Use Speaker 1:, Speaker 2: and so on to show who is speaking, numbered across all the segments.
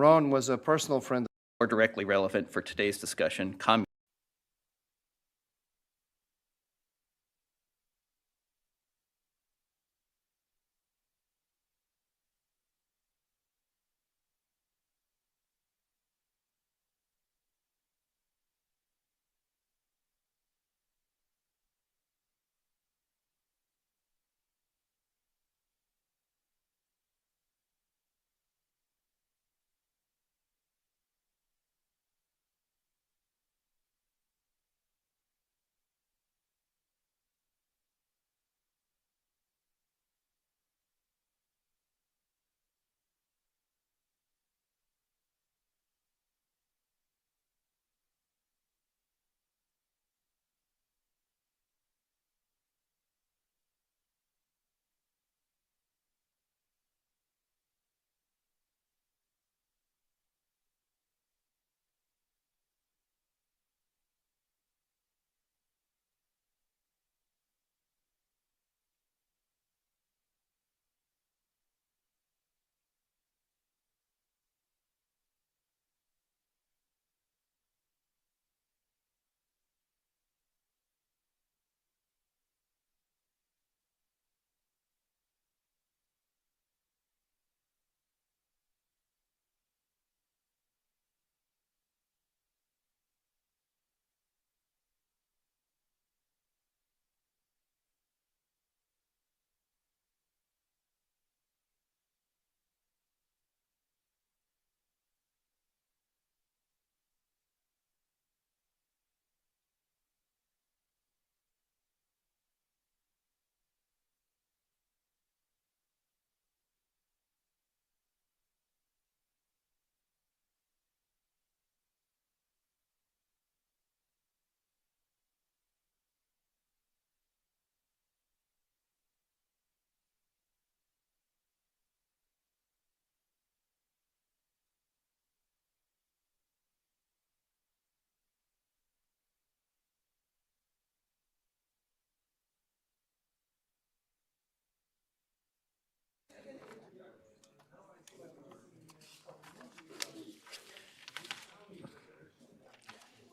Speaker 1: Doran was a personal friend.
Speaker 2: More directly relevant for today's discussion,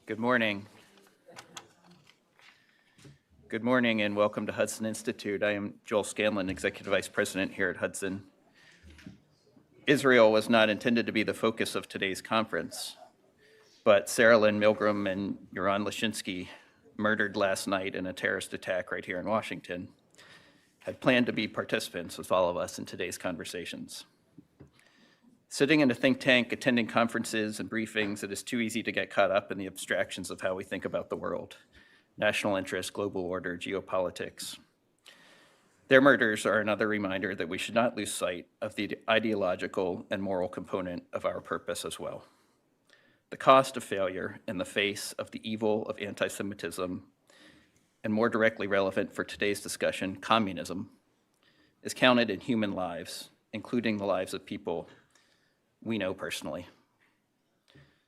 Speaker 2: Good morning. Good morning and welcome to Hudson Institute. I am Joel Scanlon, Executive Vice President here at Hudson. Israel was not intended to be the focus of today's conference, but Sarah Lynn Milgram and Yoron Lashinsky, murdered last night in a terrorist attack right here in Washington, had planned to be participants with all of us in today's conversations. Sitting in a think tank, attending conferences and briefings, it is too easy to get caught up in the abstractions of how we think about the world: national interest, global order, geopolitics. Their murders are another reminder that we should not lose sight of the ideological and moral component of our purpose as well. The cost of failure in the face of the evil of anti-Semitism, and more directly relevant for today's discussion, communism, is counted in human lives, including the lives of people we know personally.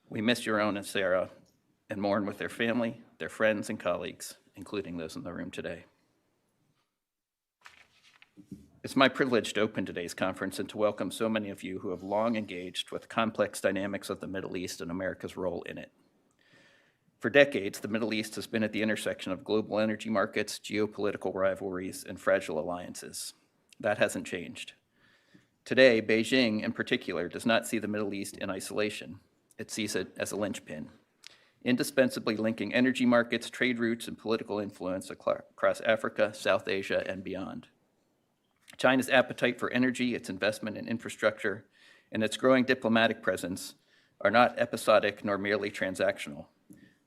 Speaker 2: We miss Yoron and Sarah and mourn with their family, their friends and colleagues, including those in the room today. It's my privilege to open today's conference and to welcome so many of you who have long engaged with the complex dynamics of the Middle East and America's role in it. For decades, the Middle East has been at the intersection of global energy markets, geopolitical rivalries, and fragile alliances. That hasn't changed. Today, Beijing in particular does not see the Middle East in isolation. It sees it as a linchpin, indispensably linking energy markets, trade routes, and political influence across Africa, South Asia, and beyond. China's appetite for energy, its investment in infrastructure, and its growing diplomatic presence are not episodic nor merely transactional.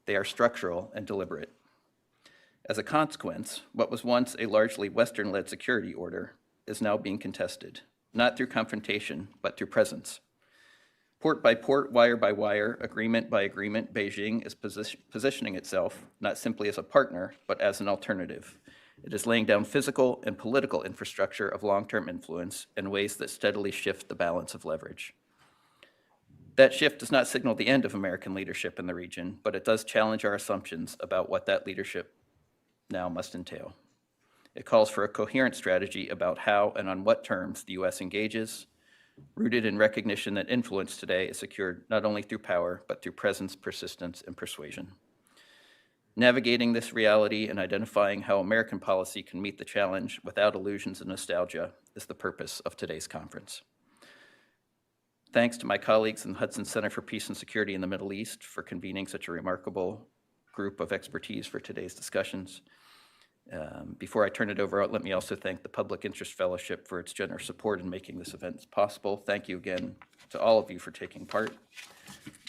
Speaker 2: They are structural and deliberate. As a consequence, what was once a largely Western-led security order is now being contested, not through confrontation, but through presence. Port by port, wire by wire, agreement by agreement, Beijing is positioning itself not simply as a partner, but as an alternative. It is laying down physical and political infrastructure of long-term influence in ways that steadily shift the balance of leverage. That shift does not signal the end of American leadership in the region, but it does challenge our assumptions about what that leadership now must entail. It calls for a coherent strategy about how and on what terms the U.S. engages, rooted in recognition that influence today is secured not only through power, but through presence, persistence, and persuasion. Navigating this reality and identifying how American policy can meet the challenge without illusions and nostalgia is the purpose of today's conference. Thanks to my colleagues in the Hudson Center for Peace and Security in the Middle East for convening such a remarkable group of expertise for today's discussions. Before I turn it over, let me also thank the Public Interest Fellowship for its generous support in making this event possible. Thank you again to all of you for taking part.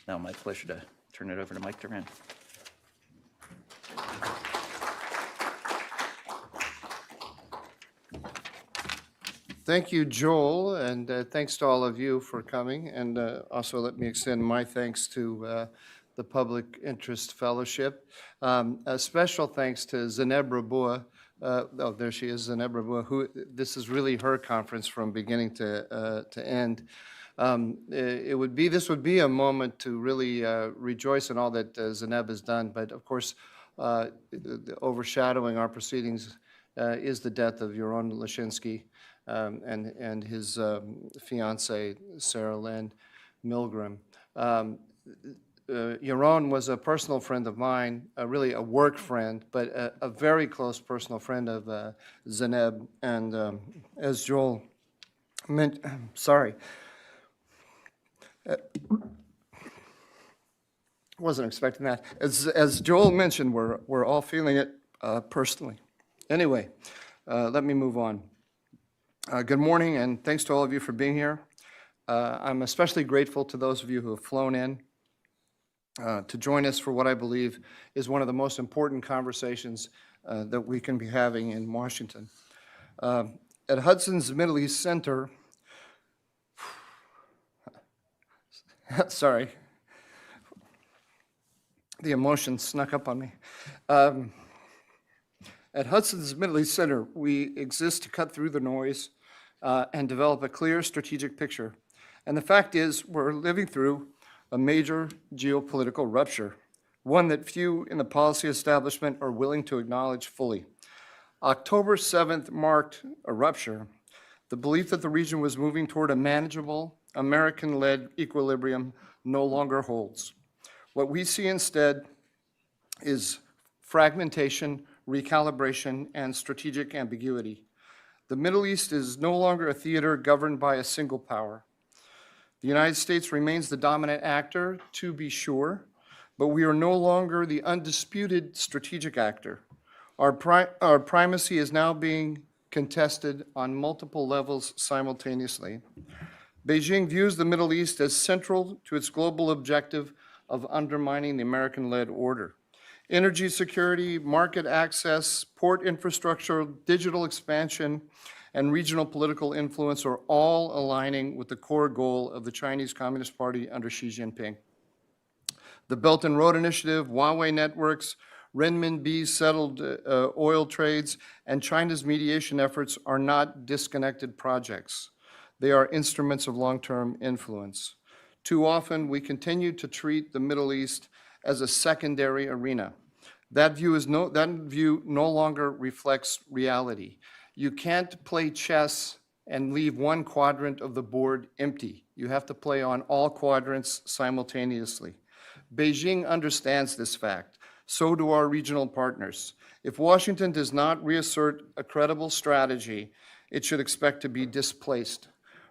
Speaker 2: Now my pleasure to turn it over to Mike Doran.
Speaker 1: Thank you, Joel, and thanks to all of you for coming. And also let me extend my thanks to the Public Interest Fellowship. A special thanks to Zeynep Rabouh. Oh, there she is, Zeynep Rabouh, who this is really her conference from beginning to end. This would be a moment to really rejoice in all that Zeynep has done, but of course, overshadowing our proceedings is the death of Yaron Lashinsky and his fiancée, Sarah Lynn Milgram. Yaron was a personal friend of mine, really a work friend, but a very close personal friend of Zeynep. And as Joel mentioned, wasn't expecting that. As Joel mentioned, we're all feeling it personally. Anyway, let me move on. Good morning, and thanks to all of you for being here. I'm especially grateful to those of you who have flown in to join us for what I believe is one of the most important conversations that we can be having in Washington. At Hudson's Middle East Center, sorry, the emotion snuck up on me. At Hudson's Middle East Center, we exist to cut through the noise and develop a clear strategic picture. And the fact is, we're living through a major geopolitical rupture, one that few in the policy establishment are willing to acknowledge fully. October 7th marked a rupture. The belief that the region was moving toward a manageable, American-led equilibrium no longer holds. What we see instead is fragmentation, recalibration, and strategic ambiguity. The Middle East is no longer a theater governed by a single power. The United States remains the dominant actor, to be sure, but we are no longer the undisputed strategic actor. Our primacy is now being contested on multiple levels simultaneously. Beijing views the Middle East as central to its global objective of undermining the American-led order. Energy security, market access, port infrastructure, digital expansion, and regional political influence are all aligning with the core goal of the Chinese Communist Party under Xi Jinping. The Belt and Road Initiative, Huawei networks, renminbi settled oil trades, and China's mediation efforts are not disconnected projects. They are instruments of long-term influence. Too often, we continue to treat the Middle East as a secondary arena. That view no longer reflects reality. You can't play chess and leave one quadrant of the board empty. You have to play on all quadrants simultaneously. Beijing understands this fact. So do our regional partners. If Washington does not reassert a credible strategy, it should expect to be displaced.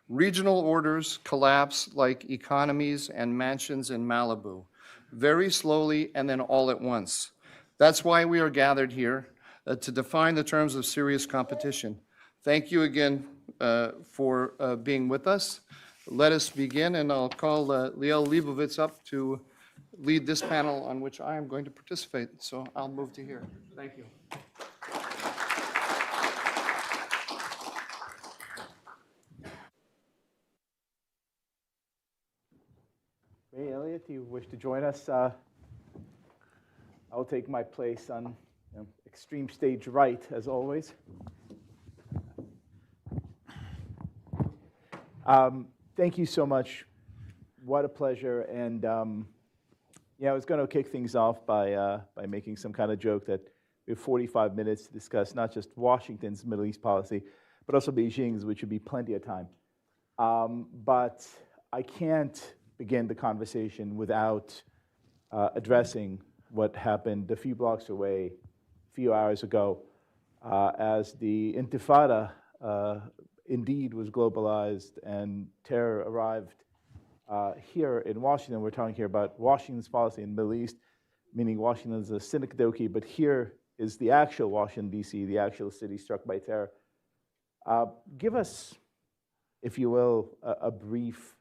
Speaker 1: Regional orders collapse like economies and mansions in Malibu, very slowly and then all at once. That's why we are gathered here, to define the terms of serious competition. Thank you again for being with us. Let us begin, and I'll call Liel Leibovitz up to lead this panel on which I am going to participate. So I'll move to here. Thank you.
Speaker 3: Ray Elliott, do you wish to join us? I'll take my place on extreme stage right, as always. Thank you so much. What a pleasure. And I was going to kick things off by making some kind of joke that we have 45 minutes to discuss not just Washington's Middle East policy, but also Beijing's, which would be plenty of time. But I can't begin the conversation without addressing what happened a few blocks away a few hours ago as the Intifada indeed was globalized and terror arrived here in Washington. We're talking here about Washington's policy in the Middle East, meaning Washington is a synecdoche, but here is the actual Washington, D.C., the actual city struck by terror. Give us, if you will, a brief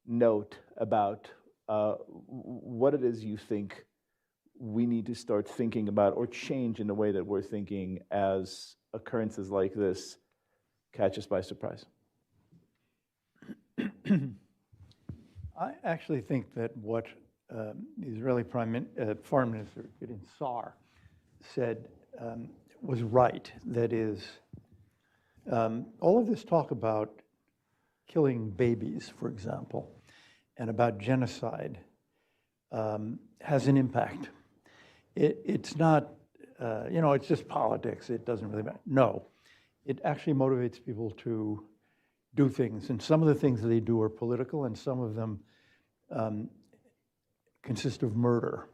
Speaker 3: note about what it is you think we need to start thinking about or change in the way that we're thinking as occurrences like this catch us by surprise.
Speaker 4: I actually think that what the Israeli Foreign Minister Gideon Sa'ar said was right. That is, all of this talk about killing babies, for example, and about genocide has an impact. It's not, it's just politics. It doesn't really matter. No, it actually motivates people to do things. And some of the things that they do are political, and some of them consist of murder.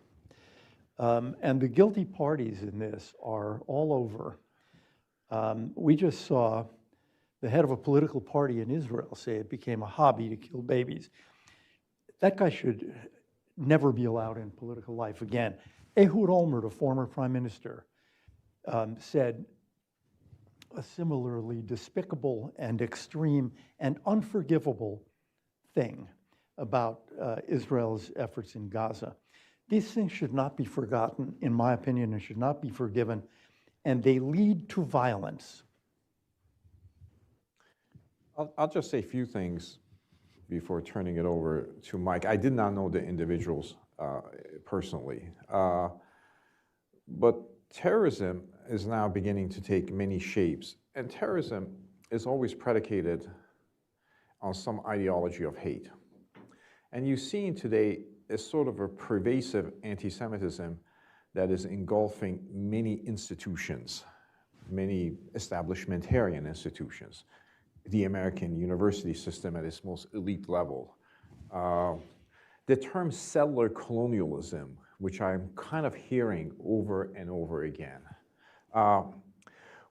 Speaker 4: And the guilty parties in this are all over. We just saw the head of a political party in Israel say it became a hobby to kill babies. That guy should never be allowed in political life again. Ehud Olmert, a former prime minister, said a similarly despicable and extreme and unforgivable thing about Israel's efforts in Gaza. These things should not be forgotten, in my opinion, and should not be forgiven, and they lead to violence.
Speaker 5: I'll just say a few things before turning it over to Mike. I did not know the individuals personally, but terrorism is now beginning to take many shapes, and terrorism is always predicated on some ideology of hate. And you've seen today a sort of a pervasive anti-Semitism that is engulfing many institutions, many establishmentarian institutions, the American university system at its most elite level. The term settler colonialism, which I'm kind of hearing over and over again.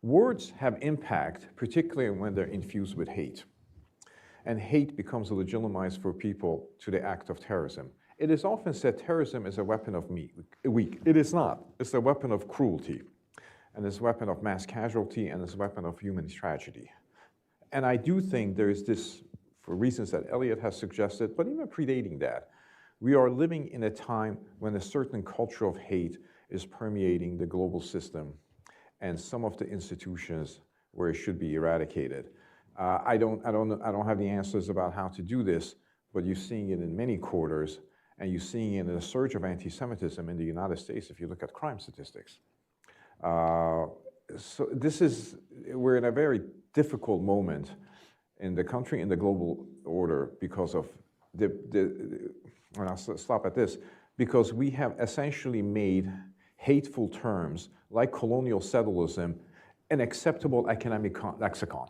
Speaker 5: Words have impact, particularly when they're infused with hate. And hate becomes legitimized for people to the act of terrorism. It is often said terrorism is a weapon of weak. It is not. It's a weapon of cruelty, and it's a weapon of mass casualty, and it's a weapon of human tragedy. And I do think there is this, for reasons that Elliot has suggested, but even predating that, we are living in a time when a certain culture of hate is permeating the global system and some of the institutions where it should be eradicated. I don't have the answers about how to do this, but you're seeing it in many quarters, and you're seeing it in a surge of anti-Semitism in the United States if you look at crime statistics. So we're in a very difficult moment in the country, in the global order, because of and I'll stop at this, because we have essentially made hateful terms like colonial settlerism an acceptable academic lexicon.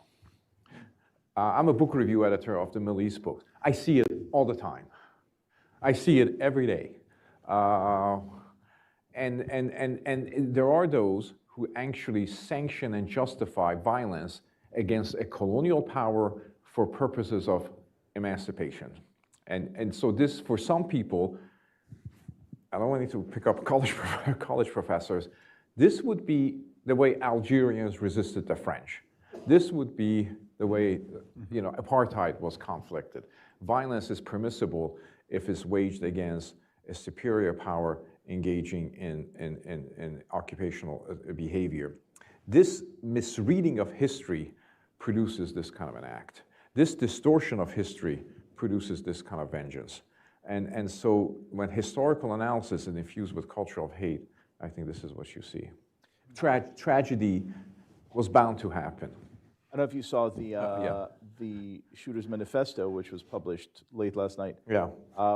Speaker 5: I'm a book review editor of the Middle East books. I see it all the time. I see it every day. And there are those who actually sanction and justify violence against a colonial power for purposes of emancipation. And so this, for some people, I don't want to pick up college professors, this would be the way Algerians resisted the French. This would be the way, apartheid was conflicted. Violence is permissible if it's waged against a superior power engaging in occupational behavior. This misreading of history produces this kind of an act. This distortion of history produces this kind of vengeance. And so when historical analysis is infused with culture of hate, I think this is what you see. Tragedy was bound to happen.
Speaker 3: I don't know if you saw the Shooter's Manifesto, which was published late last night.
Speaker 5: Yeah.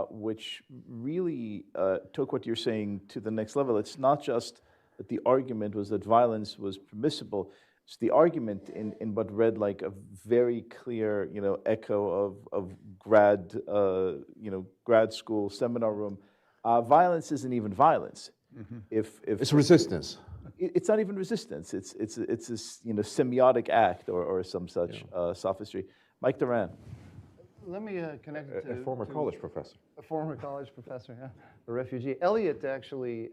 Speaker 3: Which really took what you're saying to the next level. It's not just that the argument was that violence was permissible. So the argument in what read like a very clear, echo of grad school seminar room, violence isn't even violence. If
Speaker 5: It's resistance.
Speaker 3: it's not even resistance. It's this semiotic act or some such sophistry. Mike Doran.
Speaker 1: Let me connect it
Speaker 5: A former college professor.
Speaker 1: a former college professor, yeah, a refugee. Elliot actually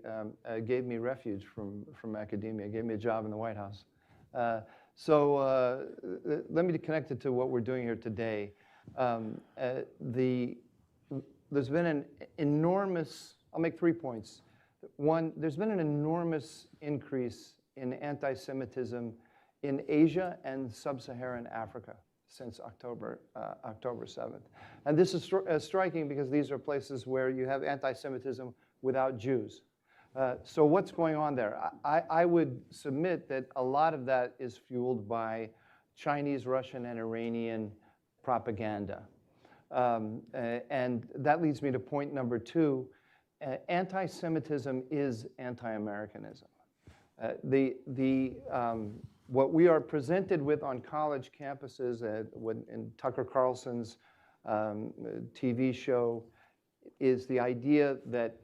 Speaker 1: gave me refuge from academia, gave me a job in the White House. So let me connect it to what we're doing here today. There's been an enormous, I'll make 3 points. One, there's been an enormous increase in anti-Semitism in Asia and sub-Saharan Africa since October 7th. And this is striking because these are places where you have anti-Semitism without Jews. So what's going on there? I would submit that a lot of that is fueled by Chinese, Russian, and Iranian propaganda. And that leads me to point number 2. Anti-Semitism is anti-Americanism. What we are presented with on college campuses in Tucker Carlson's TV show is the idea that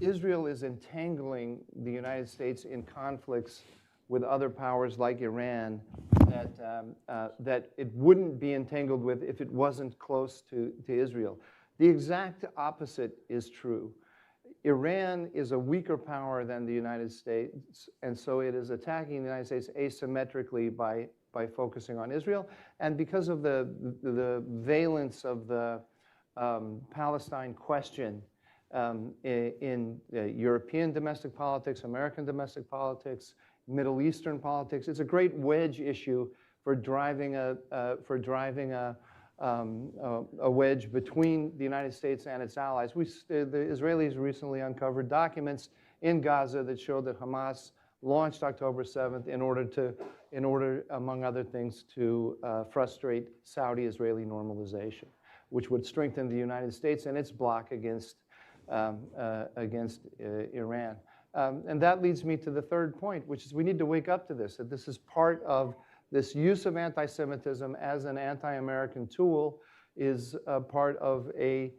Speaker 1: Israel is entangling the United States in conflicts with other powers like Iran that it wouldn't be entangled with if it wasn't close to Israel. The exact opposite is true. Iran is a weaker power than the United States, and so it is attacking the United States asymmetrically by focusing on Israel. And because of the valence of the Palestine question in European domestic politics, American domestic politics, Middle Eastern politics, it's a great wedge issue for driving a wedge between the United States and its allies. The Israelis recently uncovered documents in Gaza that showed that Hamas launched October 7th in order, among other things, to frustrate Saudi-Israeli normalization, which would strengthen the United States and its bloc against Iran. And that leads me to the third point, which is we need to wake up to this, that this is part of this use of anti-Semitism as an anti-American tool is part of a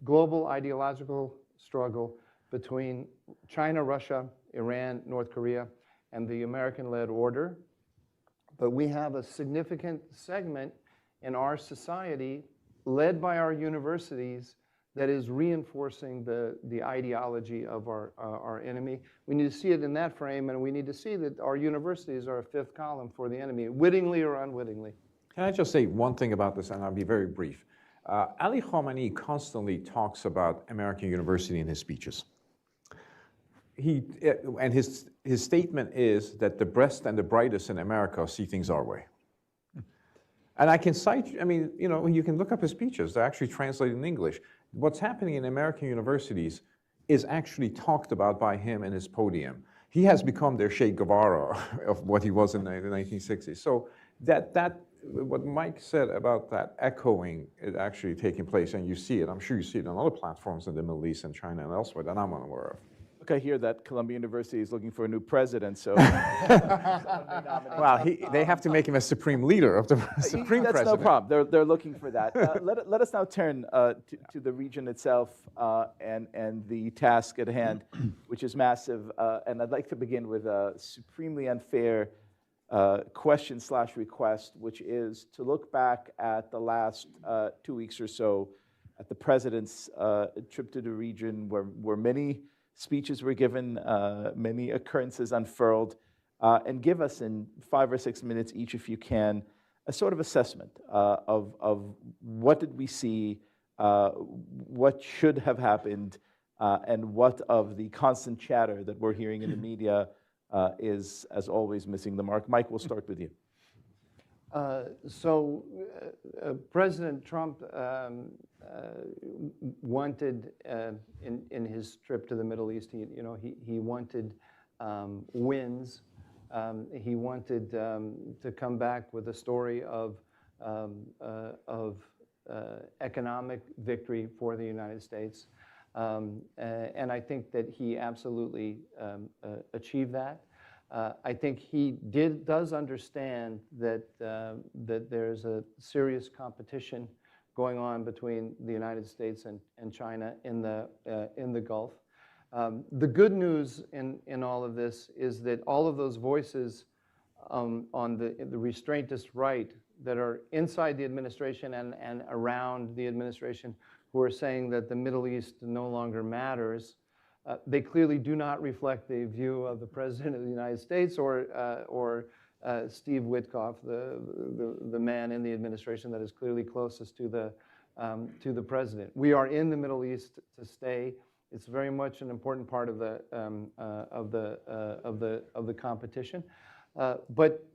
Speaker 1: global ideological struggle between China, Russia, Iran, North Korea, and the American-led order. But we have a significant segment in our society led by our universities that is reinforcing the ideology of our enemy. We need to see it in that frame, and we need to see that our universities are a fifth column for the enemy, wittingly or unwittingly.
Speaker 5: Can I just say one thing about this, and I'll be very brief. Ali Khamenei constantly talks about American university in his speeches. His statement is that the best and the brightest in America see things our way. And I can cite, you can look up his speeches. They're actually translated in English. What's happening in American universities is actually talked about by him in his podium. He has become their Che Guevara of what he was in the 1960s. So what Mike said about that echoing is actually taking place, and you see it. I'm sure you see it on other platforms in the Middle East and China and elsewhere that I'm unaware of.
Speaker 3: Look, I hear that Columbia University is looking for a new president, so.
Speaker 5: Well, they have to make him a supreme leader of the supreme
Speaker 3: That's
Speaker 5: president.
Speaker 3: no problem. They're looking for that. Let us now turn to the region itself and the task at hand, which is massive. And I'd like to begin with a supremely unfair question/request, which is to look back at the last 2 weeks or so at the president's trip to the region, where many speeches were given, many occurrences unfurled, and give us in 5 or 6 minutes each, if you can, a sort of assessment of what did we see, what should have happened, and what of the constant chatter that we're hearing in the media is, as always, missing the mark. Mike, we'll start with you.
Speaker 1: President Trump wanted, in his trip to the Middle East, he wanted wins. He wanted to come back with a story of economic victory for the United States. And I think that he absolutely achieved that. I think he does understand that, that there's a serious competition going on between the United States and China in the Gulf. The good news in all of this is that all of those voices on the restraintist right that are inside the administration and around the administration who are saying that the Middle East no longer matters, they clearly do not reflect the view of the President of the United States or Steve Witkoff, the man in the administration that is clearly closest to the President. We are in the Middle East to stay. It's very much an important part of the competition. But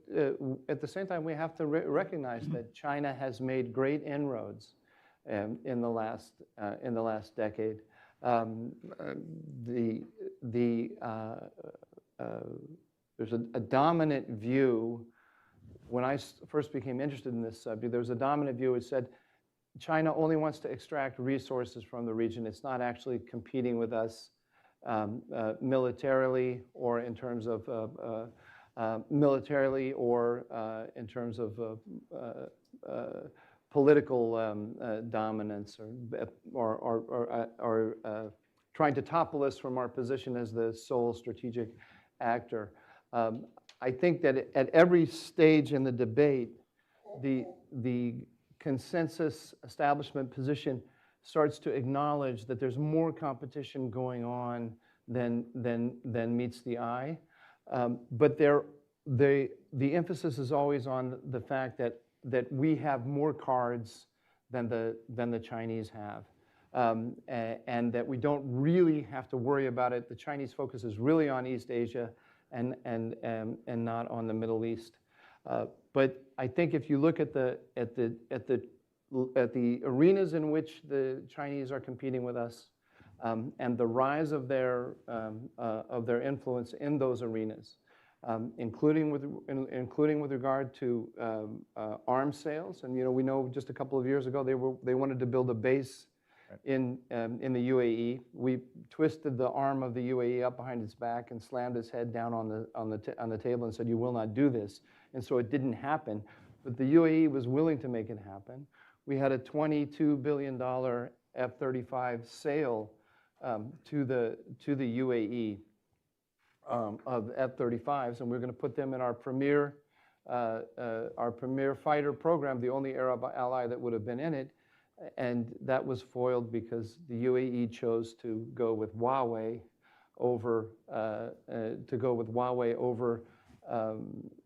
Speaker 1: at the same time, we have to recognize that China has made great inroads in the last decade. There's a dominant view. When I first became interested in this subject, there was a dominant view that said China only wants to extract resources from the region. It's not actually competing with us militarily or in terms of in terms of political dominance or trying to topple us from our position as the sole strategic actor. I think that at every stage in the debate, the consensus establishment position starts to acknowledge that there's more competition going on than meets the eye. But the emphasis is always on the fact that we have more cards than the Chinese have, and that we don't really have to worry about it. The Chinese focus is really on East Asia and not on the Middle East. But I think if you look at the arenas in which the Chinese are competing with us, and the rise of their influence in those arenas, including with regard to arms sales, and we know just a couple of years ago they wanted to build a base in the UAE. We twisted the arm of the UAE up behind its back and slammed its head down on the table and said, "You will not do this." And so it didn't happen. But the UAE was willing to make it happen. We had a $22 billion F-35 sale to the UAE of F-35s, and we're going to put them in our premier fighter program, the only Arab ally that would have been in it. And that was foiled because the UAE chose to go with Huawei over the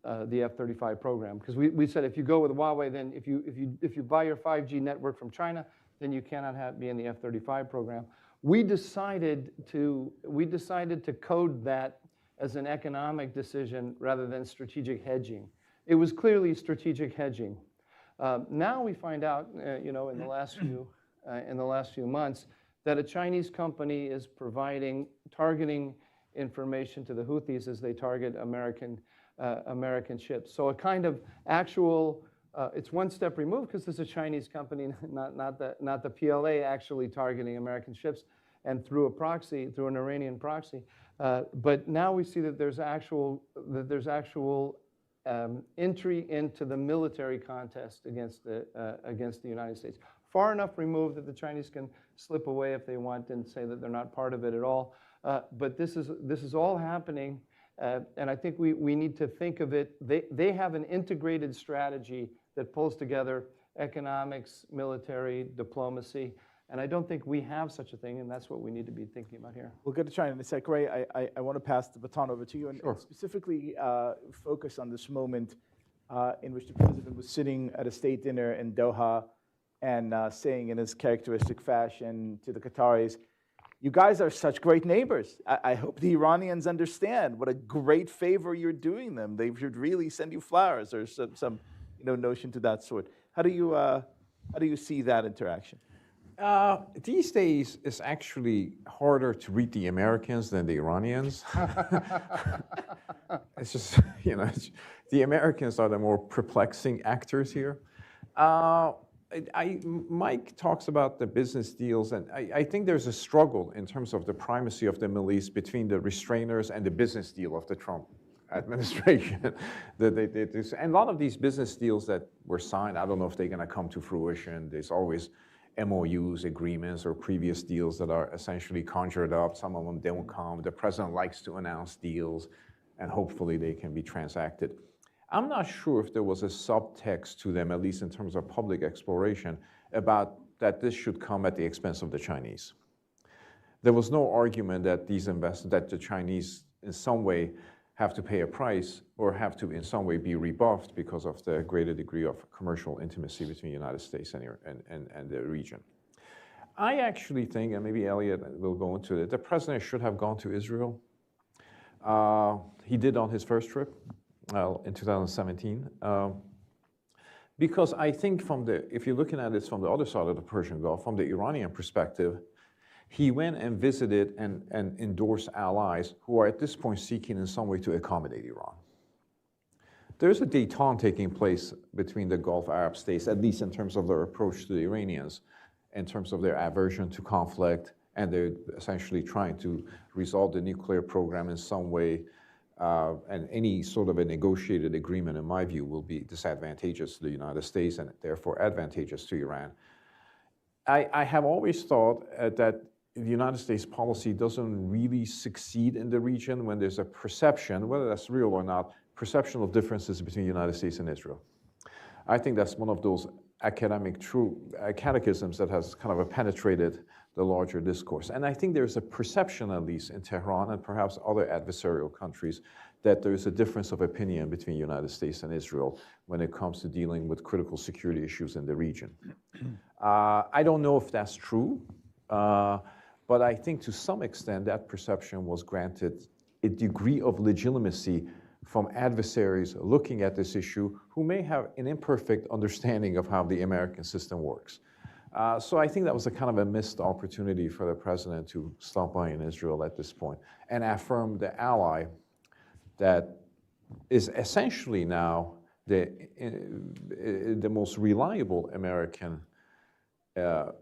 Speaker 1: F-35 program. Because we said if you go with Huawei, then if you buy your 5G network from China, then you cannot be in the F-35 program. We decided to code that as an economic decision rather than strategic hedging. It was clearly strategic hedging. Now we find out, in the last few months, that a Chinese company is targeting information to the Houthis as they target American ships. So a kind of actual, it's one step removed because it's a Chinese company, not the PLA actually targeting American ships, and through an Iranian proxy. But now we see that there's actual entry into the military contest against the United States. Far enough removed that the Chinese can slip away if they want and say that they're not part of it at all. But this is all happening, and I think we need to think of it. They have an integrated strategy that pulls together economics, military, diplomacy. And I don't think we have such a thing, and that's what we need to be thinking about here.
Speaker 3: We'll get to China in a sec. Ray, I want to pass the baton over to you and specifically focus on this moment in which the president was sitting at a state dinner in Doha and saying in his characteristic fashion to the Qataris, "You guys are such great neighbors. I hope the Iranians understand what a great favor you're doing them. They should really send you flowers," or some notion to that sort. How do you see that interaction?
Speaker 5: These days, it's actually harder to read the Americans than the Iranians. It's just, the Americans are the more perplexing actors here. Mike talks about the business deals, and I think there's a struggle in terms of the primacy of the Middle East between the restrainers and the business deal of the Trump administration. And a lot of these business deals that were signed, I don't know if they're going to come to fruition. There's always MOUs, agreements, or previous deals that are essentially conjured up. Some of them don't come. The president likes to announce deals, and hopefully they can be transacted. I'm not sure if there was a subtext to them, at least in terms of public exploration, about that this should come at the expense of the Chinese. There was no argument that that the Chinese in some way have to pay a price or have to in some way be rebuffed because of the greater degree of commercial intimacy between the United States and the region. I actually think, and maybe Elliot will go into it, the president should have gone to Israel. He did on his first trip in 2017. Because I think if you're looking at this from the other side of the Persian Gulf, from the Iranian perspective, he went and visited and endorsed allies who are at this point seeking in some way to accommodate Iran. There's a détente taking place between the Gulf Arab states, at least in terms of their approach to the Iranians, in terms of their aversion to conflict, and they're essentially trying to resolve the nuclear program in some way. And any sort of a negotiated agreement, in my view, will be disadvantageous to the United States and therefore advantageous to Iran. I have always thought that the United States policy doesn't really succeed in the region when there's a perception, whether that's real or not, perception of differences between the United States and Israel. I think that's one of those academic catechisms that has kind of penetrated the larger discourse. And I think there's a perception, at least in Tehran and perhaps other adversarial countries, that there's a difference of opinion between the United States and Israel when it comes to dealing with critical security issues in the region. I don't know if that's true, but I think to some extent that perception was granted a degree of legitimacy from adversaries looking at this issue who may have an imperfect understanding of how the American system works. So I think that was a kind of a missed opportunity for the president to stop by in Israel at this point and affirm the ally that is essentially now the most reliable American, I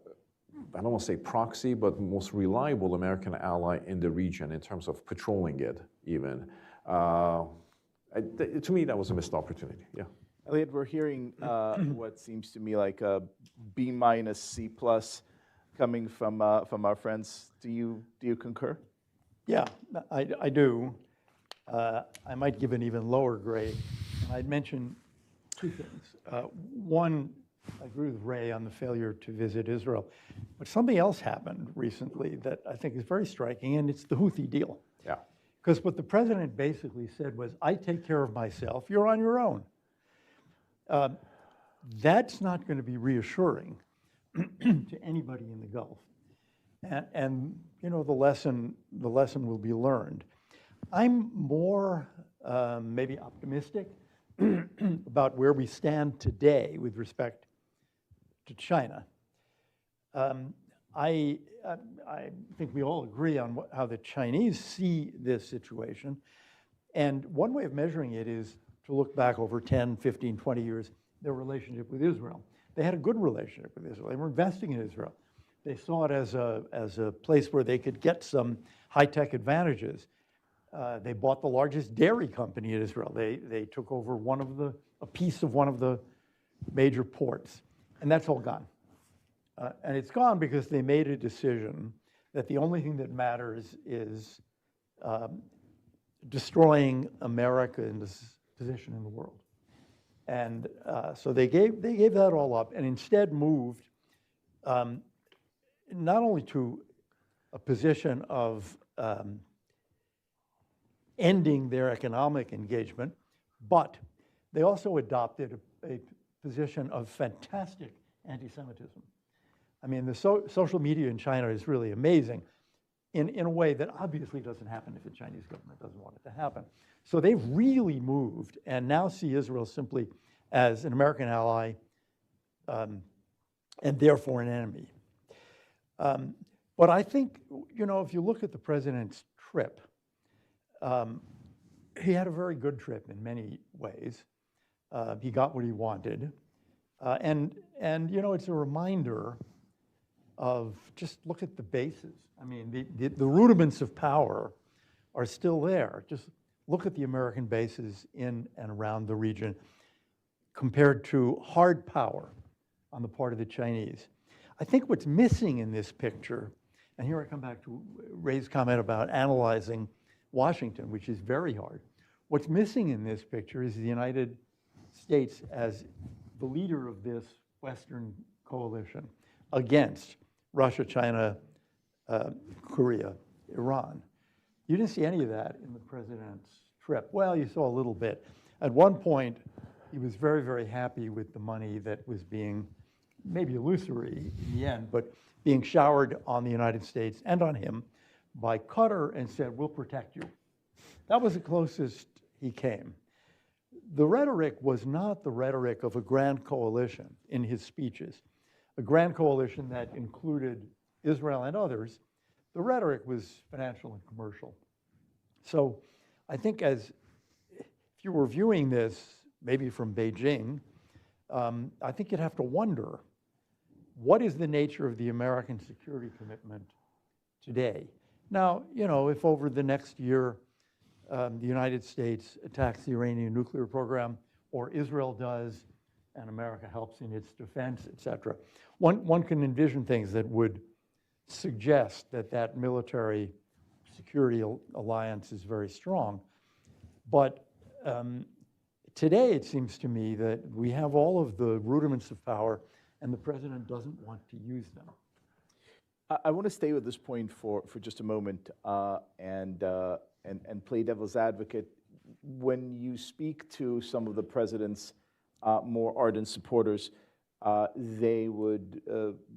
Speaker 5: don't want to say proxy, but most reliable American ally in the region in terms of patrolling it even. To me, that was a missed opportunity, yeah.
Speaker 3: Elliot, we're hearing what seems to me like a B-, C+ coming from our friends. Do you concur?
Speaker 4: Yeah, I do. I might give an even lower grade. I'd mention two things. One, I agree with Ray on the failure to visit Israel. But something else happened recently that I think is very striking, and it's the Houthi deal.
Speaker 5: Yeah.
Speaker 4: Because what the president basically said was, I take care of myself, you're on your own. That's not going to be reassuring to anybody in the Gulf. And you know, the lesson will be learned. I'm more maybe optimistic about where we stand today with respect to China. I think we all agree on how the Chinese see this situation. And one way of measuring it is to look back over 10, 15, 20 years, their relationship with Israel. They had a good relationship with Israel. They were investing in Israel. They saw it as a place where they could get some high-tech advantages. They bought the largest dairy company in Israel. They took over a piece of one of the major ports, and that's all gone. And it's gone because they made a decision that the only thing that matters is destroying America's position in the world. And so they gave that all up and instead moved not only to a position of ending their economic engagement, but they also adopted a position of fantastic anti-Semitism. I mean, the social media in China is really amazing in a way that obviously doesn't happen if the Chinese government doesn't want it to happen. So they've really moved and now see Israel simply as an American ally and therefore an enemy. But I think, you know, if you look at the president's trip, he had a very good trip in many ways. He got what he wanted. And you know, it's a reminder of just look at the bases. I mean, the rudiments of power are still there. Just look at the American bases in and around the region compared to hard power on the part of the Chinese. I think what's missing in this picture, and here I come back to Ray's comment about analyzing Washington, which is very hard. What's missing in this picture is the United States as the leader of this Western coalition against Russia, China, Korea, Iran. You didn't see any of that in the president's trip. Well, you saw a little bit. At one point, he was very, very happy with the money that was being, maybe illusory in the end, but being showered on the United States and on him by Qatar, and said, we'll protect you. That was the closest he came. The rhetoric was not the rhetoric of a grand coalition in his speeches, a grand coalition that included Israel and others. The rhetoric was financial and commercial. So I think if you were viewing this, maybe from Beijing, I think you'd have to wonder, what is the nature of the American security commitment today? Now, you know, if over the next year the United States attacks the Iranian nuclear program, or Israel does, and America helps in its defense, et cetera, one can envision things that would suggest that that military security alliance is very strong. But today, it seems to me that we have all of the rudiments of power, and the president doesn't want to use them.
Speaker 3: I want to stay with this point for just a moment and play devil's advocate. When you speak to some of the president's more ardent supporters, they would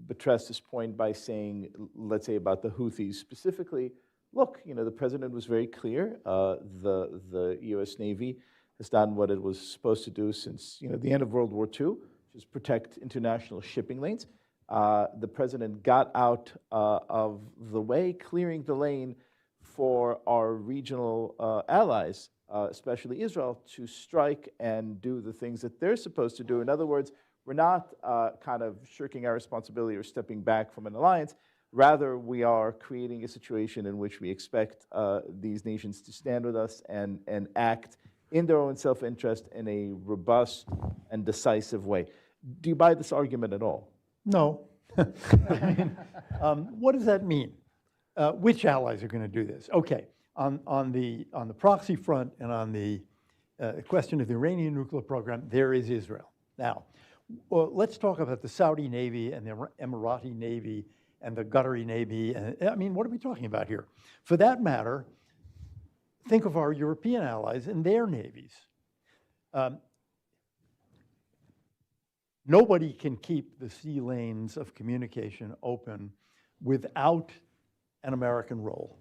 Speaker 3: buttress this point by saying, let's say about the Houthis specifically, look, you know, the president was very clear. The U.S. Navy has done what it was supposed to do since, you know, the end of World War II, which is protect international shipping lanes. The president got out of the way, clearing the lane for our regional allies, especially Israel, to strike and do the things that they're supposed to do. In other words, we're not kind of shirking our responsibility or stepping back from an alliance. Rather, we are creating a situation in which we expect these nations to stand with us and act in their own self-interest in a robust and decisive way. Do you buy this argument at all?
Speaker 4: No. I mean, what does that mean? Which allies are going to do this? Okay, on the proxy front and on the question of the Iranian nuclear program, there is Israel. Now, let's talk about the Saudi Navy and the Emirati Navy and the Qatari Navy. I mean, what are we talking about here? For that matter, think of our European allies and their navies. Nobody can keep the sea lanes of communication open without an American role.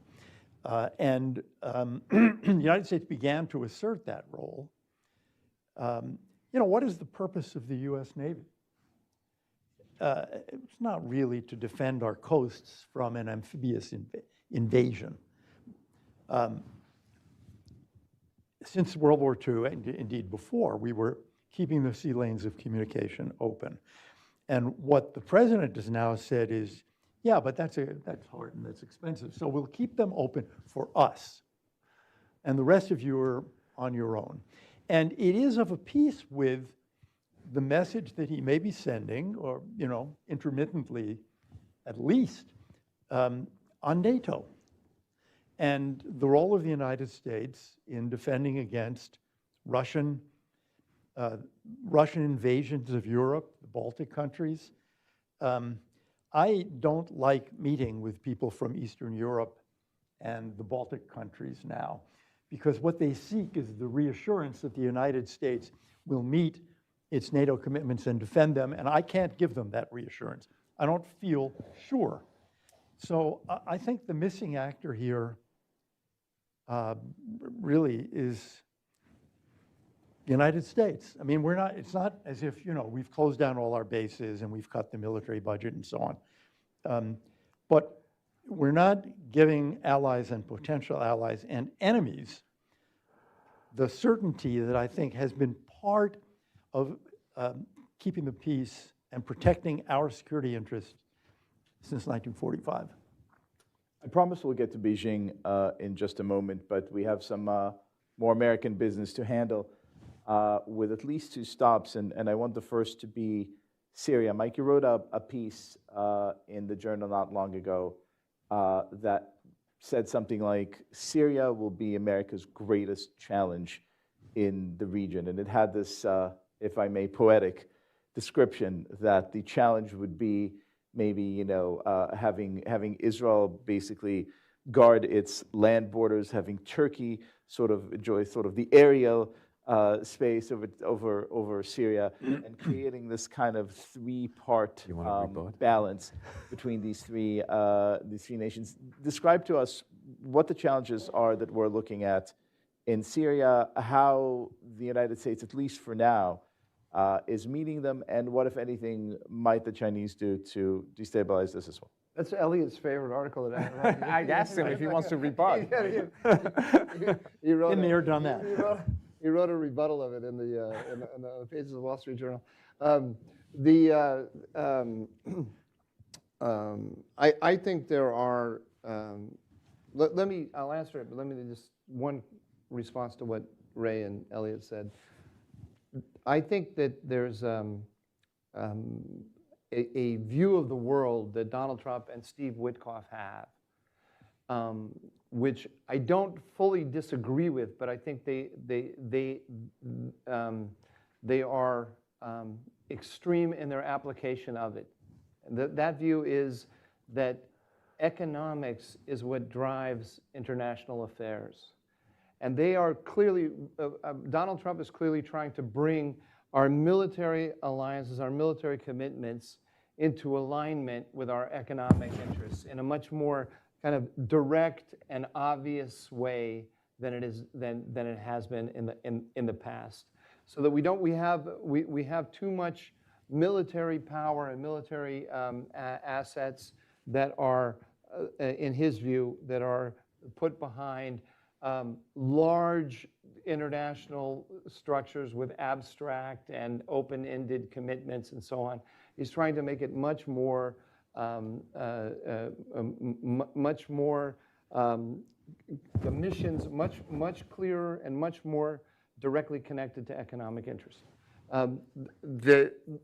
Speaker 4: And the United States began to assert that role. You know, what is the purpose of the U.S. Navy? It's not really to defend our coasts from an amphibious invasion. Since World War II, and indeed before, we were keeping the sea lanes of communication open. And what the president has now said is, yeah, but that's hard and that's expensive, so we'll keep them open for us. And the rest of you are on your own. And it is of a piece with the message that he may be sending, or, you know, intermittently at least, on NATO. And the role of the United States in defending against Russian invasions of Europe, the Baltic countries. I don't like meeting with people from Eastern Europe and the Baltic countries now, because what they seek is the reassurance that the United States will meet its NATO commitments and defend them, and I can't give them that reassurance. I don't feel sure. So I think the missing actor here really is the United States. I mean, it's not as if, you know, we've closed down all our bases and we've cut the military budget and so on. But we're not giving allies and potential allies and enemies the certainty that I think has been part of keeping the peace and protecting our security interests since 1945.
Speaker 3: I promise we'll get to Beijing in just a moment, but we have some more American business to handle, with at least 2 stops, and I want the first to be Syria. Mike, you wrote a piece in the journal not long ago that said something like, Syria will be America's greatest challenge in the region. And it had this, if I may, poetic description that the challenge would be maybe, having Israel basically guard its land borders, having Turkey sort of enjoy sort of the aerial space over Syria, and creating this kind of 3-part balance between these three nations. Describe to us what the challenges are that we're looking at in Syria, how the United States, at least for now, is meeting them, and what, if anything, might the Chinese do to destabilize this as well?
Speaker 1: That's Elliot's favorite article that I wrote.
Speaker 5: I asked him if he wants to rebut.
Speaker 1: He wrote
Speaker 4: Been there, done that.
Speaker 1: He wrote a rebuttal of it in the pages of the Wall Street Journal. I think there are, I'll answer it, but let me just, one response to what Ray and Elliot said. I think that there's a view of the world that Donald Trump and Steve Witkoff have, which I don't fully disagree with, but I think they are extreme in their application of it. That view is that economics is what drives international affairs. And they are clearly, Donald Trump is clearly trying to bring our military alliances, our military commitments into alignment with our economic interests in a much more kind of direct and obvious way than it has been in the past. So that we have too much military power and military assets that are, in his view, that are put behind large international structures with abstract and open-ended commitments and so on. He's trying to make it much more, the missions much clearer and much more directly connected to economic interests.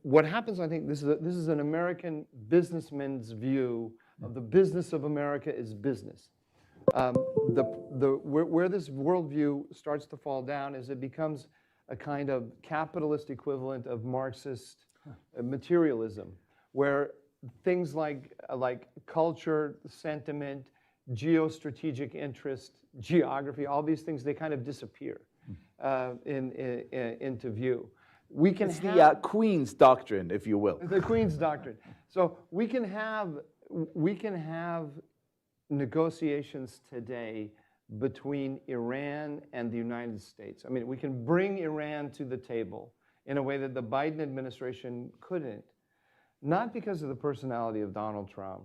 Speaker 1: What happens, I think, this is an American businessman's view of the business of America is business. Where this worldview starts to fall down is it becomes a kind of capitalist equivalent of Marxist materialism, where things like culture, sentiment, geostrategic interest, geography, all these things, they kind of disappear into view.
Speaker 3: It's the Queen's doctrine, if you will.
Speaker 1: The Queen's doctrine. So we can have negotiations today between Iran and the United States. I mean, we can bring Iran to the table in a way that the Biden administration couldn't, not because of the personality of Donald Trump,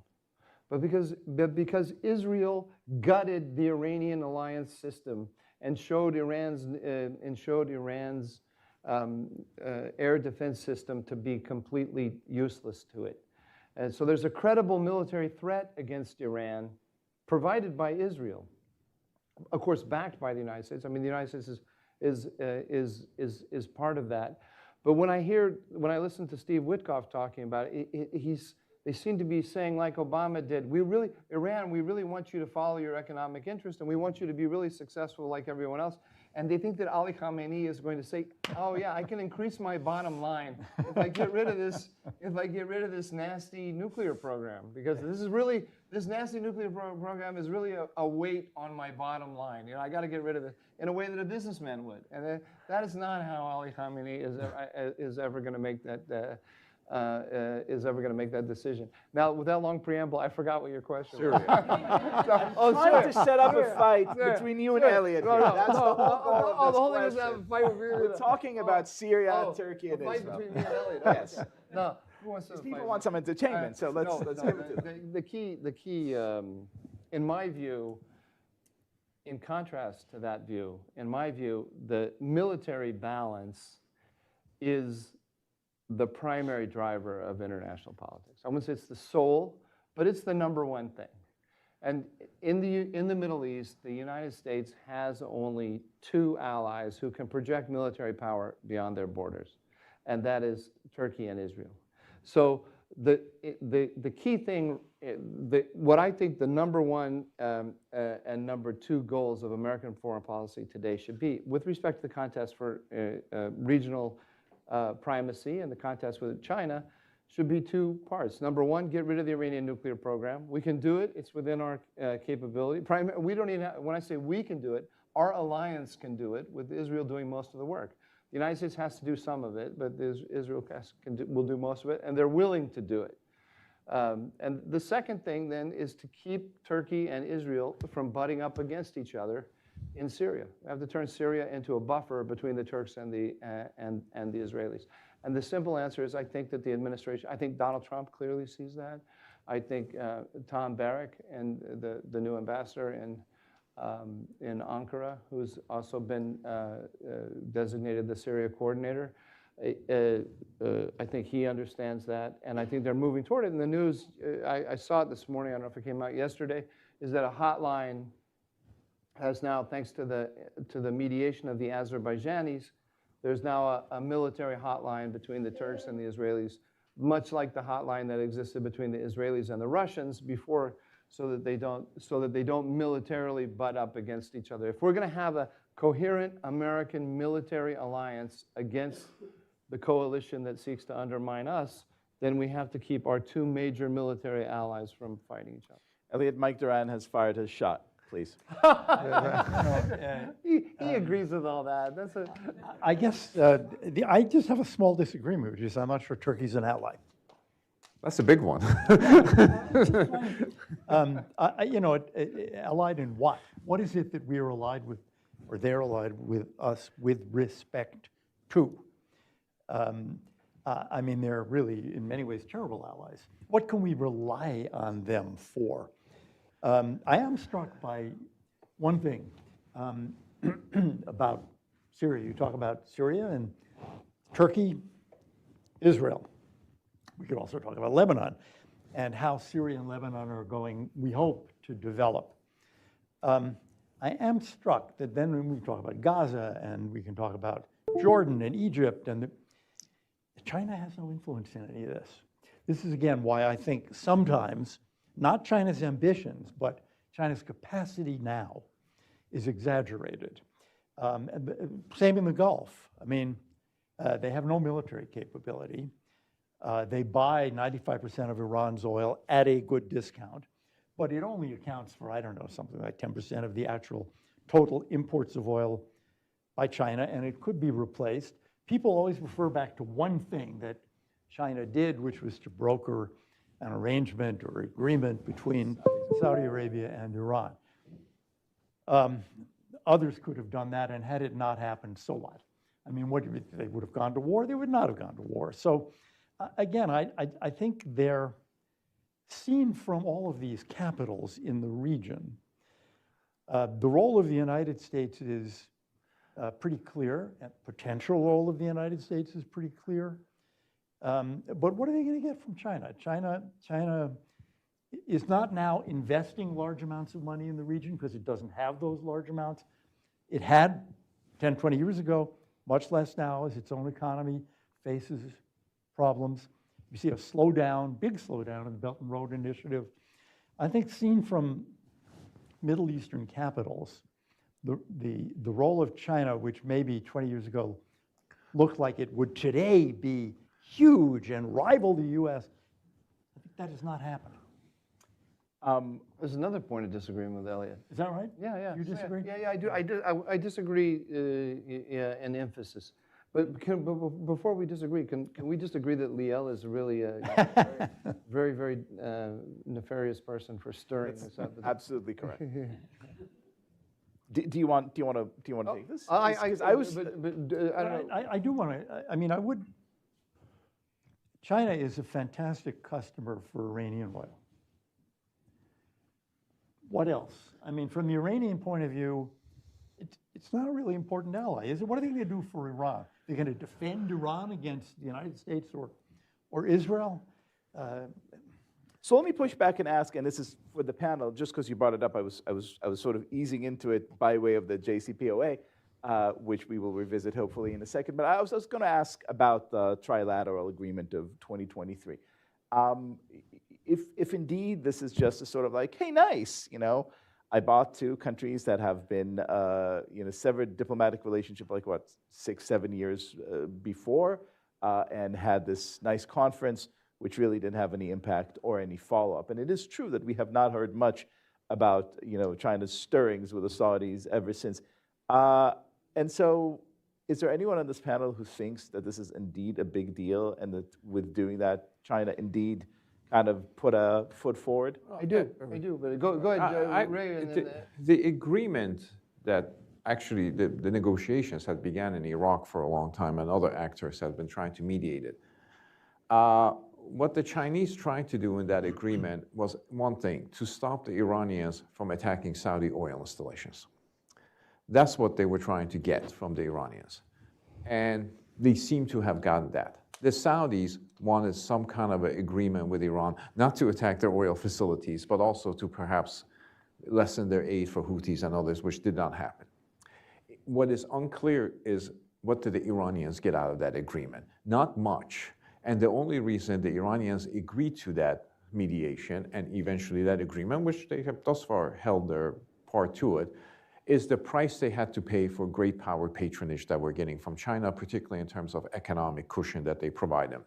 Speaker 1: but because Israel gutted the Iranian alliance system and showed Iran's air defense system to be completely useless to it. And so there's a credible military threat against Iran provided by Israel, of course backed by the United States. I mean, the United States is part of that. But when I listen to Steve Witkoff talking about it, they seem to be saying, like Obama did, Iran, we really want you to follow your economic interest, and we want you to be really successful like everyone else. And they think that Ali Khamenei is going to say, oh yeah, I can increase my bottom line if I get rid of this nasty nuclear program, because this nasty nuclear program is really a weight on my bottom line. You know, I got to get rid of it in a way that a businessman would. And that is not how Ali Khamenei is ever going to make that. Is ever going to make that decision. Now, with that long preamble, I forgot what your question was.
Speaker 3: Trying to set up a fight between you and Elliot.
Speaker 1: No,
Speaker 3: That's the whole
Speaker 1: thing is to have a fight with
Speaker 3: We're talking about Syria, Turkey, and
Speaker 1: Israel. A fight between me and Elliot.
Speaker 3: Yes.
Speaker 1: No, who wants to
Speaker 3: These people want some entertainment, so let's give it to them.
Speaker 1: The key, in my view, in contrast to that view, in my view, the military balance is the primary driver of international politics. I wouldn't say it's the sole, but it's the number one thing. And in the Middle East, the United States has only 2 allies who can project military power beyond their borders, and that is Turkey and Israel. So the key thing, what I think the number one and number 2 goals of American foreign policy today should be, with respect to the contest for regional primacy and the contest with China, should be 2 parts. Number 1, get rid of the Iranian nuclear program. We can do it. It's within our capability. We don't even have, when I say we can do it, our alliance can do it, with Israel doing most of the work. The United States has to do some of it, but Israel will do most of it, and they're willing to do it. And the second thing then is to keep Turkey and Israel from butting up against each other in Syria. We have to turn Syria into a buffer between the Turks and the Israelis. And the simple answer is, I think that the administration, I think Donald Trump clearly sees that. I think Tom Barrack and the new ambassador in Ankara, who's also been designated the Syria coordinator, I think he understands that, and I think they're moving toward it. In the news, I saw it this morning, I don't know if it came out yesterday, is that a hotline has now, thanks to the mediation of the Azerbaijanis, there's now a military hotline between the Turks and the Israelis, much like the hotline that existed between the Israelis and the Russians before, so that they don't militarily butt up against each other. If we're going to have a coherent American military alliance against the coalition that seeks to undermine us, then we have to keep our 2 major military allies from fighting each other.
Speaker 3: Elliot, Mike Doran has fired his shot. Please.
Speaker 1: He agrees with all that. That's a.
Speaker 4: I guess I just have a small disagreement, which is I'm not sure Turkey's an ally.
Speaker 5: That's a big one.
Speaker 4: Allied in what? What is it that we are allied with, or they're allied with us with respect to? I mean, they're really, in many ways, terrible allies. What can we rely on them for? I am struck by one thing about Syria. You talk about Syria and Turkey, Israel. We could also talk about Lebanon and how Syria and Lebanon are going, we hope, to develop. I am struck that then when we talk about Gaza and we can talk about Jordan and Egypt, and China has no influence in any of this. This is, again, why I think sometimes not China's ambitions, but China's capacity now is exaggerated. Same in the Gulf. I mean, they have no military capability. They buy 95% of Iran's oil at a good discount, but it only accounts for, I don't know, something like 10% of the actual total imports of oil by China, and it could be replaced. People always refer back to one thing that China did, which was to broker an arrangement or agreement between Saudi Arabia and Iran. Others could have done that, and had it not happened, so what? I mean, what they would have gone to war? They would not have gone to war. So again, I think they're seen from all of these capitals in the region. The role of the United States is pretty clear, and potential role of the United States is pretty clear. But what are they going to get from China? China is not now investing large amounts of money in the region because it doesn't have those large amounts. It had 10, 20 years ago, much less now as its own economy faces problems. You see a slowdown, big slowdown in the Belt and Road Initiative. I think seen from Middle Eastern capitals, the role of China, which maybe 20 years ago looked like it would today be huge and rival the US, I think that is not happening.
Speaker 1: There's another point of disagreement with Elliot.
Speaker 4: Is that right?
Speaker 1: Yeah.
Speaker 4: You disagree?
Speaker 1: Yeah, I do. I disagree in emphasis. But before we disagree, can we just agree that Liel is really a very, very nefarious person for stirring this up?
Speaker 3: Absolutely correct. Do you want to take this?
Speaker 1: I don't know.
Speaker 4: I do want to. I mean, I would. China is a fantastic customer for Iranian oil. What else? I mean, from the Iranian point of view, it's not a really important ally, is it? What are they going to do for Iran? They're going to defend Iran against the United States or Israel?
Speaker 3: So let me push back and ask, and this is for the panel, just because you brought it up, I was sort of easing into it by way of the JCPOA, which we will revisit hopefully in a second. But I was going to ask about the trilateral agreement of 2023. If indeed this is just a sort of like, hey, nice, I bought two countries that have been, severed diplomatic relationship like what, 6-7 years before, and had this nice conference, which really didn't have any impact or any follow-up. And it is true that we have not heard much about, China's stirrings with the Saudis ever since. And so, is there anyone on this panel who thinks that this is indeed a big deal, and that with doing that, China indeed kind of put a foot forward?
Speaker 1: I do, but go ahead, Ray. And then,
Speaker 5: the agreement that actually the negotiations had began in Iraq for a long time, and other actors have been trying to mediate it. What the Chinese tried to do in that agreement was one thing, to stop the Iranians from attacking Saudi oil installations. That's what they were trying to get from the Iranians. And they seem to have gotten that. The Saudis wanted some kind of an agreement with Iran, not to attack their oil facilities, but also to perhaps lessen their aid for Houthis and others, which did not happen. What is unclear is, what did the Iranians get out of that agreement? Not much. And the only reason the Iranians agreed to that mediation and eventually that agreement, which they have thus far held their part to it, is the price they had to pay for great power patronage that we're getting from China, particularly in terms of economic cushion that they provide them.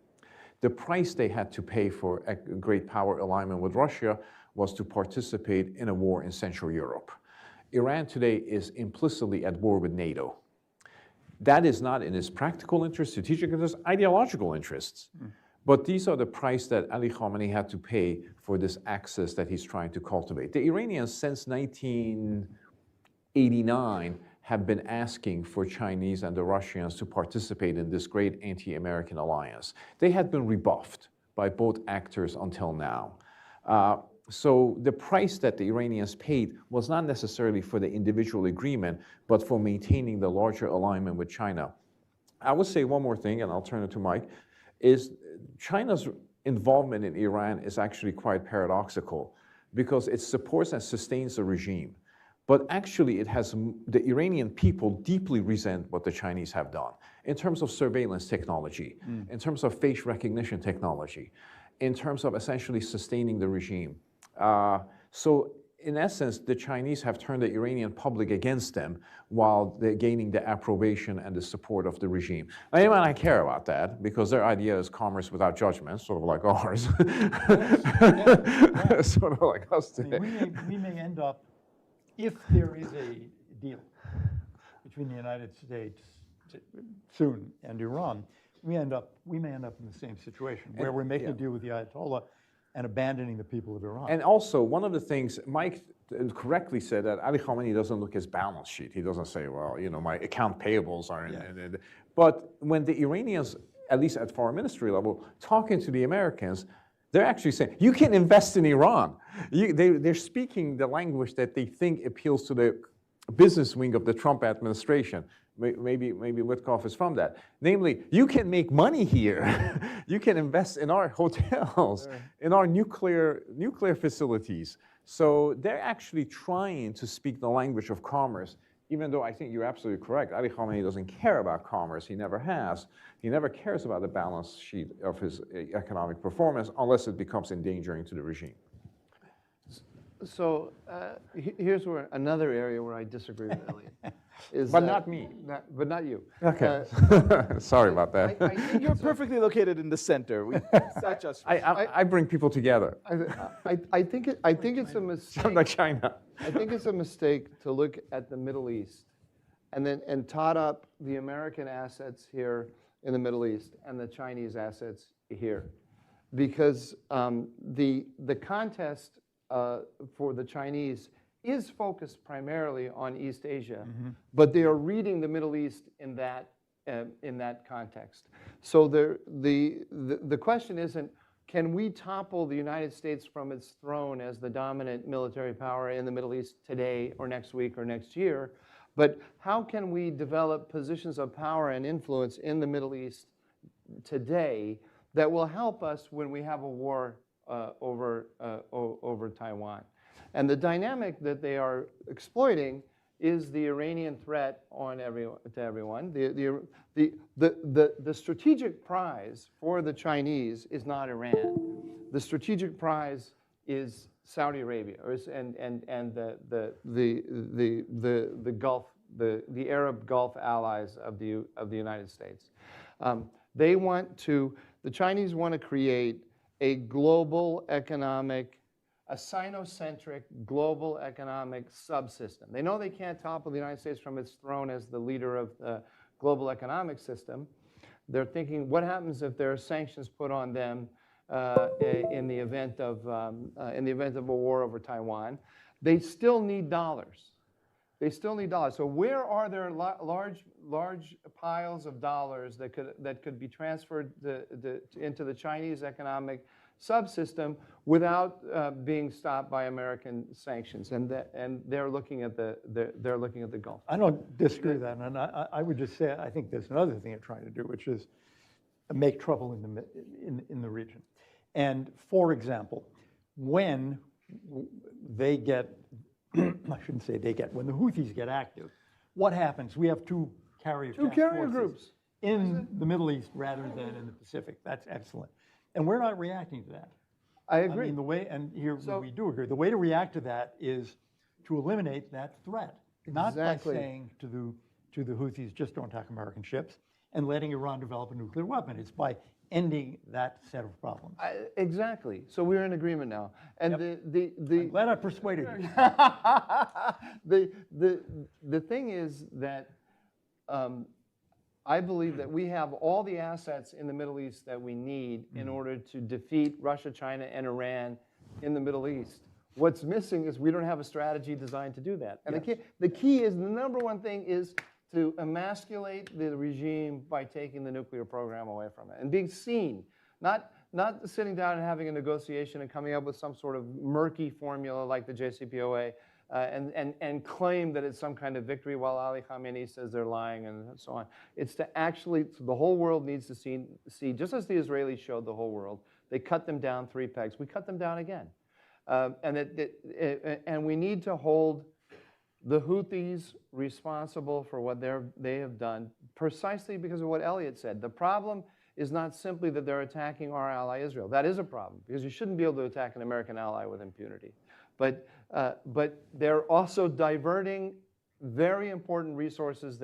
Speaker 5: The price they had to pay for a great power alignment with Russia was to participate in a war in Central Europe. Iran today is implicitly at war with NATO. That is not in its practical interest, strategic interest, ideological interests. But these are the price that Ali Khamenei had to pay for this access that he's trying to cultivate. The Iranians, since 1989, have been asking for Chinese and the Russians to participate in this great anti-American alliance. They had been rebuffed by both actors until now. So the price that the Iranians paid was not necessarily for the individual agreement, but for maintaining the larger alignment with China. I would say one more thing, and I'll turn it to Mike, is China's involvement in Iran is actually quite paradoxical, because it supports and sustains the regime. But actually, it has, the Iranian people deeply resent what the Chinese have done in terms of surveillance technology, in terms of face recognition technology, in terms of essentially sustaining the regime. So in essence, the Chinese have turned the Iranian public against them while they're gaining the approbation and the support of the regime. I mean, I care about that because their idea is commerce without judgment, sort of like ours. Sort of like us today.
Speaker 4: I mean, we may end up, if there is a deal between the United States soon and Iran, we may end up in the same situation where we're making a deal with the Ayatollah and abandoning the people of Iran.
Speaker 5: And also, one of the things, Mike correctly said that Ali Khamenei doesn't look at his balance sheet. He doesn't say, well, my account payables are in. But when the Iranians, at least at foreign ministry level, talking to the Americans, they're actually saying, you can invest in Iran. They're speaking the language that they think appeals to the business wing of the Trump administration. Maybe Witkoff is from that. Namely, you can make money here. You can invest in our hotels, in our nuclear facilities. So they're actually trying to speak the language of commerce, even though I think you're absolutely correct. Ali Khamenei doesn't care about commerce. He never has. He never cares about the balance sheet of his economic performance unless it becomes endangering to the regime.
Speaker 1: So here's where another area where I disagree with Elliot.
Speaker 5: But not me.
Speaker 1: But not you.
Speaker 5: Okay. Sorry about that.
Speaker 1: I think
Speaker 3: You're perfectly located in the center.
Speaker 5: I bring people together.
Speaker 1: I think it's a mistake.
Speaker 5: Sound like China.
Speaker 1: I think it's a mistake to look at the Middle East and tot up the American assets here in the Middle East and the Chinese assets here, because the contest for the Chinese is focused primarily on East Asia, but they are reading the Middle East in that context. So the question isn't, can we topple the United States from its throne as the dominant military power in the Middle East today or next week or next year, but how can we develop positions of power and influence in the Middle East today that will help us when we have a war over Taiwan. And the dynamic that they are exploiting is the Iranian threat to everyone. The strategic prize for the Chinese is not Iran. The strategic prize is Saudi Arabia, and the Gulf, the Arab Gulf allies of the United States. The Chinese want to create a global economic, a Sino-centric global economic subsystem. They know they can't topple the United States from its throne as the leader of the global economic system. They're thinking, what happens if there are sanctions put on them in the event of a war over Taiwan? They still need dollars. They still need dollars. So where are there large piles of dollars that could be transferred into the Chinese economic subsystem without being stopped by American sanctions? And they're looking at the Gulf.
Speaker 4: I don't disagree with that, and I would just say I think there's another thing they're trying to do, which is make trouble in the region. And for example, when they get, I shouldn't say they get, when the Houthis get active, what happens? We have two carrier
Speaker 1: groups
Speaker 4: in the Middle East rather than in the Pacific. That's excellent. And we're not reacting to that.
Speaker 1: I agree.
Speaker 4: I mean, the way, and here we do agree, the way to react to that is to eliminate that threat. Not by saying to the Houthis, just don't attack American ships, and letting Iran develop a nuclear weapon. It's by ending that set of problems.
Speaker 1: Exactly. So we're in agreement now. And
Speaker 4: I'm glad I persuaded you.
Speaker 1: the thing is that I believe that we have all the assets in the Middle East that we need in order to defeat Russia, China, and Iran in the Middle East. What's missing is we don't have a strategy designed to do that. And the key is, the number one thing is to emasculate the regime by taking the nuclear program away from it and being seen, not sitting down and having a negotiation and coming up with some sort of murky formula like the JCPOA and claim that it's some kind of victory while Ali Khamenei says they're lying and so on. It's to actually, the whole world needs to see, just as the Israelis showed the whole world, they cut them down 3 pegs. We cut them down again. And we need to hold the Houthis responsible for what they have done, precisely because of what Elliot said. The problem is not simply that they're attacking our ally Israel. That is a problem, because you shouldn't be able to attack an American ally with impunity. But they're also diverting very important resources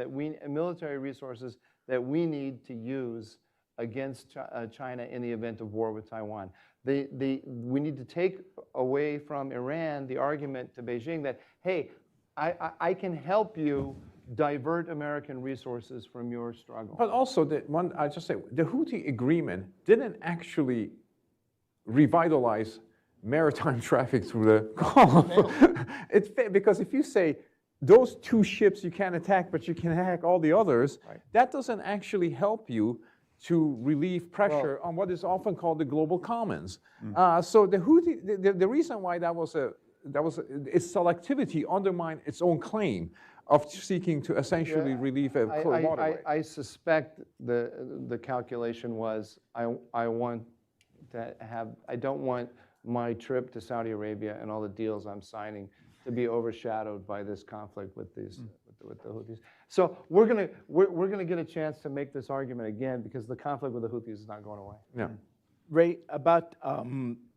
Speaker 1: military resources that we need to use against China in the event of war with Taiwan. We need to take away from Iran the argument to Beijing that, hey, I can help you divert American resources from your struggle.
Speaker 5: But also, I just say, the Houthi agreement didn't actually revitalize maritime traffic through the Gulf. Because if you say, those 2 ships you can't attack, but you can attack all the others, that doesn't actually help you to relieve pressure on what is often called the global commons. So the Houthi, the reason why its selectivity undermined its own claim of seeking to essentially relieve a waterway.
Speaker 1: I suspect the calculation was I don't want my trip to Saudi Arabia and all the deals I'm signing to be overshadowed by this conflict with these with the Houthis. So we're gonna get a chance to make this argument again, because the conflict with the Houthis is not going away.
Speaker 5: Yeah.
Speaker 3: Ray, about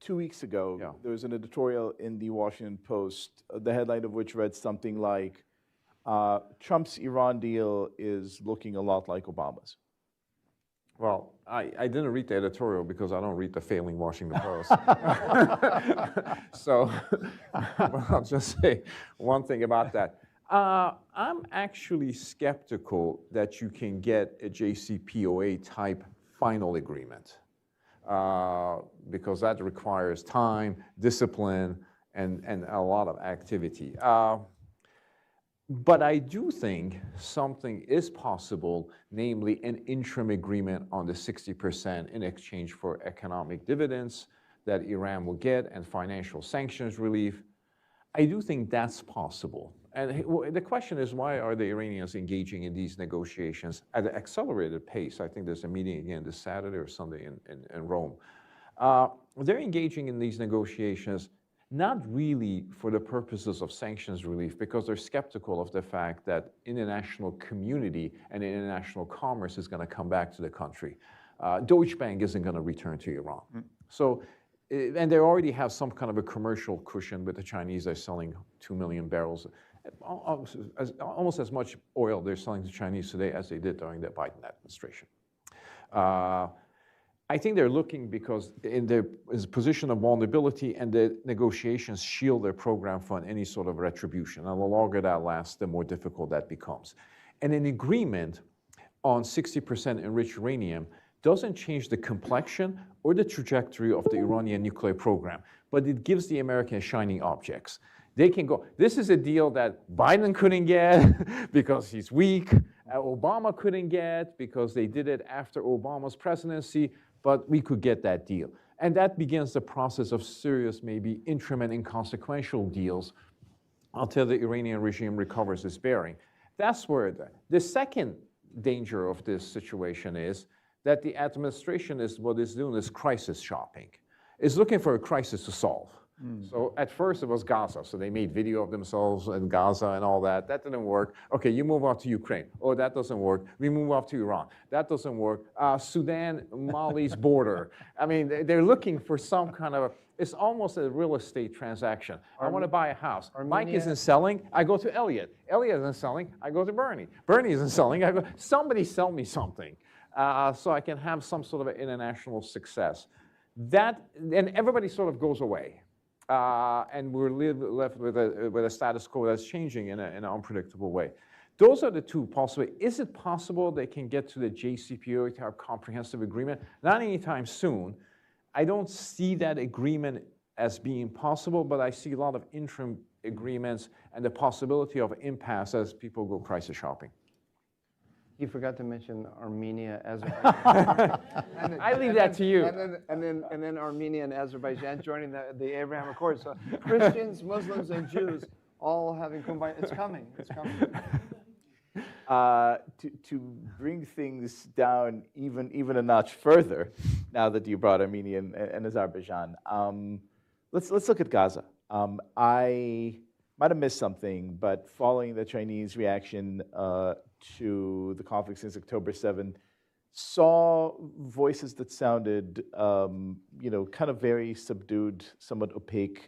Speaker 3: 2 weeks ago, there was an editorial in the Washington Post, the headline of which read something like, Trump's Iran deal is looking a lot like Obama's.
Speaker 5: Well, I didn't read the editorial because I don't read the failing Washington Post. So I'll just say one thing about that. I'm actually skeptical that you can get a JCPOA type final agreement. Because that requires time, discipline, and a lot of activity. But I do think something is possible, namely an interim agreement on the 60% in exchange for economic dividends that Iran will get and financial sanctions relief. I do think that's possible. And the question is, why are the Iranians engaging in these negotiations at an accelerated pace? I think there's a meeting again this Saturday or Sunday in Rome. They're engaging in these negotiations not really for the purposes of sanctions relief, because they're skeptical of the fact that international community and international commerce is going to come back to the country. Deutsche Bank isn't going to return to Iran. So, and they already have some kind of a commercial cushion with the Chinese. They're selling 2 million barrels, almost as much oil they're selling to Chinese today as they did during the Biden administration. I think they're looking because in their position of vulnerability, and the negotiations shield their program from any sort of retribution. And the longer that lasts, the more difficult that becomes. And an agreement on 60% enriched uranium doesn't change the complexion or the trajectory of the Iranian nuclear program, but it gives the Americans shiny objects. They can go, this is a deal that Biden couldn't get because he's weak, Obama couldn't get because they did it after Obama's presidency, but we could get that deal. And that begins the process of serious, maybe interim and inconsequential deals until the Iranian regime recovers its bearing. That's where the second danger of this situation is that the administration is doing crisis shopping. It's looking for a crisis to solve. So at first it was Gaza, so they made video of themselves in Gaza and all that. That didn't work. Okay, you move off to Ukraine. Oh, that doesn't work. We move off to Iran. That doesn't work. Sudan, Mali's border. I mean, they're looking for some kind of, it's almost a real estate transaction. I want to buy a house. Mike isn't selling, I go to Elliot. Elliot isn't selling, I go to Bernie. Bernie isn't selling, I go, somebody sell me something so I can have some sort of international success. That, and everybody sort of goes away. And we're left with a status quo that's changing in an unpredictable way. Those are the two possible. Is it possible they can get to the JCPOA to have comprehensive agreement? Not anytime soon. I don't see that agreement as being possible, but I see a lot of interim agreements and the possibility of impasse as people go crisis shopping.
Speaker 1: He forgot to mention Armenia, Azerbaijan.
Speaker 5: I leave that to you.
Speaker 1: And then Armenia and Azerbaijan joining the Abraham Accords. So Christians, Muslims, and Jews all having combined. It's coming. It's coming.
Speaker 3: To bring things down even a notch further, now that you brought Armenia and Azerbaijan, let's look at Gaza. I might have missed something, but following the Chinese reaction to the conflict since October 7, saw voices that sounded, kind of very subdued, somewhat opaque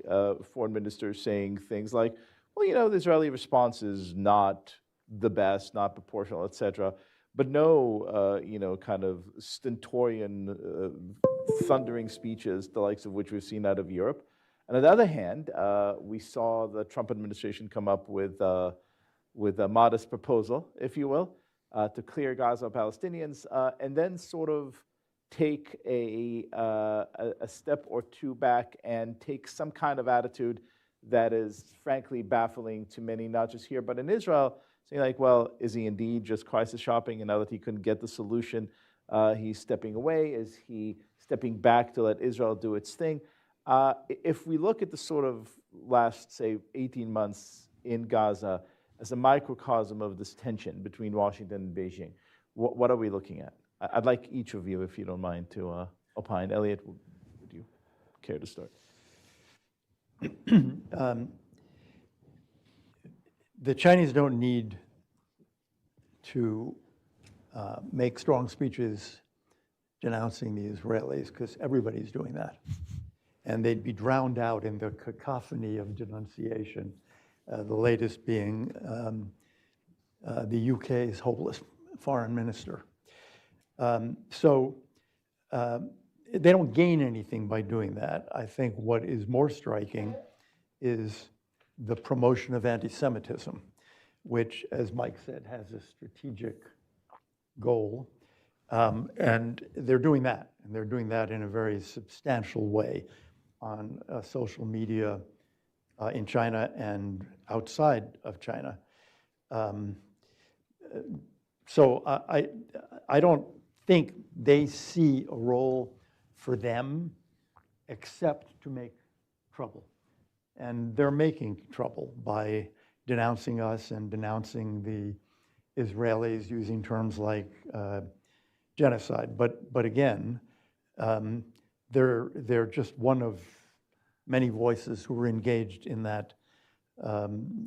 Speaker 3: foreign ministers saying things like, well, the Israeli response is not the best, not proportional, et cetera, but no, kind of stentorian, thundering speeches, the likes of which we've seen out of Europe. And on the other hand, we saw the Trump administration come up with a modest proposal, if you will, to clear Gaza of Palestinians, and then sort of take a step or two back and take some kind of attitude that is frankly baffling to many, not just here, but in Israel, saying like, well, is he indeed just crisis shopping, and now that he couldn't get the solution, he's stepping away? Is he stepping back to let Israel do its thing? If we look at the sort of last, say, 18 months in Gaza as a microcosm of this tension between Washington and Beijing, what are we looking at? I'd like each of you, if you don't mind, to opine. Elliot, would you care to start?
Speaker 4: The Chinese don't need to make strong speeches denouncing the Israelis, because everybody's doing that. And they'd be drowned out in the cacophony of denunciation, the latest being the UK's hopeless foreign minister. So they don't gain anything by doing that. I think what is more striking is the promotion of anti-Semitism, which, as Mike said, has a strategic goal. And they're doing that, and they're doing that in a very substantial way on social media in China and outside of China. So I don't think they see a role for them except to make trouble. And they're making trouble by denouncing us and denouncing the Israelis using terms like genocide. But again, they're just one of many voices who are engaged in that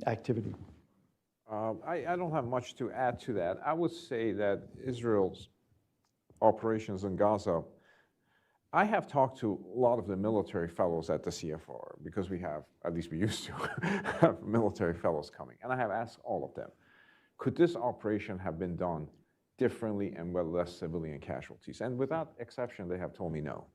Speaker 4: activity.
Speaker 5: I don't have much to add to that. I would say that Israel's operations in Gaza, I have talked to a lot of the military fellows at the CFR because we have, at least we used to, have military fellows coming. And I have asked all of them, could this operation have been done differently and with less civilian casualties? And without exception, they have told me no.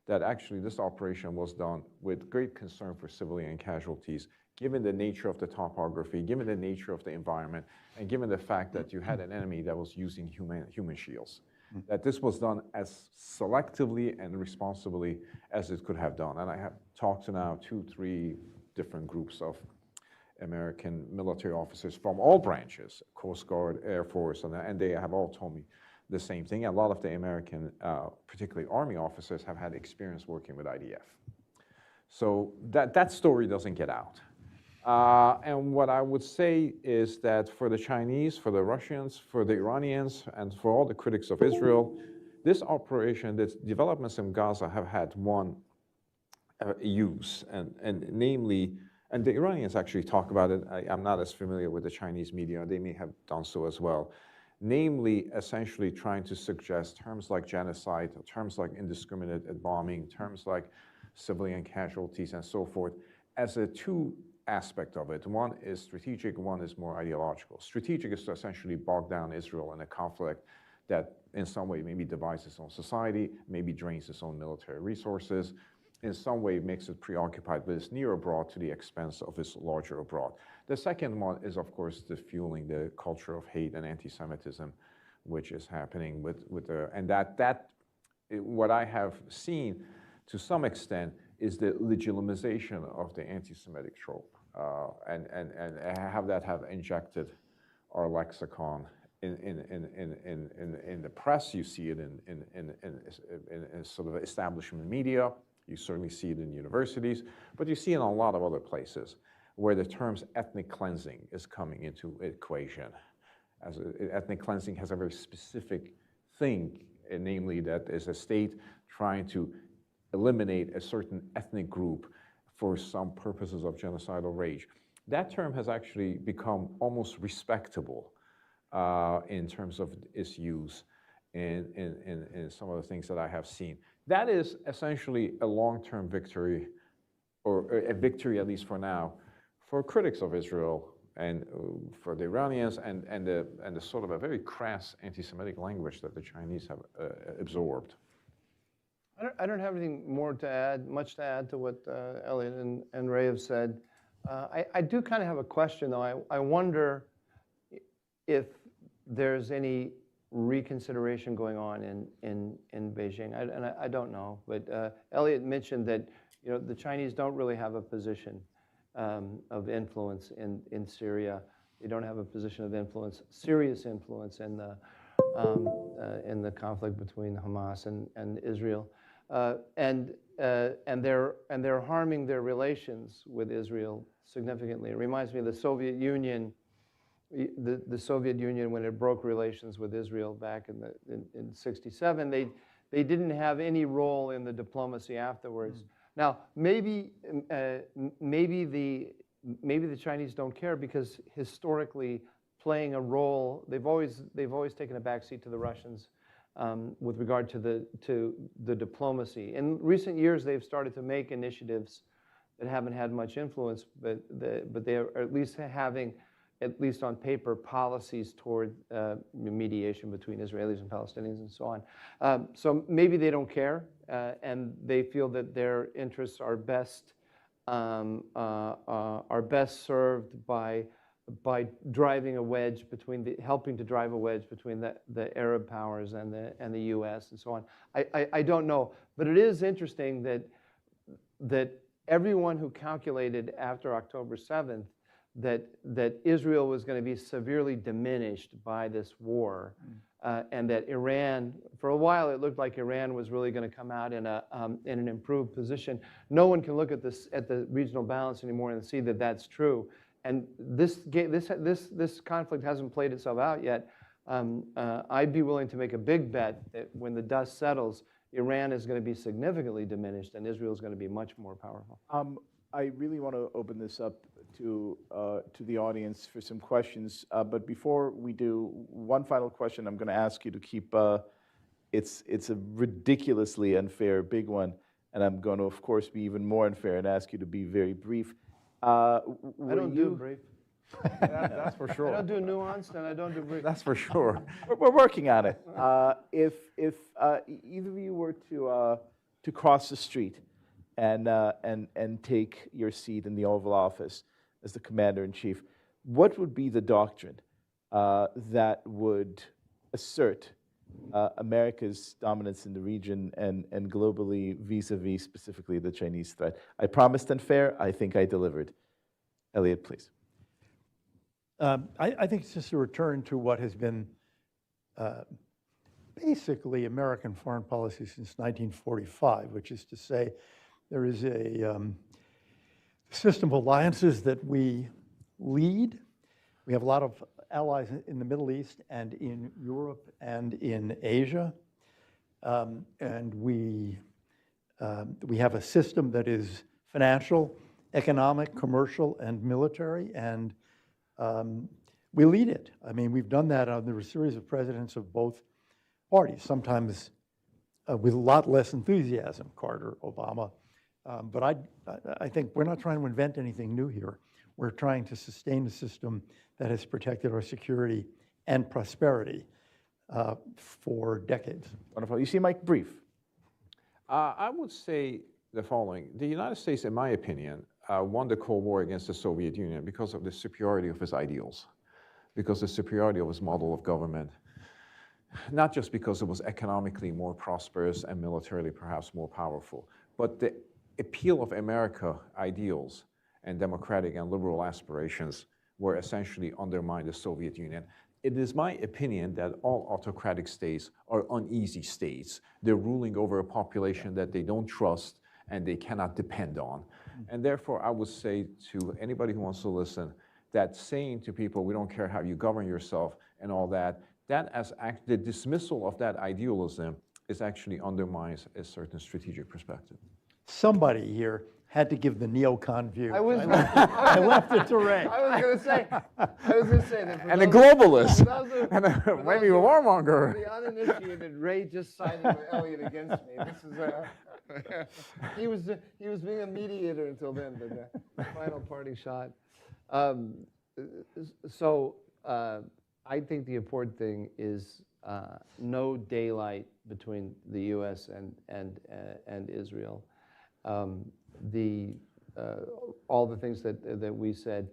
Speaker 5: That actually this operation was done with great concern for civilian casualties, given the nature of the topography, given the nature of the environment, and given the fact that you had an enemy that was using human shields. That this was done as selectively and responsibly as it could have done. And I have talked to now 2-3 different groups of American military officers from all branches, Coast Guard, Air Force, and they have all told me the same thing. A lot of the American, particularly Army officers, have had experience working with IDF. So that story doesn't get out. And what I would say is that for the Chinese, for the Russians, for the Iranians, and for all the critics of Israel, this operation, the developments in Gaza have had one use, and namely, and the Iranians actually talk about it. I'm not as familiar with the Chinese media. They may have done so as well. Namely, essentially trying to suggest terms like genocide, terms like indiscriminate bombing, terms like civilian casualties, and so forth, as a two aspect of it. One is strategic, one is more ideological. Strategic is to essentially bog down Israel in a conflict that in some way maybe divides its own society, maybe drains its own military resources, in some way makes it preoccupied with its near abroad to the expense of its larger abroad. The second one is, of course, the fueling the culture of hate and anti-Semitism, which is happening and what I have seen to some extent is the legitimization of the anti-Semitic trope, and have that have injected our lexicon in the press. You see it in sort of establishment media. You certainly see it in universities, but you see it in a lot of other places where the terms ethnic cleansing is coming into equation. Ethnic cleansing has a very specific thing, namely that is a state trying to eliminate a certain ethnic group for some purposes of genocidal rage. That term has actually become almost respectable in terms of its use in some of the things that I have seen. That is essentially a long-term victory, or a victory at least for now, for critics of Israel and for the Iranians and the sort of a very crass anti-Semitic language that the Chinese have absorbed.
Speaker 1: I don't have anything more to add, much to add to what Elliot and Ray have said. I do kind of have a question, though. I wonder if there's any reconsideration going on in Beijing. I don't know, but Elliot mentioned that the Chinese don't really have a position of influence in Syria. They don't have a position of influence, serious influence in the conflict between Hamas and Israel, and they're harming their relations with Israel significantly. It reminds me of the Soviet Union. The Soviet Union, when it broke relations with Israel back in '67, they didn't have any role in the diplomacy afterwards. Now, maybe the Chinese don't care because historically playing a role, they've always taken a backseat to the Russians with regard to the diplomacy. In recent years, they've started to make initiatives that haven't had much influence, but they are at least having, at least on paper, policies toward mediation between Israelis and Palestinians and so on. So maybe they don't care, and they feel that their interests are best served by driving a wedge between helping to drive a wedge between the Arab powers and the U.S. and so on. I don't know, but it is interesting that everyone who calculated after October 7th that Israel was going to be severely diminished by this war, and that Iran, for a while it looked like Iran was really going to come out in an improved position. No one can look at the regional balance anymore and see that that's true. And this conflict hasn't played itself out yet. I'd be willing to make a big bet that when the dust settles,
Speaker 6: Iran is going to be significantly diminished, and Israel is going to be much more powerful.
Speaker 3: I really want to open this up to the audience for some questions. But before we do, one final question I'm going to ask you to keep. It's a ridiculously unfair big one, and I'm going to, of course, be even more unfair and ask you to be very brief.
Speaker 6: I don't do brief.
Speaker 5: That's for sure.
Speaker 6: I don't do nuanced, and I don't do brief.
Speaker 5: That's for sure.
Speaker 3: We're working on it. If either of you were to cross the street and take your seat in the Oval Office as the Commander-in-Chief, what would be the doctrine that would assert America's dominance in the region and globally vis-a-vis specifically the Chinese threat? I promised unfair. I think I delivered. Elliot, please.
Speaker 4: I think it's just a return to what has been basically American foreign policy since 1945, which is to say there is a system of alliances that we lead. We have a lot of allies in the Middle East and in Europe and in Asia. And we have a system that is financial, economic, commercial, and military, and we lead it. I mean, we've done that under a series of presidents of both parties, sometimes with a lot less enthusiasm, Carter, Obama. But I think we're not trying to invent anything new here. We're trying to sustain a system that has protected our security and prosperity for decades.
Speaker 3: Wonderful. You see, Mike, brief.
Speaker 5: I would say the following. The United States, in my opinion, won the Cold War against the Soviet Union because of the superiority of its ideals, because of the superiority of its model of government, not just because it was economically more prosperous and militarily perhaps more powerful, but the appeal of America ideals and democratic and liberal aspirations were essentially undermined the Soviet Union. It is my opinion that all autocratic states are uneasy states. They're ruling over a population that they don't trust and they cannot depend on. And therefore, I would say to anybody who wants to listen, that saying to people, we don't care how you govern yourself and all that, the dismissal of that idealism is actually undermines a certain strategic perspective.
Speaker 4: Somebody here had to give the neocon view.
Speaker 6: I was
Speaker 4: I left it to Ray.
Speaker 6: I was going to say that.
Speaker 5: And a globalist,
Speaker 6: and
Speaker 5: maybe a warmonger.
Speaker 6: The uninitiated, Ray just siding with Elliot against me. This is he was being a mediator until then, but the final parting shot. I think the important thing is no daylight between the U.S. and Israel. All the things that we said,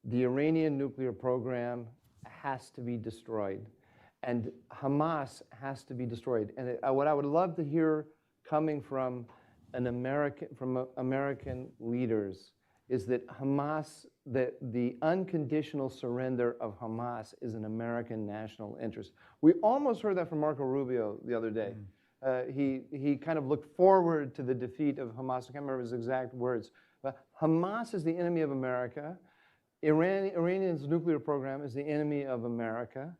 Speaker 6: the Iranian nuclear program has to be destroyed, and Hamas has to be destroyed. And what I would love to hear coming from American leaders is that Hamas, the unconditional surrender of Hamas is an American national interest. We almost heard that from Marco Rubio the other day. He kind of looked forward to the defeat of Hamas. I can't remember his exact words. But Hamas is the enemy of America. Iranian's nuclear program is the enemy of America.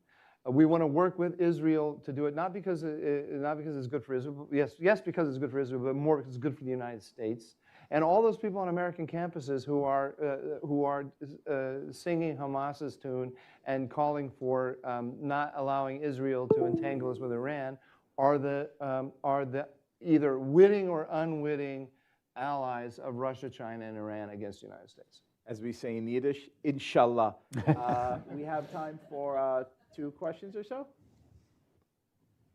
Speaker 6: We want to work with Israel to do it, not because it's good for Israel. Yes, because it's good for Israel, but more because it's good for the United States. And all those people on American campuses who are singing Hamas's tune and calling for not allowing Israel to entangle us with Iran are the either witting or unwitting allies of Russia, China, and Iran against the United States.
Speaker 3: As we say in Yiddish, inshallah. We have time for 2 questions or so.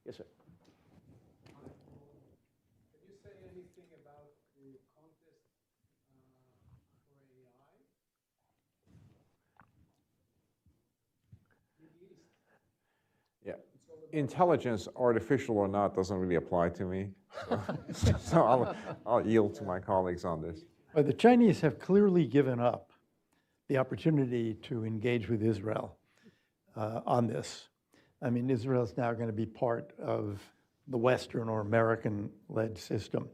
Speaker 3: Yes, sir.
Speaker 7: Can you say anything about the contest for AI?
Speaker 5: Yeah. Intelligence, artificial or not, doesn't really apply to me. So I'll yield to my colleagues on this.
Speaker 4: But the Chinese have clearly given up the opportunity to engage with Israel on this. I mean, Israel is now going to be part of the Western or American-led system.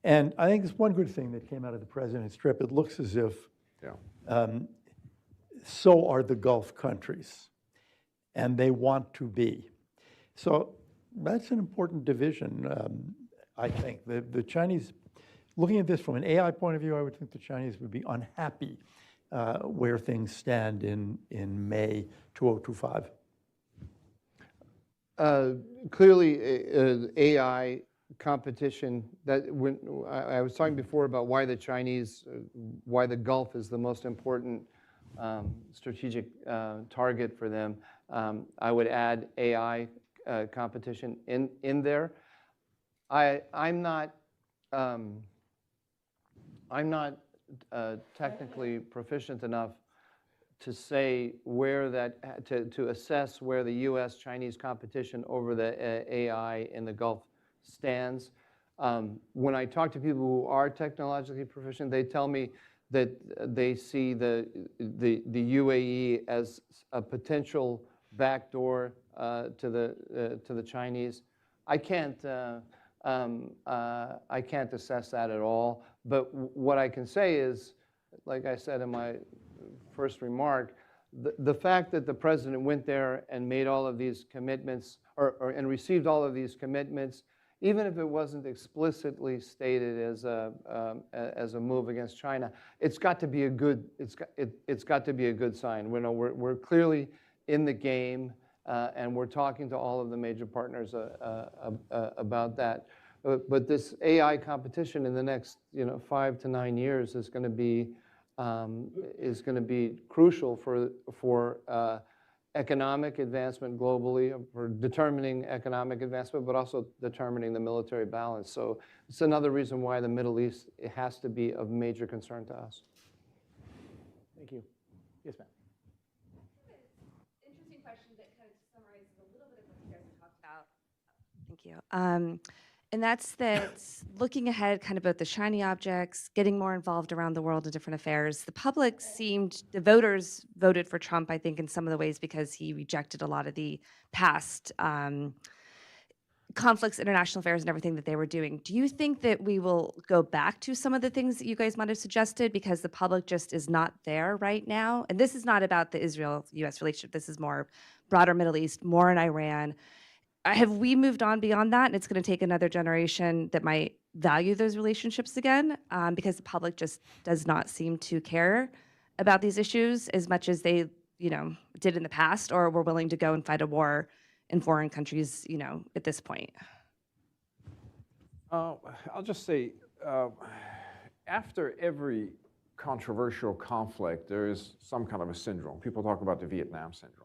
Speaker 4: And I think it's one good thing that came out of the president's trip. It looks as if so are the Gulf countries, and they want to be. So That's an important division, I think. The Chinese, looking at this from an AI point of view, I would think the Chinese would be unhappy where things stand in May 2025.
Speaker 6: Clearly, AI competition, that when I was talking before about why the Chinese, why the Gulf is the most important strategic target for them, I would add AI competition in there. I'm not technically proficient enough to say where that, to assess where the U.S.-Chinese competition over the AI in the Gulf stands. When I talk to people who are technologically proficient, they tell me that they see the UAE as a potential backdoor to the Chinese. I can't assess that at all. But what I can say is, like I said in my first remark, the fact that the president went there and made all of these commitments, and received all of these commitments, even if it wasn't explicitly stated as a move against China, it's got to be a good it's got to be a good sign. We're clearly in the game, and we're talking to all of the major partners about that. But this AI competition in the next 5 to 9 years is going to be crucial for economic advancement globally, for determining economic advancement, but also determining the military balance. So it's another reason why the Middle East has to be of major concern to us.
Speaker 3: Thank you. Yes, ma'am.
Speaker 8: Interesting question that kind of summarizes a little bit of what you guys have talked about. Thank you. And that's looking ahead, kind of both the shiny objects, getting more involved around the world in different affairs. The voters voted for Trump, I think, in some of the ways because he rejected a lot of the past conflicts, international affairs, and everything that they were doing. Do you think that we will go back to some of the things that you guys might have suggested because the public just is not there right now? And this is not about the Israel-U.S. relationship. This is more broader Middle East, more in Iran. Have we moved on beyond that, and it's going to take another generation that might value those relationships again because the public just does not seem to care about these issues as much as they, did in the past, or were willing to go and fight a war in foreign countries, at this point?
Speaker 5: I'll just say, after every controversial conflict, there is some kind of a syndrome. People talk about the Vietnam syndrome.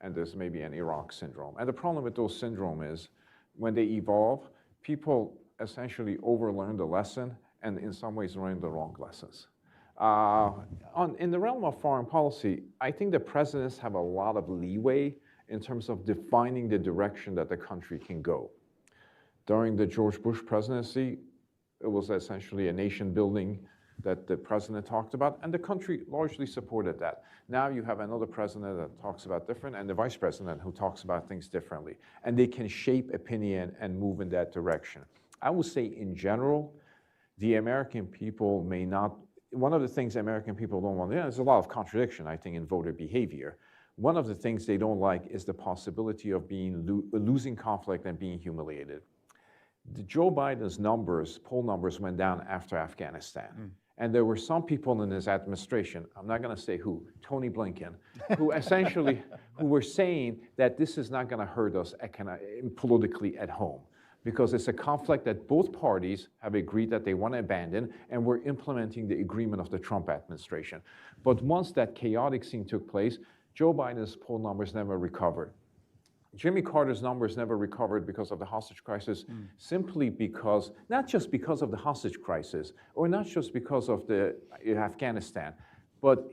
Speaker 5: And there's maybe an Iraq syndrome. And the problem with those syndromes is when they evolve, people essentially overlearn the lesson and in some ways learn the wrong lessons. In the realm of foreign policy, I think the presidents have a lot of leeway in terms of defining the direction that the country can go. During the George Bush presidency, it was essentially a nation building that the president talked about, and the country largely supported that. Now you have another president that talks about different, and the vice president who talks about things differently. And they can shape opinion and move in that direction. I would say in general, the American people may not, one of the things American people don't want, there's a lot of contradiction, I think, in voter behavior. One of the things they don't like is the possibility of losing conflict and being humiliated. Joe Biden's poll numbers went down after Afghanistan. And there were some people in his administration, I'm not going to say who, Tony Blinken, who essentially were saying that this is not going to hurt us politically at home because it's a conflict that both parties have agreed that they want to abandon, and we're implementing the agreement of the Trump administration. But once that chaotic scene took place, Joe Biden's poll numbers never recovered. Jimmy Carter's numbers never recovered because of the hostage crisis, simply because, not just because of the hostage crisis, or not just because of Afghanistan, but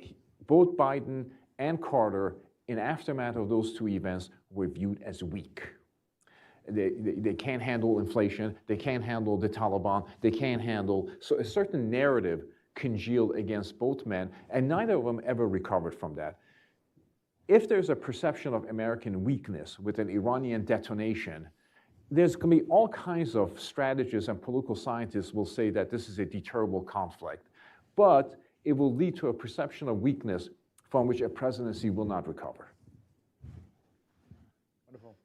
Speaker 5: both Biden and Carter, in aftermath of those two events, were viewed as weak. They can't handle inflation, they can't handle the Taliban, they can't handle, so a certain narrative congealed against both men, and neither of them ever recovered from that. If there's a perception of American weakness with an Iranian detonation, there's going to be all kinds of strategists and political scientists will say that this is a deterrable conflict. But it will lead to a perception of weakness from which a presidency will not recover.
Speaker 3: Wonderful.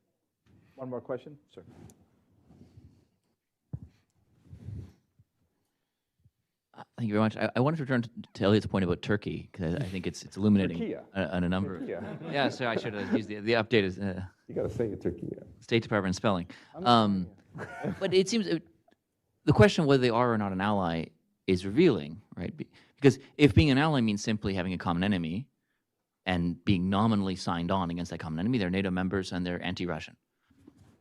Speaker 3: One more question, sir.
Speaker 9: Thank you very much. I wanted to return to Elliot's point about Turkey, because I think it's illuminating
Speaker 5: Turkey.
Speaker 9: on a number.
Speaker 5: Turkey.
Speaker 9: Yeah, so I should have used the updated
Speaker 5: You got to say it, Turkey.
Speaker 9: State Department spelling. But it seems the question of whether they are or not an ally is revealing, right? Because if being an ally means simply having a common enemy and being nominally signed on against that common enemy, they're NATO members and they're anti-Russian.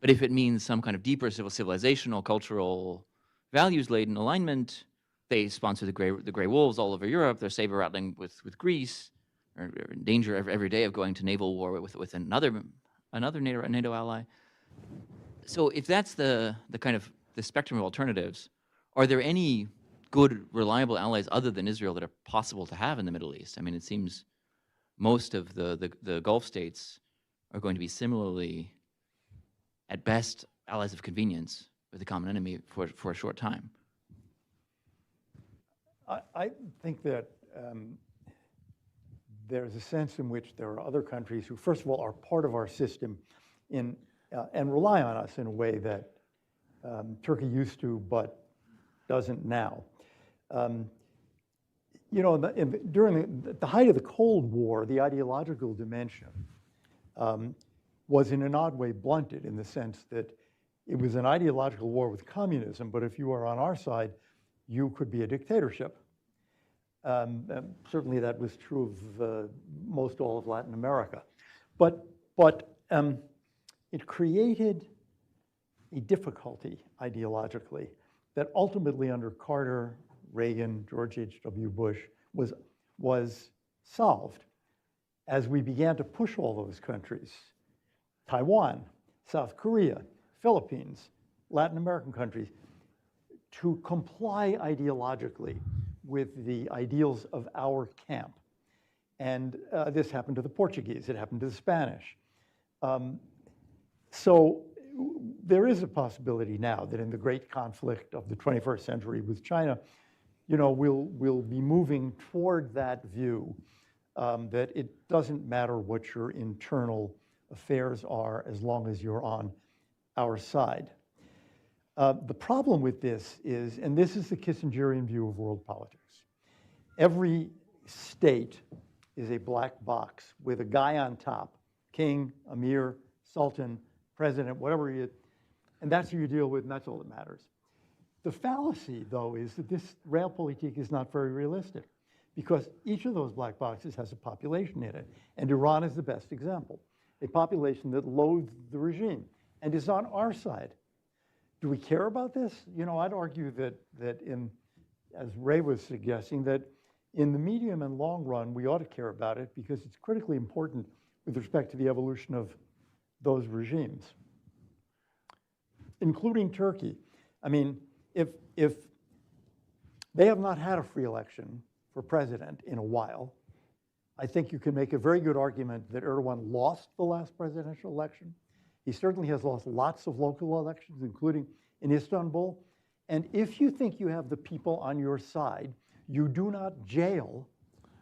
Speaker 9: But if it means some kind of deeper civilizational, cultural, values-laden alignment, they sponsor the gray wolves all over Europe. They're saber-rattling with Greece, or in danger every day of going to naval war with another NATO ally. So if that's the kind of the spectrum of alternatives, are there any good, reliable allies other than Israel that are possible to have in the Middle East? I mean, it seems most of the Gulf states are going to be similarly, at best, allies of convenience with a common enemy for a short time.
Speaker 4: I think that there's a sense in which there are other countries who, first of all, are part of our system and rely on us in a way that Turkey used to, but doesn't now. You know, during the height of the Cold War, the ideological dimension was in an odd way blunted, in the sense that it was an ideological war with communism, but if you were on our side, you could be a dictatorship. Certainly that was true of most all of Latin America. But it created a difficulty ideologically that ultimately under Carter, Reagan, George H.W. Bush was solved as we began to push all those countries, Taiwan, South Korea, Philippines, Latin American countries, to comply ideologically with the ideals of our camp. And this happened to the Portuguese, it happened to the Spanish. So there is a possibility now that in the great conflict of the 21st century with China, you know, we'll be moving toward that view that it doesn't matter what your internal affairs are as long as you're on our side. The problem with this is, and this is the Kissingerian view of world politics, every state is a black box with a guy on top, king, emir, sultan, president, whatever he is, and that's who you deal with, and that's all that matters. The fallacy, though, is that this realpolitik is not very realistic, because each of those black boxes has a population in it, and Iran is the best example, a population that loathes the regime and is on our side. Do we care about this? You know, I'd argue that in, as Ray was suggesting, that in the medium and long run, we ought to care about it because it's critically important with respect to the evolution of those regimes, including Turkey. I mean, if they have not had a free election for president in a while, I think you can make a very good argument that Erdogan lost the last presidential election. He certainly has lost lots of local elections, including in Istanbul. And if you think you have the people on your side, you do not jail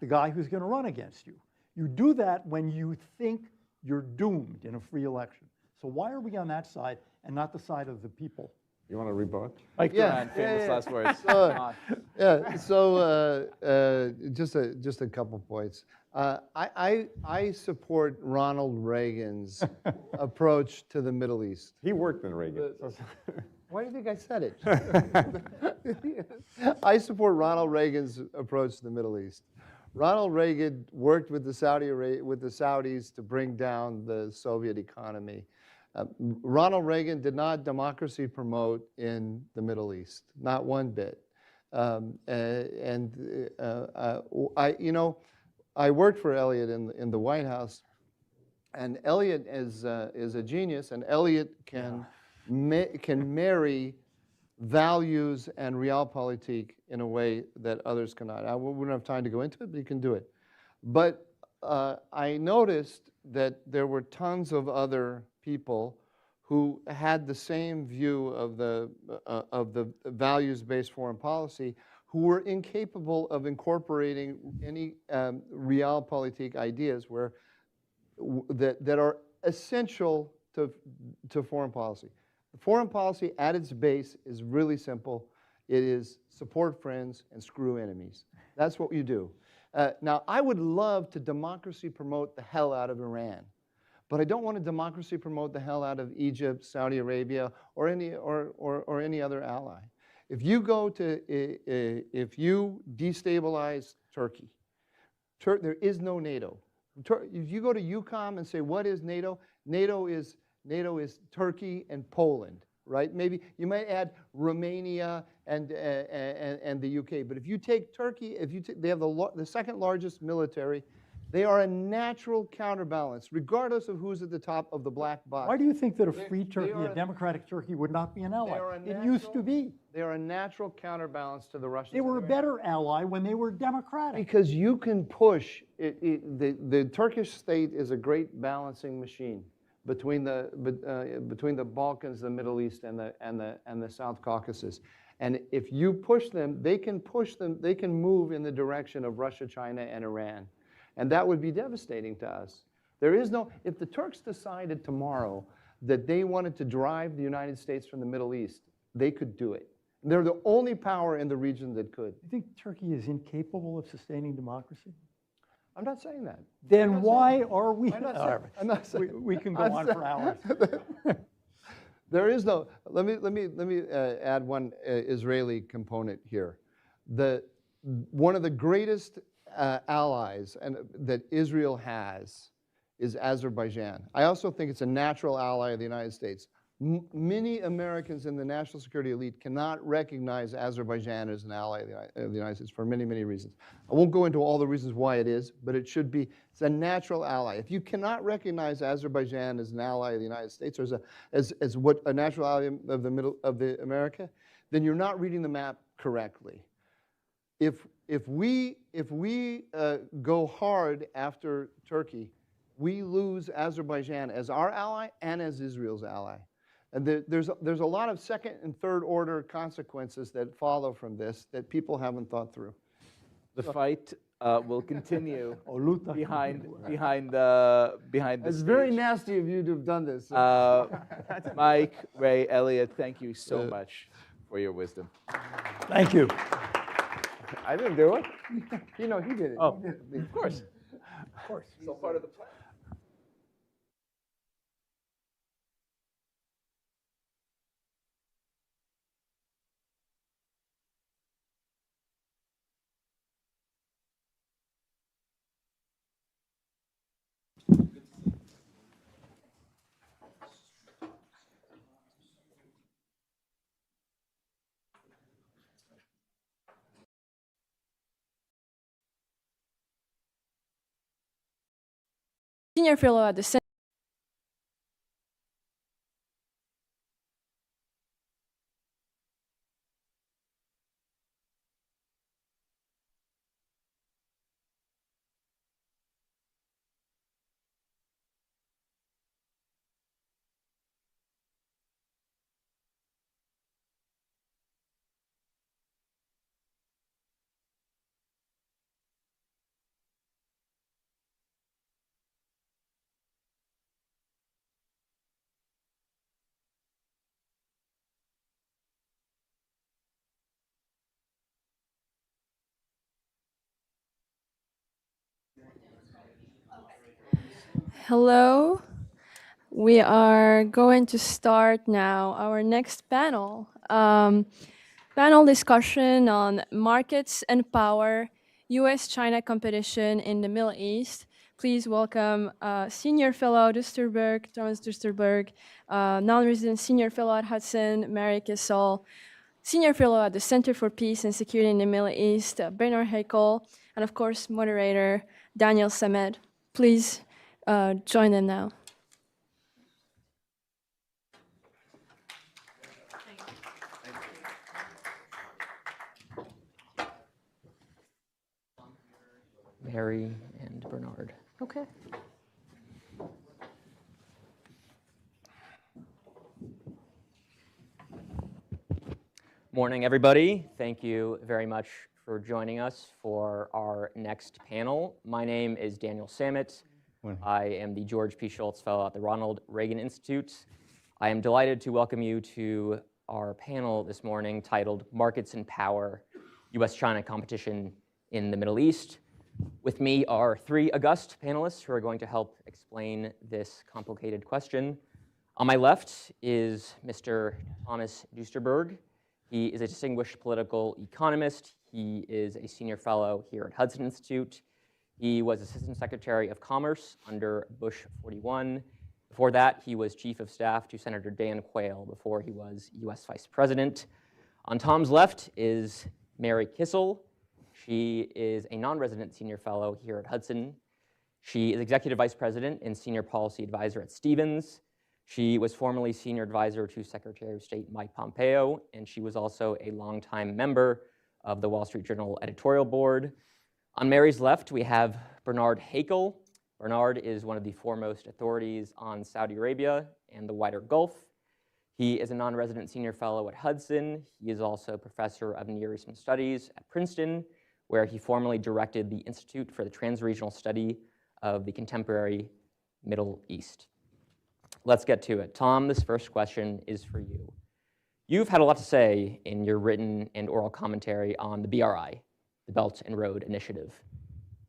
Speaker 4: the guy who's going to run against you. You do that when you think you're doomed in a free election. So why are we on that side and not the side of the people?
Speaker 5: You want to rebut?
Speaker 3: Mike
Speaker 1: Yeah,
Speaker 3: Doran, famous last words.
Speaker 1: Just a couple points. I support Ronald Reagan's approach to the Middle East.
Speaker 5: He worked in Reagan.
Speaker 1: Why do you think I said it? I support Ronald Reagan's approach to the Middle East. Ronald Reagan worked with the Saudis to bring down the Soviet economy. Ronald Reagan did not democracy promote in the Middle East, not one bit. I worked for Elliot in the White House, and Elliot is a genius, and Elliot can marry values and realpolitik in a way that others cannot. I wouldn't have time to go into it, but he can do it. But I noticed that there were tons of other people who had the same view of the values-based foreign policy, who were incapable of incorporating any realpolitik ideas that are essential
Speaker 6: to foreign policy. Foreign policy at its base is really simple. It is support friends and screw enemies. That's what you do. Now, I would love to democracy promote the hell out of Iran, but I don't want to democracy promote the hell out of Egypt, Saudi Arabia, or any other ally. If you go to, if you destabilize Turkey, there is no NATO. If you go to UCOM and say, what is NATO? NATO is Turkey and Poland, right? Maybe you might add Romania and the UK. But if you take Turkey, they have the second largest military. They are a natural counterbalance, regardless of who's at the top of the black box.
Speaker 4: Why do you think that a free Turkey, a democratic Turkey, would not be an ally? It used to be.
Speaker 6: They are a natural counterbalance to the Russians.
Speaker 4: They were a better ally when they were democratic.
Speaker 6: Because you can push, the Turkish state is a great balancing machine between the Balkans, the Middle East, and the South Caucasus. And if you push them, they can move in the direction of Russia, China, and Iran. And that would be devastating to us. There is no, if the Turks decided tomorrow that they wanted to drive the United States from the Middle East, they could do it. They're the only power in the region that could.
Speaker 4: You think Turkey is incapable of sustaining democracy?
Speaker 6: I'm not saying that.
Speaker 4: Then why are we?
Speaker 6: I'm not saying.
Speaker 4: We can go on for hours.
Speaker 6: There is no. Let me add one Israeli component here. One of the greatest allies that Israel has is Azerbaijan. I also think it's a natural ally of the United States. Many Americans in the national security elite cannot recognize Azerbaijan as an ally of the United States for many, many reasons. I won't go into all the reasons why it is, but it should be. It's a natural ally. If you cannot recognize Azerbaijan as an ally of the United States or as what a natural ally of America, then you're not reading the map correctly. If we go hard after Turkey, we lose Azerbaijan as our ally and as Israel's ally. And there's a lot of second and third order consequences that follow from this that people haven't thought through.
Speaker 3: The fight will continue behind the
Speaker 6: It's very nasty of you to have done this.
Speaker 3: Mike, Ray, Elliot, thank you so much for your wisdom.
Speaker 4: Thank you.
Speaker 6: I didn't do it. You know, he did it.
Speaker 4: Oh,
Speaker 3: Of course.
Speaker 4: of course.
Speaker 3: It's all part of the plan.
Speaker 10: Senior fellow at the Center. Hello. We are going to start now our next panel. Panel discussion on markets and power, US-China competition in the Middle East. Please welcome Senior Fellow Dusterberg, Thomas Dusterberg, non-resident Senior Fellow at Hudson, Mary Kissel, Senior Fellow at the Center for Peace and Security in the Middle East, Bernard Haeckel, and of course, moderator Daniel Samed. Please join them now.
Speaker 11: Mary and Bernard.
Speaker 10: Okay.
Speaker 11: Morning, everybody. Thank you very much for joining us for our next panel. My name is Daniel Samet. I am the George P. Schultz Fellow at the Ronald Reagan Institute. I am delighted to welcome you to our panel this morning titled Markets and Power, U.S.-China Competition in the Middle East. With me are three august panelists who are going to help explain this complicated question. On my left is Mr. Thomas Duesterberg. He is a distinguished political economist. He is a senior fellow here at Hudson Institute. He was Assistant Secretary of Commerce under Bush 41. Before that, he was Chief of Staff to Senator Dan Quayle before he was U.S. Vice President. On Tom's left is Mary Kissel. She is a non-resident senior fellow here at Hudson. She is Executive Vice President and Senior Policy Advisor at Stevens. She was formerly Senior Advisor to Secretary of State Mike Pompeo, and she was also a longtime member of the Wall Street Journal editorial board. On Mary's left, we have Bernard Haeckel. Bernard is one of the foremost authorities on Saudi Arabia and the wider Gulf. He is a non-resident senior fellow at Hudson. He is also professor of Near Eastern Studies at Princeton, where he formerly directed the Institute for the Transregional Study of the Contemporary Middle East. Let's get to it. Tom, this first question is for you. You've had a lot to say in your written and oral commentary on the BRI, the Belt and Road Initiative.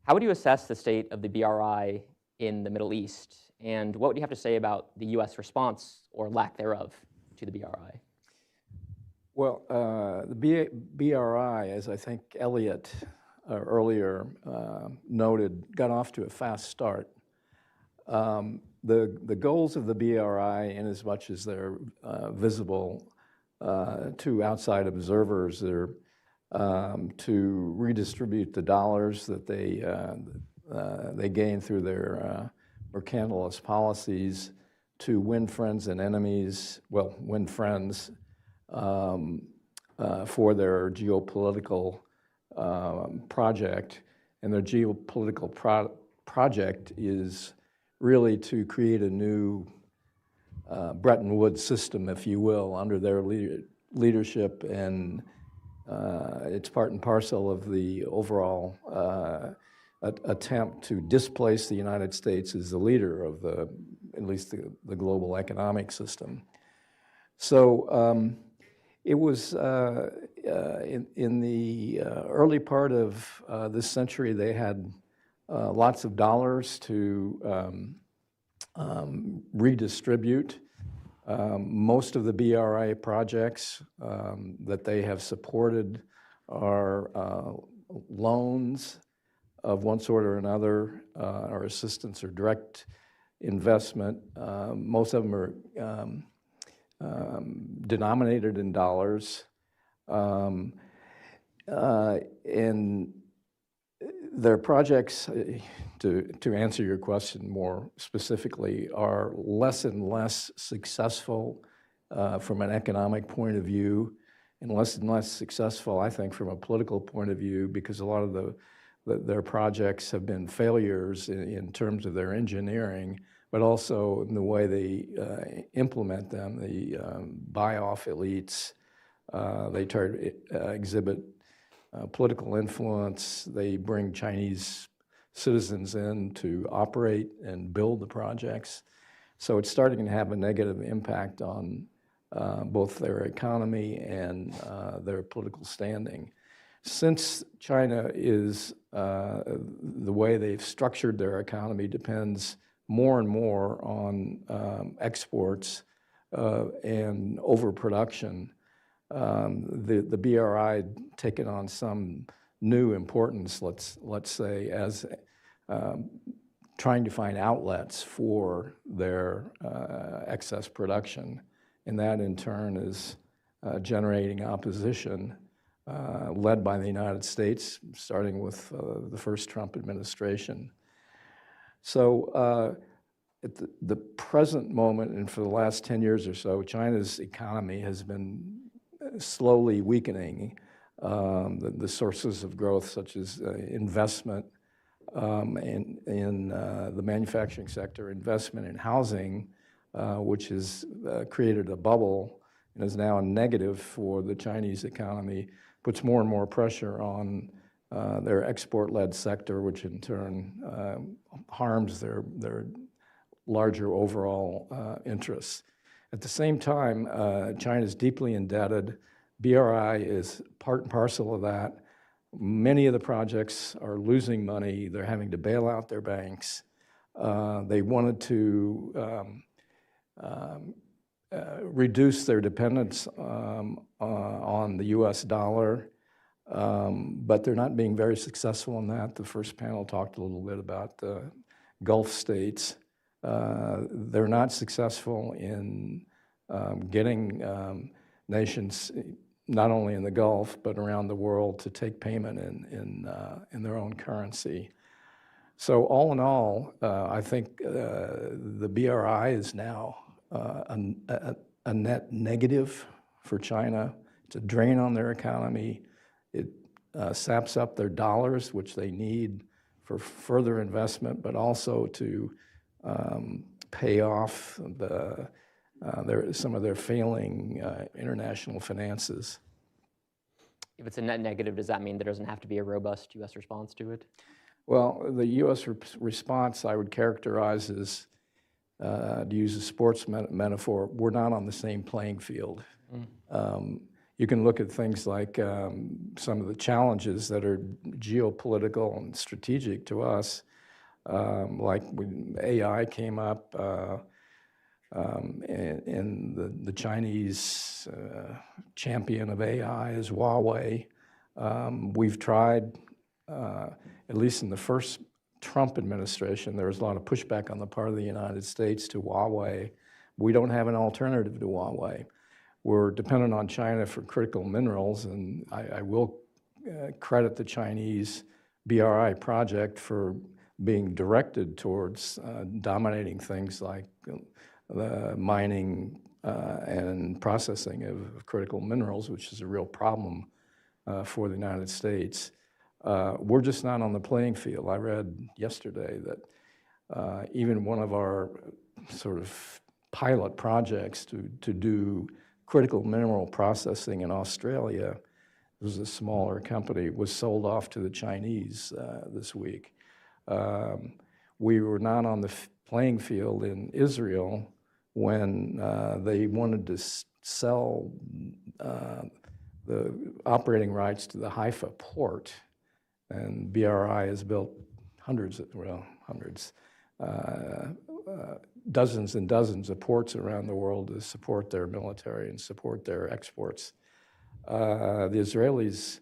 Speaker 11: How would you assess the state of the BRI in the Middle East? And what would you have to say about the US response, or lack thereof, to the BRI?
Speaker 12: Well, the BRI, as I think Elliot earlier noted, got off to a fast start. The goals of the BRI, in as much as they're visible to outside observers, they're to redistribute the dollars that they gain through their mercantilist policies, to win friends and enemies, well, win friends for their geopolitical project. And their geopolitical project is really to create a new Bretton Woods system, if you will, under their leadership, and it's part and parcel of the overall attempt to displace the United States as the leader of at least the global economic system. So it was in the early part of this century, they had lots of dollars to redistribute. Most of the BRI projects that they have supported are loans of one sort or another, or assistance or direct investment. Most of them are denominated in dollars. And their projects, to answer your question more specifically, are less and less successful from an economic point of view, and less successful, I think, from a political point of view, because a lot of their projects have been failures in terms of their engineering, but also in the way they implement them. They buy off elites. They try to exhibit political influence. They bring Chinese citizens in to operate and build the projects. So it's starting to have a negative impact on both their economy and their political standing. Since China is, the way they've structured their economy depends more and more on exports and overproduction, the BRI taken on some new importance, let's say, as trying to find outlets for their excess production. And that in turn is generating opposition led by the United States, starting with the first Trump administration. So at the present moment, and for the last 10 years or so, China's economy has been slowly weakening. The sources of growth, such as investment in the manufacturing sector, investment in housing, which has created a bubble and is now a negative for the Chinese economy, puts more and more pressure on their export-led sector, which in turn harms their larger overall interests. At the same time, China is deeply indebted. BRI is part and parcel of that. Many of the projects are losing money. They're having to bail out their banks. They wanted to reduce their dependence on the US dollar, but they're not being very successful in that. The first panel talked a little bit about the Gulf states. They're not successful in getting nations, not only in the Gulf, but around the world, to take payment in their own currency. So all in all, I think the BRI is now a net negative for China. It's a drain on their economy. It saps up their dollars, which they need for further investment, but also to pay off some of their failing international finances.
Speaker 11: If it's a net negative, does that mean there doesn't have to be a robust U.S. response to it?
Speaker 12: Well, the U.S. response I would characterize as, to use a sports metaphor, we're not on the same playing field. You can look at things like some of the challenges that are geopolitical and strategic to us, like when AI came up, and the Chinese champion of AI is Huawei. We've tried, at least in the first Trump administration, there was a lot of pushback on the part of the United States to Huawei. We don't have an alternative to Huawei. We're dependent on China for critical minerals, and I will credit the Chinese BRI project for being directed towards dominating things like the mining and processing of critical minerals, which is a real problem for the United States. We're just not on the playing field. I read yesterday that even one of our sort of pilot projects to do critical mineral processing in Australia, it was a smaller company, was sold off to the Chinese this week. We were not on the playing field in Israel when they wanted to sell the operating rights to the Haifa port, and BRI has built dozens and dozens of ports around the world to support their military and support their exports. The Israelis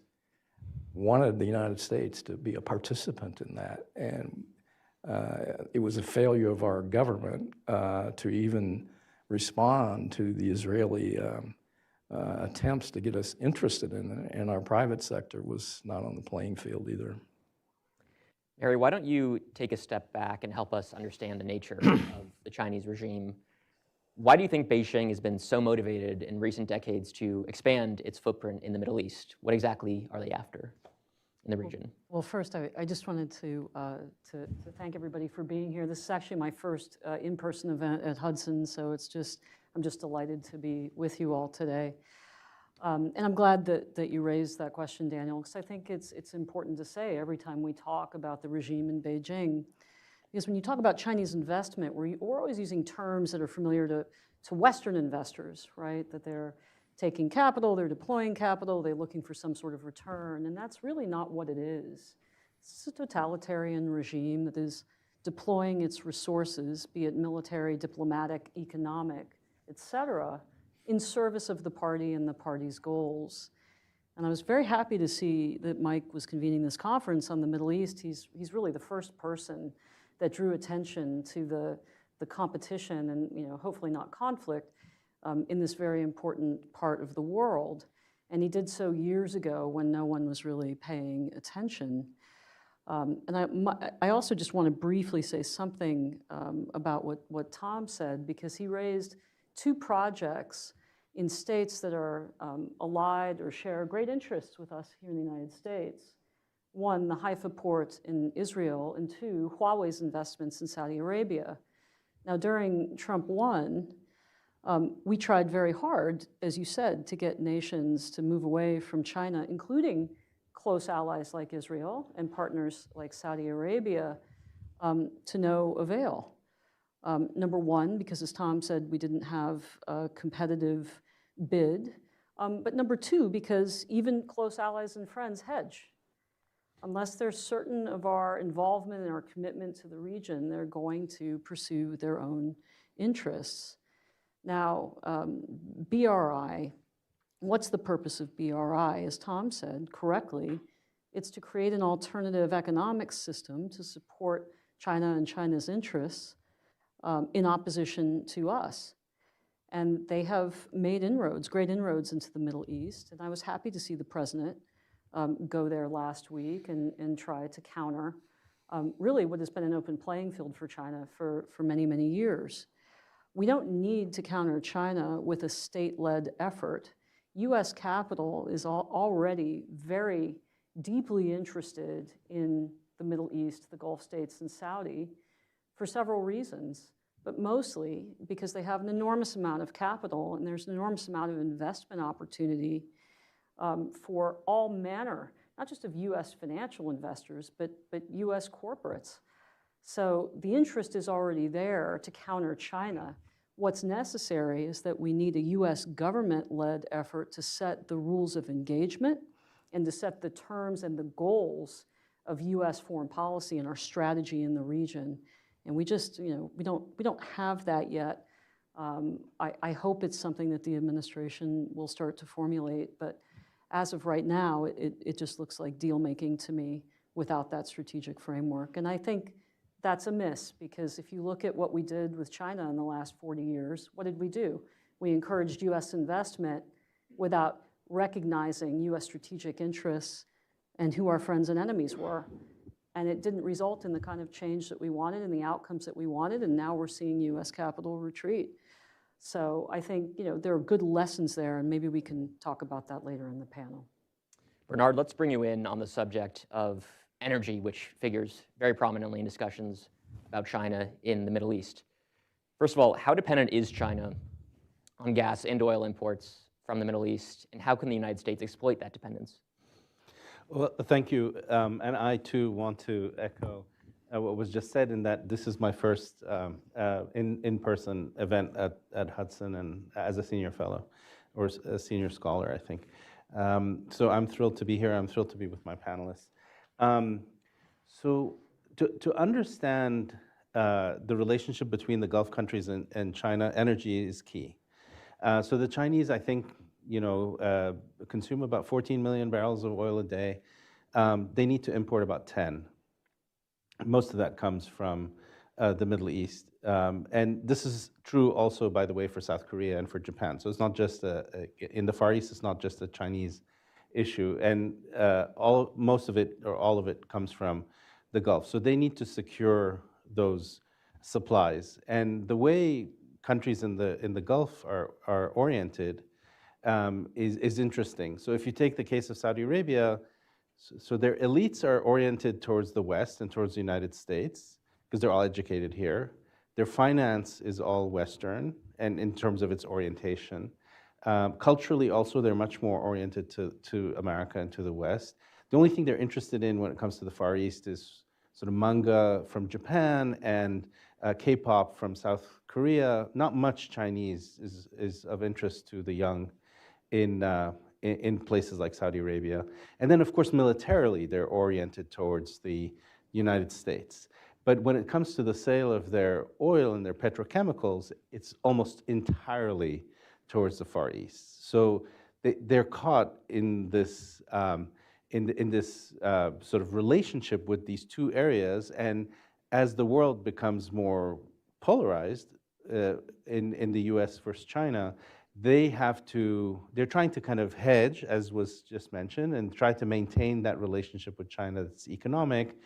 Speaker 12: wanted the United States to be a participant in that, and it was a failure of our government to even respond to the Israeli attempts to get us interested in it, and our private sector was not on the playing field either.
Speaker 11: Mary, why don't you take a step back and help us understand the nature of the Chinese regime? Why do you think Beijing has been so motivated in recent decades to expand its footprint in the Middle East? What exactly are they after in the region?
Speaker 13: Well, first, I just wanted to thank everybody for being here. This is actually my first in-person event at Hudson, so I'm just delighted to be with you all today. And I'm glad that you raised that question, Daniel, because I think it's important to say every time we talk about the regime in Beijing, because when you talk about Chinese investment, we're always using terms that are familiar to Western investors, right? That they're taking capital, they're deploying capital, they're looking for some sort of return, and that's really not what it is. It's a totalitarian regime that is deploying its resources, be it military, diplomatic, economic, et cetera, in service of the party and the party's goals. And I was very happy to see that Mike was convening this conference on the Middle East. He's really the first person that drew attention to the competition and hopefully not conflict in this very important part of the world. And he did so years ago when no one was really paying attention. And I also just want to briefly say something about what Tom said, because he raised two projects in states that are allied or share great interests with us here in the United States. One, the Haifa port in Israel, and two, Huawei's investments in Saudi Arabia. Now, during Trump 1, we tried very hard, as you said, to get nations to move away from China, including close allies like Israel and partners like Saudi Arabia to no avail. Number one, because as Tom said, we didn't have a competitive bid. But number two, because even close allies and friends hedge. Unless they're certain of our involvement and our commitment to the region, they're going to pursue their own interests. Now, BRI, what's the purpose of BRI? As Tom said correctly, it's to create an alternative economic system to support China and China's interests in opposition to us. And they have made inroads, great inroads into the Middle East. And I was happy to see the president go there last week and try to counter really what has been an open playing field for China for many, many years. We don't need to counter China with a state-led effort. US capital is already very deeply interested in the Middle East, the Gulf states, and Saudi for several reasons, but mostly because they have an enormous amount of capital and there's an enormous amount of investment opportunity for all manner, not just of US financial investors, but US corporates. So the interest is already there to counter China. What's necessary is that we need a US government-led effort to set the rules of engagement and to set the terms and the goals of US foreign policy and our strategy in the region. And we just, we don't have that yet. I hope it's something that the administration will start to formulate, but as of right now, it just looks like deal making to me without that strategic framework. And I think that's a miss, because if you look at what we did with China in the last 40 years, what did we do? We encouraged US investment without recognizing US strategic interests and who our friends and enemies were. And it didn't result in the kind of change that we wanted and the outcomes that we wanted, and now we're seeing US capital retreat. So I think there are good lessons there, and maybe we can talk about that later in the panel.
Speaker 11: Bernard, let's bring you in on the subject of energy, which figures very prominently in discussions about China in the Middle East. First of all, how dependent is China on gas and oil imports from the Middle East, and how can the United States exploit that dependence?
Speaker 3: Well, thank you. And I, too, want to echo what was just said in that this is my first in-person event at Hudson and as a senior fellow, or a senior scholar, I think. So I'm thrilled to be here. I'm thrilled to be with my panelists. So to understand the relationship between the Gulf countries and China, energy is key. So the Chinese, I think, consume about 14 million barrels of oil a day. They need to import about 10. Most of that comes from the Middle East. And this is true also, by the way, for South Korea and for Japan. So it's not just, in the Far East, it's not just a Chinese issue. And most of it, or all of it, comes from the Gulf. So they need to secure those supplies. And the way countries in the Gulf are oriented is interesting. So if you take the case of Saudi Arabia, so their elites are oriented towards the West and towards the United States, because they're all educated here. Their finance is all Western, and in terms of its orientation. Culturally also, they're much more oriented to America and to the West. The only thing they're interested in when it comes to the Far East is sort of manga from Japan and K-pop from South Korea. Not much Chinese is of interest to the young in places like Saudi Arabia. And then, of course, militarily, they're oriented towards the United States. But when it comes to the sale of their oil and their petrochemicals, it's almost entirely towards the Far East. So they're caught in this sort of relationship with these two areas. And as the world becomes more polarized in the US versus China, they're trying to kind of hedge, as was just mentioned, and try to maintain that relationship with China that's economic,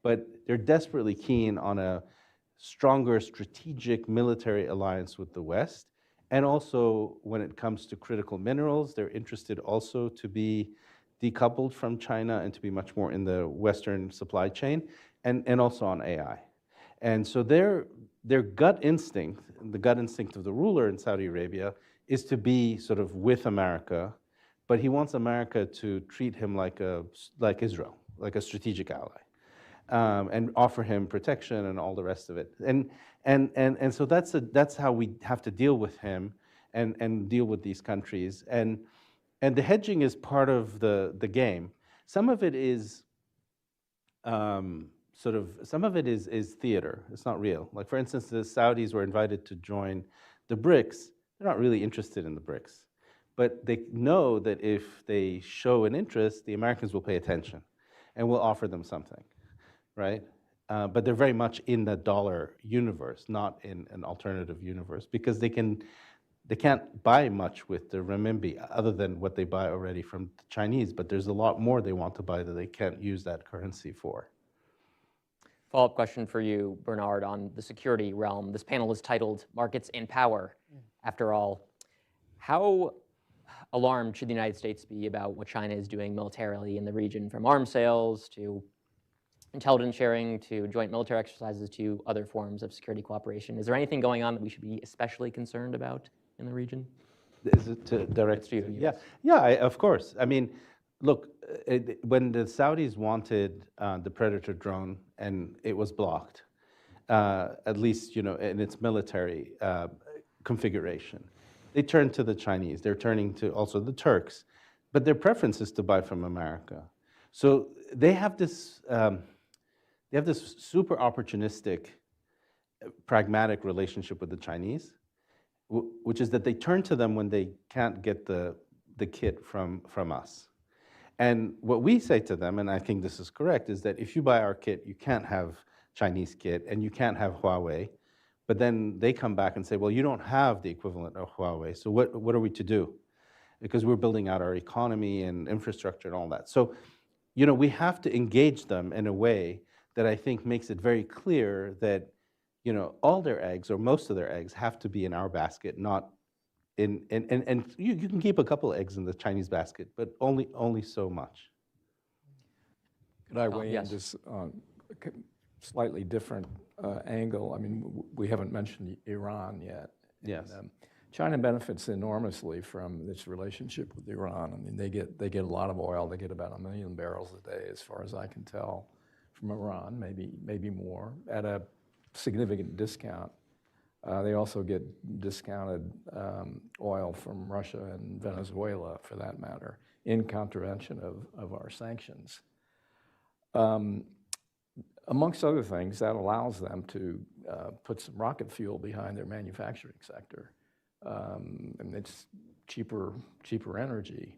Speaker 3: but they're desperately keen on a stronger strategic military alliance with the West. And also, when it comes to critical minerals, they're interested also to be decoupled from China and to be much more in the Western supply chain, and also on AI. And so their gut instinct, the gut instinct of the ruler in Saudi Arabia, is to be sort of with America, but he wants America to treat him like Israel, like a strategic ally, and offer him protection and all the rest of it. And so that's how we have to deal with him and deal with these countries. And the hedging is part of the game. Some of it is some of it is theater. It's not real. Like, for instance, the Saudis were invited to join the BRICS. They're not really interested in the BRICS. But they know that if they show an interest, the Americans will pay attention and will offer them something, right? But they're very much in the dollar universe, not in an alternative universe, because they can't buy much with the renminbi other than what they buy already from the Chinese, but there's a lot more they want to buy that they can't use that currency for.
Speaker 11: Follow-up question for you, Bernard, on the security realm. This panel is titled Markets and Power. After all, how alarmed should the United States be about what China is doing militarily in the region, from arms sales to intelligence sharing to joint military exercises to other forms of security cooperation? Is there anything going on that we should be especially concerned about in the region?
Speaker 3: Is it to direct you? Yeah, of course. I mean, look, when the Saudis wanted the Predator drone and it was blocked, at least in its military configuration, they turned to the Chinese. They're turning to also the Turks, but their preference is to buy from America. So they have this super opportunistic, pragmatic relationship with the Chinese, which is that they turn to them when they can't get the kit from us. And what we say to them, and I think this is correct, is that if you buy our kit, you can't have Chinese kit and you can't have Huawei. But then they come back and say, well, you don't have the equivalent of Huawei, so what are we to do? Because we're building out our economy and infrastructure and all that. So, we have to engage them in a way that I think makes it very clear that, all their eggs or most of their eggs have to be in our basket, not and you can keep a couple of eggs in the Chinese basket, but only so much.
Speaker 12: Could I weigh
Speaker 11: yes.
Speaker 12: in just on a slightly different angle? I mean, we haven't mentioned Iran yet.
Speaker 3: Yes.
Speaker 12: And, China benefits enormously from this relationship with Iran. I mean, they get a lot of oil. They get about 1 million barrels a day, as far as I can tell, from Iran, maybe more, at a significant discount. They also get discounted oil from Russia and Venezuela, for that matter, in contravention of our sanctions. Amongst other things, that allows them to put some rocket fuel behind their manufacturing sector. And it's cheaper energy.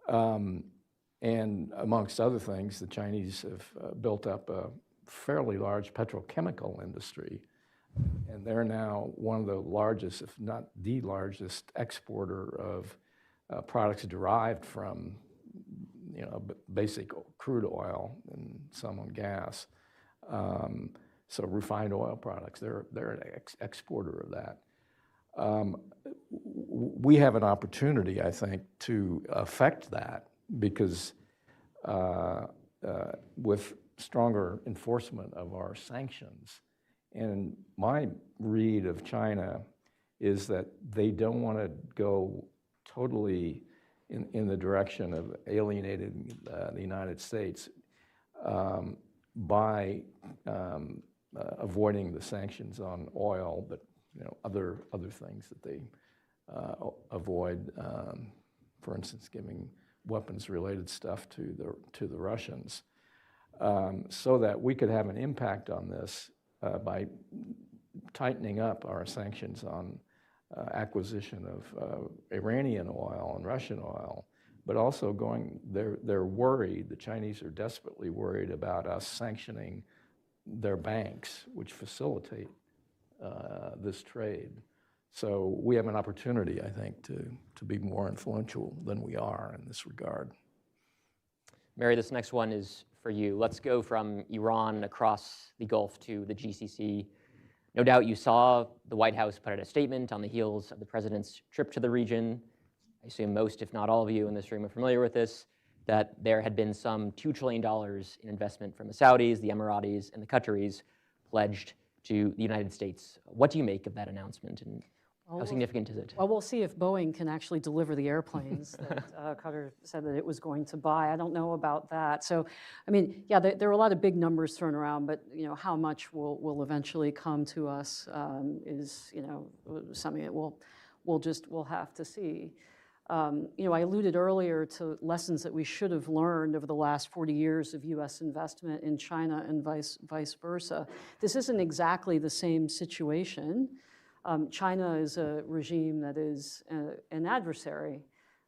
Speaker 12: And amongst other things, the Chinese have built up a fairly large petrochemical industry. And they're now one of the largest, if not the largest, exporter of products derived from, basic crude oil and some on gas. So refined oil products, they're an exporter of that. We have an opportunity, I think, to affect that because with stronger enforcement of our sanctions. And my read of China is that they don't want to go totally in the direction of alienating the United States by avoiding the sanctions on oil, but other things that they avoid. For instance, giving weapons-related stuff to the Russians, so that we could have an impact on this by tightening up our sanctions on acquisition of Iranian oil and Russian oil, but also they're worried, the Chinese are desperately worried about us sanctioning their banks, which facilitate this trade. So we have an opportunity, I think, to be more influential than we are in this regard.
Speaker 11: Mary, this next one is for you. Let's go from Iran across the Gulf to the GCC. No doubt you saw the White House put out a statement on the heels of the president's trip to the region. I assume most, if not all of you in this room are familiar with this, that there had been some $2 trillion in investment from the Saudis, the Emiratis, and the Qataris pledged to the United States. What do you make of that announcement? And How significant is it?
Speaker 13: Well, we'll see if Boeing can actually deliver the airplanes that Qatar said that it was going to buy. I don't know about that. So, I mean, yeah, there are a lot of big numbers thrown around, but how much will eventually come to us is something that we'll have to see. I alluded earlier to lessons that we should have learned over the last 40 years of U.S. investment in China and vice versa. This isn't exactly the same situation. China is a regime that is an adversary.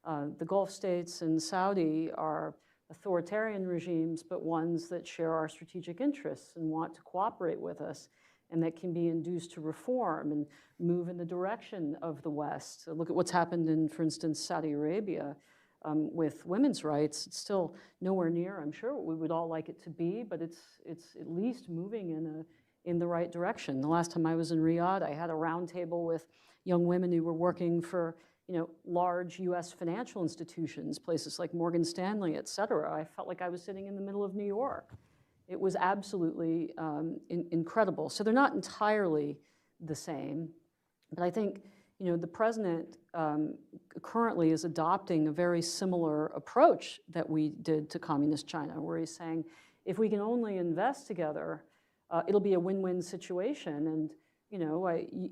Speaker 13: The Gulf states and Saudi are authoritarian regimes, but ones that share our strategic interests and want to cooperate with us, and that can be induced to reform and move in the direction of the West. So look at what's happened in, for instance, Saudi Arabia with women's rights. It's still nowhere near, I'm sure, what we would all like it to be, but it's at least moving in the right direction. The last time I was in Riyadh, I had a roundtable with young women who were working for large U.S. financial institutions, places like Morgan Stanley, et cetera. I felt like I was sitting in the middle of New York. It was absolutely incredible. So they're not entirely the same, but I think the president currently is adopting a very similar approach that we did to communist China, where he's saying, if we can only invest together, it'll be a win-win situation, and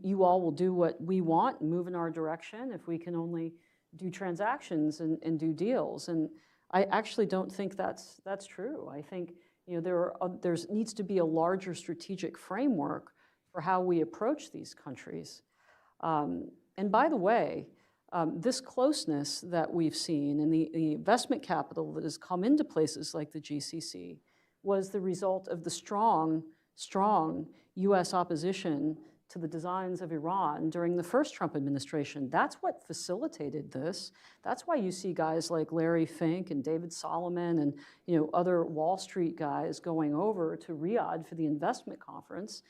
Speaker 13: you all will do what we want and move in our direction if we can only do transactions and do deals. And I actually don't think that's true. I think there needs to be a larger strategic framework for how we approach these countries. And by the way, this closeness that we've seen and the investment capital that has come into places like the GCC was the result of the strong U.S. opposition to the designs of Iran during the first Trump administration. That's what facilitated this. That's why you see guys like Larry Fink and David Solomon and other Wall Street guys going over to Riyadh for the investment conference,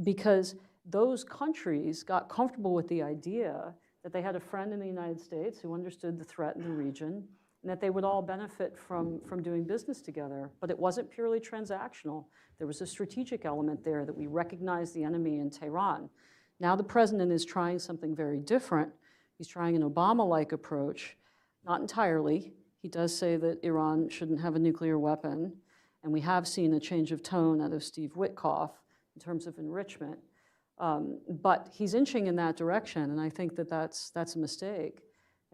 Speaker 13: because those countries got comfortable with the idea that they had a friend in the United States who understood the threat in the region, and that they would all benefit from doing business together. But it wasn't purely transactional. There was a strategic element there that we recognized the enemy in Tehran. Now the president is trying something very different. He's trying an Obama-like approach, not entirely. He does say that Iran shouldn't have a nuclear weapon, and we have seen a change of tone out of Steve Witkoff in terms of enrichment. But he's inching in that direction, and I think that that's a mistake.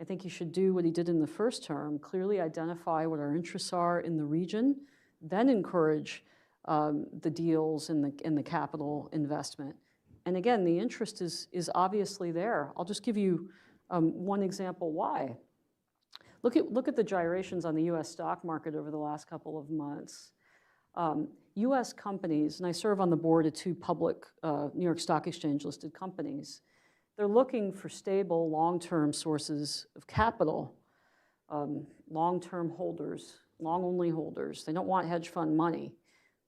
Speaker 13: I think he should do what he did in the first term, clearly identify what our interests are in the region, then encourage the deals and the capital investment. And again, the interest is obviously there. I'll just give you one example why. Look at the gyrations on the U.S. stock market over the last couple of months. U.S. companies, and I serve on the board of 2 public New York Stock Exchange listed companies, they're looking for stable, long-term sources of capital, long-term holders, long-only holders. They don't want hedge fund money.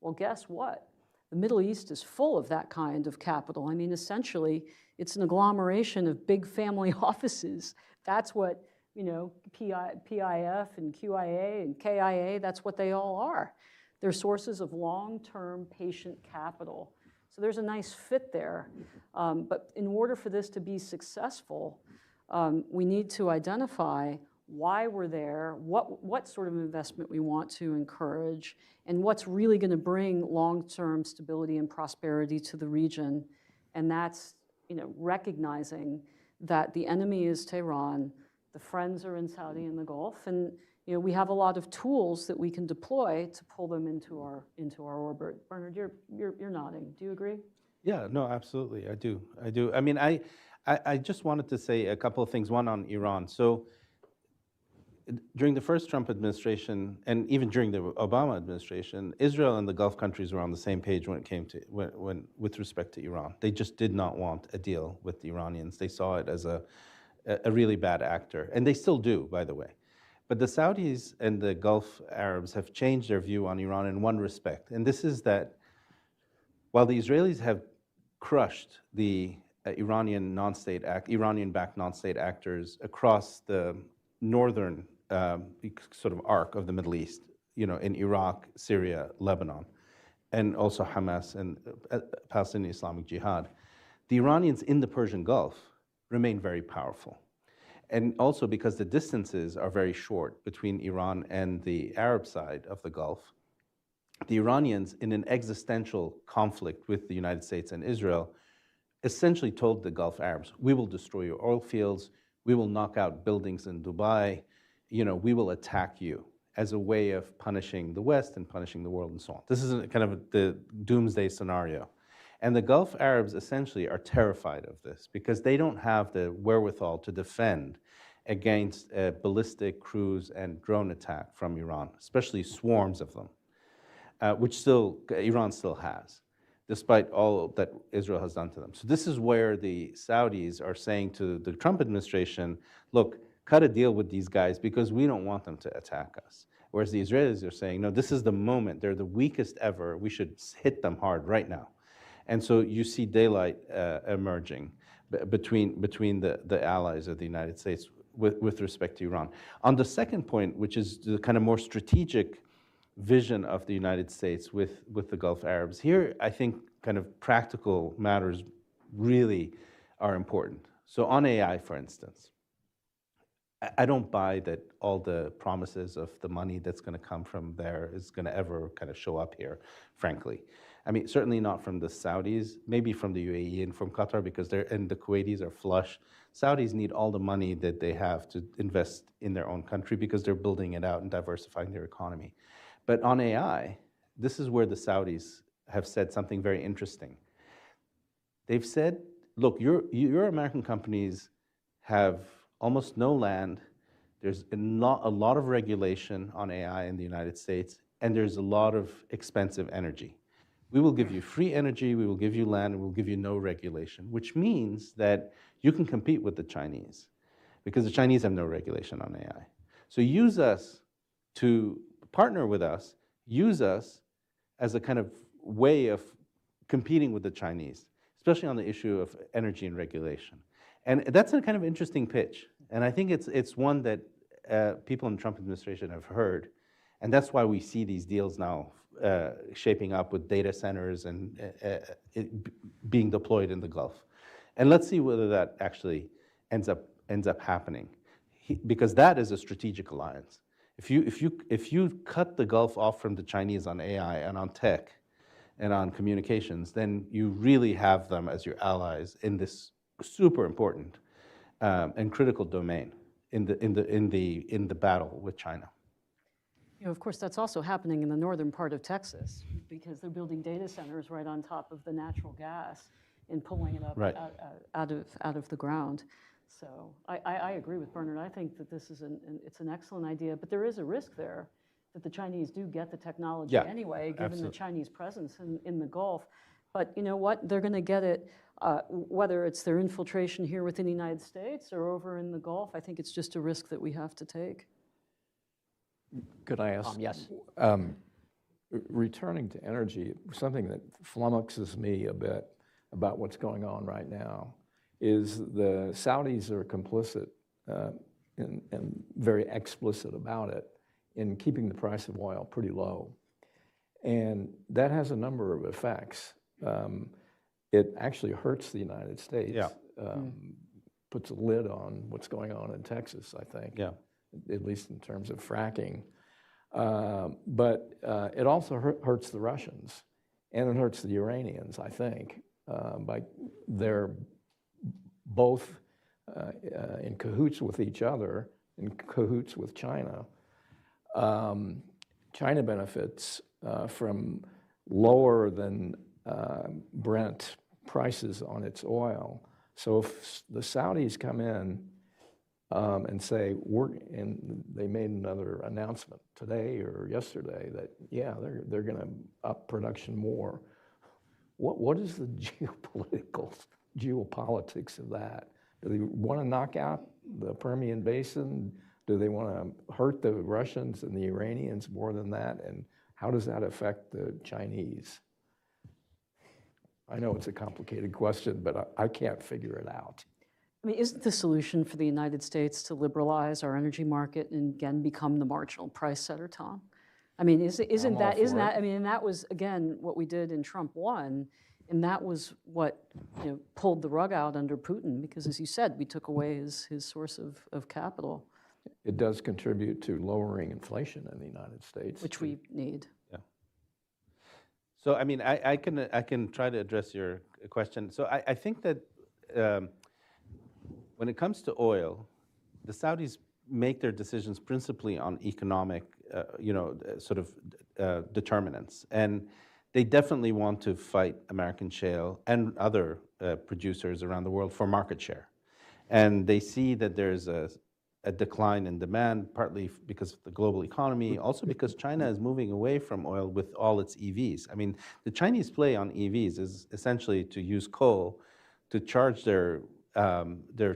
Speaker 13: Well, guess what? The Middle East is full of that kind of capital. I mean, essentially, it's an agglomeration of big family offices. That's what, PIF and QIA and KIA, that's what they all are. They're sources of long-term patient capital. So there's a nice fit there. But in order for this to be successful, we need to identify why we're there, what sort of investment we want to encourage, and what's really going to bring long-term stability and prosperity to the region. And that's recognizing that the enemy is Tehran, the friends are in Saudi and the Gulf, and we have a lot of tools that we can deploy to pull them into our orbit. Bernard, you're nodding. Do you agree?
Speaker 3: Yeah, no, absolutely, I do. I mean, I just wanted to say a couple of things, one on Iran. So during the first Trump administration, and even during the Obama administration, Israel and the Gulf countries were on the same page when it came to, with respect to Iran. They just did not want a deal with the Iranians. They saw it as a really bad actor, and they still do, by the way. But the Saudis and the Gulf Arabs have changed their view on Iran in one respect, and this is that while the Israelis have crushed the Iranian-backed non-state actors across the northern sort of arc of the Middle East, in Iraq, Syria, Lebanon, and also Hamas and Palestinian Islamic Jihad, the Iranians in the Persian Gulf remain very powerful. And also because the distances are very short between Iran and the Arab side of the Gulf, the Iranians, in an existential conflict with the United States and Israel, essentially told the Gulf Arabs, we will destroy your oil fields, we will knock out buildings in Dubai, we will attack you, as a way of punishing the West and punishing the world and so on. This is kind of the doomsday scenario. And the Gulf Arabs essentially are terrified of this because they don't have the wherewithal to defend against a ballistic, cruise, and drone attack from Iran, especially swarms of them, which Iran still has, despite all that Israel has done to them. So this is where the Saudis are saying to the Trump administration, look, cut a deal with these guys because we don't want them to attack us. Whereas the Israelis are saying, no, this is the moment. They're the weakest ever. We should hit them hard right now. And so you see daylight emerging between the allies of the United States with respect to Iran. On the second point, which is the kind of more strategic vision of the United States with the Gulf Arabs, here I think kind of practical matters really are important. So on AI, for instance, I don't buy that all the promises of the money that's going to come from there is going to ever kind of show up here, frankly. I mean, certainly not from the Saudis, maybe from the UAE and from Qatar because and the Kuwaitis are flush. Saudis need all the money that they have to invest in their own country because they're building it out and diversifying their economy. But on AI, this is where the Saudis have said something very interesting. They've said, look, your American companies have almost no land. There's a lot of regulation on AI in the United States, and there's a lot of expensive energy. We will give you free energy, we will give you land, and we'll give you no regulation, which means that you can compete with the Chinese because the Chinese have no regulation on AI. So use us to partner with us, use us as a kind of way of competing with the Chinese, especially on the issue of energy and regulation. And that's a kind of interesting pitch. And I think it's one that people in the Trump administration have heard. And that's why we see these deals now shaping up with data centers and being deployed in the Gulf. And let's see whether that actually ends up happening, because that is a strategic alliance. If you cut the Gulf off from the Chinese on AI and on tech and on communications, then you really have them as your allies in this super important and critical domain in the battle with China.
Speaker 13: Of course, that's also happening in the northern part of Texas because they're building data centers right on top of the natural gas and pulling it up out of the ground. So I agree with Bernard. I think that this is it's an excellent idea, but there is a risk there that the Chinese do get the technology anyway, given the Chinese presence in the Gulf. But you know what? They're going to get it, whether it's their infiltration here within the United States or over in the Gulf. I think it's just a risk that we have to take.
Speaker 12: Could I ask?
Speaker 11: Yes.
Speaker 12: Returning to energy, something that flummoxes me a bit about what's going on right now is the Saudis are complicit and very explicit about it in keeping the price of oil pretty low. And that has a number of effects. It actually hurts the United States, puts a lid on what's going on in Texas, I think, at least in terms of fracking. But it also hurts the Russians, and it hurts the Iranians, I think. They're both in cahoots with each other, in cahoots with China. China benefits from lower than Brent prices on its oil. So if the Saudis come in and say, and they made another announcement today or yesterday that, they're going to up production more. What is the geopolitics of that? Do they want to knock out the Permian Basin? Do they want to hurt the Russians and the Iranians more than that? And how does that affect the Chinese? I know it's a complicated question, but I can't figure it out.
Speaker 13: I mean, isn't the solution for the United States to liberalize our energy market and again become the marginal price setter, Tom? I mean, isn't that, I mean, and that was, again, what we did in Trump 1, And that was what pulled the rug out under Putin, because as you said, we took away his source of capital.
Speaker 12: It does contribute to lowering inflation in the United States.
Speaker 13: Which we need.
Speaker 14: Yeah. So, I mean, I can try to address your question. So I think that when it comes to oil, the Saudis make their decisions principally on economic, determinants. And they definitely want to fight American shale and other producers around the world for market share. And they see that there's a decline in demand, partly because of the global economy, also because China is moving away from oil with all its EVs. I mean, the Chinese play on EVs is essentially to use coal to charge their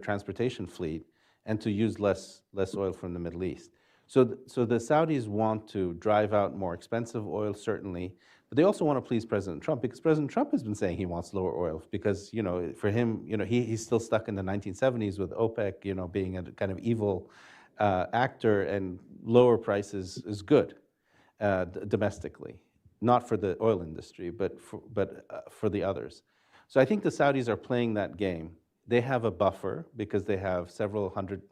Speaker 14: transportation fleet and to use less oil from the Middle East. So the Saudis want to drive out more expensive oil, certainly, but they also want to please President Trump, because President Trump has been saying he wants lower oil because, for him, he's still stuck in the 1970s with OPEC, being a kind of evil actor, and lower prices is good domestically, not for the oil industry, but for the others. So I think the Saudis are playing that game. They have a buffer because they have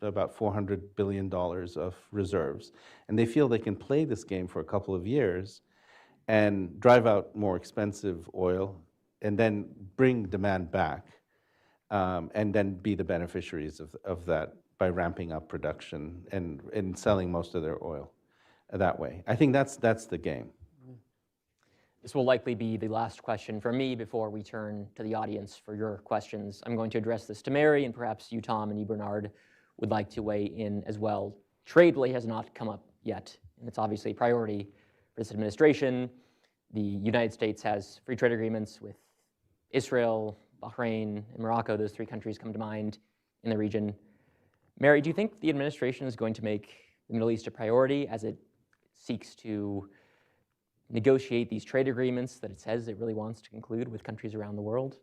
Speaker 14: about $400 billion of reserves. And they feel they can play this game for a couple of years and drive out more expensive oil and then bring demand back and then be the beneficiaries of that by ramping up production and selling most of their oil that way. I think that's the game.
Speaker 11: This will likely be the last question for me before we turn to the audience for your questions. I'm going to address this to Mary, and perhaps you, Tom, and you, Bernard, would like to weigh in as well. Trade really has not come up yet, and it's obviously a priority for this administration. The United States has free trade agreements with Israel, Bahrain, and Morocco. Those three countries come to mind in the region. Mary, do you think the administration is going to make the Middle East a priority as it seeks to negotiate these trade agreements that it says it really wants to conclude with countries around the world?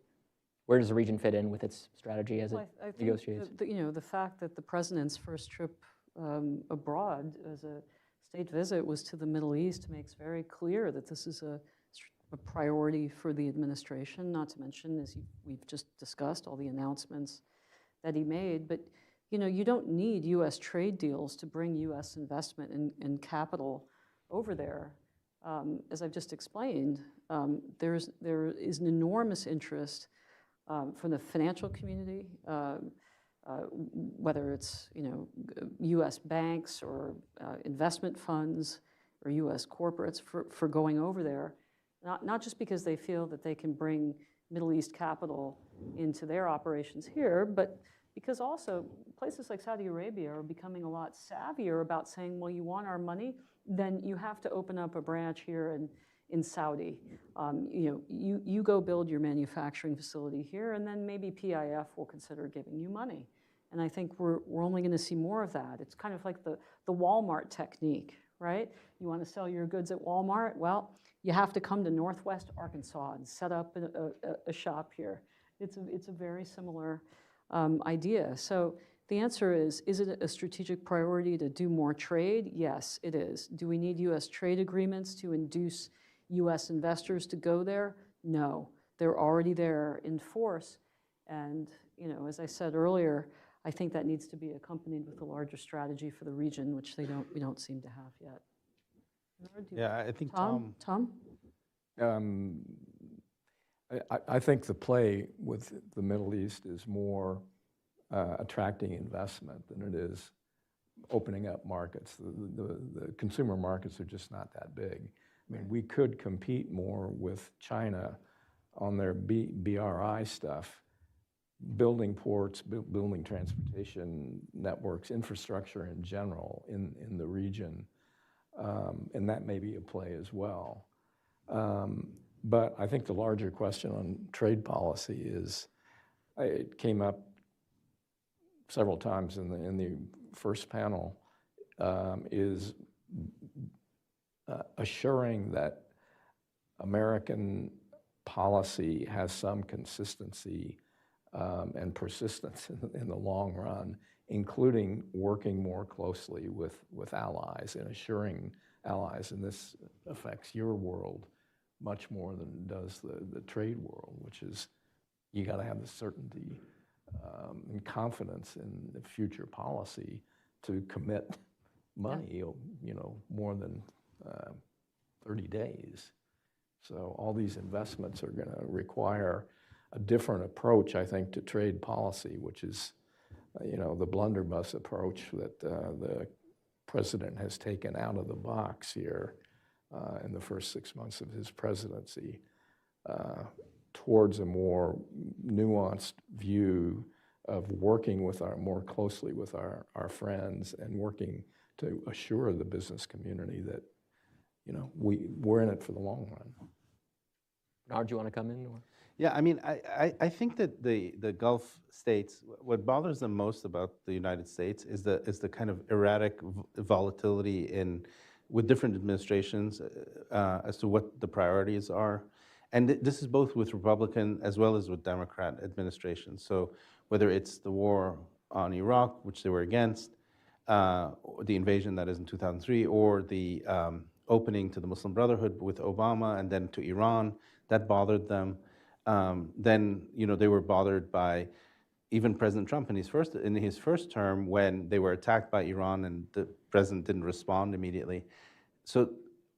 Speaker 11: Where does the region fit in with its strategy as it negotiates?
Speaker 13: The fact that the president's first trip abroad as a state visit was to the Middle East makes very clear that this is a priority for the administration, not to mention, as we've just discussed, all the announcements that he made. But you don't need U.S. trade deals to bring U.S. investment and capital over there. As I've just explained, there is an enormous interest from the financial community, whether it's U.S. banks or investment funds or U.S. corporates for going over there, not just because they feel that they can bring Middle East capital into their operations here, but because also places like Saudi Arabia are becoming a lot savvier about saying, well, you want our money, then you have to open up a branch here in Saudi. You go build your manufacturing facility here, and then maybe PIF will consider giving you money. And I think we're only going to see more of that. It's kind of like the Walmart technique, right? You want to sell your goods at Walmart? Well, you have to come to Northwest Arkansas and set up a shop here. It's a very similar idea. So the answer is it a strategic priority to do more trade? Yes, it is. Do we need U.S. trade agreements to induce U.S. investors to go there? No, they're already there in force. And as I said earlier, I think that needs to be accompanied with a larger strategy for the region, which we don't seem to have yet.
Speaker 14: Yeah, I think
Speaker 13: Tom?
Speaker 12: I think the play with the Middle East is more attracting investment than it is opening up markets. The consumer markets are just not that big. I mean, we could compete more with China on their BRI stuff, building ports, building transportation networks, infrastructure in general in the region, and that may be a play as well. But I think the larger question on trade policy is, it came up several times in the first panel, is assuring that American policy has some consistency and persistence in the long run, including working more closely with allies and assuring allies, and this affects your world, much more than does the trade world, which is you got to have the certainty and confidence in the future policy to commit money, more than 30 days. So all these investments are going to require a different approach, I think, to trade policy, which is, the blunderbuss approach that the president has taken out of the box here in the first 6 months of his presidency, towards a more nuanced view of working with more closely with our friends and working to assure the business community that, we're in it for the long run.
Speaker 11: Bernard, do you want to come in? Or?
Speaker 14: Yeah, I mean, I think that the Gulf states, what bothers them most about the United States is the kind of erratic volatility with different administrations as to what the priorities are. And this is both with Republican as well as with Democrat administrations. So whether it's the war on Iraq, which they were against, the invasion that is in 2003, or the opening to the Muslim Brotherhood with Obama, and then to Iran, that bothered them. Then they were bothered by even President Trump in his first term when they were attacked by Iran and the president didn't respond immediately. So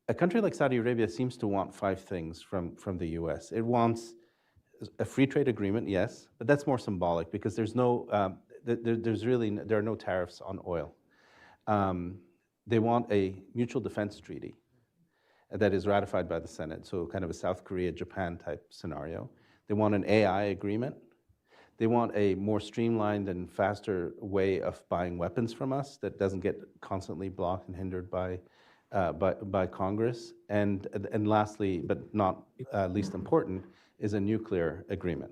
Speaker 14: a country like Saudi Arabia seems to want 5 things from the U.S. It wants a free trade agreement, yes, but that's more symbolic because there are no tariffs on oil. They want a mutual defense treaty that is ratified by the Senate, so kind of a South Korea, Japan type scenario. They want an AI agreement. They want a more streamlined and faster way of buying weapons from us that doesn't get constantly blocked and hindered by Congress. And lastly, but not least important, is a nuclear agreement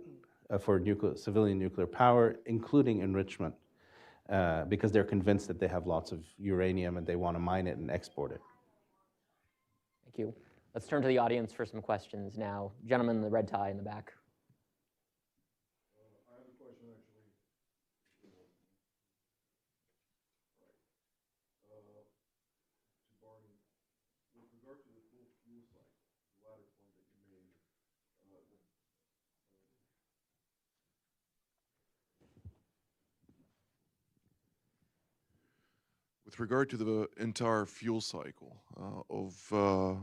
Speaker 14: for civilian nuclear power, including enrichment, because they're convinced that they have lots of uranium and they want to mine it and export it.
Speaker 11: Thank you. Let's turn to the audience for some questions now. Gentleman in the red tie in the back.
Speaker 15: I have a question, actually. To Barney, with regard to the full fuel cycle, the latter point that you made, with regard to the entire fuel cycle of the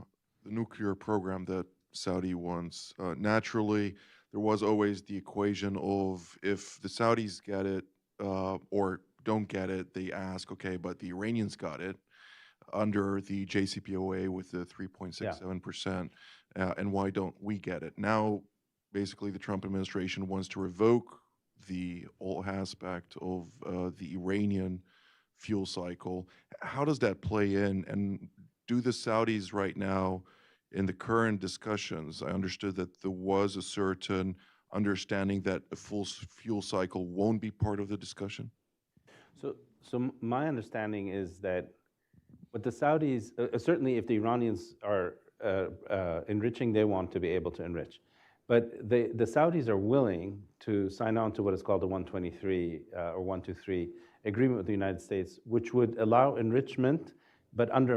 Speaker 15: nuclear program that Saudi wants, naturally, there was always the equation of if the Saudis get it or don't get it, they ask, okay, but the Iranians got it under the JCPOA with the 3.67%, and why don't we get it? Now, basically, the Trump administration wants to revoke the whole aspect of the Iranian fuel cycle. How does that play in? And do the Saudis right now, in the current discussions, I understood that there was a certain understanding that a full fuel cycle won't be part of the discussion?
Speaker 14: So my understanding is that what the Saudis, certainly if the Iranians are enriching, they want to be able to enrich. But the Saudis are willing to sign on to what is called the 123 or 123 agreement with the United States, which would allow enrichment, but under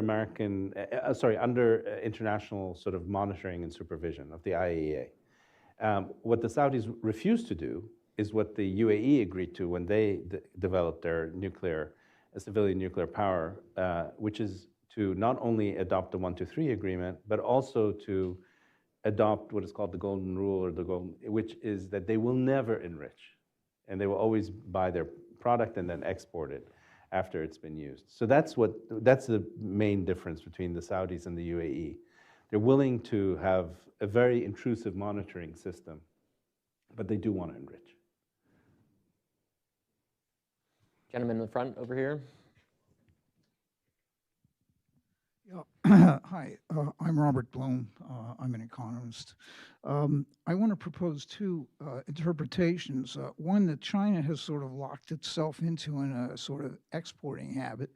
Speaker 14: international sort of monitoring and supervision of the IAEA. What the Saudis refuse to do is what the UAE agreed to when they developed their civilian nuclear power, which is to not only adopt the 123 agreement, but also to adopt what is called the golden rule, which is that they will never enrich, and they will always buy their product and then export it after it's been used. So that's the main difference between the Saudis and the UAE. They're willing to have a very intrusive monitoring system, but they do want to enrich.
Speaker 11: Gentleman in the front over here.
Speaker 16: Yeah. Hi, I'm Robert Bloom. I'm an economist. I want to propose 2 interpretations. One, that China has sort of locked itself into a sort of exporting habit.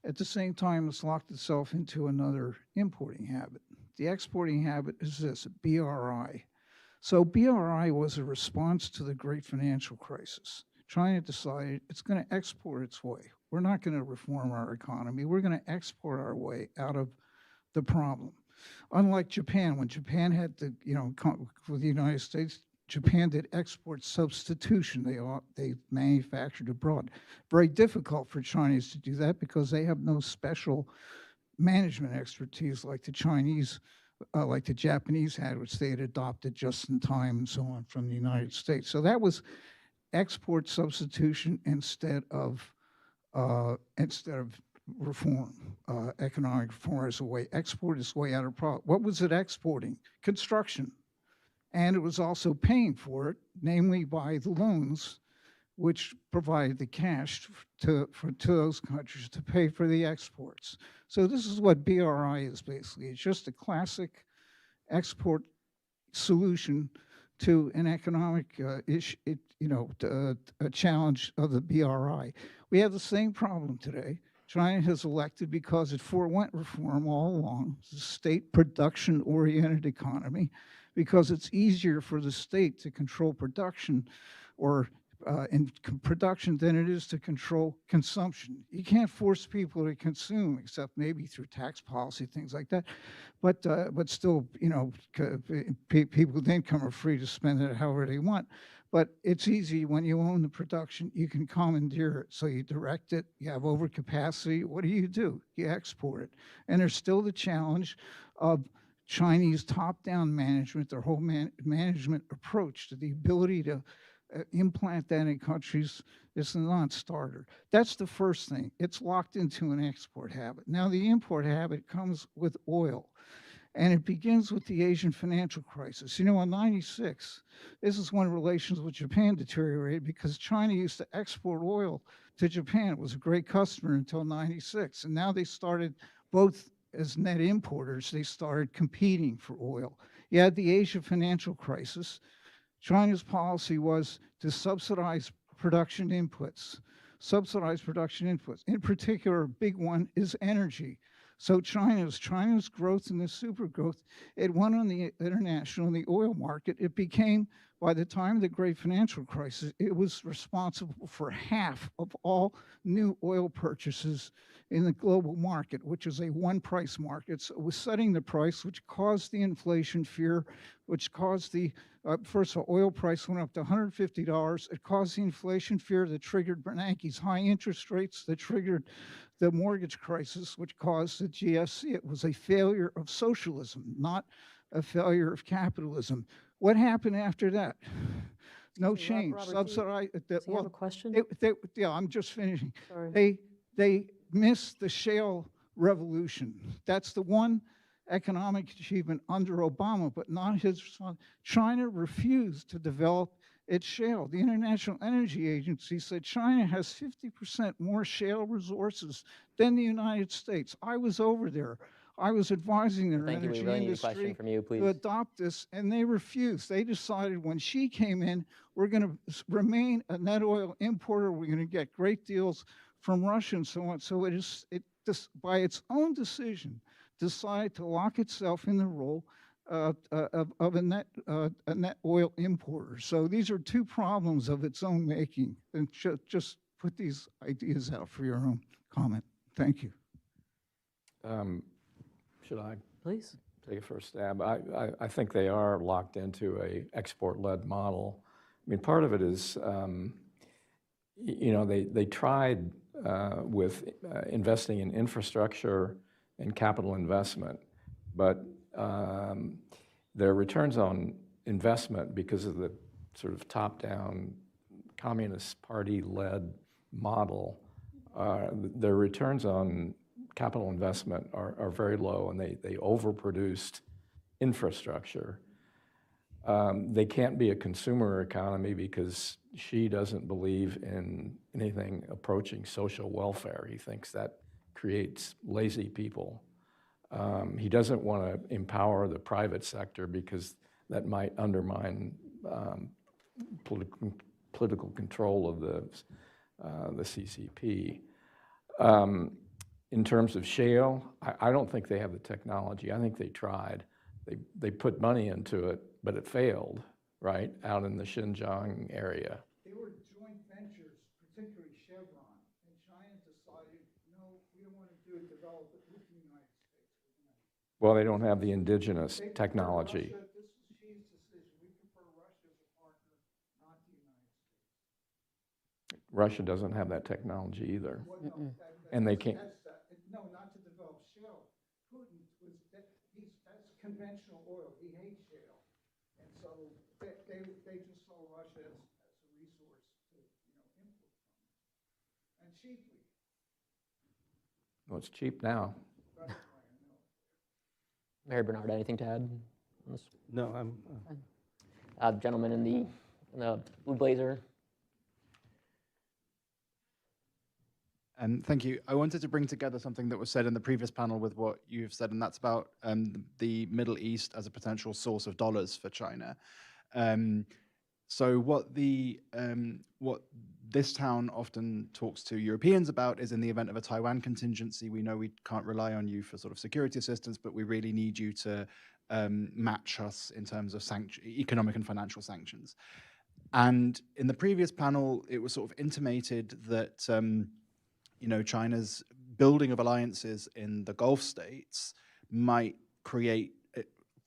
Speaker 16: At the same time, it's locked itself into another importing habit. The exporting habit is this, BRI. So BRI was a response to the great financial crisis. China decided it's going to export its way. We're not going to reform our economy. We're going to export our way out of the problem. Unlike Japan, when Japan had to, with the United States, Japan did export substitution. They manufactured abroad. Very difficult for Chinese to do that because they have no special management expertise like the Chinese, like the Japanese had, which they had adopted just in time and so on from the United States. So that was export substitution instead of reform, economic reform as a way. Export is way out of problem. What was it exporting? Construction. And it was also paying for it, namely by the loans, which provided the cash to those countries to pay for the exports. So this is what BRI is basically. It's just a classic export solution to an economic issue, a challenge of the BRI. We have the same problem today. China has elected, because it forewent reform all along, it's a state production-oriented economy, because it's easier for the state to control production production than it is to control consumption. You can't force people to consume, except maybe through tax policy, things like that. But still, people with income are free to spend it however they want. But it's easy when you own the production, you can commandeer it. So you direct it, you have overcapacity. What do? You export it. And there's still the challenge of Chinese top-down management, their whole management approach to the ability to implant that in countries is a non-starter. That's the first thing. It's locked into an export habit. Now the import habit comes with oil, and it begins with the Asian financial crisis. In '96, this is when relations with Japan deteriorated because China used to export oil to Japan. It was a great customer until '96, and now they started both as net importers, they started competing for oil. You had the Asia financial crisis. China's policy was to subsidize production inputs. In particular, a big one is energy. So China's growth and the super growth, it went on the international, the oil market. It became, by the time of the great financial crisis, it was responsible for half of all new oil purchases in the global market, which is a one-price market. So it was setting the price, which caused the inflation fear, which caused the, first of all, oil price went up to $150. It caused the inflation fear that triggered Bernanke's high interest rates, that triggered the mortgage crisis, which caused the GFC. It was a failure of socialism, not a failure of capitalism. What happened after that? No change.
Speaker 13: Robert, do you have a question?
Speaker 16: Yeah, I'm just finishing.
Speaker 13: Sorry.
Speaker 16: They missed the shale revolution. That's the one economic achievement under Obama, but not his response. China refused to develop its shale. The International Energy Agency said China has 50% more shale resources than the United States. I was over there. I was advising their
Speaker 11: Thank you.
Speaker 16: energy
Speaker 11: We really need a
Speaker 16: industry
Speaker 11: question from you, please.
Speaker 16: to adopt this, and they refused. They decided when she came in, we're going to remain a net oil importer. We're going to get great deals from Russia and so on. So it by its own decision, decided to lock itself in the role of a net oil importer. So these are two problems of its own making. And just put these ideas out for your own comment. Thank you.
Speaker 12: Should I
Speaker 13: Please
Speaker 12: take a first stab? I think they are locked into a export-led model. I mean, part of it is, they tried with investing in infrastructure and capital investment, but their returns on investment, because of the sort of top-down Communist Party-led model, their returns on capital investment are very low, and they overproduced infrastructure. They can't be a consumer economy because Xi doesn't believe in anything approaching social welfare. He thinks that creates lazy people. He doesn't want to empower the private sector because that might undermine political control of the CCP. In terms of shale, I don't think they have the technology. I think they tried. They put money into it, but it failed, right, out in the Xinjiang area.
Speaker 16: They were joint ventures, particularly Chevron, and China decided, no, we don't want to develop it with the United States.
Speaker 12: Well, they don't have the indigenous technology.
Speaker 16: This is Xi's decision. We prefer Russia as a partner, not the United States.
Speaker 12: Russia doesn't have that technology either.
Speaker 16: Well, no,
Speaker 12: And they can't.
Speaker 16: No, not to develop shale. Putin that's conventional oil. He hates shale. And so they just saw Russia as a resource to, import from. And cheaply.
Speaker 12: Well, it's cheap now.
Speaker 11: Mary Bernard, anything to add on this?
Speaker 14: No, I'm.
Speaker 11: Gentleman in the blue blazer.
Speaker 17: Thank you. I wanted to bring together something that was said in the previous panel with what you've said, and that's about the Middle East as a potential source of dollars for China. So what this town often talks to Europeans about is, in the event of a Taiwan contingency, we know we can't rely on you for sort of security assistance, but we really need you to match us in terms of economic and financial sanctions. And in the previous panel, it was sort of intimated that China's building of alliances in the Gulf states might create,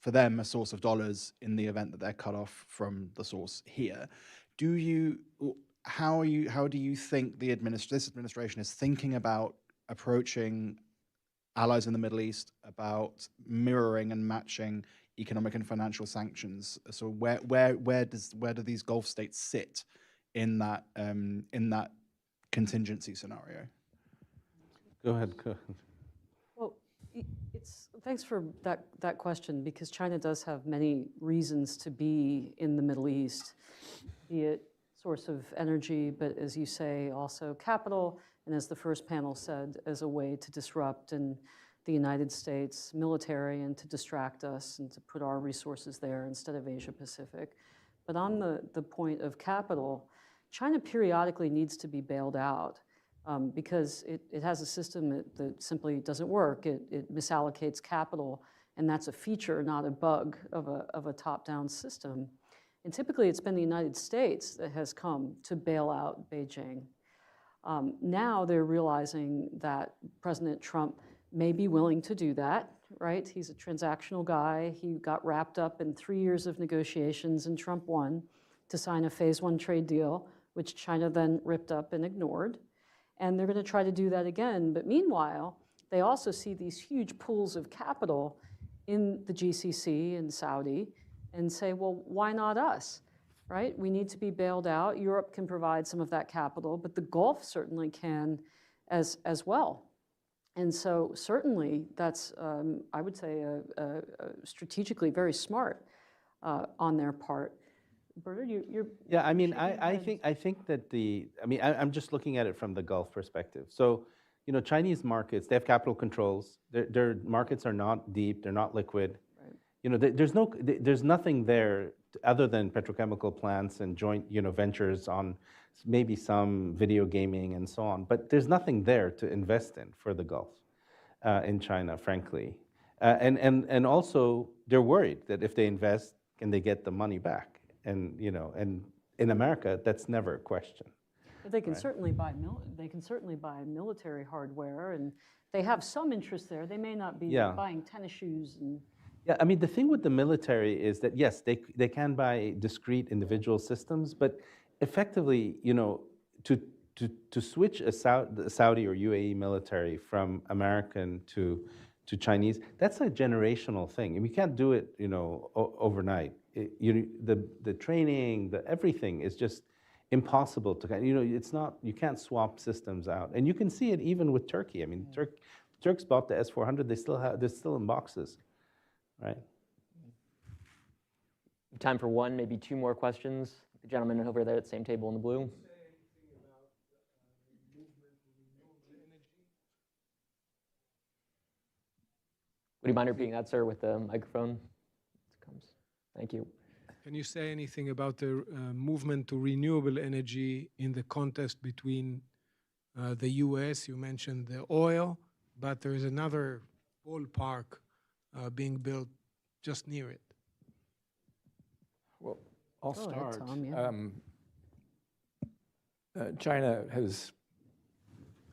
Speaker 17: for them, a source of dollars in the event that they're cut off from the source here. How do you think this administration is thinking about approaching allies in the Middle East, about mirroring and matching economic and financial sanctions? So where do these Gulf states sit in that contingency scenario?
Speaker 14: Go ahead.
Speaker 13: Well, thanks for that question, because China does have many reasons to be in the Middle East, be it source of energy, but as you say, also capital, and as the first panel said, as a way to disrupt the United States military and to distract us and to put our resources there instead of Asia Pacific. But on the point of capital, China periodically needs to be bailed out. Because it has a system that simply doesn't work. It misallocates capital, and that's a feature, not a bug of a top-down system. And typically, it's been the United States that has come to bail out Beijing. Now they're realizing that President Trump may be willing to do that, right? He's a transactional guy. He got wrapped up in 3 years of negotiations, and Trump won to sign a phase 1 trade deal, which China then ripped up and ignored. And they're going to try to do that again. But meanwhile, they also see these huge pools of capital in the GCC and Saudi and say, well, why not us, right? We need to be bailed out. Europe can provide some of that capital, but the Gulf certainly can as well. And so certainly that's, I would say, strategically very smart on their part. Bernard, you're
Speaker 14: yeah. I mean, I think that I'm just looking at it from the Gulf perspective. So, Chinese markets, they have capital controls. Their markets are not deep. They're not liquid. Right. There's nothing there other than petrochemical plants and joint ventures on maybe some video gaming and so on. But there's nothing there to invest in for the Gulf in China, frankly. And also they're worried that if they invest, can they get the money back? And and in America, that's never a question.
Speaker 13: But they can certainly buy military hardware, and they have some interest there. They may not be buying tennis shoes and.
Speaker 14: Yeah, I mean, the thing with the military is that yes, they can buy discrete individual systems, but effectively, to switch the Saudi or UAE military from American to Chinese, that's a generational thing, and we can't do it overnight. The training, everything is just impossible to it's not, you can't swap systems out. And you can see it even with Turkey. I mean, Turks bought the S-400, they're still in boxes, right?
Speaker 11: Time for one, maybe two more questions. The gentleman over there at the same table in the blue. Would you mind repeating that, sir, with the microphone? Thank you.
Speaker 7: Can you say anything about the movement to renewable energy in the contest between the U.S.? You mentioned the oil, but there is another ballpark being built just near it.
Speaker 12: Well, I'll start.
Speaker 13: Tom,
Speaker 12: China has,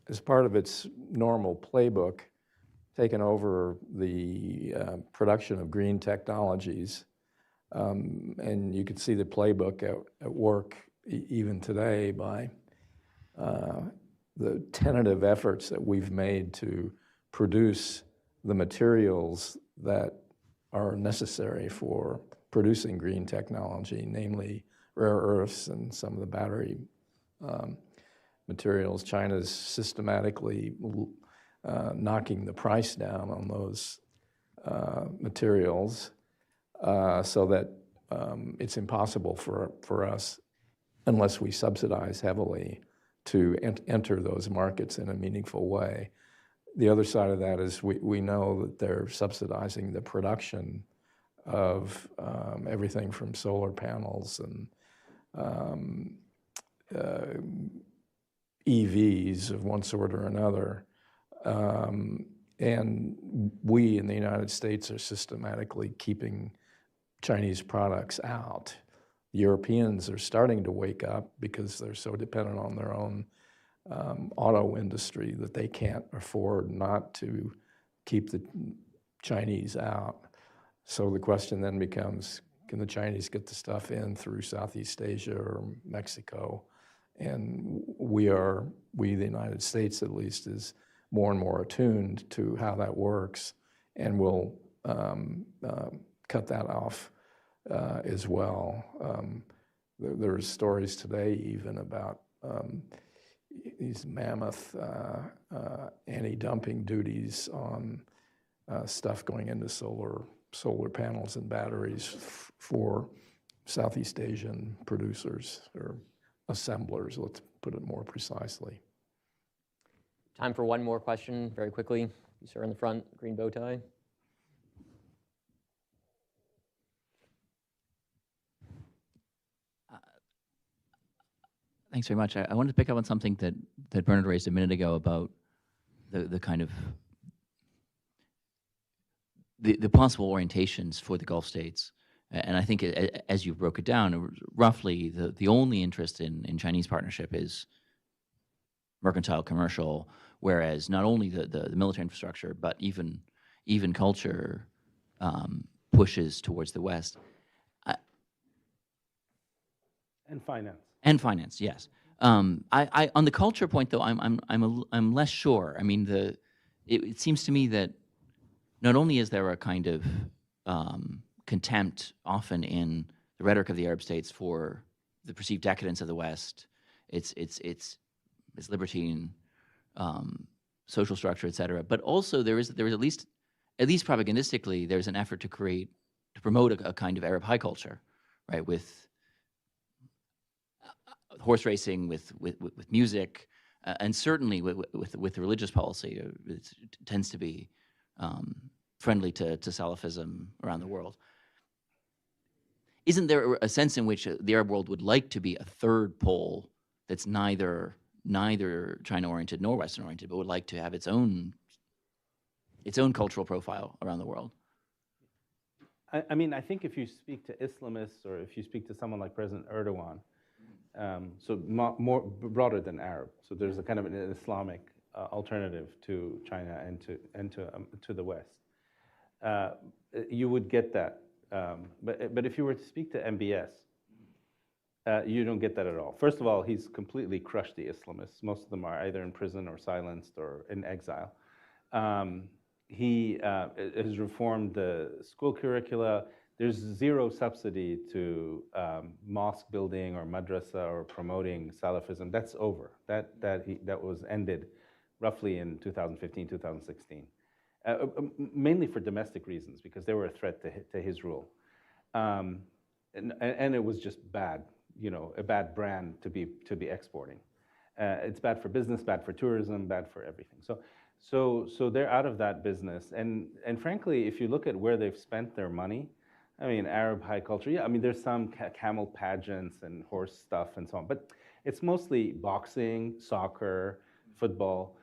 Speaker 12: as part of its normal playbook, taken over the production of green technologies. And you could see the playbook at work even today by the tentative efforts that we've made to produce the materials that are necessary for producing green technology, namely rare earths and some of the battery materials. China's systematically knocking the price down on those materials so that it's impossible for us, unless we subsidize heavily, to enter those markets in a meaningful way. The other side of that is we know that they're subsidizing the production of everything from solar panels and EVs of one sort or another. And we in the United States are systematically keeping Chinese products out. Europeans are starting to wake up because they're so dependent on their own auto industry that they can't afford not to keep the Chinese out. So the question then becomes, can the Chinese get the stuff in through Southeast Asia or Mexico? And we, the United States at least, is more and more attuned to how that works, and will cut that off as well. There's stories today even about these mammoth anti-dumping duties on stuff going into solar panels and batteries for Southeast Asian producers or assemblers, let's put it more precisely.
Speaker 11: Time for one more question, very quickly. You, sir, in the front, green bow tie.
Speaker 9: Thanks very much. I wanted to pick up on something that Bernard raised a minute ago about the kind of the possible orientations for the Gulf states. And I think as you broke it down, roughly the only interest in Chinese partnership is mercantile, commercial, whereas not only the military infrastructure, but even culture pushes towards the West.
Speaker 14: And finance.
Speaker 9: And finance, yes. On the culture point, though, I'm less sure. I mean, it seems to me that not only is there a kind of contempt often in the rhetoric of the Arab states for the perceived decadence of the West, its libertine social structure, et cetera, but also there is at least propagandistically, there's an effort to promote a kind of Arab high culture, right, with horse racing, with music, and certainly with the religious policy. It tends to be friendly to Salafism around the world. Isn't there a sense in which the Arab world would like to be a third pole that's neither China-oriented nor Western-oriented, but would like to have its own cultural profile around the world?
Speaker 14: I mean, I think if you speak to Islamists or if you speak to someone like President Erdogan, so more broader than Arab, so there's a kind of an Islamic alternative to China and to the West, you would get that. But if you were to speak to MBS, you don't get that at all. First of all, he's completely crushed the Islamists. Most of them are either in prison or silenced or in exile. He has reformed the school curricula. There's zero subsidy to mosque building or madrasa or promoting Salafism. That's over. That was ended roughly in 2015, 2016. Mainly for domestic reasons, because they were a threat to his rule. And it was just bad, a bad brand to be exporting. It's bad for business, bad for tourism, bad for everything. So they're out of that business. And frankly, if you look at where they've spent their money, I mean, Arab high culture, yeah, I mean, there's some camel pageants and horse stuff and so on, but it's mostly boxing, soccer, football,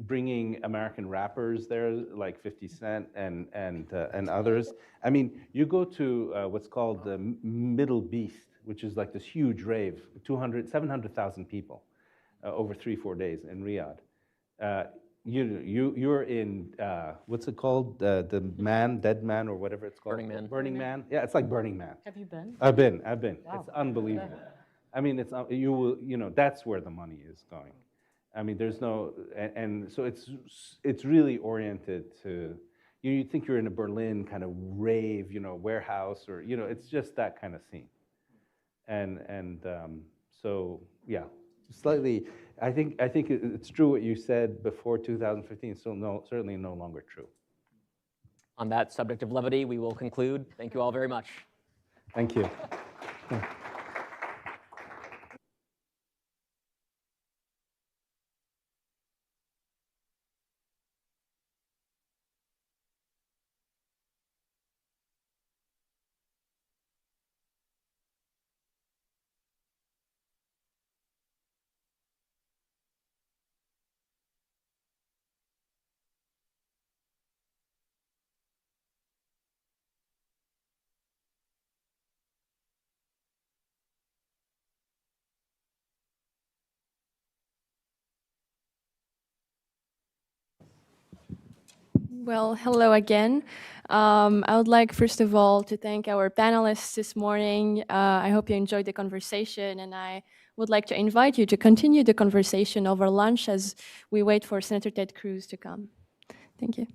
Speaker 14: bringing American rappers there like 50 Cent and others. I mean, you go to what's called the Middle Beast, which is like this huge rave, 700,000 people over 3-4 days in Riyadh. you're in what's it called? The man, dead man, or whatever it's called.
Speaker 11: Burning Man.
Speaker 14: Burning Man. Yeah, it's like Burning Man.
Speaker 13: Have you been?
Speaker 14: I've been.
Speaker 13: Wow.
Speaker 14: It's unbelievable. I mean, it's you will that's where the money is going. I mean, there's no and so it's really oriented to you think you're in a Berlin kind of rave, warehouse or it's just that kind of scene. And so yeah, slightly. I think it's true what you said before 2015. Still certainly no longer true.
Speaker 11: On that subject of levity, we will conclude. Thank you all very much.
Speaker 14: Thank you.
Speaker 10: Well, hello again. I would like, first of all, to thank our panelists this morning. I hope you enjoyed the conversation, and I would like to invite you to continue the conversation over lunch as we wait for Senator Ted Cruz to come. Thank you.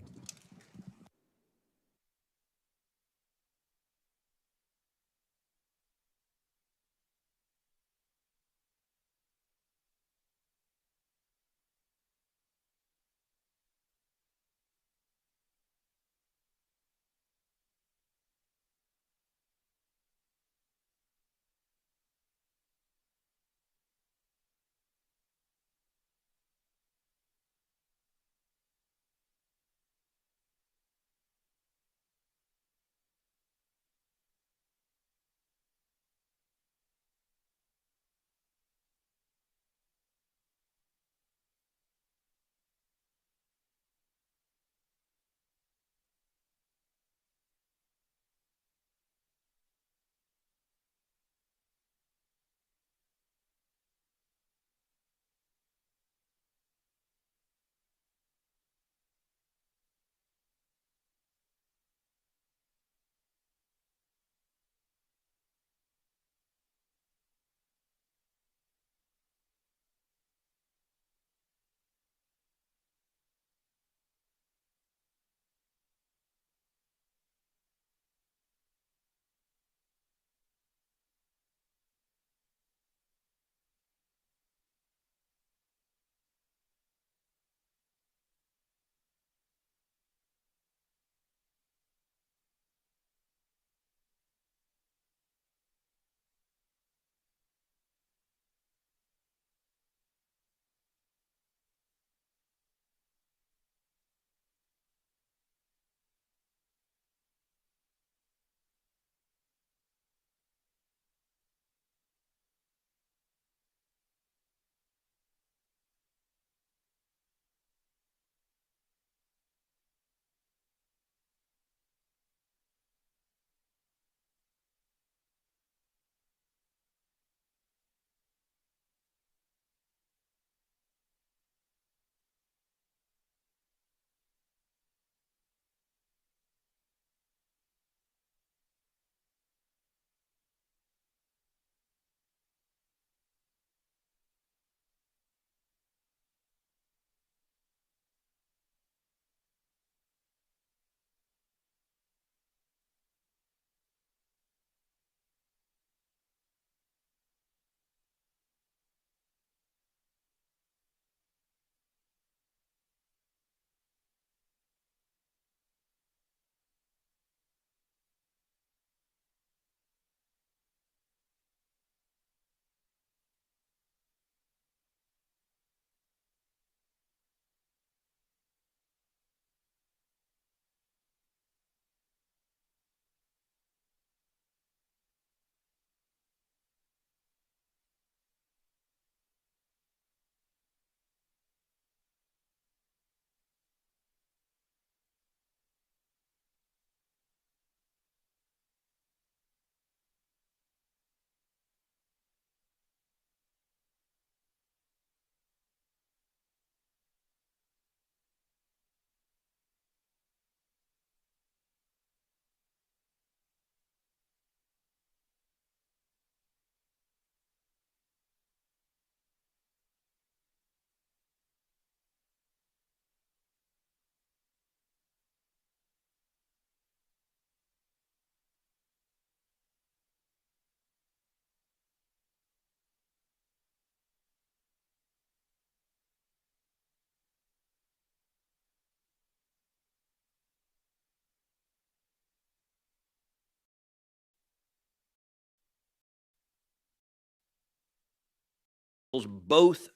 Speaker 18: both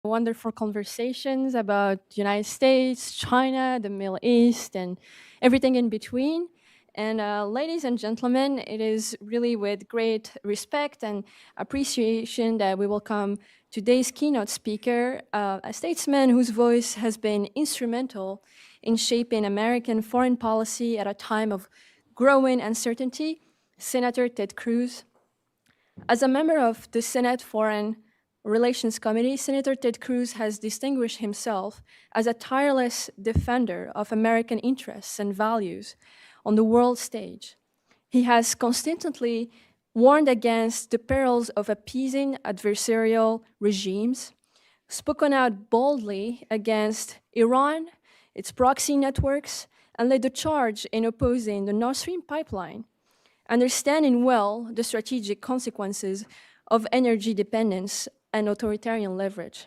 Speaker 10: wonderful conversations about the United States, China, the Middle East, and everything in between. And ladies and gentlemen, it is really with great respect and appreciation that we welcome today's keynote speaker, a statesman whose voice has been instrumental in shaping American foreign policy at a time of growing uncertainty, Senator Ted Cruz. As a member of the Senate Foreign Relations Committee, Senator Ted Cruz has distinguished himself as a tireless defender of American interests and values on the world stage. He has constantly warned against the perils of appeasing adversarial regimes, spoken out boldly against Iran, its proxy networks, and led the charge in opposing the Nord Stream pipeline, understanding well the strategic consequences of energy dependence and authoritarian leverage.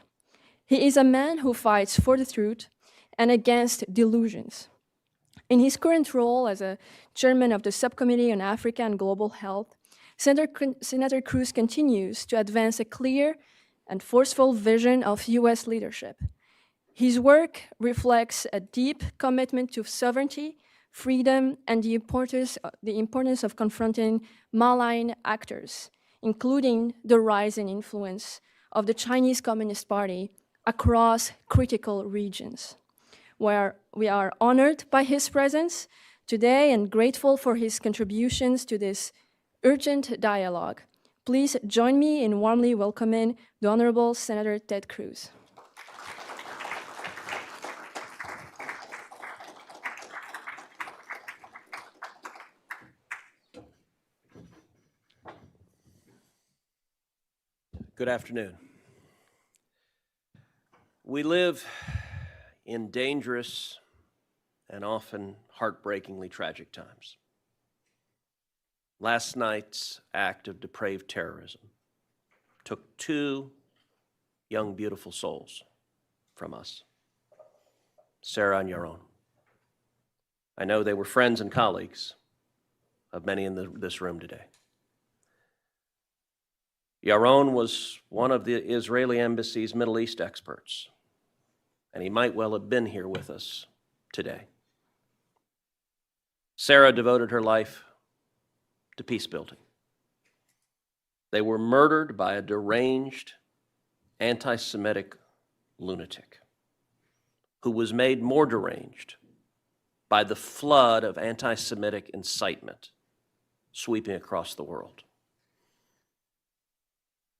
Speaker 10: He is a man who fights for the truth and against delusions. In his current role as a chairman of the Subcommittee on Africa and Global Health, Senator Cruz continues to advance a clear and forceful vision of US leadership. His work reflects a deep commitment to sovereignty, freedom, and the importance of confronting malign actors, including the rising influence of the Chinese Communist Party across critical regions. Where we are honored by his presence today and grateful for his contributions to this urgent dialogue. Please join me in warmly welcoming the Honorable Senator Ted Cruz.
Speaker 18: Good afternoon. We live in dangerous and often heartbreakingly tragic times. Last night's act of depraved terrorism took 2 young, beautiful souls from us, Sarah and Yaron. I know they were friends and colleagues of many in this room today. Yaron was one of the Israeli embassy's Middle East experts, and he might well have been here with us today. Sarah devoted her life to peace building. They were murdered by a deranged, anti-Semitic lunatic who was made more deranged by the flood of anti-Semitic incitement sweeping across the world.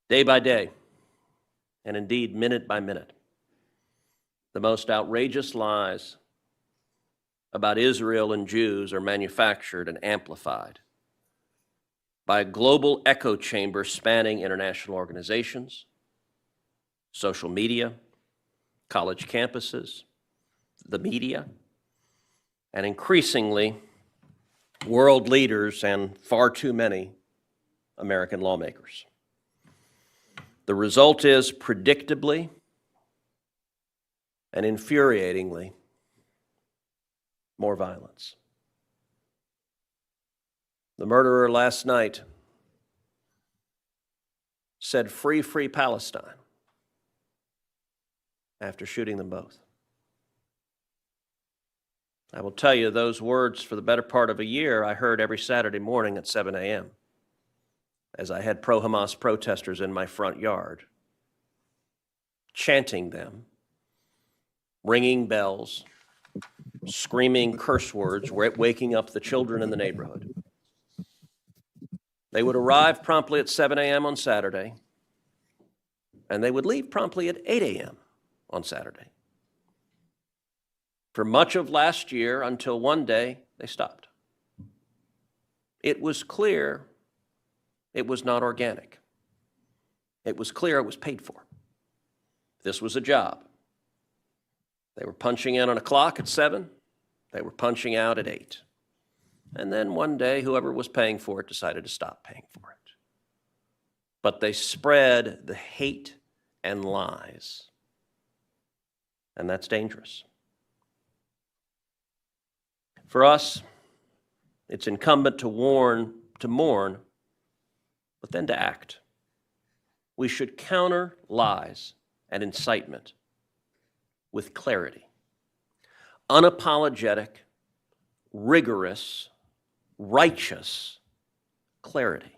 Speaker 18: Day by day, and indeed minute by minute, the most outrageous lies about Israel and Jews are manufactured and amplified by a global echo chamber spanning international organizations, social media, college campuses, the media, and increasingly world leaders and far too many American lawmakers. The result is, predictably and infuriatingly, more violence. The murderer last night said, "Free, free Palestine," after shooting them both. I will tell you, those words for the better part of a year I heard every Saturday morning at 7 a.m. as I had pro-Hamas protesters in my front yard, chanting them, ringing bells, screaming curse words, waking up the children in the neighborhood. They would arrive promptly at 7 a.m. on Saturday, and they would leave promptly at 8 a.m. on Saturday. For much of last year, until one day they stopped. It was clear it was not organic. It was clear it was paid for. This was a job. They were punching in on a clock at 7. They were punching out at 8. And then one day, whoever was paying for it decided to stop paying for it. But they spread the hate and lies. And that's dangerous. For us, it's incumbent to mourn but then to act. We should counter lies and incitement with clarity. Unapologetic, rigorous, righteous clarity.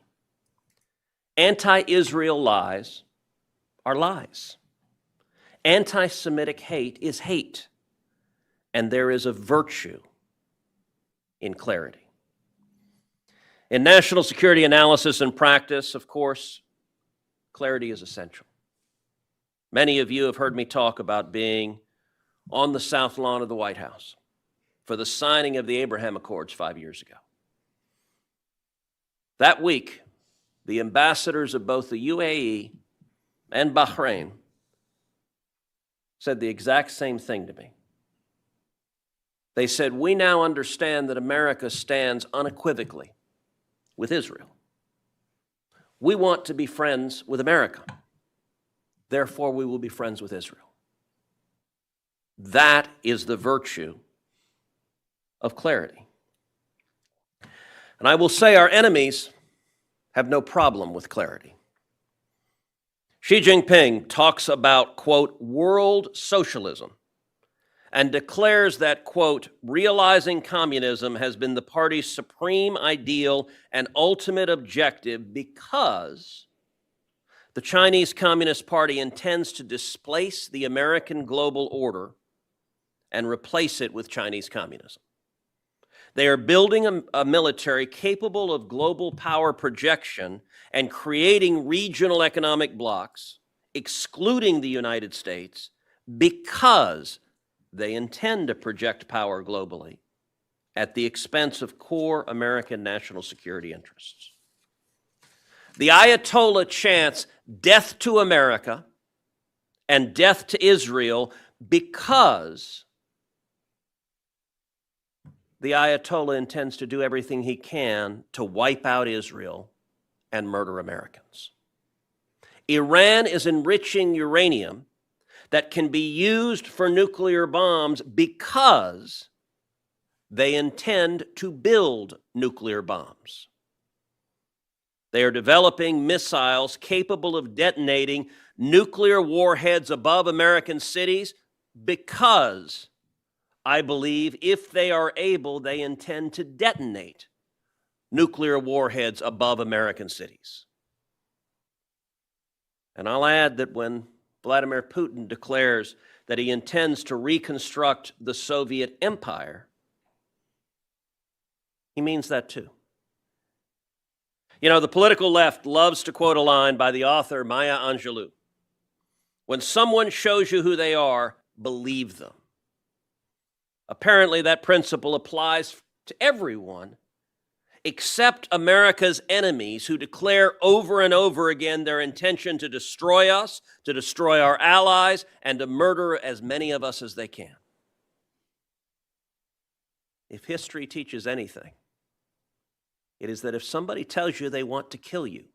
Speaker 18: Anti-Israel lies are lies. Anti-Semitic hate is hate. And there is a virtue in clarity. In national security analysis and practice, of course, clarity is essential. Many of you have heard me talk about being on the south lawn of the White House for the signing of the Abraham Accords 5 years ago. That week, the ambassadors of both the UAE and Bahrain said the exact same thing to me. They said, we now understand that America stands unequivocally with Israel. We want to be friends with America. Therefore, we will be friends with Israel. That is the virtue of clarity. And I will say our enemies have no problem with clarity. Xi Jinping talks about, quote, world socialism, and declares that, quote, realizing communism has been the party's supreme ideal and ultimate objective because the Chinese Communist Party intends to displace the American global order and replace it with Chinese communism. They are building a military capable of global power projection and creating regional economic blocs, excluding the United States, because they intend to project power globally at the expense of core American national security interests. The Ayatollah chants death to America and death to Israel because the Ayatollah intends to do everything he can to wipe out Israel and murder Americans. Iran is enriching uranium that can be used for nuclear bombs because they intend to build nuclear bombs. They are developing missiles capable of detonating nuclear warheads above American cities because I believe if they are able, they intend to detonate nuclear warheads above American cities. And I'll add that when Vladimir Putin declares that he intends to reconstruct the Soviet empire, he means that too. You know, the political left loves to quote a line by the author Maya Angelou. When someone shows you who they are, believe them. Apparently, that principle applies to everyone except America's enemies who declare over and over again their intention to destroy us, to destroy our allies, and to murder as many of us as they can. If history teaches anything, it is that if somebody tells you they want to kill you,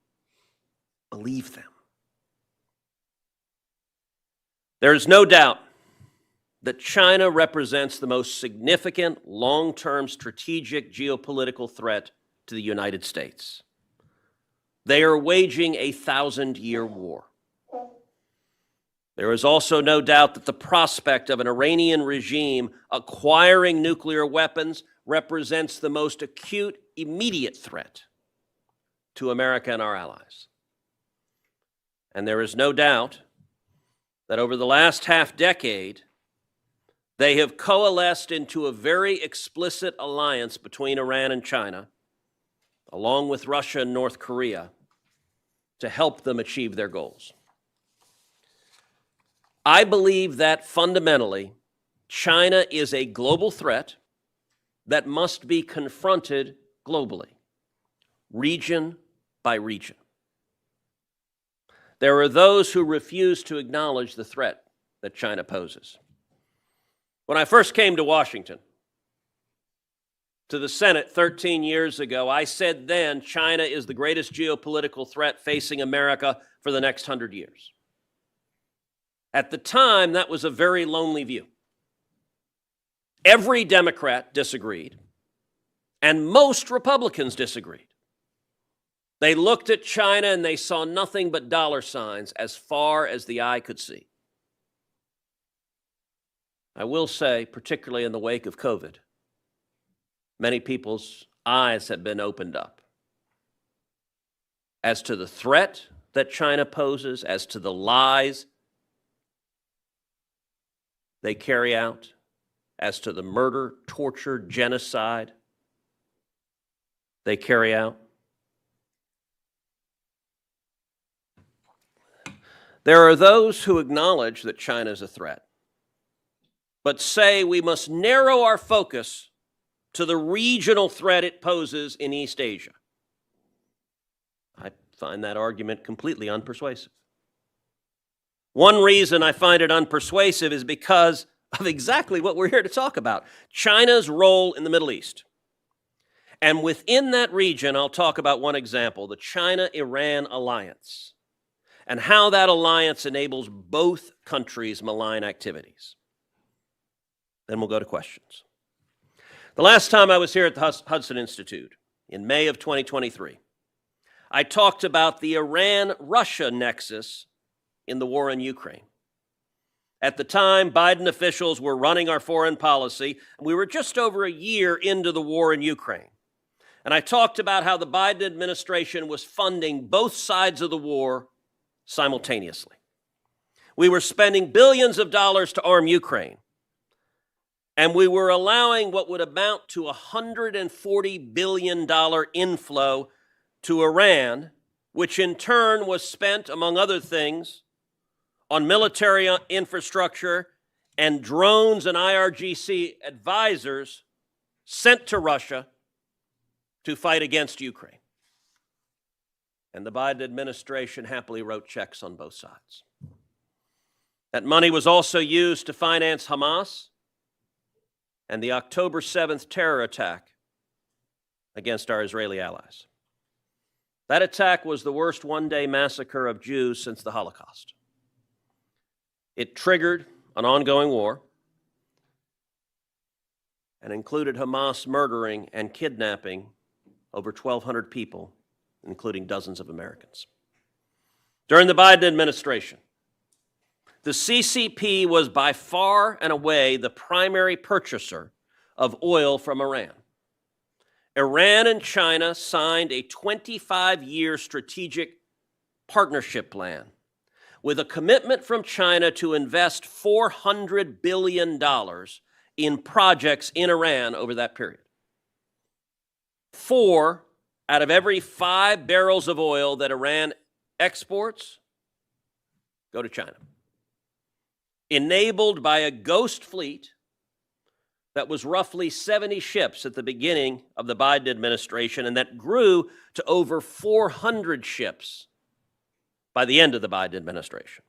Speaker 18: believe them. There is no doubt that China represents the most significant long-term strategic geopolitical threat to the United States. They are waging a 1,000-year war. There is also no doubt that the prospect of an Iranian regime acquiring nuclear weapons represents the most acute, immediate threat to America and our allies. And there is no doubt that over the last half-decade, they have coalesced into a very explicit alliance between Iran and China, along with Russia and North Korea, to help them achieve their goals. I believe that fundamentally, China is a global threat that must be confronted globally, region by region. There are those who refuse to acknowledge the threat that China poses. When I first came to Washington, to the Senate 13 years ago, I said then China is the greatest geopolitical threat facing America for the next 100 years. At the time, that was a very lonely view. Every Democrat disagreed, and most Republicans disagreed. They looked at China and they saw nothing but dollar signs as far as the eye could see. I will say, particularly in the wake of COVID, many people's eyes have been opened up as to the threat that China poses, as to the lies they carry out, as to the murder, torture, genocide they carry out. There are those who acknowledge that China is a threat, but say we must narrow our focus to the regional threat it poses in East Asia. I find that argument completely unpersuasive. One reason I find it unpersuasive is because of exactly what we're here to talk about, China's role in the Middle East. And within that region, I'll talk about one example, the China-Iran alliance, and how that alliance enables both countries' malign activities. Then we'll go to questions. The last time I was here at the Hudson Institute, in May of 2023, I talked about the Iran-Russia nexus in the war in Ukraine. At the time, Biden officials were running our foreign policy, and we were just over a year into the war in Ukraine. And I talked about how the Biden administration was funding both sides of the war simultaneously. We were spending billions of dollars to arm Ukraine, and we were allowing what would amount to a $140 billion inflow to Iran, which in turn was spent, among other things, on military infrastructure and drones and IRGC advisors sent to Russia to fight against Ukraine. And the Biden administration happily wrote checks on both sides. That money was also used to finance Hamas and the October 7th terror attack against our Israeli allies. That attack was the worst one-day massacre of Jews since the Holocaust. It triggered an ongoing war and included Hamas murdering and kidnapping over 1,200 people, including dozens of Americans. During the Biden administration, the CCP was by far and away the primary purchaser of oil from Iran. Iran and China signed a 25-year strategic partnership plan with a commitment from China to invest $400 billion in projects in Iran over that period. 4 out of every 5 barrels of oil that Iran exports go to China, enabled by a ghost fleet that was roughly 70 ships at the beginning of the Biden administration and that grew to over 400 ships by the end of the Biden administration.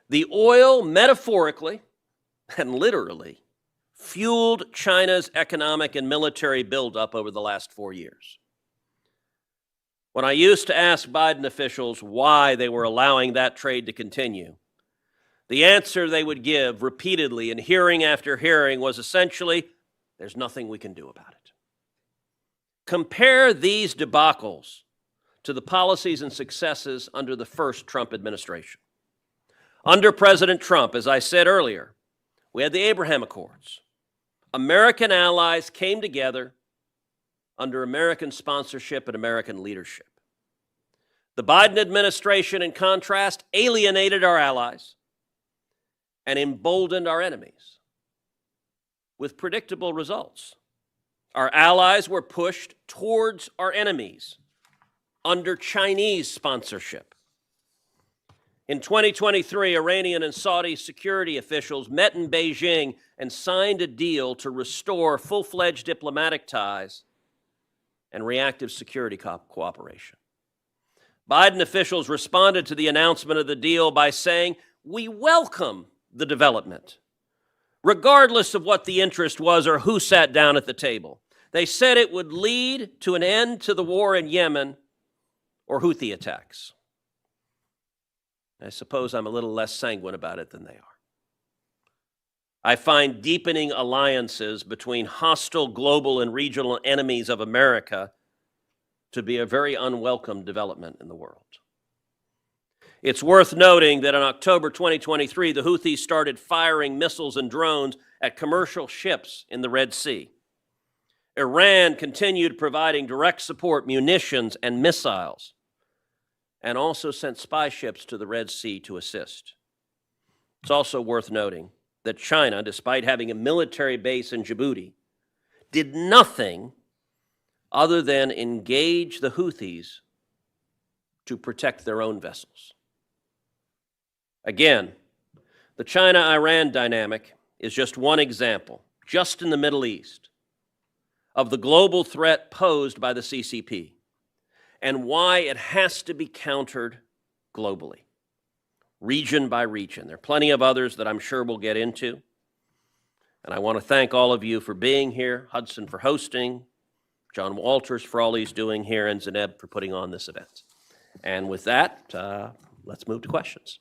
Speaker 18: The oil, metaphorically and literally, fueled China's economic and military buildup over the last 4 years. When I used to ask Biden officials why they were allowing that trade to continue, the answer they would give repeatedly in hearing after hearing was essentially, there's nothing we can do about it. Compare these debacles to the policies and successes under the first Trump administration. Under President Trump, as I said earlier, we had the Abraham Accords. American allies came together under American sponsorship and American leadership. The Biden administration, in contrast, alienated our allies and emboldened our enemies with predictable results. Our allies were pushed towards our enemies under Chinese sponsorship. In 2023, Iranian and Saudi security officials met in Beijing and signed a deal to restore full-fledged diplomatic ties and reactive security cooperation. Biden officials responded to the announcement of the deal by saying, "We welcome the development, regardless of what the interest was or who sat down at the table." They said it would lead to an end to the war in Yemen or Houthi attacks. I suppose I'm a little less sanguine about it than they are. I find deepening alliances between hostile global and regional enemies of America to be a very unwelcome development in the world. It's worth noting that in October 2023, the Houthis started firing missiles and drones at commercial ships in the Red Sea. Iran continued providing direct support, munitions, and missiles, and also sent spy ships to the Red Sea to assist. It's also worth noting that China, despite having a military base in Djibouti, did nothing other than engage the Houthis to protect their own vessels. Again, the China-Iran dynamic is just one example, just in the Middle East, of the global threat posed by the CCP and why it has to be countered globally, region by region. There are plenty of others that I'm sure we'll get into. And I want to thank all of you for being here, Hudson for hosting, John Walters for all he's doing here, and Zeneb for putting on this event. And with that, let's move to questions.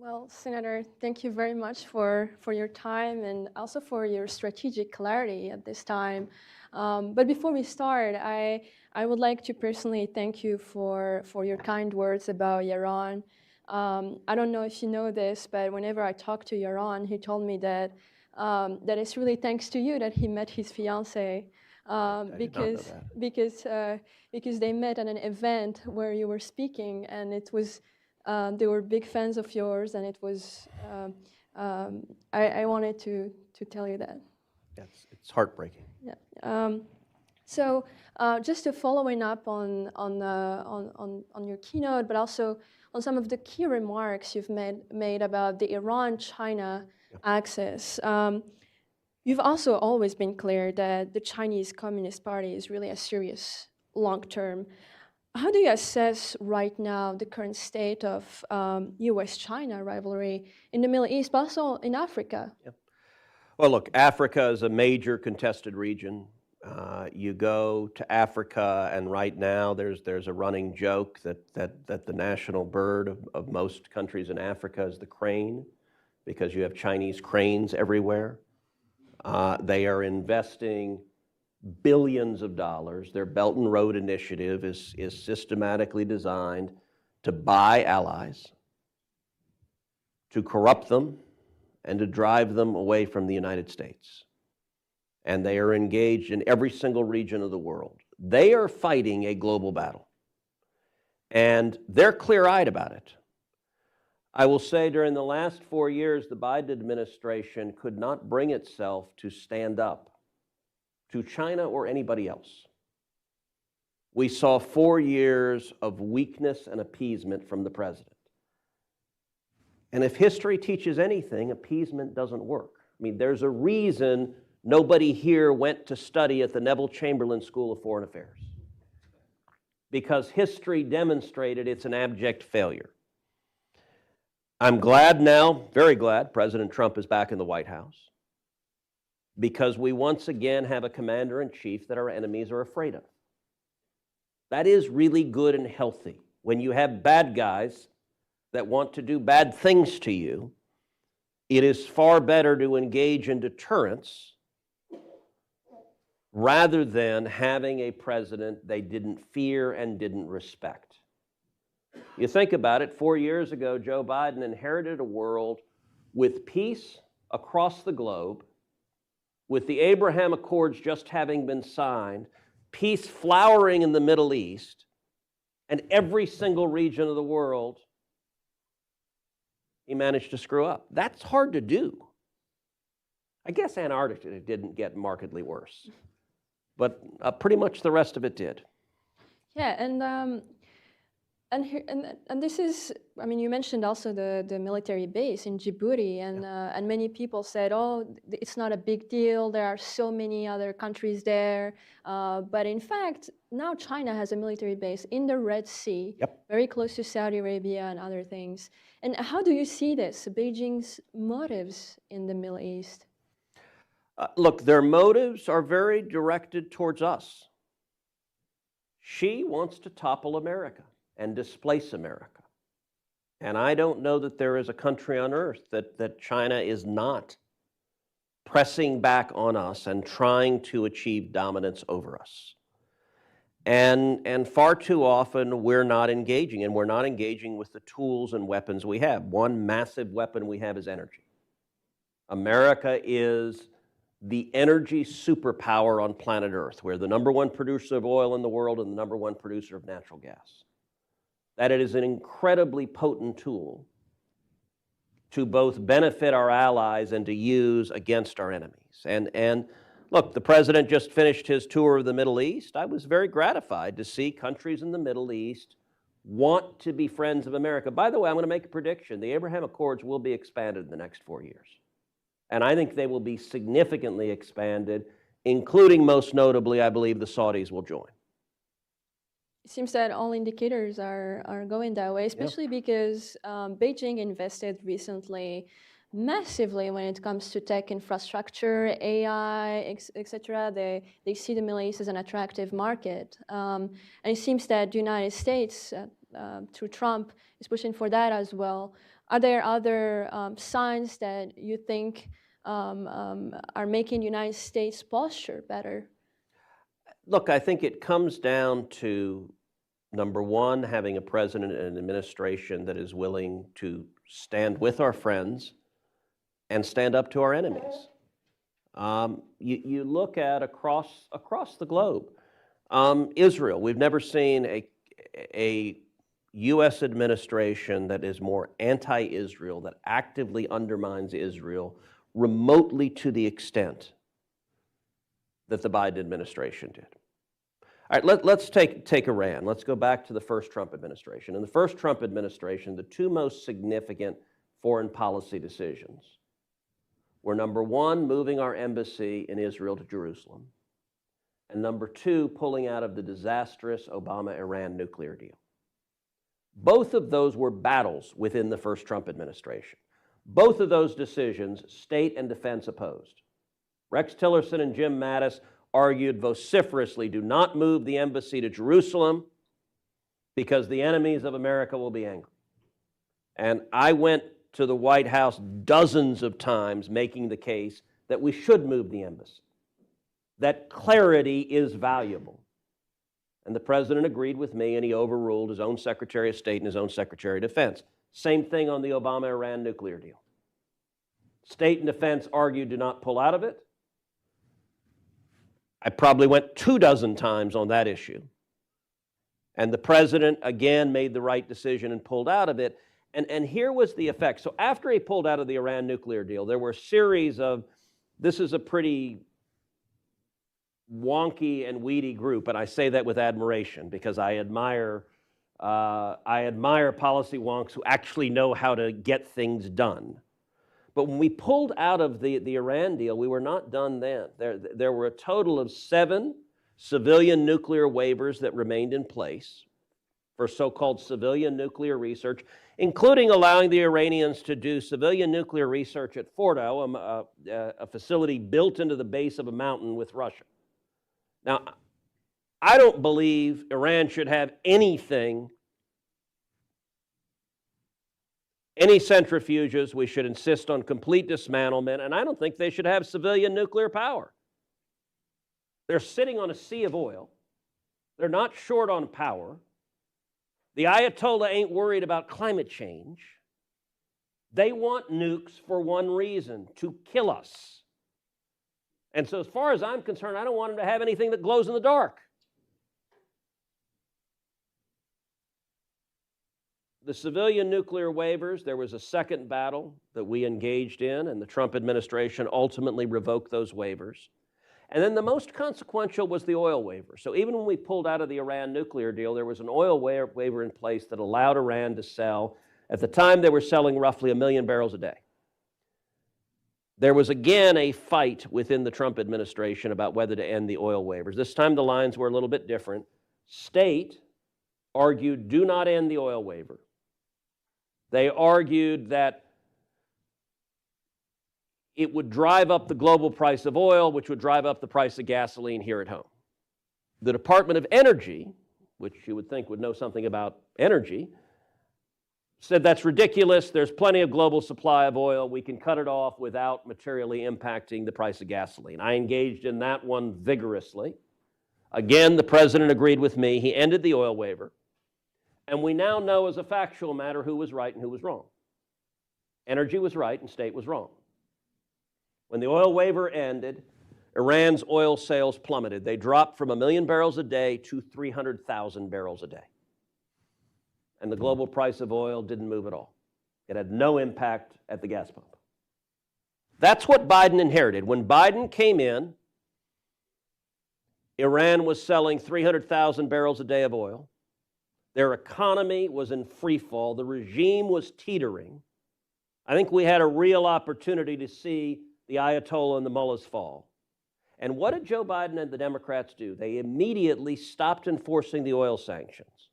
Speaker 10: Well, Senator, thank you very much for your time and also for your strategic clarity at this time. But before we start, I would like to personally thank you for your kind words about Yaron. I don't know if you know this, but whenever I talk to Yaron, he told me that it's really thanks to you that he met his fiancée because they met at an event where you were speaking, and it was. They were big fans of yours, and it was. I wanted to tell you that.
Speaker 18: Yes, it's heartbreaking.
Speaker 10: Yeah. So just to following up on your keynote, but also on some of the key remarks you've made about the Iran-China axis. You've also always been clear that the Chinese Communist Party is really a serious long-term. How do you assess right now the current state of U.S.-China rivalry in the Middle East, but also in Africa?
Speaker 18: Yep. Well, look, Africa is a major contested region. You go to Africa, and right now there's a running joke that the national bird of most countries in Africa is the crane, because you have Chinese cranes everywhere. They are investing billions of dollars. Their Belt and Road Initiative is systematically designed to buy allies, to corrupt them, and to drive them away from the United States. And they are engaged in every single region of the world. They are fighting a global battle. And they're clear-eyed about it. I will say during the last 4 years, the Biden administration could not bring itself to stand up to China or anybody else. We saw 4 years of weakness and appeasement from the president. And if history teaches anything, appeasement doesn't work. I mean, there's a reason nobody here went to study at the Neville Chamberlain School of Foreign Affairs, because history demonstrated it's an abject failure. I'm glad now, very glad, President Trump is back in the White House, because we once again have a commander-in-chief that our enemies are afraid of. That is really good and healthy. When you have bad guys that want to do bad things to you, it is far better to engage in deterrence rather than having a president they didn't fear and didn't respect. You think about it, 4 years ago, Joe Biden inherited a world with peace across the globe, with the Abraham Accords just having been signed, peace flowering in the Middle East, and every single region of the world, he managed to screw up. That's hard to do. I guess Antarctica didn't get markedly worse, but pretty much the rest of it did.
Speaker 10: Yeah, and this is, I mean, you mentioned also the military base in Djibouti, and many people said, oh, it's not a big deal, there are so many other countries there. But in fact, now China has a military base in the Red Sea, very close to Saudi Arabia and other things. And how do you see this, Beijing's motives in the Middle East?
Speaker 18: Look, their motives are very directed towards us. She wants to topple America and displace America. And I don't know that there is a country on earth that China is not pressing back on us and trying to achieve dominance over us. And far too often we're not engaging, and we're not engaging with the tools and weapons we have. One massive weapon we have is energy. America is the energy superpower on planet Earth. We're the #1 producer of oil in the world and the #1 producer of natural gas. That it is an incredibly potent tool to both benefit our allies and to use against our enemies. And look, the president just finished his tour of the Middle East. I was very gratified to see countries in the Middle East want to be friends of America. By the way, I'm going to make a prediction. The Abraham Accords will be expanded in the next 4 years. And I think they will be significantly expanded, including, most notably, I believe the Saudis will join.
Speaker 10: It seems that all indicators are going that way, especially because Beijing invested recently massively when it comes to tech infrastructure, AI, etc. They see the Middle East as an attractive market. And it seems that the United States, through Trump, is pushing for that as well. Are there other signs that you think are making the United States posture better?
Speaker 18: Look, I think it comes down to, #1, having a president and an administration that is willing to stand with our friends and stand up to our enemies. You look at across the globe, Israel. We've never seen a U.S. administration that is more anti-Israel, that actively undermines Israel remotely to the extent that the Biden administration did. All right, let's take Iran. Let's go back to the first Trump administration. In the first Trump administration, the two most significant foreign policy decisions were, #1, moving our embassy in Israel to Jerusalem, and #2, pulling out of the disastrous Obama-Iran nuclear deal. Both of those were battles within the first Trump administration. Both of those decisions, state and defense opposed. Rex Tillerson and Jim Mattis argued vociferously, do not move the embassy to Jerusalem because the enemies of America will be angry. And I went to the White House dozens of times making the case that we should move the embassy, that clarity is valuable. And the president agreed with me, and he overruled his own Secretary of State and his own Secretary of Defense. Same thing on the Obama-Iran nuclear deal. State and defense argued to not pull out of it. I probably went 24 times on that issue. And the president, again, made the right decision and pulled out of it. And here was the effect. So after he pulled out of the Iran nuclear deal, there were a series of, this is a pretty wonky and weedy group, and I say that with admiration because I admire policy wonks who actually know how to get things done. But when we pulled out of the Iran deal, we were not done then. There were a total of 7 civilian nuclear waivers that remained in place for so-called civilian nuclear research, including allowing the Iranians to do civilian nuclear research at Fordo, a facility built into the base of a mountain with Russia. Now, I don't believe Iran should have anything, any centrifuges. We should insist on complete dismantlement, and I don't think they should have civilian nuclear power. They're sitting on a sea of oil. They're not short on power. The Ayatollah ain't worried about climate change. They want nukes for one reason, to kill us. And so as far as I'm concerned, I don't want them to have anything that glows in the dark. The civilian nuclear waivers, there was a second battle that we engaged in, and the Trump administration ultimately revoked those waivers. And then the most consequential was the oil waiver. So even when we pulled out of the Iran nuclear deal, there was an oil waiver in place that allowed Iran to sell. At the time, they were selling roughly 1 million barrels a day. There was again a fight within the Trump administration about whether to end the oil waivers. This time the lines were a little bit different. State argued, do not end the oil waiver. They argued that it would drive up the global price of oil, which would drive up the price of gasoline here at home. The Department of Energy which you would think would know something about energy, said that's ridiculous. There's plenty of global supply of oil. We can cut it off without materially impacting the price of gasoline. I engaged in that one vigorously. Again, the president agreed with me. He ended the oil waiver. And we now know as a factual matter who was right and who was wrong. Energy was right and state was wrong. When the oil waiver ended, Iran's oil sales plummeted. They dropped from 1 million barrels a day to 300,000 barrels a day. And the global price of oil didn't move at all. It had no impact at the gas pump. That's what Biden inherited. When Biden came in, Iran was selling 300,000 barrels a day of oil. Their economy was in free fall. The regime was teetering. I think we had a real opportunity to see the Ayatollah and the mullahs fall. And what did Joe Biden and the Democrats do? They immediately stopped enforcing the oil sanctions.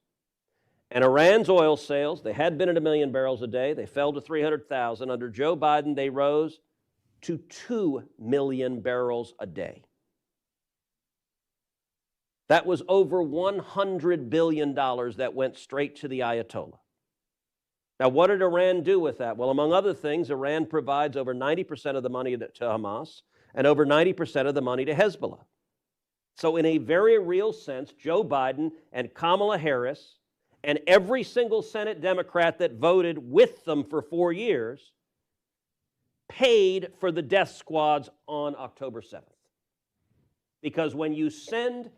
Speaker 18: And Iran's oil sales, they had been at 1 million barrels a day. They fell to 300,000. Under Joe Biden, they rose to 2 million barrels a day. That was over $100 billion that went straight to the Ayatollah. Now, what did Iran do with that? Well, among other things, Iran provides over 90% of the money to Hamas and over 90% of the money to Hezbollah. So in a very real sense, Joe Biden and Kamala Harris and every single Senate Democrat that voted with them for 4 years paid for the death squads on October 7th. Because when you send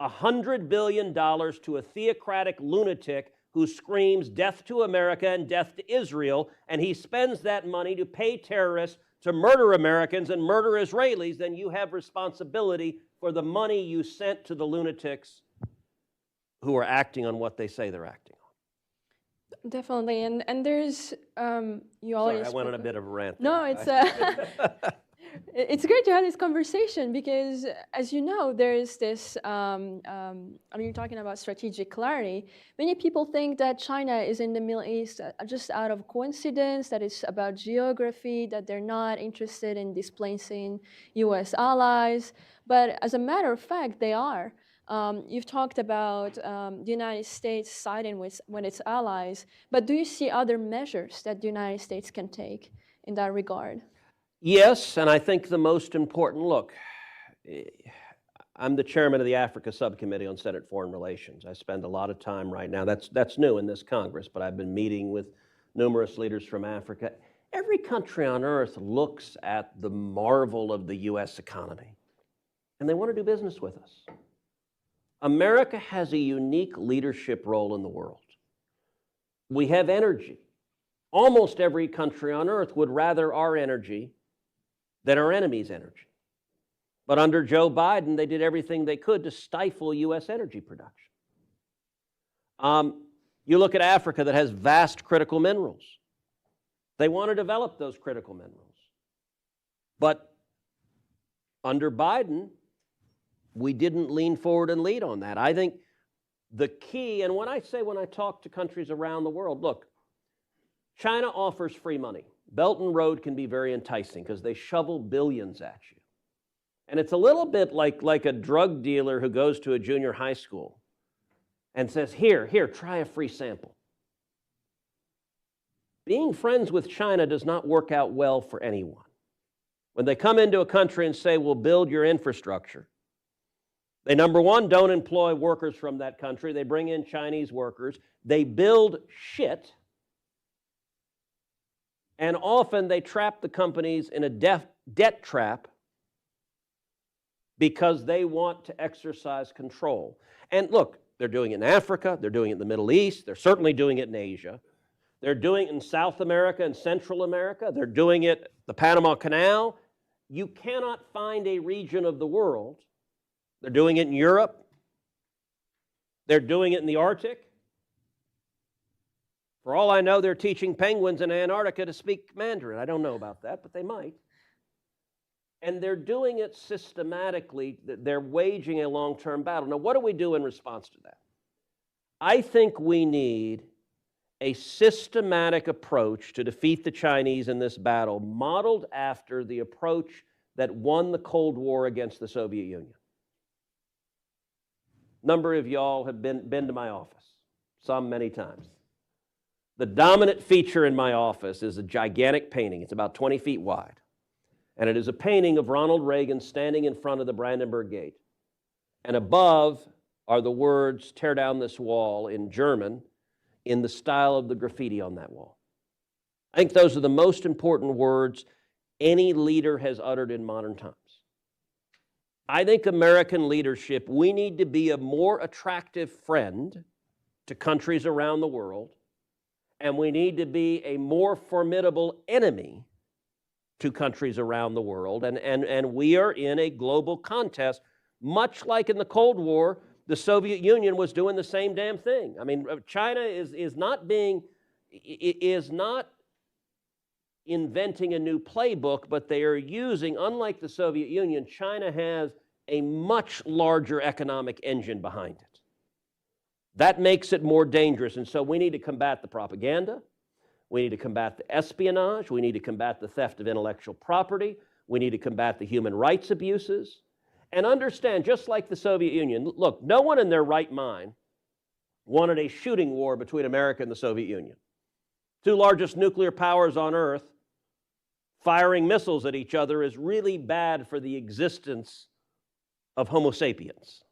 Speaker 18: $100 billion to a theocratic lunatic who screams death to America and death to Israel, and he spends that money to pay terrorists to murder Americans and murder Israelis, then you have responsibility for the money you sent to the lunatics who are acting on what they say they're acting on.
Speaker 10: Definitely, and there's you already.
Speaker 18: Sorry, I went on a bit of a rant.
Speaker 10: No, it's it's great to have this conversation because, as you know, there's this. You're talking about strategic clarity. Many people think that China is in the Middle East just out of coincidence. That it's about geography. That they're not interested in displacing U.S. allies. But as a matter of fact, they are. You've talked about the United States siding with its allies, but do you see other measures that the United States can take in that regard?
Speaker 18: Yes, and I think the most important, look, I'm the chairman of the Africa Subcommittee on Senate Foreign Relations. I spend a lot of time right now, that's new in this Congress, but I've been meeting with numerous leaders from Africa. Every country on earth looks at the marvel of the U.S. economy, and they want to do business with us. America has a unique leadership role in the world. We have energy. Almost every country on earth would rather our energy than our enemy's energy. But under Joe Biden, they did everything they could to stifle U.S. energy production. You look at Africa that has vast critical minerals. They want to develop those critical minerals. But under Biden, we didn't lean forward and lead on that. I think the key, and when I talk to countries around the world, look, China offers free money. Belt and Road can be very enticing because they shovel billions at you. And it's a little bit like a drug dealer who goes to a junior high school and says, here, try a free sample. Being friends with China does not work out well for anyone. When they come into a country and say, we'll build your infrastructure, they, number one, don't employ workers from that country. They bring in Chinese workers. They build shit. And often they trap the companies in a debt trap because they want to exercise control. And look, they're doing it in Africa. They're doing it in the Middle East. They're certainly doing it in Asia. They're doing it in South America and Central America. They're doing it the Panama Canal. You cannot find a region of the world. They're doing it in Europe. They're doing it in the Arctic. For all I know, they're teaching penguins in Antarctica to speak Mandarin. I don't know about that, but they might. And they're doing it systematically. They're waging a long-term battle. Now, what do we do in response to that? I think we need a systematic approach to defeat the Chinese in this battle, modeled after the approach that won the Cold War against the Soviet Union. number of y'all have been to my office, some many times. The dominant feature in my office is a gigantic painting. It's about 20 feet wide. And it is a painting of Ronald Reagan standing in front of the Brandenburg Gate. And above are the words, "Tear down this wall," in German, in the style of the graffiti on that wall. I think those are the most important words any leader has uttered in modern times. I think American leadership, we need to be a more attractive friend to countries around the world, and we need to be a more formidable enemy to countries around the world. And we are in a global contest, much like in the Cold War, the Soviet Union was doing the same damn thing. I mean, China is not inventing a new playbook, but they are using, unlike the Soviet Union, China has a much larger economic engine behind it. That makes it more dangerous, and so we need to combat the propaganda, we need to combat the espionage, we need to combat the theft of intellectual property, we need to combat the human rights abuses, and understand, just like the Soviet Union, look, no one in their right mind wanted a shooting war between America and the Soviet Union. Two largest nuclear powers on Earth firing missiles at each other is really bad for the existence of Homo sapiens.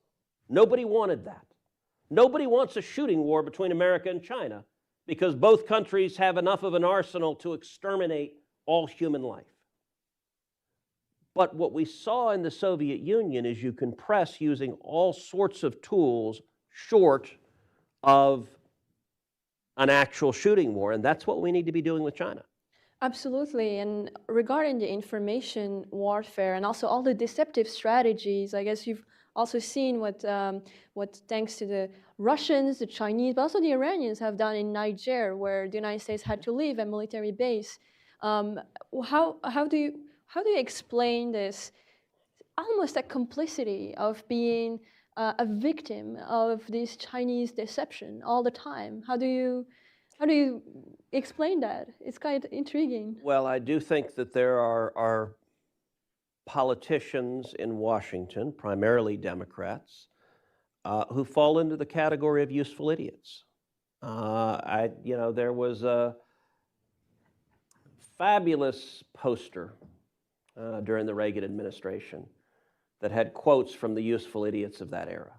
Speaker 18: Nobody wanted that. Nobody wants a shooting war between America and China because both countries have enough of an arsenal to exterminate all human life. But what we saw in the Soviet Union is you can press using all sorts of tools short of an actual shooting war, and that's what we need to be doing with China.
Speaker 10: Absolutely, and regarding the information warfare and also all the deceptive strategies, I guess you've also seen what thanks to the Russians, the Chinese, but also the Iranians have done in Niger, where the United States had to leave a military base. How do you explain this almost a complicity of being a victim of this Chinese deception all the time? How do you explain that? It's kind of intriguing.
Speaker 18: Well, I do think that there are politicians in Washington, primarily Democrats, who fall into the category of useful idiots. There was a fabulous poster during the Reagan administration that had quotes from the useful idiots of that era,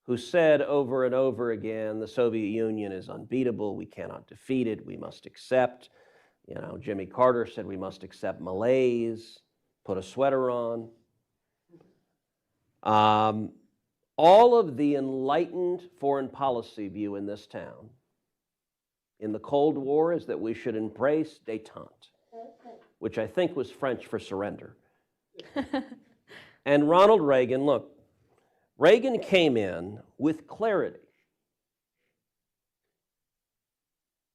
Speaker 18: who said over and over again, the Soviet Union is unbeatable, we cannot defeat it, we must accept. Jimmy Carter said we must accept malaise, put a sweater on. All of the enlightened foreign policy view in this town in the Cold War is that we should embrace détente, which I think was French for surrender. And Ronald Reagan, look, Reagan came in with clarity.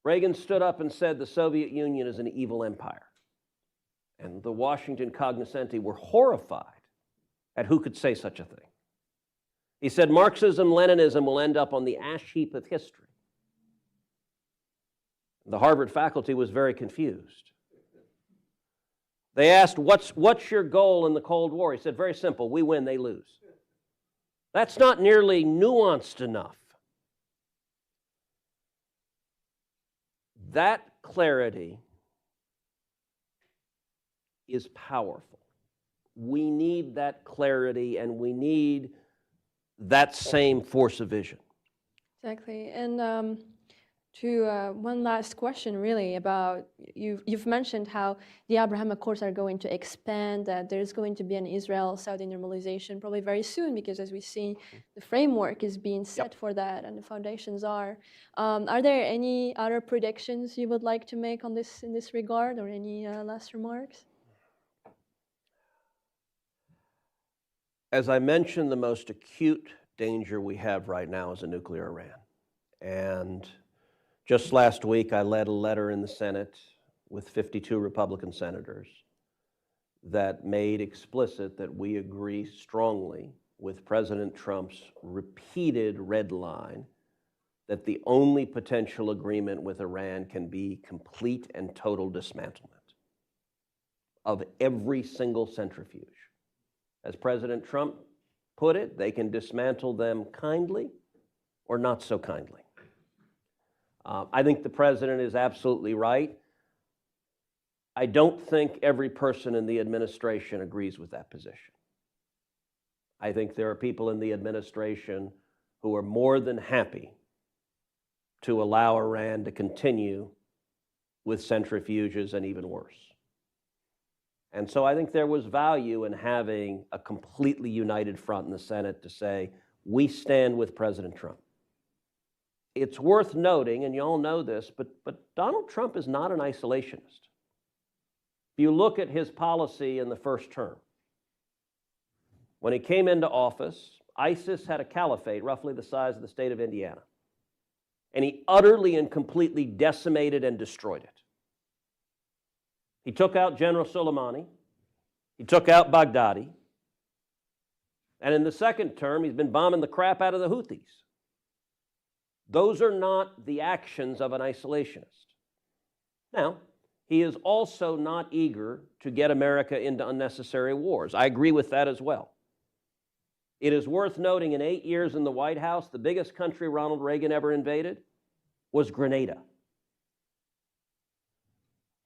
Speaker 18: Reagan stood up and said the Soviet Union is an evil empire. And the Washington cognoscenti were horrified at who could say such a thing. He said Marxism, Leninism will end up on the ash heap of history. The Harvard faculty was very confused. They asked, what's your goal in the Cold War? He said, very simple, we win, they lose. That's not nearly nuanced enough. That clarity is powerful. We need that clarity, and we need that same force of vision.
Speaker 10: Exactly. And to one last question, really, about you've mentioned how the Abraham Accords are going to expand, that there's going to be an Israel-Saudi normalization probably very soon, because as we see, the framework is being set for that, and the foundations are. Are there any other predictions you would like to make on this in this regard, or any last remarks?
Speaker 18: As I mentioned, the most acute danger we have right now is a nuclear Iran. And just last week, I led a letter in the Senate with 52 Republican senators that made explicit that we agree strongly with President Trump's repeated red line that the only potential agreement with Iran can be complete and total dismantlement of every single centrifuge. As President Trump put it. They can dismantle them kindly or not so kindly. I think the president is absolutely right. I don't think every person in the administration agrees with that position. I think there are people in the administration who are more than happy to allow Iran to continue with centrifuges and even worse. And so I think there was value in having a completely united front in the Senate to say, we stand with President Trump. It's worth noting, and you all know this, but Donald Trump is not an isolationist. If you look at his policy in the first term, when he came into office, ISIS had a caliphate roughly the size of the state of Indiana. And he utterly and completely decimated and destroyed it. He took out General Soleimani. He took out Baghdadi. And in the second term, he's been bombing the crap out of the Houthis. Those are not the actions of an isolationist. Now, he is also not eager to get America into unnecessary wars. I agree with that as well. It is worth noting in 8 years in the White House, the biggest country Ronald Reagan ever invaded was Grenada.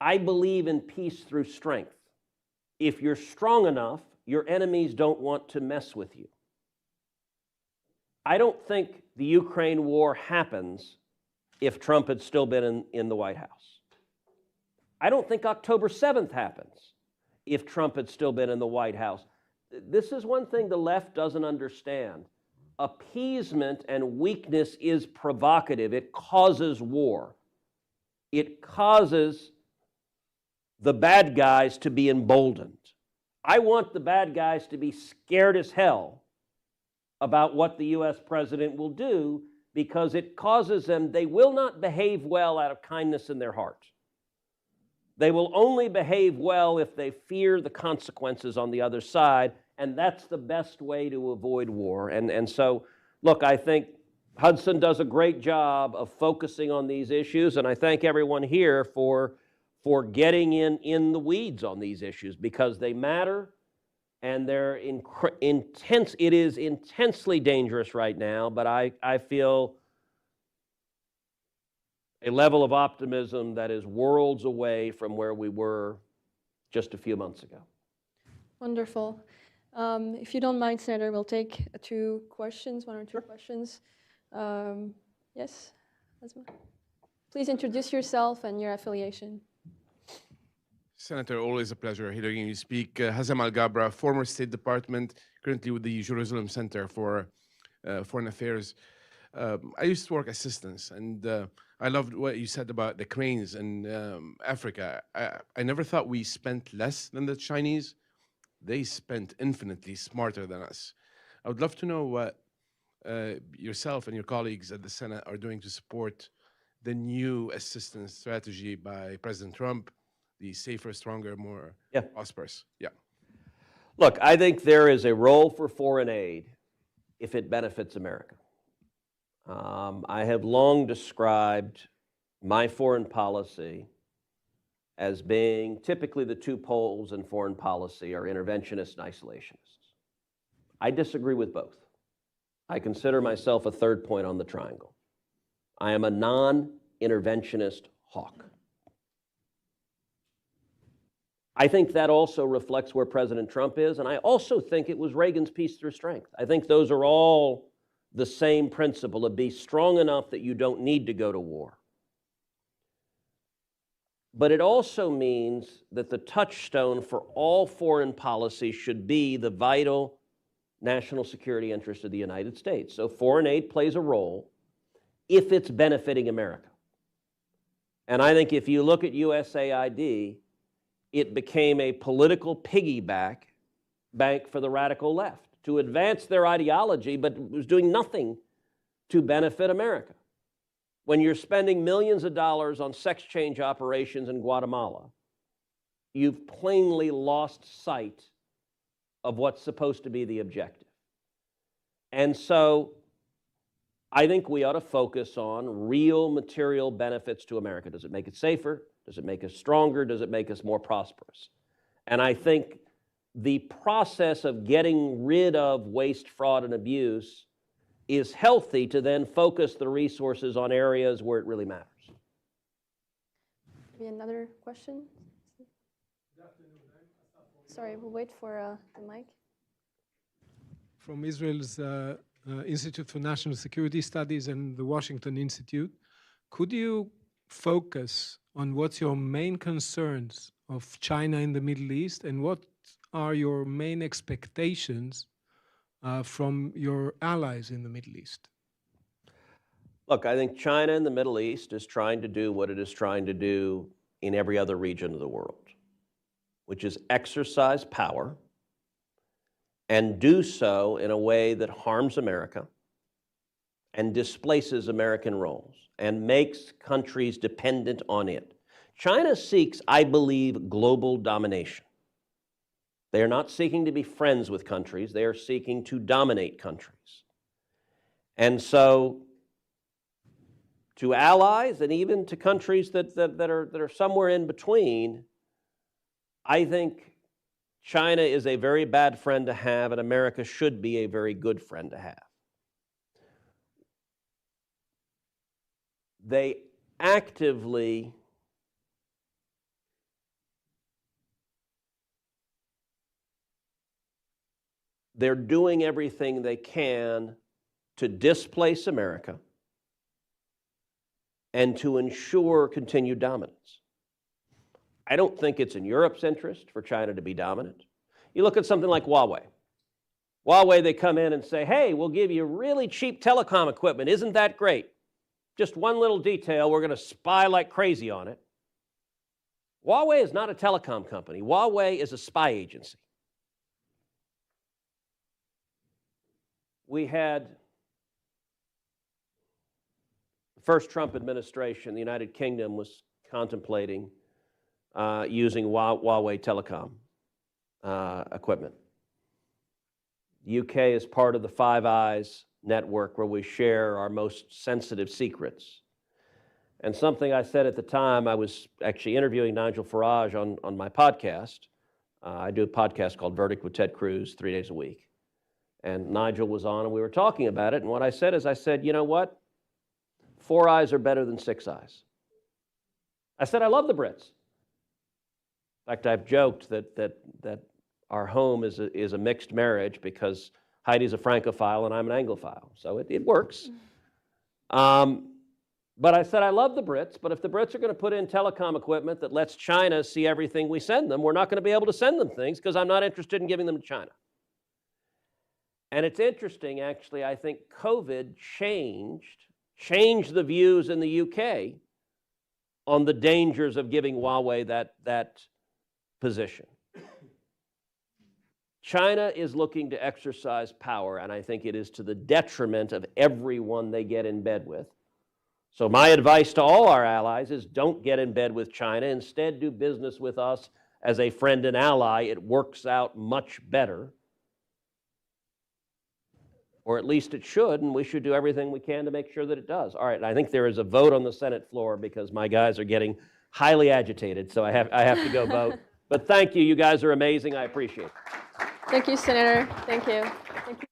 Speaker 18: I believe in peace through strength. If you're strong enough, your enemies don't want to mess with you. I don't think the Ukraine war happens if Trump had still been in the White House. I don't think October 7th happens if Trump had still been in the White House. This is one thing the left doesn't understand. Appeasement and weakness is provocative. It causes war. It causes the bad guys to be emboldened. I want the bad guys to be scared as hell about what the U.S. president will do because it causes them, they will not behave well out of kindness in their heart. They will only behave well if they fear the consequences on the other side, and that's the best way to avoid war. And so, look, I think Hudson does a great job of focusing on these issues, and I thank everyone here for getting in the weeds on these issues because they matter and they're intense. It is intensely dangerous right now, but I feel a level of optimism that is worlds away from where we were just a few months ago.
Speaker 10: Wonderful. If you don't mind, Senator, we'll take one or two questions. Yes, Adhwaa. Please introduce yourself and your affiliation.
Speaker 19: Senator, always a pleasure hearing you speak. Hazem Al-Gabra, former State Department, currently with the Jerusalem Center for Foreign Affairs. I used to work assistance, and I loved what you said about the cranes in Africa. I never thought we spent less than the Chinese. They spent infinitely smarter than us. I would love to know what yourself and your colleagues at the Senate are doing to support the new assistance strategy by President Trump, the safer, stronger, more prosperous. Yeah.
Speaker 18: Look, I think there is a role for foreign aid if it benefits America. I have long described my foreign policy as being typically the two poles in foreign policy are interventionists and isolationists. I disagree with both. I consider myself a third point on the triangle. I am a non-interventionist hawk. I think that also reflects where President Trump is, and I also think it was Reagan's peace through strength. I think those are all the same principle of be strong enough that you don't need to go to war. But it also means that the touchstone for all foreign policy should be the vital national security interest of the United States. So foreign aid plays a role if it's benefiting America. And I think if you look at USAID, it became a political bank for the radical left to advance their ideology, but was doing nothing to benefit America. When you're spending millions of dollars on sex change operations in Guatemala, you've plainly lost sight of what's supposed to be the objective. And so I think we ought to focus on real material benefits to America. Does it make it safer? Does it make us stronger? Does it make us more prosperous? And I think the process of getting rid of waste, fraud, and abuse is healthy to then focus the resources on areas where it really matters.
Speaker 10: Maybe another question? Sorry, we'll wait for the mic.
Speaker 7: From Israel's Institute for National Security Studies and the Washington Institute, could you focus on what's your main concerns of China in the Middle East and what are your main expectations from your allies in the Middle East?
Speaker 18: Look, I think China in the Middle East is trying to do what it is trying to do in every other region of the world, which is exercise power and do so in a way that harms America and displaces American roles and makes countries dependent on it. China seeks, I believe, global domination. They are not seeking to be friends with countries. They are seeking to dominate countries. And so to allies and even to countries that are somewhere in between, I think China is a very bad friend to have, and America should be a very good friend to have. They actively they're doing everything they can to displace America and to ensure continued dominance. I don't think it's in Europe's interest for China to be dominant. You look at something like Huawei. Huawei, they come in and say, hey, we'll give you really cheap telecom equipment. Isn't that great? Just one little detail, we're going to spy like crazy on it. Huawei is not a telecom company. Huawei is a spy agency. We had the first Trump administration, the United Kingdom was contemplating using Huawei telecom equipment. The UK is part of the Five Eyes network where we share our most sensitive secrets. And something I said at the time, I was actually interviewing Nigel Farage on my podcast. I do a podcast called Verdict with Ted Cruz 3 days a week. And Nigel was on and we were talking about it. And what I said is, I said, you know what? 4 eyes are better than 6 eyes. I said, I love the Brits. In fact, I've joked that our home is a mixed marriage because Heidi's a Francophile and I'm an Anglophile. So it works. But I said, I love the Brits, but if the Brits are going to put in telecom equipment that lets China see everything we send them, we're not going to be able to send them things because I'm not interested in giving them to China. And it's interesting, actually, I think COVID changed the views in the UK on the dangers of giving Huawei that position. China is looking to exercise power, and I think it is to the detriment of everyone they get in bed with. So my advice to all our allies is don't get in bed with China. Instead, do business with us as a friend and ally. It works out much better. Or at least it should, and we should do everything we can to make sure that it does. All right, I think there is a vote on the Senate floor because my guys are getting highly agitated, so I have to go vote. But thank you. You guys are amazing. I appreciate it.
Speaker 10: Thank you, Senator. Thank you. Thank you.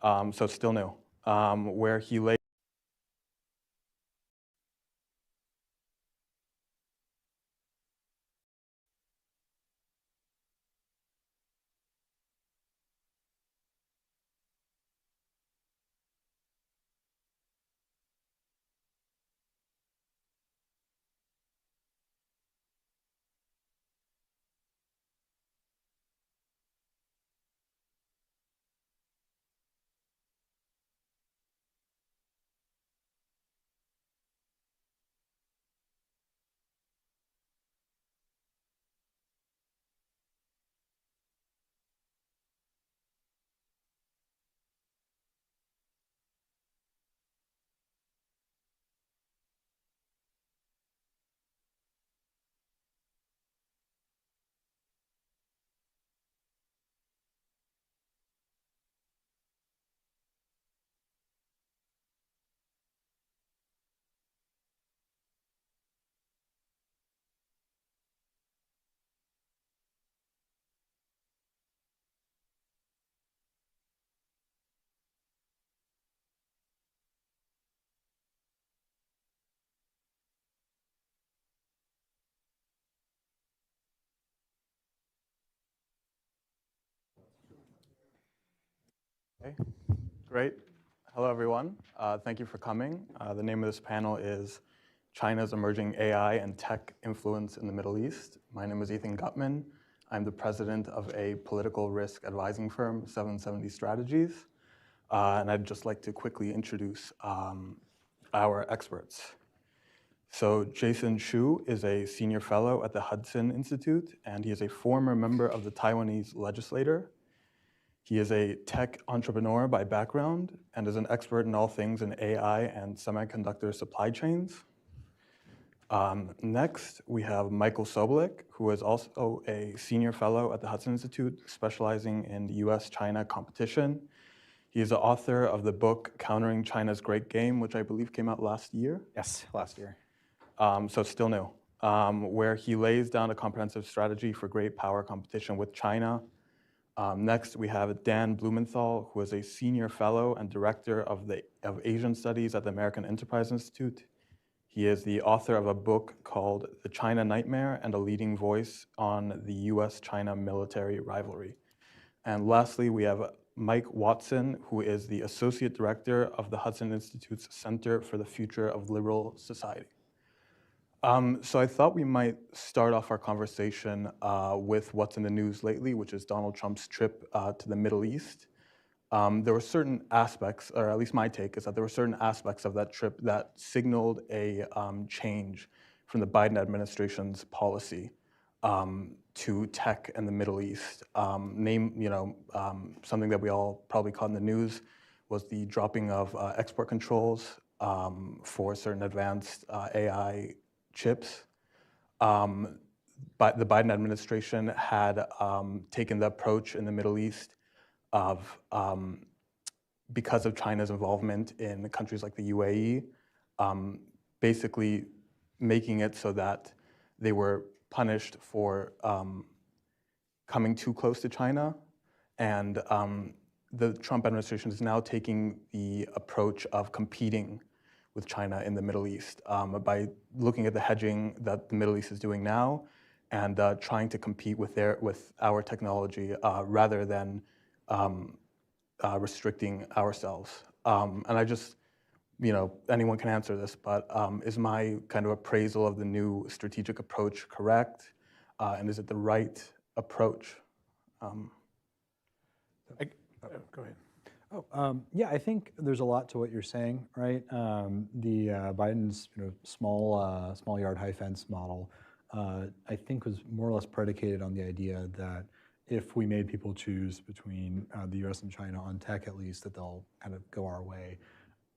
Speaker 20: so it's still new, where he laid Okay, great. Hello, everyone. Thank you for coming. The name of this panel is China's Emerging AI and Tech Influence in the Middle East. My name is Ethan Gutman. I'm the president of a political risk advising firm, 770 Strategies. And I'd just like to quickly introduce our experts. So Jason Shu is a senior fellow at the Hudson Institute, and he is a former member of the Taiwanese legislature. He is a tech entrepreneur by background and is an expert in all things in AI and semiconductor supply chains. Next, we have Michael Sobolik, who is also a senior fellow at the Hudson Institute, specializing in US-China competition. He is the author of the book Countering China's Great Game, which I believe came out last year.
Speaker 21: Yes, last year.
Speaker 20: So it's still new, where he lays down a comprehensive strategy for great power competition with China. Next, we have Dan Blumenthal, who is a senior fellow and director of Asian Studies at the American Enterprise Institute. He is the author of a book called The China Nightmare and a leading voice on the US-China military rivalry. And lastly, we have Mike Watson, who is the associate director of the Hudson Institute's Center for the Future of Liberal Society. So I thought we might start off our conversation with what's in the news lately, which is Donald Trump's trip to the Middle East. There were certain aspects, or at least my take is that there were certain aspects of that trip that signaled a change from the Biden administration's policy to tech in the Middle East. Something that we all probably caught in the news was the dropping of export controls for certain advanced AI chips. But the Biden administration had taken the approach in the Middle East of, because of China's involvement in countries like the UAE, basically making it so that they were punished for coming too close to China. And the Trump administration is now taking the approach of competing with China in the Middle East by looking at the hedging that the Middle East is doing now and trying to compete with our technology rather than restricting ourselves. And I just, anyone can answer this, but is my kind of appraisal of the new strategic approach correct? And is it the right approach?
Speaker 21: Go ahead. Yeah, I think there's a lot to what you're saying, right? The Biden's small yard high fence model, I think was more or less predicated on the idea that if we made people choose between the U.S. and China on tech, at least, that they'll kind of go our way.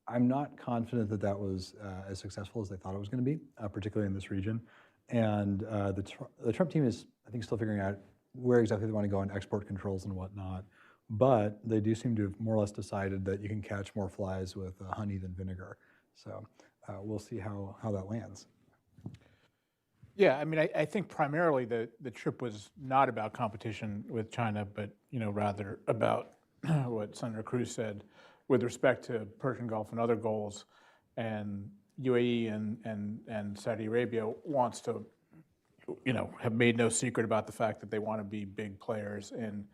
Speaker 21: I'm not confident that that was as successful as they thought it was going to be, particularly in this region. And the Trump team is, I think, still figuring out where exactly they want to go on export controls and whatnot. But they do seem to have more or less decided that you can catch more flies with honey than vinegar. So we'll see how that lands.
Speaker 22: Yeah, I mean, I think primarily the trip was not about competition with China, but rather about what Senator Cruz said with respect to Persian Gulf and other goals, and UAE and Saudi Arabia wants to, have made no secret about the fact that they want to be big players in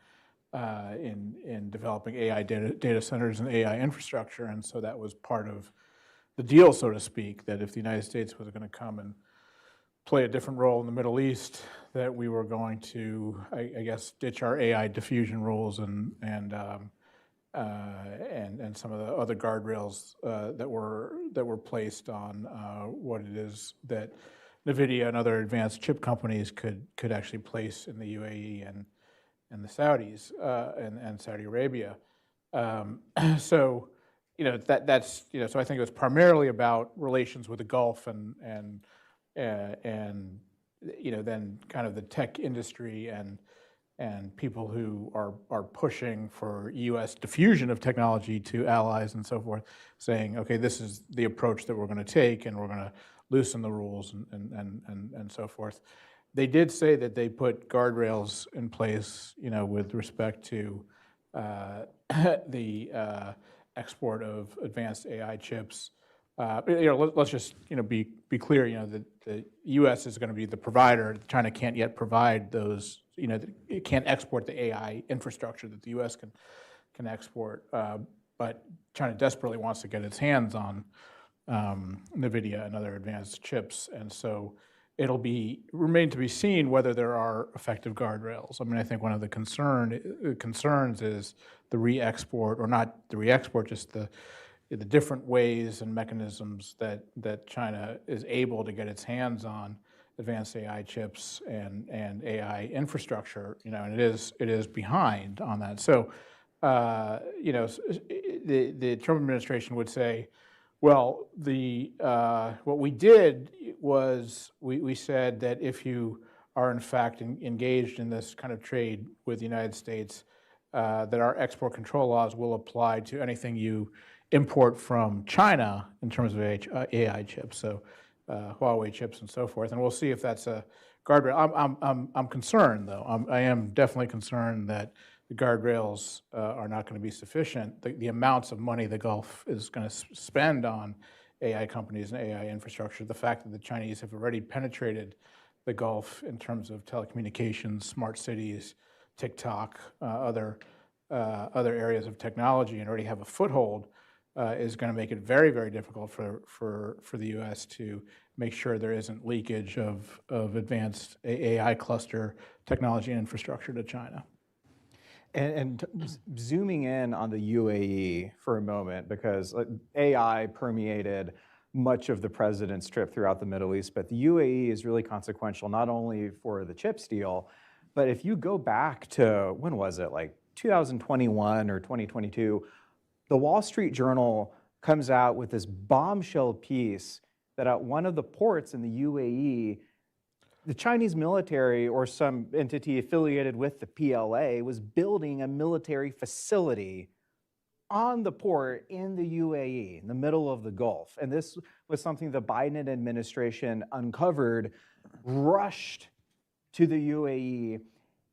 Speaker 22: developing AI data centers and AI infrastructure, and so that was part of the deal, so to speak, that if the United States was going to come and play a different role in the Middle East, that we were going to, I guess, ditch our AI diffusion rules and some of the other guardrails that were placed on what it is that NVIDIA and other advanced chip companies could actually place in the UAE and the Saudis and Saudi Arabia. So, that's so I think it was primarily about relations with the Gulf and then kind of the tech industry and people who are pushing for U.S. diffusion of technology to allies and so forth, saying, okay, this is the approach that we're going to take, and we're going to loosen the rules and so forth. They did say that they put guardrails in place, with respect to the export of advanced AI chips. Let's just be clear. That the U.S. is going to be the provider. China can't yet provide those. It can't export the AI infrastructure that the U.S. can export. But China desperately wants to get its hands on NVIDIA and other advanced chips, and so it'll remain to be seen whether there are effective guardrails. I mean, I think one of the concerns is the re-export, or not the re-export, just the different ways and mechanisms that China is able to get its hands on advanced AI chips and AI infrastructure, and it is behind on that. So, the Trump administration would say, well, what we did was we said that if you are in fact engaged in this kind of trade with the United States, that our export control laws will apply to anything you import from China in terms of AI chips, so Huawei chips and so forth. And we'll see if that's a guardrail. I'm concerned, though. I am definitely concerned that the guardrails are not going to be sufficient. The amounts of money the Gulf is going to spend on AI companies and AI infrastructure, the fact that the Chinese have already penetrated the Gulf in terms of telecommunications, smart cities, TikTok, other areas of technology, and already have a foothold, is going to make it very, very difficult for the U.S. to make sure there isn't leakage of advanced AI cluster technology and infrastructure to China.
Speaker 2: And zooming in on the UAE for a moment, because AI permeated much of the president's trip throughout the Middle East, but the UAE is really consequential not only for the chips deal, but if you go back to, when was it, like 2021 or 2022, the Wall Street Journal comes out with this bombshell piece that at one of the ports in the UAE, the Chinese military or some entity affiliated with the PLA was building a military facility on the port in the UAE, in the middle of the Gulf. And this was something the Biden administration uncovered, rushed to the UAE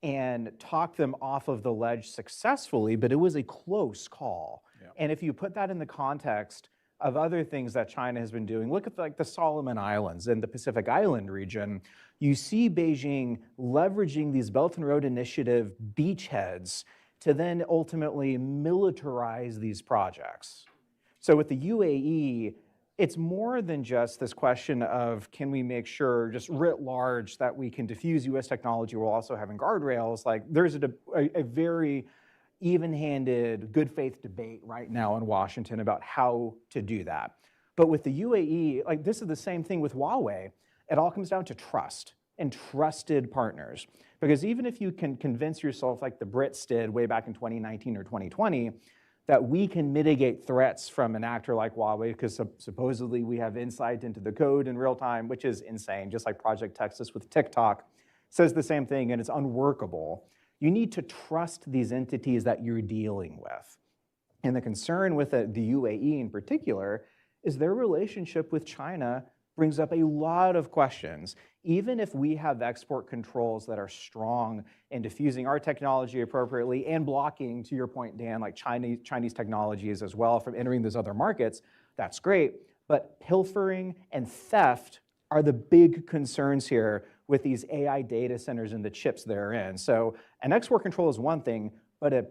Speaker 2: and talked them off of the ledge successfully, but it was a close call. Yeah. And if you put that in the context of other things that China has been doing, look at the Solomon Islands and the Pacific Island region, you see Beijing leveraging these Belt and Road Initiative beachheads to then ultimately militarize these projects. So with the UAE, it's more than just this question of can we make sure, just writ large, that we can diffuse US technology while also having guardrails. Like there's a very even-handed, good faith debate right now in Washington about how to do that. But with the UAE, like this is the same thing with Huawei. It all comes down to trust and trusted partners. Because even if you can convince yourself, like the Brits did way back in 2019 or 2020, that we can mitigate threats from an actor like Huawei, because supposedly we have insight into the code in real time, which is insane, just like Project Texas with TikTok says the same thing, and it's unworkable. You need to trust these entities that you're dealing with. And the concern with the UAE in particular is their relationship with China brings up a lot of questions. Even if we have export controls that are strong in diffusing our technology appropriately and blocking, to your point, Dan, like Chinese technologies as well from entering those other markets, that's great. But pilfering and theft are the big concerns here with these AI data centers and the chips they're in. So an export control is one thing, but a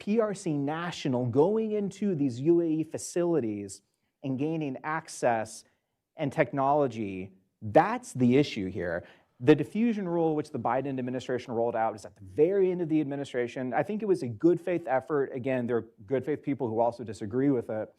Speaker 2: PRC national going into these UAE facilities and gaining access and technology, that's the issue here. The diffusion rule, which the Biden administration rolled out, is at the very end of the administration. I think it was a good faith effort. Again, there are good faith people who also disagree with it.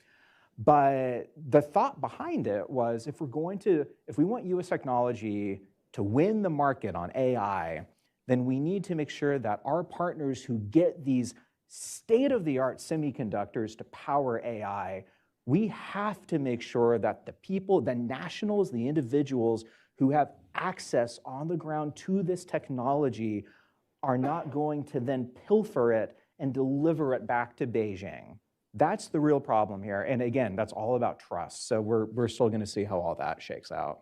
Speaker 2: But the thought behind it was if we want US technology to win the market on AI, then we need to make sure that our partners who get these state-of-the-art semiconductors to power AI, we have to make sure that the people, the nationals, the individuals who have access on the ground to this technology are not going to then pilfer it and deliver it back to Beijing. That's the real problem here. And again, that's all about trust. So we're still going to see how all that shakes out.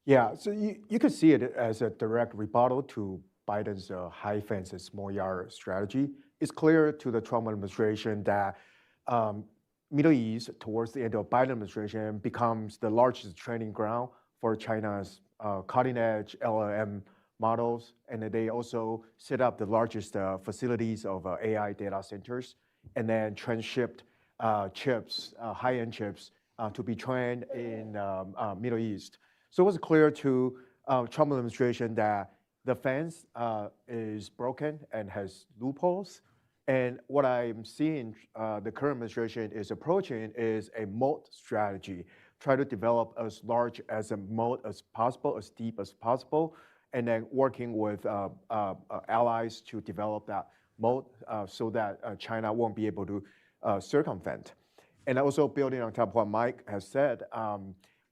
Speaker 5: Yeah, so you could see it as a direct rebuttal to Biden's high fence and small yard strategy. It's clear to the Trump administration that Middle East, towards the end of Biden administration, becomes the largest training ground for China's cutting-edge LLM models, and they also set up the largest facilities of AI data centers, and then transshipped chips, high-end chips, to be trained in Middle East. So it was clear to Trump administration that the fence is broken and has loopholes. And what I'm seeing the current administration is approaching is a moat strategy. Try to develop as large as a moat as possible, as deep as possible, and then working with allies to develop that moat so that China won't be able to circumvent. And also building on top of what Mike has said,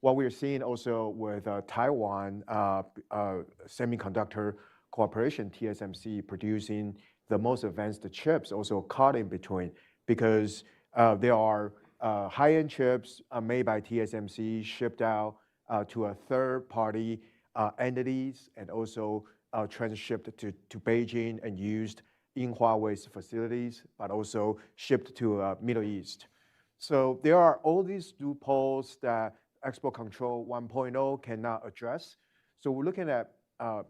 Speaker 5: what we're seeing also with Taiwan Semiconductor Corporation, TSMC, producing the most advanced chips, also caught in between, because there are high-end chips made by TSMC, shipped out to a third-party entities, and also transshipped to Beijing and used in Huawei's facilities, but also shipped to Middle East. So there are all these loopholes that Export Control 1.0 cannot address. So we're looking at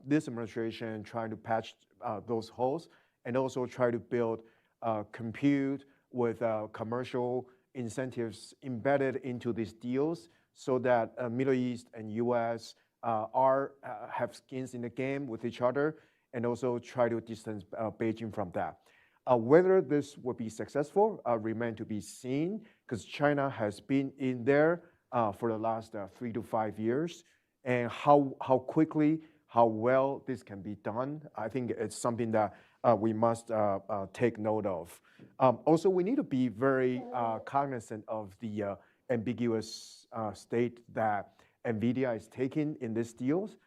Speaker 5: this administration trying to patch those holes and also try to build compute with commercial incentives embedded into these deals so that Middle East and US have skins in the game with each other, and also try to distance Beijing from that. Whether this will be successful remains to be seen, because China has been in there for the last 3 to 5 years, and how quickly, how well this can be done, I think it's something that we must take note of. Also, we need to be very cognizant of the ambiguous state that NVIDIA is taking in these deals.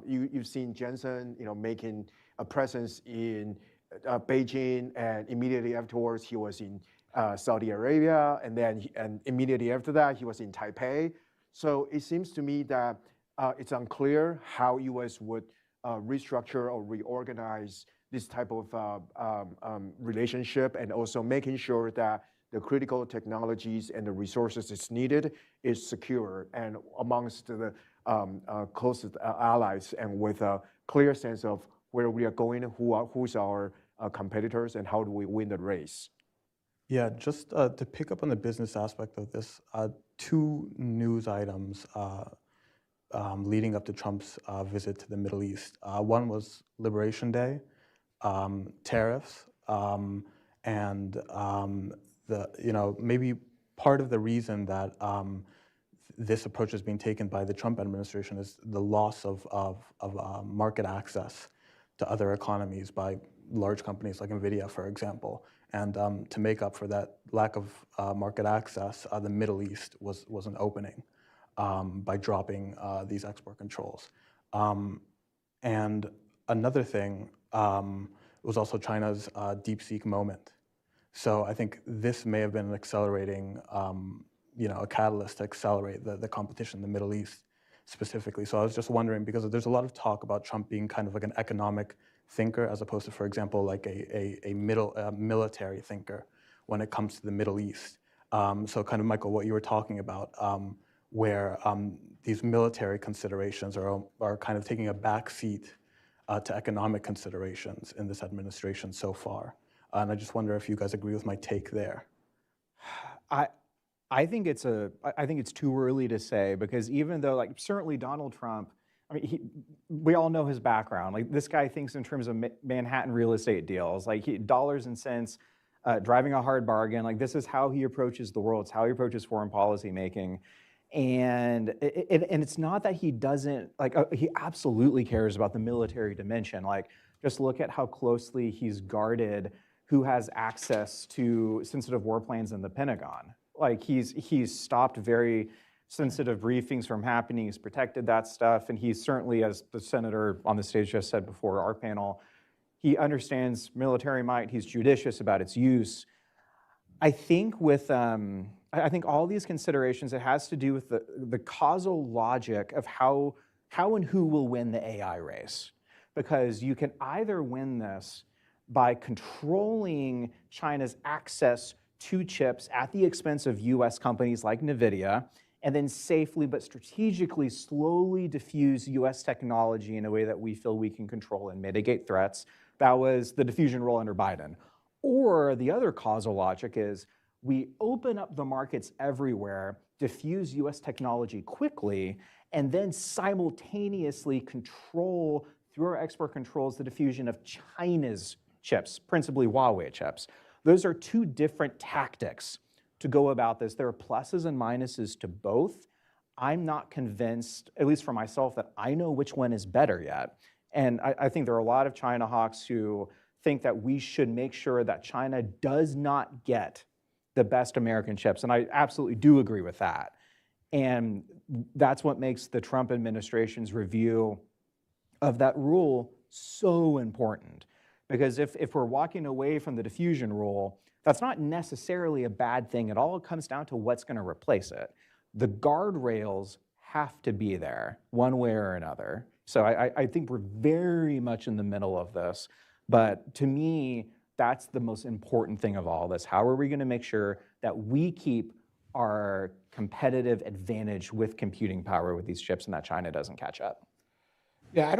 Speaker 5: You've seen Jensen, making a presence in Beijing, and immediately afterwards he was in Saudi Arabia, and immediately after that he was in Taipei. So it seems to me that it's unclear how US would restructure or reorganize this type of relationship, and also making sure that the critical technologies and the resources it's needed is secure and amongst the closest allies, and with a clear sense of where we are going, who's our competitors, and how do we win the race.
Speaker 20: Yeah, just to pick up on the business aspect of this, 2 news items leading up to Trump's visit to the Middle East. One was Liberation Day, tariffs, and maybe part of the reason that this approach is being taken by the Trump administration is the loss of market access to other economies by large companies like NVIDIA, for example. And to make up for that lack of market access, the Middle East was an opening by dropping these export controls. And another thing was also China's DeepSeek moment. So I think this may have been an accelerating, a catalyst to accelerate the competition in the Middle East. specifically. So I was just wondering, because there's a lot of talk about Trump being kind of like an economic thinker as opposed to, for example, like a military thinker when it comes to the Middle East. So kind of, Michael, what you were talking about, where these military considerations are kind of taking a backseat to economic considerations in this administration so far. And I just wonder if you guys agree with my take there.
Speaker 2: I think it's too early to say, because even though, like, certainly Donald Trump, I mean, we all know his background. Like, this guy thinks in terms of Manhattan real estate deals, like dollars and cents, driving a hard bargain. Like, this is how he approaches the world. It's how he approaches foreign policy making. And it's not that he doesn't, like, he absolutely cares about the military dimension. Like, just look at how closely he's guarded who has access to sensitive warplanes in the Pentagon. Like, he's stopped very sensitive briefings from happening. He's protected that stuff. And he's certainly, as the senator on the stage just said before our panel, he understands military might. He's judicious about its use. I think with, I think all these considerations, it has to do with the causal logic of how and who will win the AI race. Because you can either win this by controlling China's access to chips at the expense of US companies like NVIDIA, and then safely but strategically slowly diffuse US technology in a way that we feel we can control and mitigate threats. That was the diffusion role under Biden. Or the other causal logic is we open up the markets everywhere, diffuse US technology quickly, and then simultaneously control, through our export controls, the diffusion of China's chips, principally Huawei chips. Those are two different tactics to go about this. There are pluses and minuses to both. I'm not convinced, at least for myself, that I know which one is better yet. And I think there are a lot of China hawks who think that we should make sure that China does not get the best American chips. And I absolutely do agree with that. And that's what makes the Trump administration's review of that rule so important. Because if we're walking away from the diffusion rule, that's not necessarily a bad thing at all. It comes down to what's going to replace it. The guardrails have to be there one way or another. So I think we're very much in the middle of this. But to me, that's the most important thing of all this. How are we going to make sure that we keep our competitive advantage with computing power with these chips and that China doesn't catch up?
Speaker 22: Yeah,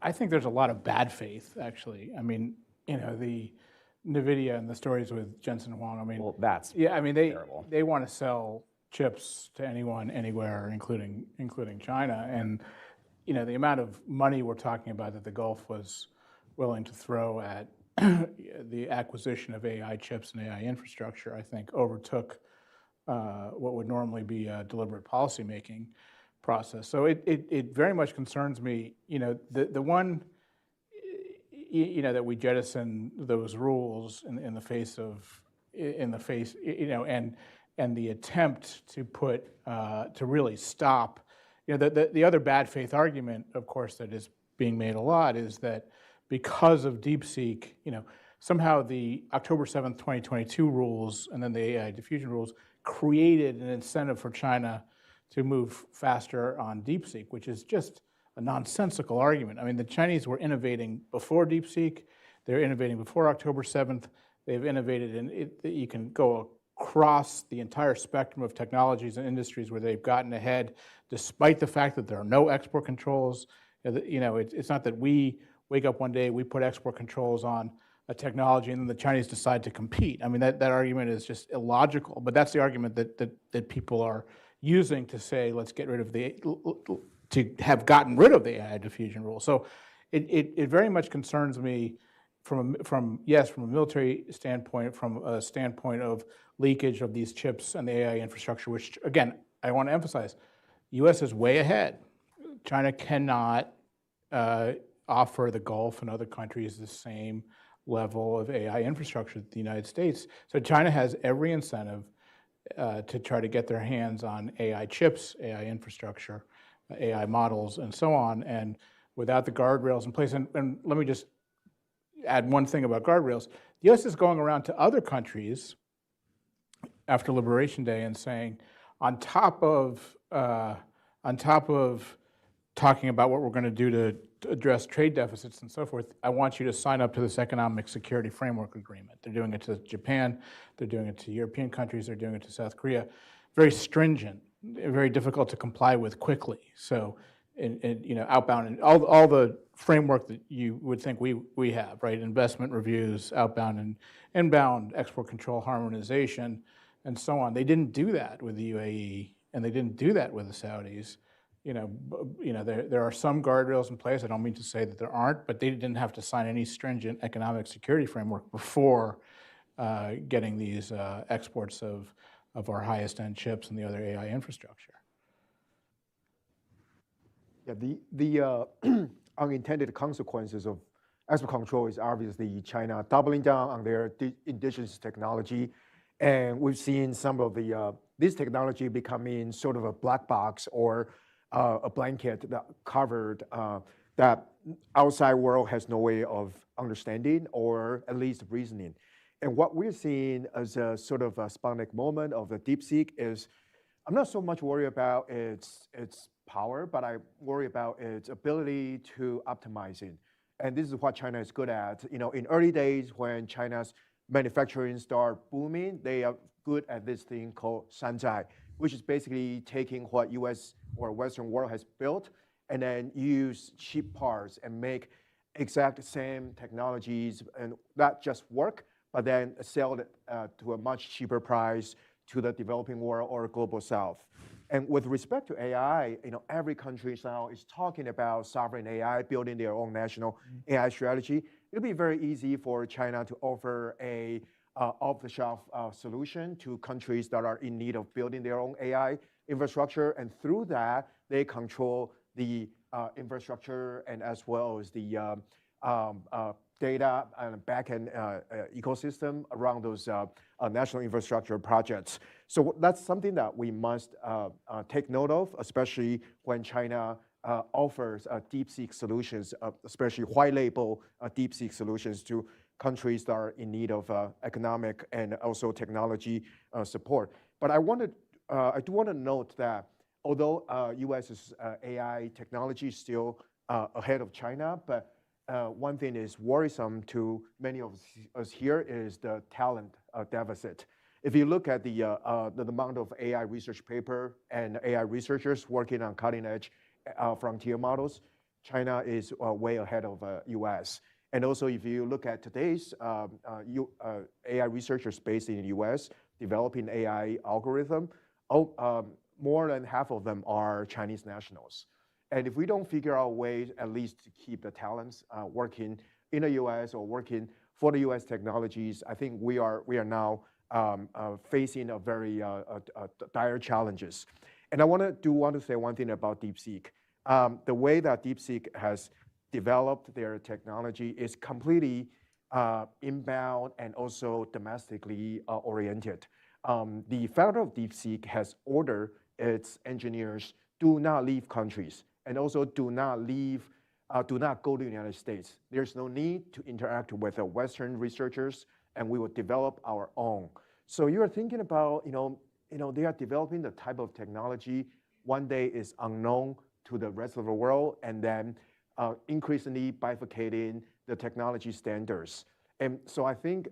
Speaker 22: I think there's a lot of bad faith, actually. I mean, you know, the NVIDIA and the stories with Jensen Huang, I mean,
Speaker 2: well, that's
Speaker 22: yeah, I mean,
Speaker 2: terrible.
Speaker 22: They want to sell chips to anyone, anywhere, including China. And, you know, the amount of money we're talking about that the Gulf was willing to throw at the acquisition of AI chips and AI infrastructure, I think, overtook what would normally be a deliberate policymaking process. So it very much concerns me, you know, the one, you know, that we jettison those rules in the face, you know, and the attempt to put, to really stop, you know, the other bad faith argument, of course, that is being made a lot is that because of DeepSeek, you know, somehow the October 7th, 2022 rules and then the AI diffusion rules created an incentive for China to move faster on DeepSeek, which is just a nonsensical argument. I mean, the Chinese were innovating before DeepSeek. They're innovating before October 7th. They've innovated, and you can go across the entire spectrum of technologies and industries where they've gotten ahead, despite the fact that there are no export controls. You know, it's not that we wake up one day, we put export controls on a technology, and then the Chinese decide to compete. I mean, that argument is just illogical, but that's the argument that people are using to say, let's get rid of to have gotten rid of the AI diffusion rule. So it very much concerns me from a military standpoint, from a standpoint of leakage of these chips and the AI infrastructure, which, again, I want to emphasize, U.S. is way ahead. China cannot offer the Gulf and other countries the same level of AI infrastructure that the United States. So China has every incentive to try to get their hands on AI chips, AI infrastructure, AI models, and so on. And without the guardrails in place, and let me just add one thing about guardrails. The U.S. is going around to other countries after Liberation Day and saying, on top of on top of talking about what we're going to do to address trade deficits and so forth, I want you to sign up to this economic security framework agreement. They're doing it to Japan, they're doing it to European countries, they're doing it to South Korea. Very stringent, very difficult to comply with quickly. So, outbound and all the framework that you would think we have, right? Investment reviews, outbound and inbound, export control harmonization, and so on. They didn't do that with the UAE, and they didn't do that with the Saudis. There are some guardrails in place. I don't mean to say that there aren't, but they didn't have to sign any stringent economic security framework before getting these exports of our highest end chips and the other AI infrastructure.
Speaker 5: Yeah, the unintended consequences of export control is obviously China doubling down on their indigenous technology, and we've seen some of this technology becoming sort of a black box or a blanket that covered that outside world has no way of understanding or at least reasoning. And what we're seeing as a sort of a sonic moment of the DeepSeek is, I'm not so much worried about its power, but I worry about its ability to optimize it. And this is what China is good at. In early days when China's manufacturing started booming, they are good at this thing called sanzai, which is basically taking what US or Western world has built and then use cheap parts and make exact same technologies and not just work, but then sell it to a much cheaper price to the developing world or global south. And with respect to AI, every country now is talking about sovereign AI, building their own national AI strategy. It'll be very easy for China to offer a off-the-shelf solution to countries that are in need of building their own AI infrastructure, and through that, they control the infrastructure and as well as the data and back-end ecosystem around those national infrastructure projects. So that's something that we must take note of, especially when China offers DeepSeek solutions, especially white label DeepSeek solutions to countries that are in need of economic and also technology support. But I do want to note that although US's AI technology is still ahead of China, but one thing is worrisome to many of us here is the talent deficit. If you look at the amount of AI research paper and AI researchers working on cutting edge frontier models, China is way ahead of US. And also if you look at today's AI researchers based in the US developing AI algorithm, more than half of them are Chinese nationals. And if we don't figure out ways at least to keep the talents working in the US or working for the US technologies, I think we are now facing a very dire challenges. And I want to say one thing about DeepSeek. The way that DeepSeek has developed their technology is completely inbound and also domestically oriented. The founder of DeepSeek has ordered its engineers do not leave countries and also do not go to the United States. There's no need to interact with Western researchers, and we will develop our own. So you're thinking about, they are developing the type of technology one day is unknown to the rest of the world, and then increasingly bifurcating the technology standards. And so I think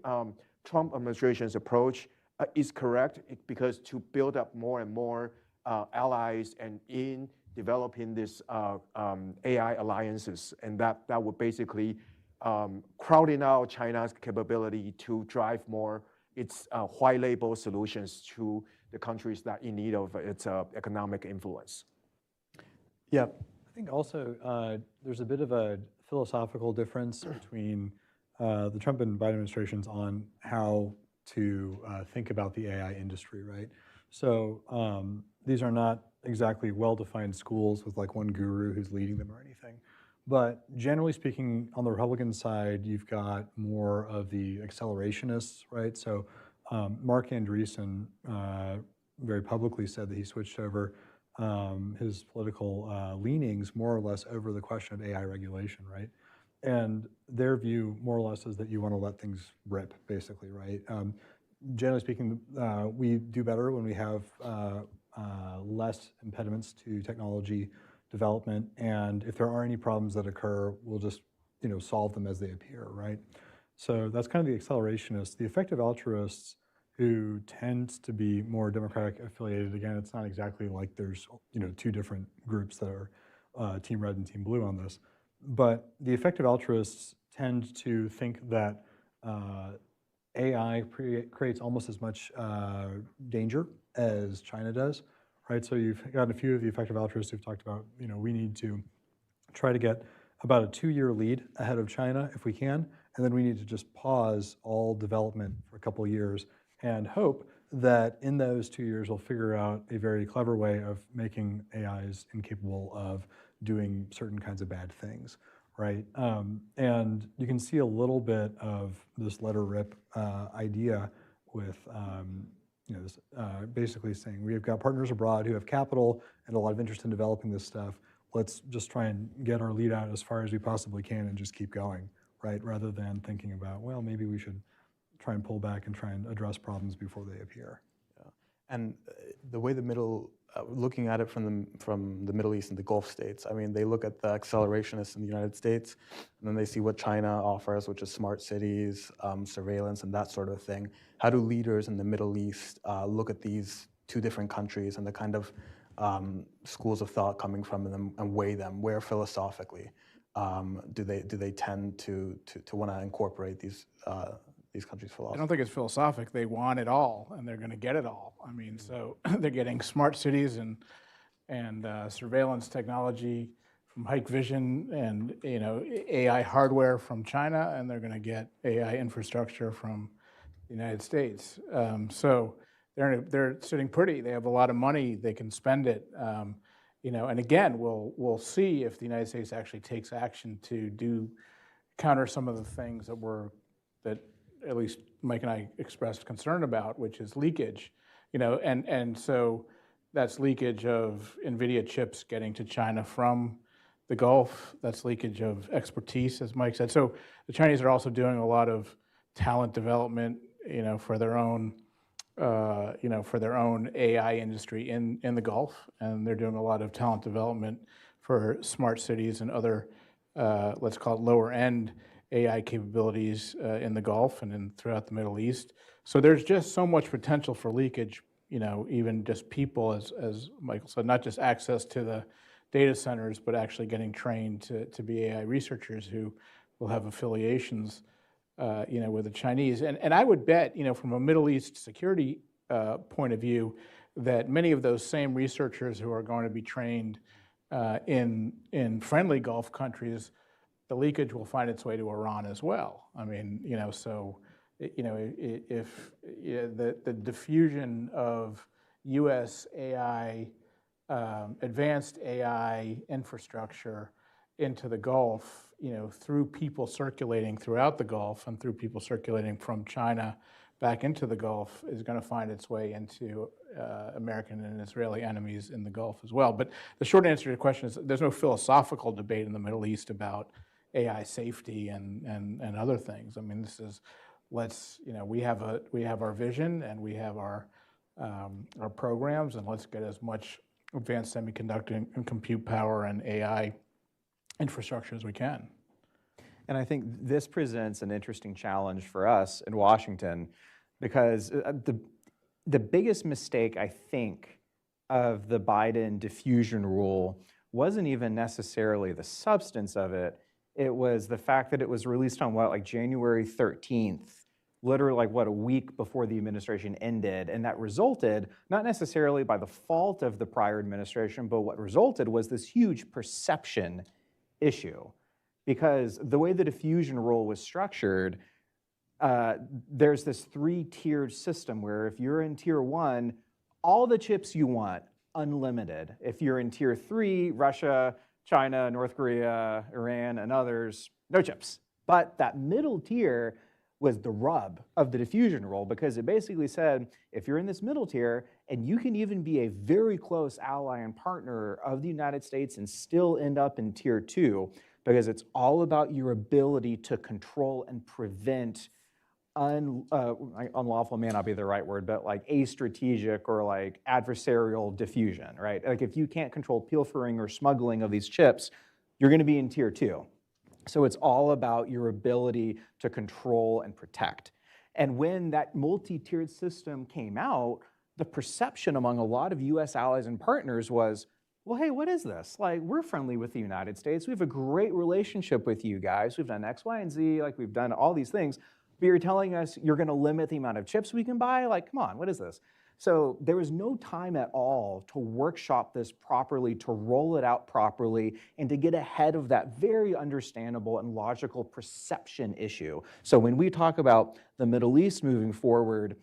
Speaker 5: Trump administration's approach is correct because to build up more and more allies and in developing this AI alliances, and that would basically crowding out China's capability to drive more its white label solutions to the countries that in need of its economic influence.
Speaker 21: Yeah, I think also there's a bit of a philosophical difference between the Trump and Biden administrations on how to think about the AI industry, right? So these are not exactly well-defined schools with like one guru who's leading them or anything. But generally speaking, on the Republican side, you've got more of the accelerationists, right? So Mark Andreessen very publicly said that he switched over his political leanings more or less over the question of AI regulation, right? And their view more or less is that you want to let things rip, basically, right? Generally speaking, we do better when we have less impediments to technology development, and if there are any problems that occur, we'll just solve them as they appear, right? So that's kind of the accelerationists. The effective altruists, who tend to be more democratic affiliated, again, it's not exactly like there's two different groups that are Team Red and Team Blue on this, but the effective altruists tend to think that AI creates almost as much danger as China does, right? So you've got a few of the effective altruists who've talked about, we need to try to get about a 2-year lead ahead of China if we can, and then we need to just pause all development for a couple of years and hope that in those 2 years we'll figure out a very clever way of making AIs incapable of doing certain kinds of bad things, right? And you can see a little bit of this let her rip idea with this, basically saying we've got partners abroad who have capital and a lot of interest in developing this stuff. Let's just try and get our lead out as far as we possibly can and just keep going, right? Rather than thinking about, well, maybe we should try and pull back and try and address problems before they appear.
Speaker 20: Yeah. And the way looking at it from the Middle East and the Gulf states, I mean, they look at the accelerationists in the United States, and then they see what China offers, which is smart cities, surveillance, and that sort of thing. How do leaders in the Middle East look at these two different countries and the kind of schools of thought coming from them and weigh them? Where philosophically do they tend to want to incorporate these countries' philosophy?
Speaker 22: I don't think it's philosophic. They want it all, and they're going to get it all. I mean, so they're getting smart cities and surveillance technology from Hike Vision and AI hardware from China, and they're going to get AI infrastructure from the United States. So they're sitting pretty. They have a lot of money. They can spend it. And again, we'll see if the United States actually takes action to counter some of the things that at least Mike and I expressed concern about, which is leakage. And so that's leakage of NVIDIA chips getting to China from the Gulf. That's leakage of expertise, as Mike said. So the Chinese are also doing a lot of talent development, for their own AI industry in the Gulf, and they're doing a lot of talent development for smart cities and other, let's call it lower end AI capabilities in the Gulf and throughout the Middle East. So there's just so much potential for leakage, even just people, as Michael said, not just access to the data centers, but actually getting trained to be AI researchers who will have affiliations with the Chinese. And I would bet, from a Middle East security point of view, that many of those same researchers who are going to be trained in friendly Gulf countries, the leakage will find its way to Iran as well. I mean, so, if the diffusion of U.S. AI, advanced AI infrastructure into the Gulf, through people circulating throughout the Gulf and through people circulating from China back into the Gulf, is going to find its way into American and Israeli enemies in the Gulf as well. But the short answer to your question is there's no philosophical debate in the Middle East about AI safety and other things. I mean, this is, we have our vision and we have our programs, and let's get as much advanced semiconductor and compute power and AI infrastructure as we can.
Speaker 2: And I think this presents an interesting challenge for us in Washington, because the biggest mistake, I think, of the Biden diffusion rule wasn't even necessarily the substance of it. It was the fact that it was released on January 13th, literally a week before the administration ended. And that resulted, not necessarily by the fault of the prior administration, but what resulted was this huge perception issue. Because the way the diffusion rule was structured, there's this 3-tiered system where if you're in tier 1, all the chips you want, unlimited. If you're in tier 3, Russia, China, North Korea, Iran, and others, no chips. But that middle tier was the rub of the diffusion rule, because it basically said, if you're in this middle tier, and you can even be a very close ally and partner of the United States and still end up in tier 2, because it's all about your ability to control and prevent unlawful may not be the right word, but like astrategic or like adversarial diffusion, right? Like if you can't control pilfering or smuggling of these chips, you're going to be in tier 2. So it's all about your ability to control and protect. And when that multi-tiered system came out, the perception among a lot of US allies and partners was, well, hey, what is this? Like, we're friendly with the United States. We have a great relationship with you guys. We've done X, Y, and Z. Like, we've done all these things. But you're telling us you're going to limit the amount of chips we can buy? Like, come on, what is this? So there was no time at all to workshop this properly, to roll it out properly, and to get ahead of that very understandable and logical perception issue. So when we talk about the Middle East moving forward,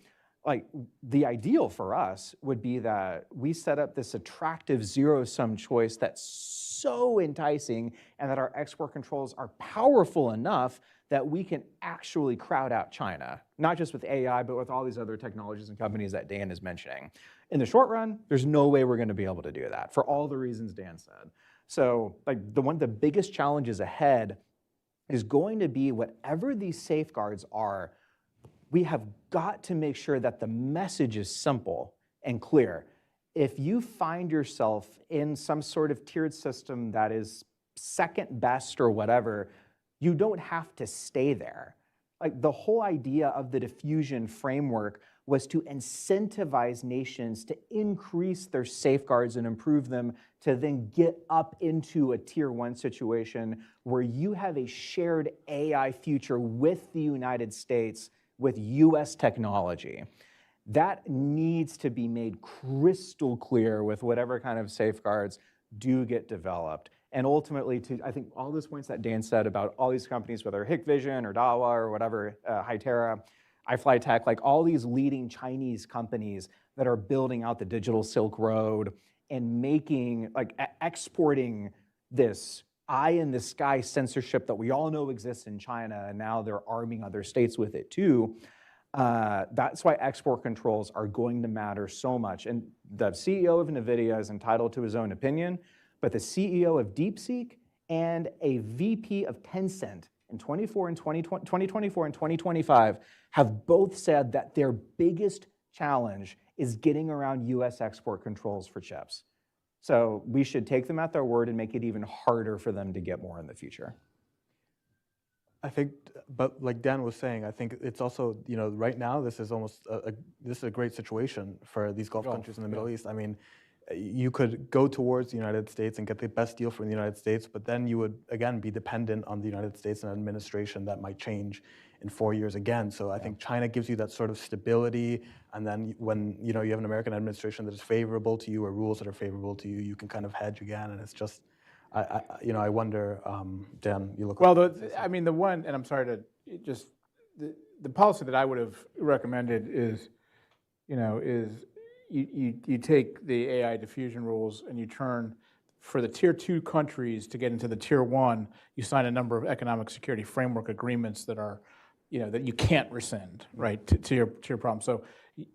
Speaker 2: like the ideal for us would be that we set up this attractive zero-sum choice that's so enticing and that our export controls are powerful enough that we can actually crowd out China, not just with AI, but with all these other technologies and companies that Dan is mentioning. In the short run, there's no way we're going to be able to do that for all the reasons Dan said. So like one of the biggest challenges ahead is going to be whatever these safeguards are, we have got to make sure that the message is simple and clear. If you find yourself in some sort of tiered system that is second best or whatever, you don't have to stay there. Like the whole idea of the diffusion framework was to incentivize nations to increase their safeguards and improve them to then get up into a tier 1 situation where you have a shared AI future with the United States with US technology. That needs to be made crystal clear with whatever kind of safeguards do get developed. And ultimately, I think all those points that Dan said about all these companies, whether Hikvision or Dahua or whatever, Hytera, iFlyTech, like all these leading Chinese companies that are building out the digital Silk Road and making, like exporting this eye-in-the-sky censorship that we all know exists in China, and now they're arming other states with it too. That's why export controls are going to matter so much. And the CEO of NVIDIA is entitled to his own opinion, but the CEO of DeepSeek and a VP of Tencent in 2024 and 2025 have both said that their biggest challenge is getting around US export controls for chips. So we should take them at their word and make it even harder for them to get more in the future.
Speaker 20: I think, but like Dan was saying, I think it's also, you know, right now this is almost this is a great situation for these Gulf countries in the Middle East. I mean, you could go towards the United States and get the best deal from the United States, but then you would again be dependent on the United States and an administration that might change in 4 years again. So I think China gives you that sort of stability, and then when you have an American administration that is favorable to you or rules that are favorable to you, you can kind of hedge again, and it's just. I wonder, Dan, you look.
Speaker 22: Well, I mean, the one, and I'm sorry to just, the policy that I would have recommended is, you take the AI diffusion rules and you turn, for the tier 2 countries to get into the tier 1, you sign a number of economic security framework agreements that are, that you can't rescind, right, to your problem. So,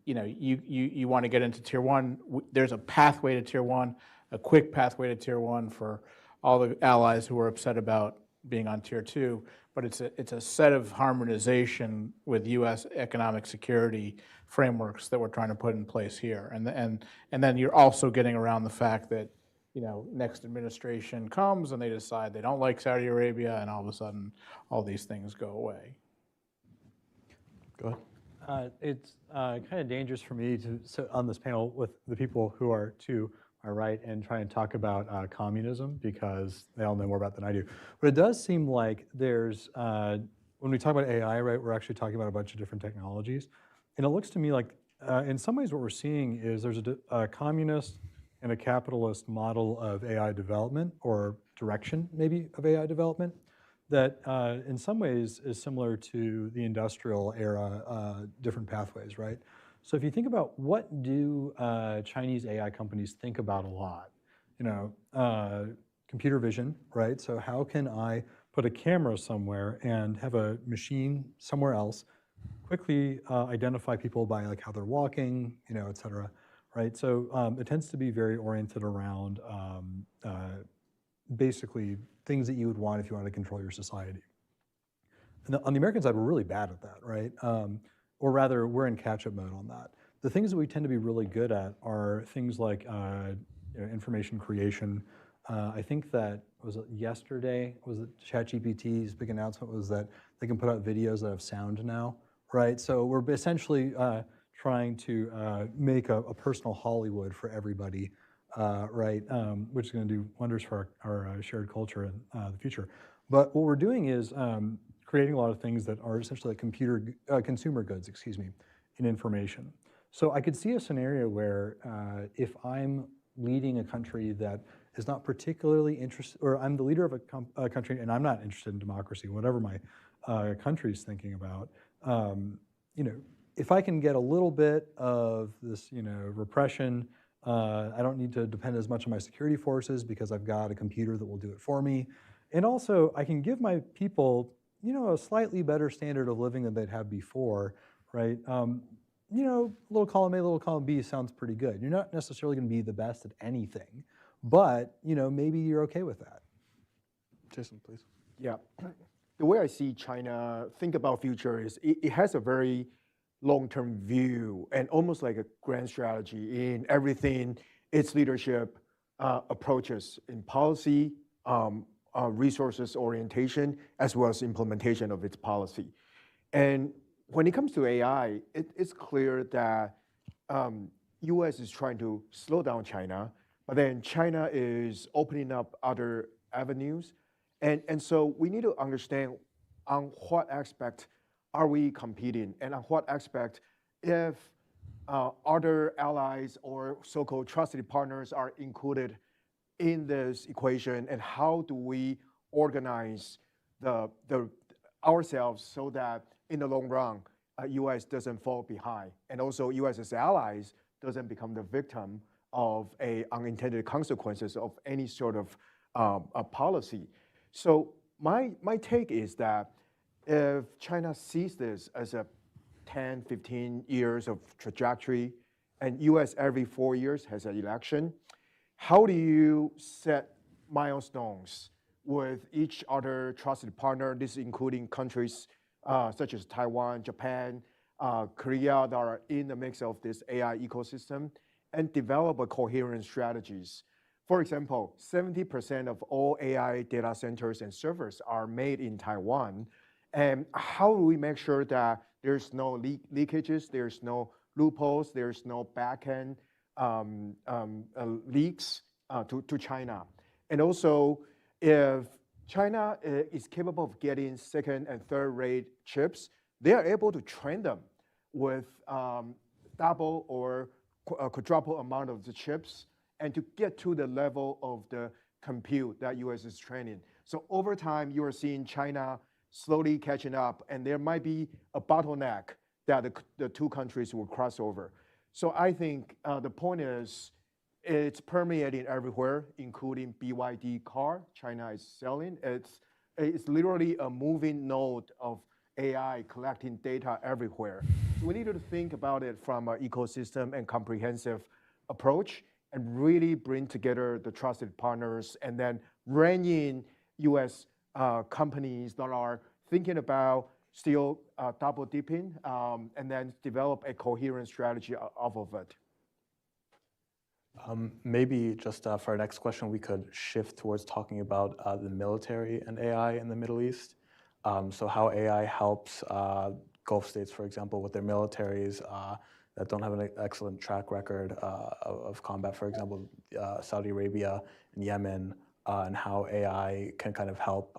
Speaker 22: you want to get into tier 1, there's a pathway to tier 1, a quick pathway to tier 1 for all the allies who are upset about being on tier 2, but it's a set of harmonization with U.S. economic security frameworks that we're trying to put in place here, and then you're also getting around the fact that next administration comes and they decide they don't like Saudi Arabia, and all of a sudden all these things go away.
Speaker 20: Go ahead.
Speaker 21: It's kind of dangerous for me to sit on this panel with the people who are to my right and try and talk about communism, because they all know more about it than I do. But it does seem like there's, when we talk about AI, right, we're actually talking about a bunch of different technologies. And it looks to me like, in some ways what we're seeing is there's a communist and a capitalist model of AI development, or direction maybe of AI development, that in some ways is similar to the industrial era, different pathways, right? So if you think about what do Chinese AI companies think about a lot, computer vision, right? So how can I put a camera somewhere and have a machine somewhere else quickly identify people by like how they're walking, et cetera, right? So it tends to be very oriented around basically things that you would want if you wanted to control your society. On the American side, we're really bad at that, right? Or rather, we're in catch-up mode on that. The things that we tend to be really good at are things like information creation. I think that, was it yesterday, was it ChatGPT's big announcement was that they can put out videos that have sound now, right? So we're essentially trying to make a personal Hollywood for everybody, right? Which is going to do wonders for our shared culture in the future. But what we're doing is creating a lot of things that are essentially like consumer goods, in information. So I could see a scenario where if I'm leading a country that is not particularly interested, or I'm the leader of a country and I'm not interested in democracy, whatever my country's thinking about, if I can get a little bit of this, repression, I don't need to depend as much on my security forces because I've got a computer that will do it for me. And also, I can give my people, a slightly better standard of living than they'd have before, right? Little column A, little column B sounds pretty good. You're not necessarily going to be the best at anything, but, maybe you're okay with that.
Speaker 5: Jason, please. Yeah. The way I see China think about future is it has a very long-term view and almost like a grand strategy in everything its leadership approaches in policy, resources orientation, as well as implementation of its policy. And when it comes to AI, it's clear that US is trying to slow down China, but then China is opening up other avenues. And so we need to understand on what aspect are we competing, and on what aspect, if other allies or so-called trusted partners are included in this equation, and how do we organize ourselves so that in the long run, US doesn't fall behind, and also US as allies doesn't become the victim of unintended consequences of any sort of policy. So my take is that if China sees this as a 10, 15 years of trajectory, and US every 4 years has an election, how do you set milestones with each other trusted partner, this including countries such as Taiwan, Japan, Korea that are in the mix of this AI ecosystem, and develop a coherent strategies? For example, 70% of all AI data centers and servers are made in Taiwan. And how do we make sure that there's no leakages, there's no loopholes, there's no back-end leaks to China? And also, if China is capable of getting second and third-rate chips, they are able to train them with double or quadruple amount of the chips, and to get to the level of the compute that US is training. So over time, you are seeing China slowly catching up, and there might be a bottleneck that the two countries will cross over. So I think the point is, it's permeating everywhere, including BYD car China is selling. It's literally a moving node of AI collecting data everywhere. So we need to think about it from an ecosystem and comprehensive approach, and really bring together the trusted partners, and then rein in US companies that are thinking about still double dipping, and then develop a coherent strategy off of it.
Speaker 20: Maybe just for our next question, we could shift towards talking about the military and AI in the Middle East. So how AI helps Gulf states, for example, with their militaries that don't have an excellent track record of combat, for example, Saudi Arabia and Yemen, and how AI can kind of help,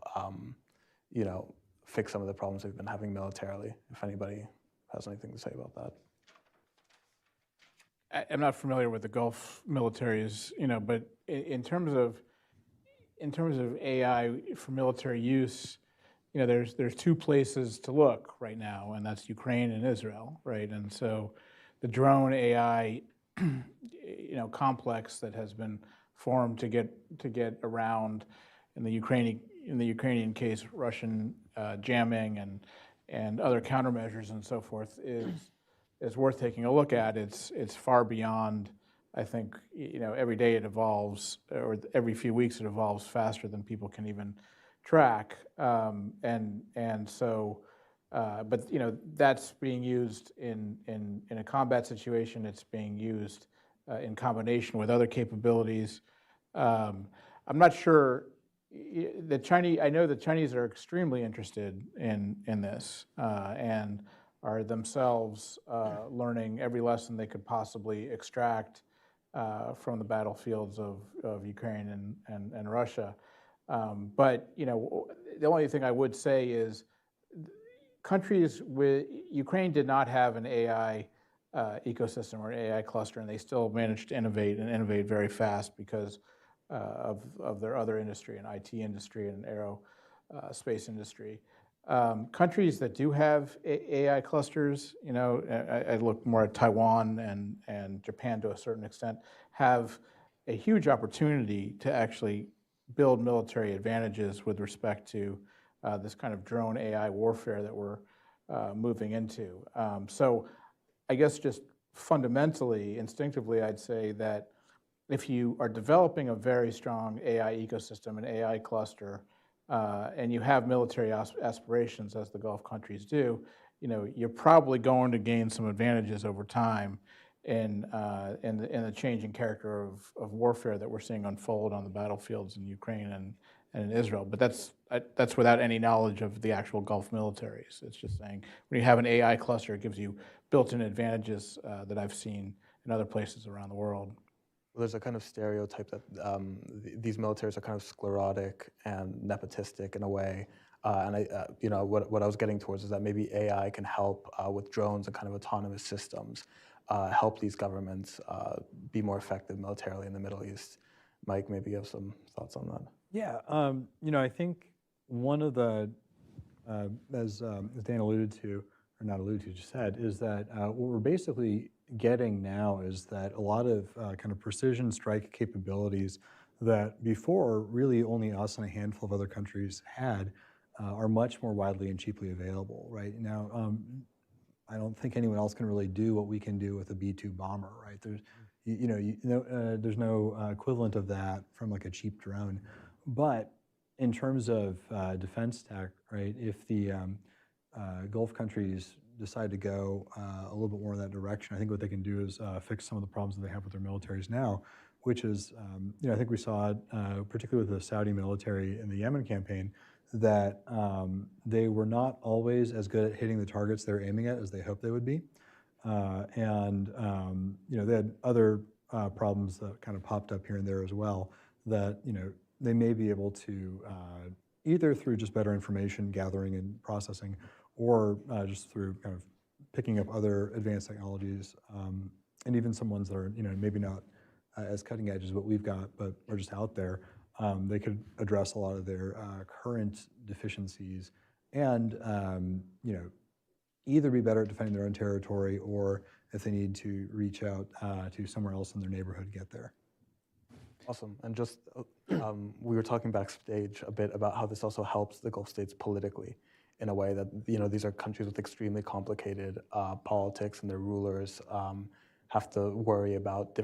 Speaker 20: fix some of the problems they've been having militarily, if anybody has anything to say about that.
Speaker 22: I'm not familiar with the Gulf militaries, but in terms of AI for military use, there's two places to look right now, and that's Ukraine and Israel, right? And so the drone AI, complex that has been formed to get around, in the Ukrainian case, Russian jamming and other countermeasures and so forth is worth taking a look at. It's far beyond, I think, every day it evolves, or every few weeks it evolves faster than people can even track. And so, but that's being used in a combat situation. It's being used in combination with other capabilities. I'm not sure. I know the Chinese are extremely interested in this and are themselves learning every lesson they could possibly extract from the battlefields of Ukraine and Russia. But the only thing I would say is countries with Ukraine did not have an AI ecosystem or an AI cluster, and they still managed to innovate very fast because of their other industry, and IT industry and aerospace industry. Countries that do have AI clusters, I look more at Taiwan and Japan to a certain extent, have a huge opportunity to actually build military advantages with respect to this kind of drone AI warfare that we're moving into. So I guess just fundamentally, instinctively, I'd say that if you are developing a very strong AI ecosystem, an AI cluster, and you have military aspirations, as the Gulf countries do, you're probably going to gain some advantages over time in the changing character of warfare that we're seeing unfold on the battlefields in Ukraine and in Israel. But that's without any knowledge of the actual Gulf militaries. It's just saying when you have an AI cluster, it gives you built-in advantages that I've seen in other places around the world.
Speaker 20: Well, there's a kind of stereotype that these militaries are kind of sclerotic and nepotistic in a way. And what I was getting towards is that maybe AI can help with drones and kind of autonomous systems, help these governments be more effective militarily in the Middle East. Mike, maybe you have some thoughts on that.
Speaker 21: Yeah, I think one of the, as Dan alluded to, or not alluded to, just said, is that what we're basically getting now is that a lot of kind of precision strike capabilities that before really only us and a handful of other countries had are much more widely and cheaply available right now. I don't think anyone else can really do what we can do with a B-2 bomber, right? There's, there's no equivalent of that from like a cheap drone. But in terms of defense tech, right, if the Gulf countries decide to go a little bit more in that direction, I think what they can do is fix some of the problems that they have with their militaries now, which is, I think we saw, particularly with the Saudi military in the Yemen campaign, that they were not always as good at hitting the targets they were aiming at as they hoped they would be. And they had other problems that kind of popped up here and there as well that, they may be able to, either through just better information gathering and processing, or just through kind of picking up other advanced technologies, and even some ones that are, maybe not as cutting edge as what we've got, but are just out there, they could address a lot of their current deficiencies and, either be better at defending their own territory, or if they need to reach out to somewhere else in their neighborhood, get there.
Speaker 20: Awesome. And just, we were talking backstage a bit about how this also helps the Gulf states politically in a way that, these are countries with extremely complicated politics, and their rulers have to worry about,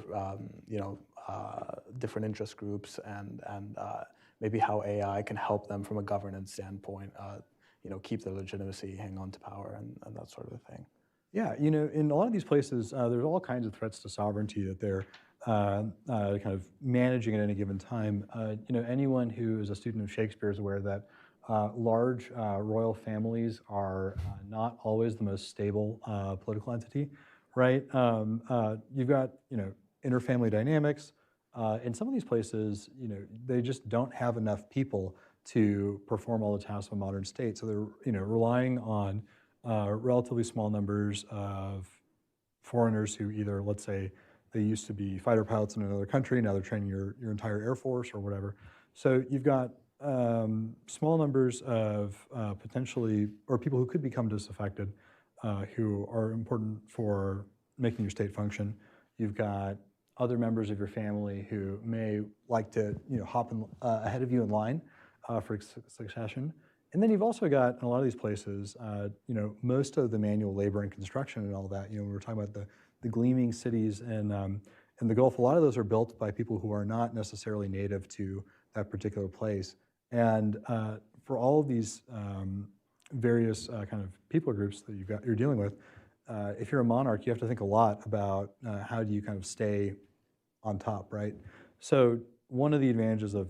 Speaker 20: different interest groups and maybe how AI can help them from a governance standpoint, keep their legitimacy, hang on to power, and that sort of thing.
Speaker 21: Yeah, in a lot of these places, there's all kinds of threats to sovereignty that they're kind of managing at any given time. Anyone who is a student of Shakespeare is aware that large royal families are not always the most stable political entity, right? You've got, interfamily dynamics. In some of these places, they just don't have enough people to perform all the tasks of a modern state. So they're, relying on relatively small numbers of foreigners who either, let's say, they used to be fighter pilots in another country, now they're training your entire Air Force or whatever. So you've got small numbers of potentially, or people who could become disaffected, who are important for making your state function. You've got other members of your family who may like to, hop in, ahead of you in line for succession. And then you've also got, in a lot of these places, most of the manual labor and construction and all that. We were talking about the gleaming cities in the Gulf. A lot of those are built by people who are not necessarily native to that particular place. And for all of these various kind of people groups that you're dealing with, if you're a monarch, you have to think a lot about how do you kind of stay on top, right? So one of the advantages of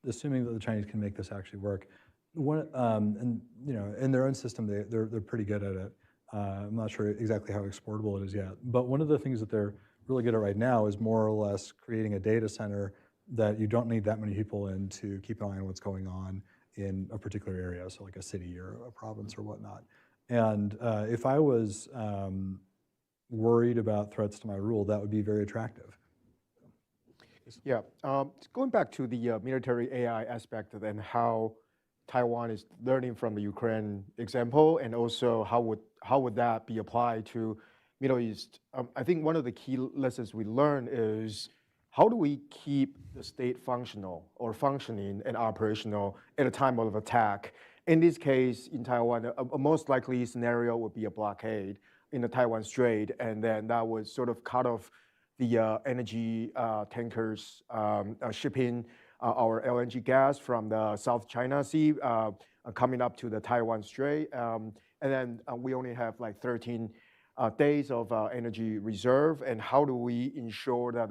Speaker 21: assuming that the Chinese can make this actually work, and you know, in their own system, they're pretty good at it. I'm not sure exactly how exportable it is yet, but one of the things that they're really good at right now is more or less creating a data center that you don't need that many people in to keep an eye on what's going on in a particular area, so like a city or a province or whatnot. And if I was worried about threats to my rule, that would be very attractive.
Speaker 5: Yeah, going back to the military AI aspect and how Taiwan is learning from the Ukraine example, and also how would that be applied to Middle East? I think one of the key lessons we learned is how do we keep the state functional or functioning and operational at a time of attack? In this case, in Taiwan, a most likely scenario would be a blockade in the Taiwan Strait, and then that would sort of cut off the energy tankers shipping our LNG gas from the South China Sea coming up to the Taiwan Strait. And then we only have like 13 days of energy reserve. And how do we ensure that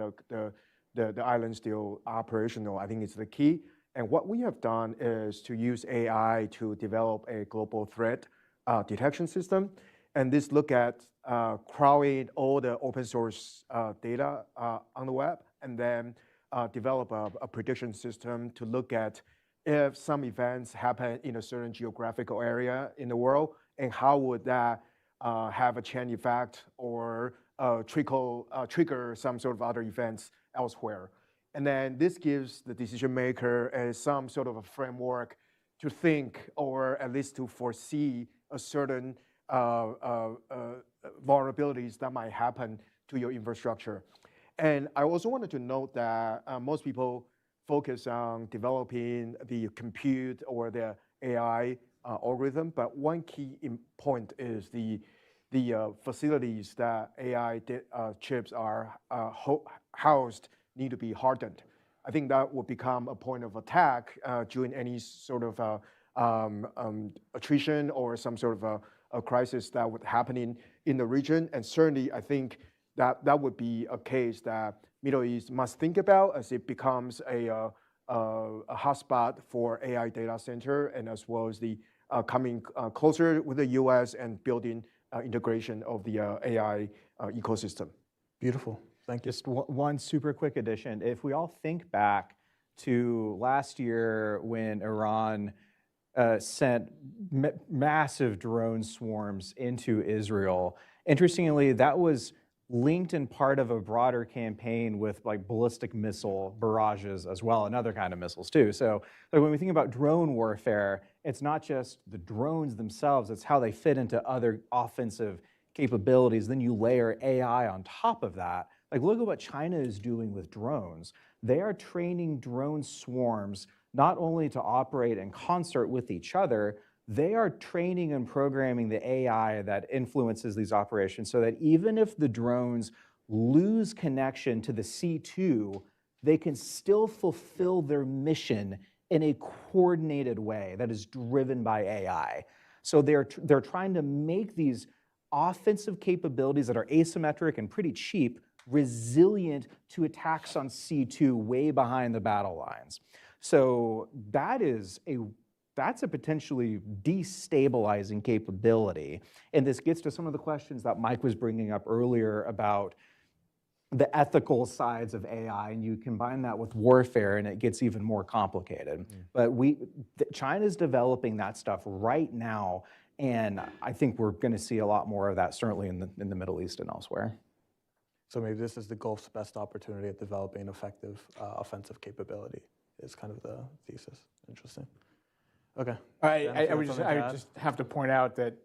Speaker 5: the island's still operational? I think it's the key. And what we have done is to use AI to develop a global threat detection system. And this look at crawling all the open source data on the web, and then develop a prediction system to look at if some events happen in a certain geographical area in the world, and how would that have a chain effect or trigger some sort of other events elsewhere. And then this gives the decision maker some sort of a framework to think, or at least to foresee a certain vulnerabilities that might happen to your infrastructure. And I also wanted to note that most people focus on developing the compute or the AI algorithm, but one key point is the facilities that AI chips are housed need to be hardened. I think that will become a point of attack during any sort of attrition or some sort of a crisis that would happen in the region. And certainly, I think that would be a case that Middle East must think about as it becomes a hotspot for AI data center, and as well as the coming closer with the US and building integration of the AI ecosystem.
Speaker 21: Beautiful. Thank you.
Speaker 2: Just one super quick addition. If we all think back to last year when Iran sent massive drone swarms into Israel, interestingly, that was linked in part of a broader campaign with like ballistic missile barrages as well, and other kind of missiles too. So like when we think about drone warfare, it's not just the drones themselves, it's how they fit into other offensive capabilities. Then you layer AI on top of that. Like look at what China is doing with drones. They are training drone swarms not only to operate in concert with each other, they are training and programming the AI that influences these operations so that even if the drones lose connection to the C2, they can still fulfill their mission in a coordinated way that is driven by AI. So they're trying to make these offensive capabilities that are asymmetric and pretty cheap resilient to attacks on C2 way behind the battle lines. So that's a potentially destabilizing capability. And this gets to some of the questions that Mike was bringing up earlier about the ethical sides of AI, and you combine that with warfare and it gets even more complicated. But China's developing that stuff right now, and I think we're gonna see a lot more of that certainly in the Middle East and elsewhere.
Speaker 20: So maybe this is the Gulf's best opportunity at developing effective offensive capability is kind of the thesis. Interesting. Okay.
Speaker 22: I would just have to point out that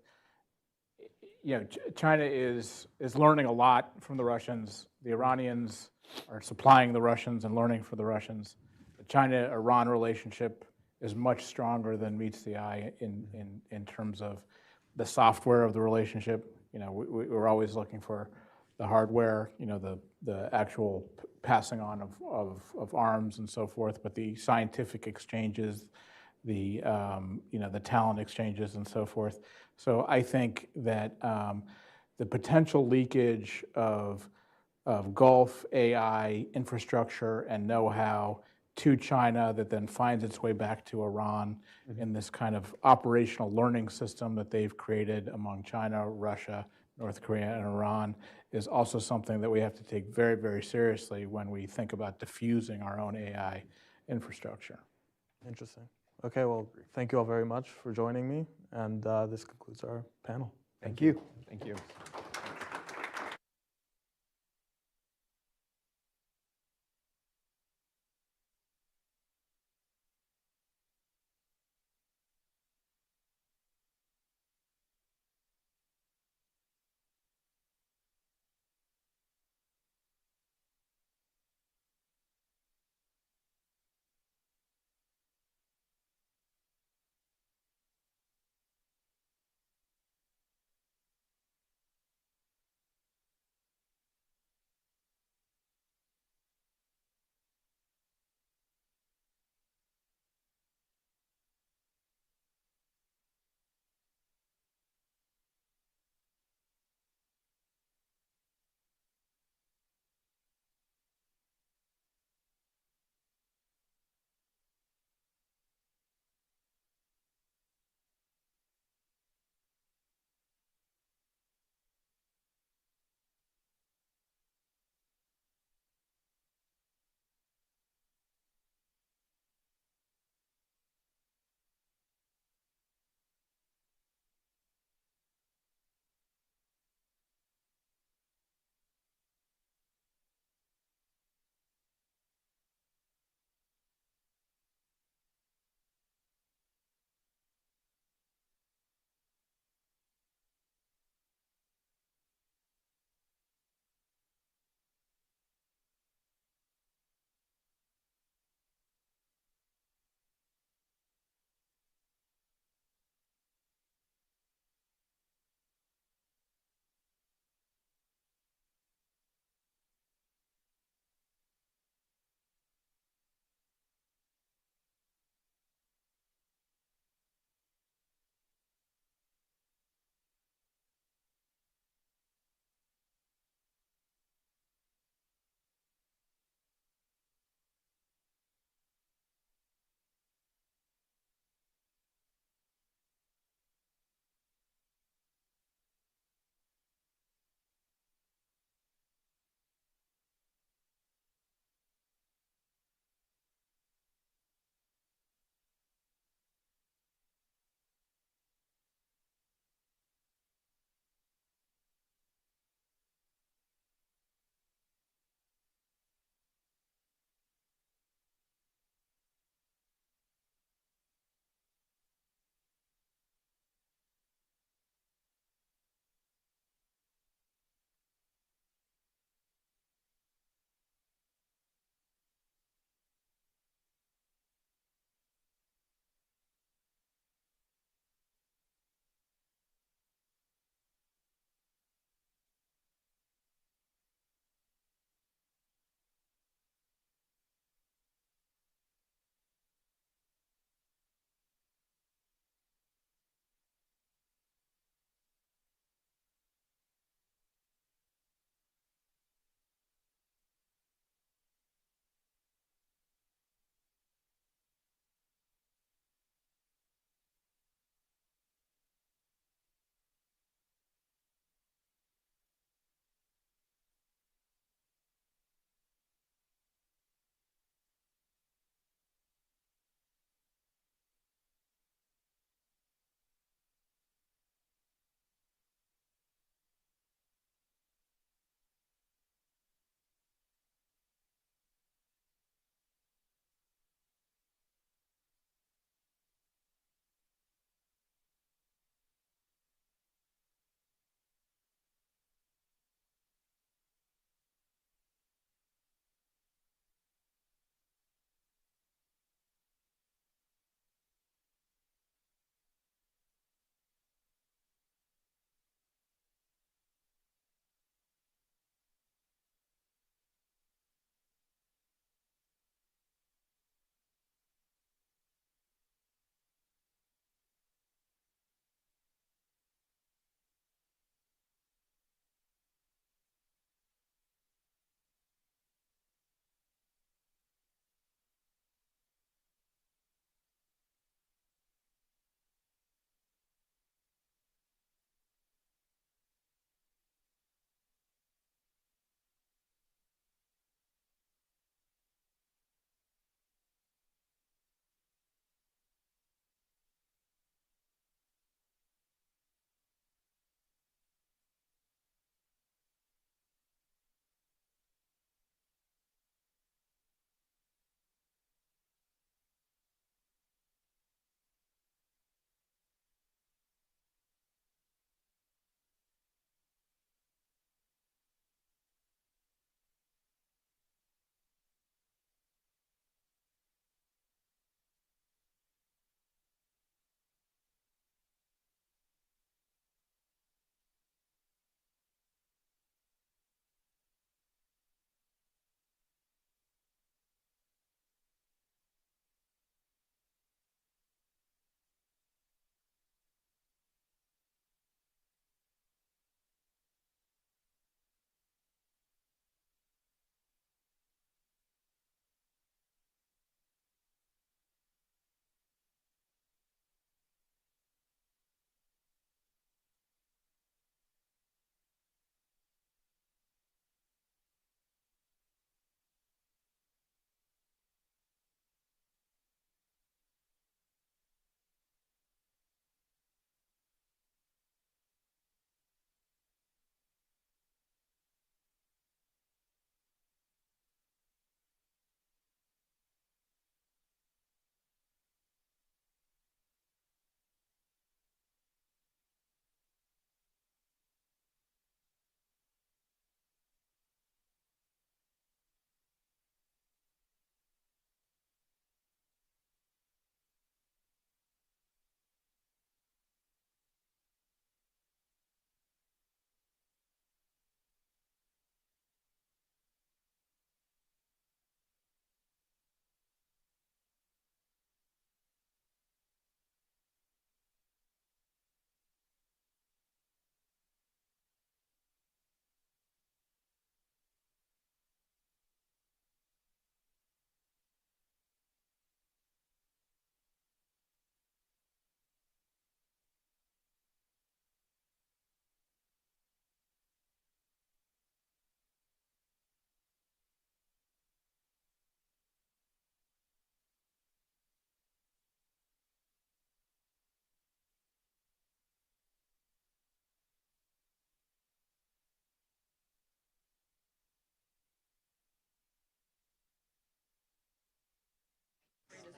Speaker 22: China is learning a lot from the Russians. The Iranians are supplying the Russians and learning from the Russians. The China-Iran relationship is much stronger than meets the eye in terms of the software of the relationship. We're always looking for the hardware, the actual passing on of arms and so forth, but the scientific exchanges, the talent exchanges and so forth. So I think that the potential leakage of Gulf AI infrastructure and know-how to China that then finds its way back to Iran in this kind of operational learning system that they've created among China, Russia, North Korea, and Iran is also something that we have to take very, very seriously when we think about diffusing our own AI infrastructure.
Speaker 20: Interesting. Okay, well, thank you all very much for joining me, and this concludes our panel.
Speaker 5: Thank you.
Speaker 6: Thank you.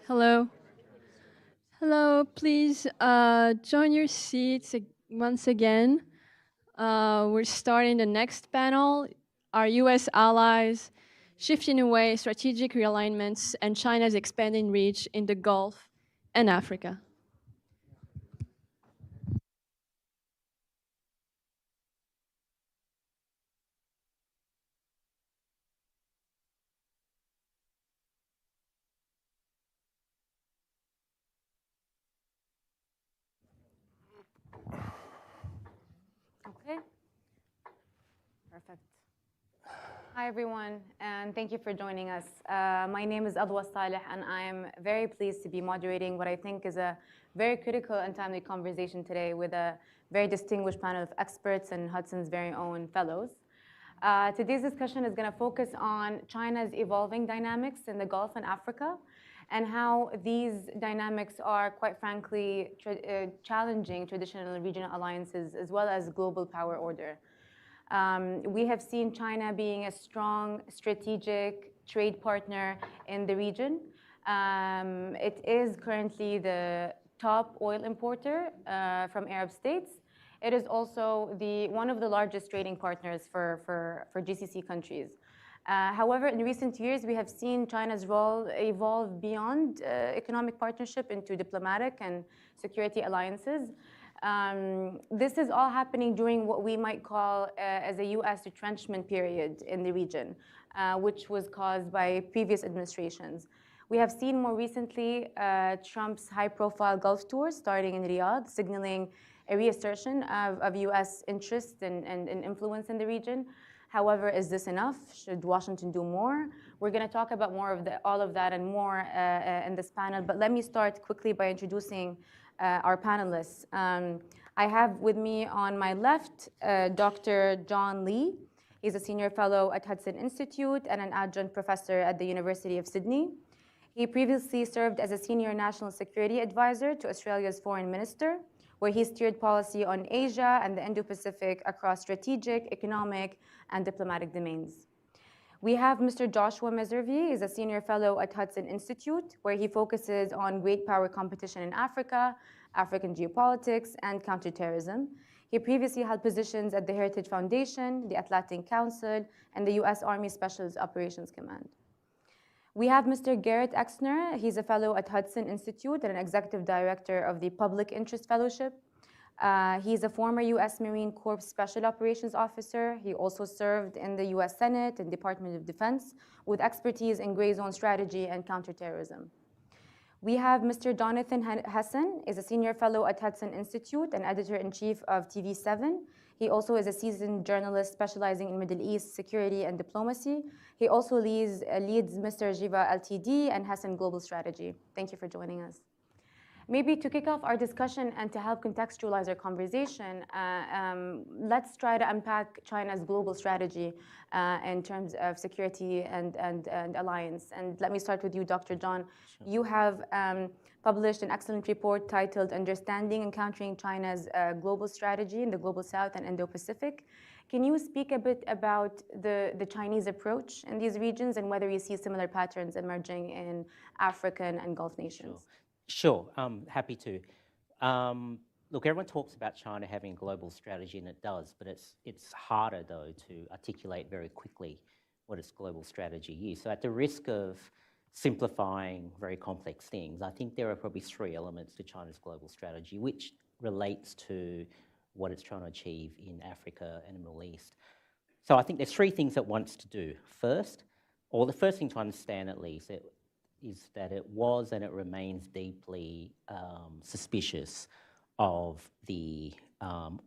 Speaker 10: Hello. Hello, please join your seats once again. We're starting the next panel, our US allies, shifting away strategic realignments and China's expanding reach in the Gulf and Africa.
Speaker 1: Okay. Perfect. Hi, everyone, and thank you for joining us. My name is Adhwaa Alsaleh, and I'm very pleased to be moderating what I think is a very critical and timely conversation today with a very distinguished panel of experts and Hudson's very own fellows. Today's discussion is going to focus on China's evolving dynamics in the Gulf and Africa, and how these dynamics are, quite frankly, challenging traditional regional alliances as well as global power order. We have seen China being a strong strategic trade partner in the region. It is currently the top oil importer from Arab states. It is also one of the largest trading partners for GCC countries. However, in recent years, we have seen China's role evolve beyond economic partnership into diplomatic and security alliances. This is all happening during what we might call as a US retrenchment period in the region, which was caused by previous administrations. We have seen more recently Trump's high-profile Gulf tour starting in Riyadh, signaling a reassertion of US interest and influence in the region. However, is this enough? Should Washington do more? We're going to talk about more of all of that and more in this panel, but let me start quickly by introducing our panelists. I have with me on my left Dr. John Lee. He's a senior fellow at Hudson Institute and an adjunct professor at the University of Sydney. He previously served as a senior national security advisor to Australia's foreign minister, where he steered policy on Asia and the Indo-Pacific across strategic, economic, and diplomatic domains. We have Mr. Joshua Meservey. He's a senior fellow at Hudson Institute, where he focuses on great power competition in Africa, African geopolitics, and counterterrorism. He previously held positions at the Heritage Foundation, the Atlantic Council, and the US Army Special Operations Command. We have Mr. Garrett Exner. He's a fellow at Hudson Institute and an executive director of the Public Interest Fellowship. He's a former US Marine Corps Special Operations Officer. He also served in the US Senate and Department of Defense with expertise in gray zone strategy and counterterrorism. We have Mr. Jonathan Hessen, is a senior fellow at Hudson Institute and editor-in-chief of TV7. He also is a seasoned journalist specializing in Middle East security and diplomacy. He also leads Mr. Jiva Ltd and Hessen Global Strategy. Thank you for joining us. Maybe to kick off our discussion and to help contextualize our conversation, let's try to unpack China's global strategy in terms of security and alliance. And let me start with you, Dr. John. Sure. You have published an excellent report titled Understanding and Countering China's Global Strategy in the Global South and Indo-Pacific. Can you speak a bit about the Chinese approach in these regions and whether you see similar patterns emerging in African and Gulf nations?
Speaker 8: Sure, happy to. Look, everyone talks about China having a global strategy, and it does, but it's harder, though, to articulate very quickly what its global strategy is. So at the risk of simplifying very complex things, I think there are probably three elements to China's global strategy, which relates to what it's trying to achieve in Africa and the Middle East. So I think there's three things it wants to do. First, or the first thing to understand at least, is that it was and it remains deeply suspicious of the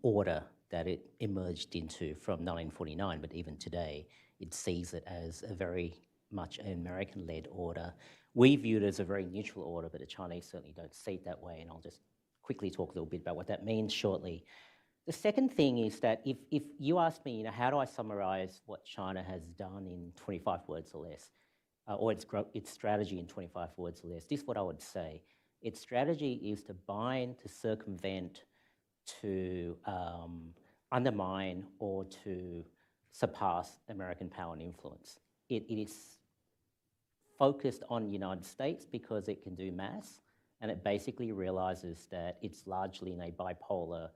Speaker 8: order that it emerged into from 1949, but even today, it sees it as a very much an American-led order. We view it as a very neutral order, but the Chinese certainly don't see it that way, and I'll just quickly talk a little bit about what that means shortly. The second thing is that if you ask me, how do I summarize what China has done in 25 words or less, or its strategy in 25 words or less, this is what I would say. Its strategy is to bind, to circumvent, to undermine, or to surpass American power and influence. It is focused on the United States because it can do mass, and it basically realizes that it's largely in a bipolar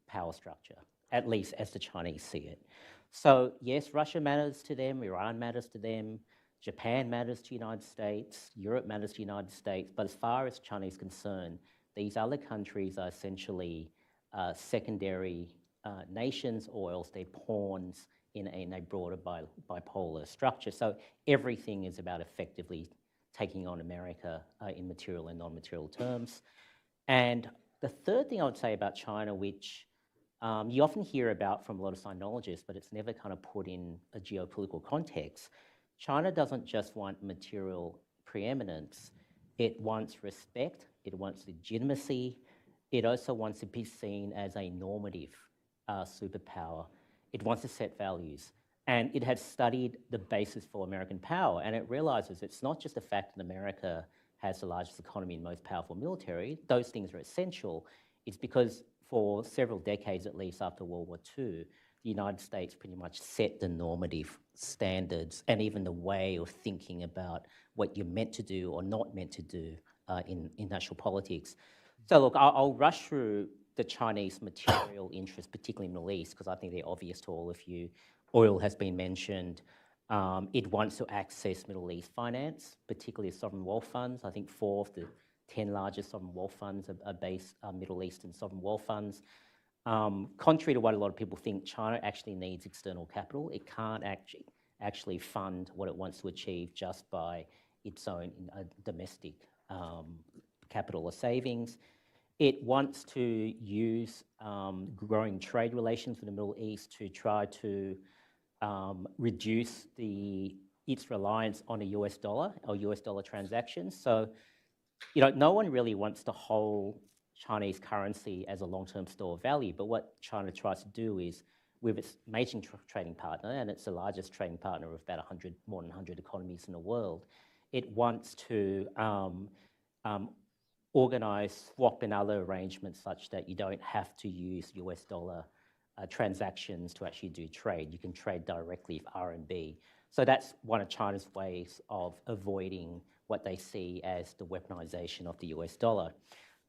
Speaker 8: power structure, at least as the Chinese see it. So yes, Russia matters to them, Iran matters to them, Japan matters to the United States, Europe matters to the United States, but as far as China is concerned, these other countries are essentially secondary nations, or else they're pawns in a broader bipolar structure. So everything is about effectively taking on America in material and non-material terms. And the third thing I would say about China, which you often hear about from a lot of sinologists, but it's never kind of put in a geopolitical context. China doesn't just want material preeminence, it wants respect, it wants legitimacy, it also wants to be seen as a normative superpower. It wants to set values. And it has studied the basis for American power, and it realizes it's not just the fact that America has the largest economy and most powerful military. Those things are essential. It's because for several decades, at least after World War II, the United States pretty much set the normative standards and even the way of thinking about what you're meant to do or not meant to do in national politics. So look, I'll rush through the Chinese material interests, particularly in the Middle East, because I think they're obvious to all of you. Oil has been mentioned. It wants to access Middle East finance, particularly sovereign wealth funds. I think 4 of the 10 largest sovereign wealth funds are based Middle Eastern sovereign wealth funds. Contrary to what a lot of people think, China actually needs external capital. It can't actually fund what it wants to achieve just by its own domestic capital or savings. It wants to use growing trade relations with the Middle East to try to reduce its reliance on a US dollar or US dollar transactions. So, no one really wants to hold Chinese currency as a long-term store of value, but what China tries to do is, with its major trading partner, and it's the largest trading partner of about more than 100 economies in the world, it wants to organize swap and other arrangements such that you don't have to use US dollar transactions to actually do trade. You can trade directly with RMB. So that's one of China's ways of avoiding what they see as the weaponization of the US dollar.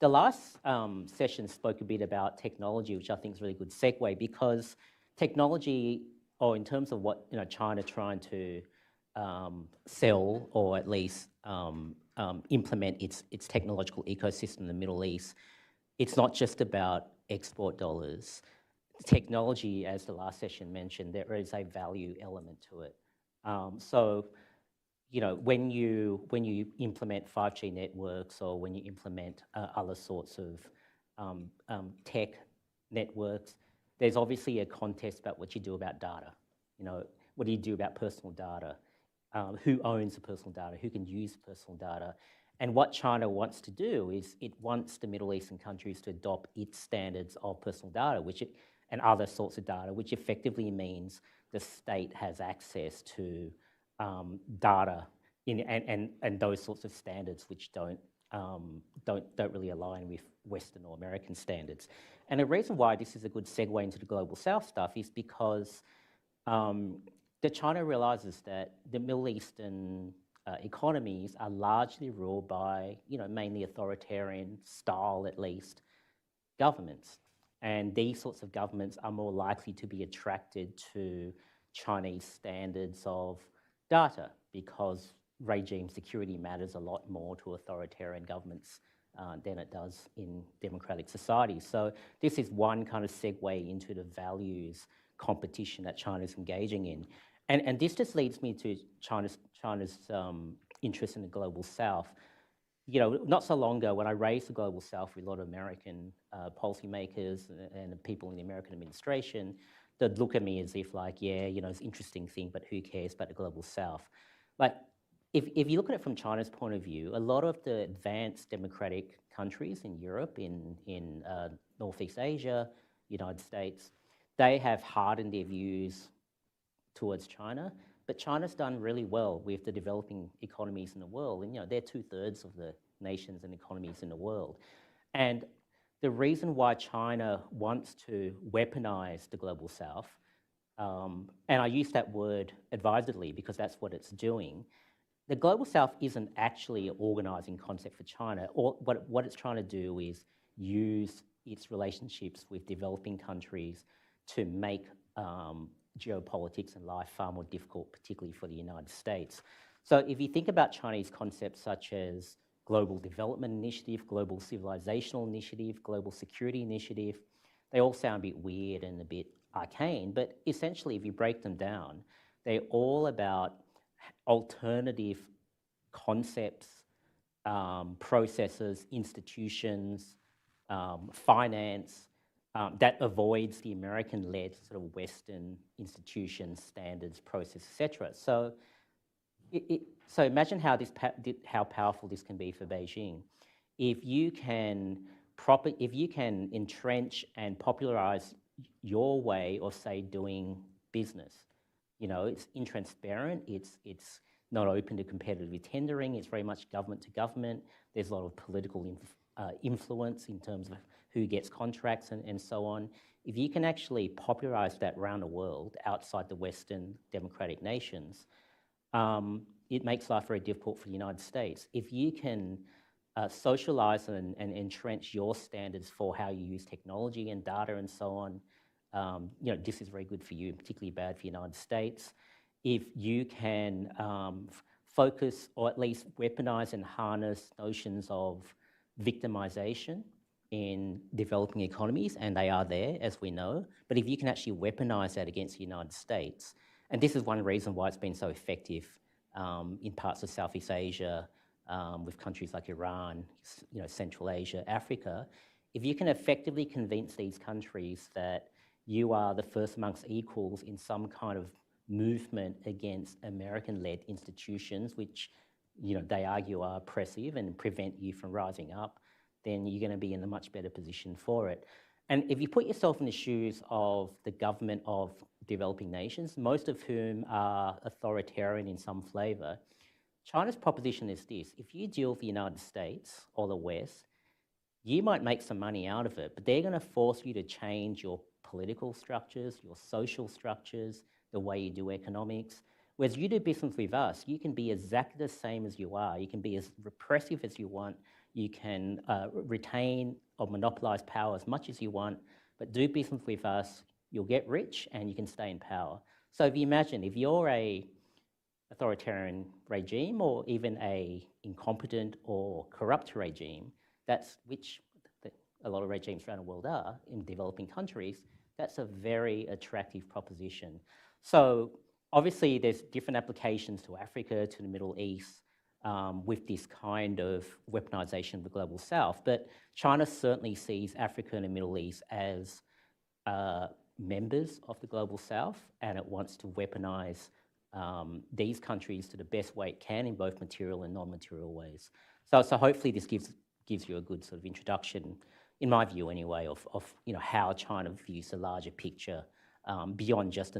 Speaker 8: The last session spoke a bit about technology, which I think is a really good segue, because technology, or in terms of what China trying to sell or at least implement its technological ecosystem in the Middle East, it's not just about export dollars. Technology, as the last session mentioned, there is a value element to it. So, when you implement 5G networks, or when you implement other sorts of tech networks, there's obviously a contest about what you do about data. What do you do about personal data? Who owns the personal data? Who can use personal data? And what China wants to do is it wants the Middle Eastern countries to adopt its standards of personal data, and other sorts of data, which effectively means the state has access to data and those sorts of standards which don't really align with Western or American standards. And the reason why this is a good segue into the Global South stuff is because that China realizes that the Middle Eastern economies are largely ruled by, mainly authoritarian style, at least, governments. And these sorts of governments are more likely to be attracted to Chinese standards of data, because regime security matters a lot more to authoritarian governments than it does in democratic societies. So this is one kind of segue into the values competition that China's engaging in. And this just leads me to China's interest in the Global South. Not so long ago, when I raised the Global South with a lot of American policymakers and people in the American administration, they'd look at me as if it's an interesting thing, but who cares about the Global South? But if you look at it from China's point of view, a lot of the advanced democratic countries in Europe, in Northeast Asia, United States, they have hardened their views towards China, but China's done really well with the developing economies in the world, and they're 2/3 of the nations and economies in the world. And the reason why China wants to weaponize the Global South, and I use that word advisedly because that's what it's doing, the Global South isn't actually an organizing concept for China. Or what it's trying to do is use its relationships with developing countries to make geopolitics and life far more difficult, particularly for the United States. So if you think about Chinese concepts such as Global Development Initiative, Global Civilizational Initiative, Global Security Initiative, they all sound a bit weird and a bit arcane, but essentially if you break them down, they're all about alternative concepts, processes, institutions, finance that avoids the American-led sort of Western institutions, standards, process, etc. So, so imagine how how powerful this can be for Beijing. If you can entrench and popularize your way of, say, doing business. You know, it's intransparent, it's not open to competitive tendering, it's very much government to government. There's a lot of political influence in terms of who gets contracts and so on. If you can actually popularize that around the world outside the Western democratic nations, it makes life very difficult for the United States. If you can socialize and entrench your standards for how you use technology and data and so on, you know, this is very good for you, particularly bad for the United States. If you can focus or at least weaponize and harness notions of victimization in developing economies, and they are there, as we know, but if you can actually weaponize that against the United States, and this is one reason why it's been so effective in parts of Southeast Asia, with countries like Iran, you know, Central Asia, Africa, if you can effectively convince these countries that you are the first amongst equals in some kind of movement against American-led institutions, which, you know, they argue are oppressive and prevent you from rising up, then you're going to be in a much better position for it. And if you put yourself in the shoes of the government of developing nations, most of whom are authoritarian in some flavor, China's proposition is this: if you deal with the United States or the West, you might make some money out of it, but they're going to force you to change your political structures, your social structures, the way you do economics. Whereas you do business with us, you can be exactly the same as you are. You can be as repressive as you want. You can retain or monopolize power as much as you want, but do business with us, you'll get rich and you can stay in power. So if you imagine, if you're a authoritarian regime or even a incompetent or corrupt regime, which a lot of regimes around the world are in developing countries, that's a very attractive proposition. So obviously there's different applications to Africa, to the Middle East, with this kind of weaponization of the Global South, but China certainly sees Africa and the Middle East as members of the Global South, and it wants to weaponize these countries to the best way it can in both material and non-material ways. So hopefully this gives you a good sort of introduction, in my view anyway, of you know, how China views the larger picture beyond just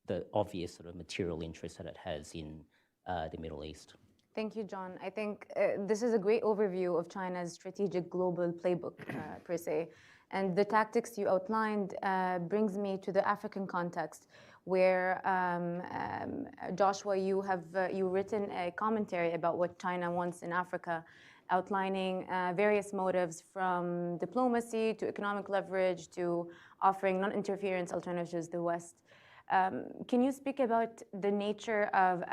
Speaker 8: the obvious sort of material interest that it has in the Middle East.
Speaker 1: Thank you, John. I think this is a great overview of China's strategic global playbook, per se. And the tactics you outlined brings me to the African context, where Joshua, you've written a commentary about what China wants in Africa, outlining various motives from diplomacy to economic leverage to offering non-interference alternatives to the West. Can you speak about the nature of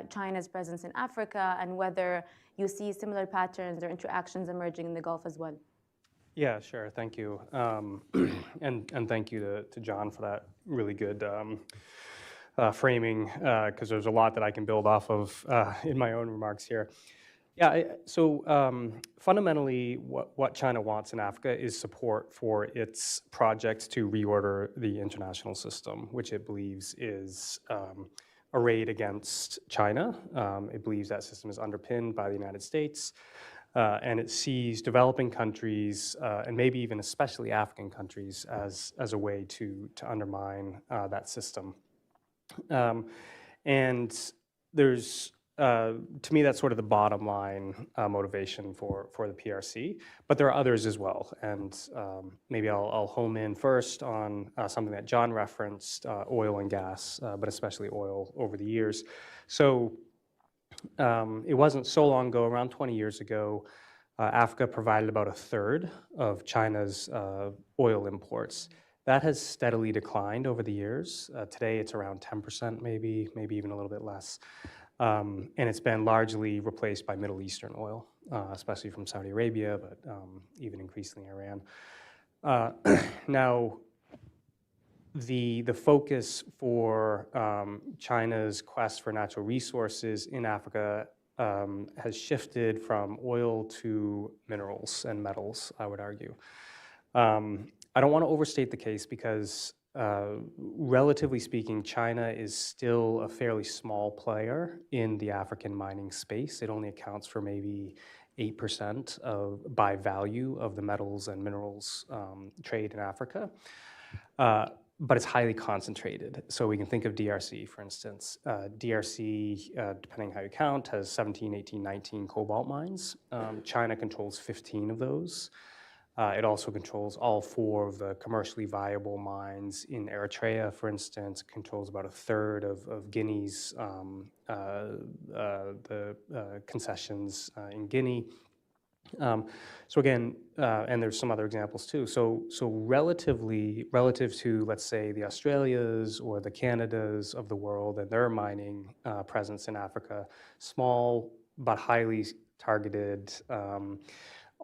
Speaker 1: China's presence in Africa and whether you see similar patterns or interactions emerging in the Gulf as well?
Speaker 3: Yeah, sure. Thank you. And thank you to John for that really good framing, because there's a lot that I can build off of in my own remarks here. Yeah, so fundamentally what China wants in Africa is support for its project to reorder the international system, which it believes is arrayed against China. It believes that system is underpinned by the United States, and it sees developing countries, and maybe even especially African countries, as a way to undermine that system. And there's to me, that's sort of the bottom line motivation for the PRC, but there are others as well. And maybe I'll home in first on something that John referenced, oil and gas, but especially oil over the years. So It wasn't so long ago, around 20 years ago, Africa provided about a third of China's oil imports. That has steadily declined over the years. Today it's around 10% maybe even a little bit less. And it's been largely replaced by Middle Eastern oil, especially from Saudi Arabia, but even increasingly Iran. Now, the focus for China's quest for natural resources in Africa has shifted from oil to minerals and metals, I would argue. I don't want to overstate the case because relatively speaking, China is still a fairly small player in the African mining space. It only accounts for maybe 8% by value of the metals and minerals trade in Africa. But it's highly concentrated. So we can think of DRC, for instance. DRC, depending how you count, has 17, 18, 19 cobalt mines. China controls 15 of those. It also controls all 4 of the commercially viable mines in Eritrea, for instance. It controls about a third of Guinea's concessions in Guinea. So again, and there's some other examples too. So relative to, let's say, the Australias or the Canadas of the world and their mining presence in Africa, small but highly targeted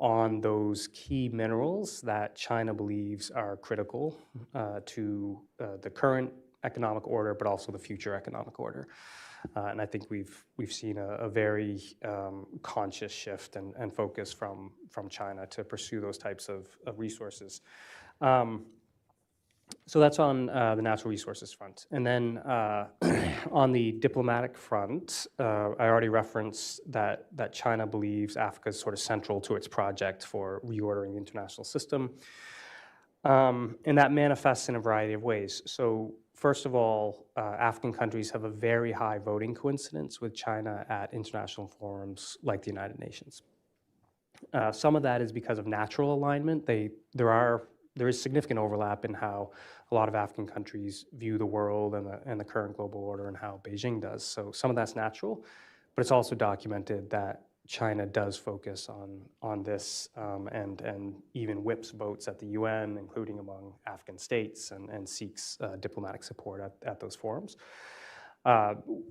Speaker 3: on those key minerals that China believes are critical to the current economic order, but also the future economic order. And I think we've seen a very conscious shift and focus from China to pursue those types of resources. So that's on the natural resources front. And then on the diplomatic front, I already referenced that China believes Africa is sort of central to its project for reordering the international system. And that manifests in a variety of ways. So first of all, African countries have a very high voting coincidence with China at international forums like the United Nations. Some of that is because of natural alignment. There is significant overlap in how a lot of African countries view the world and the current global order and how Beijing does. So some of that's natural, but it's also documented that China does focus on this and even whips votes at the UN, including among African states, and seeks diplomatic support at those forums.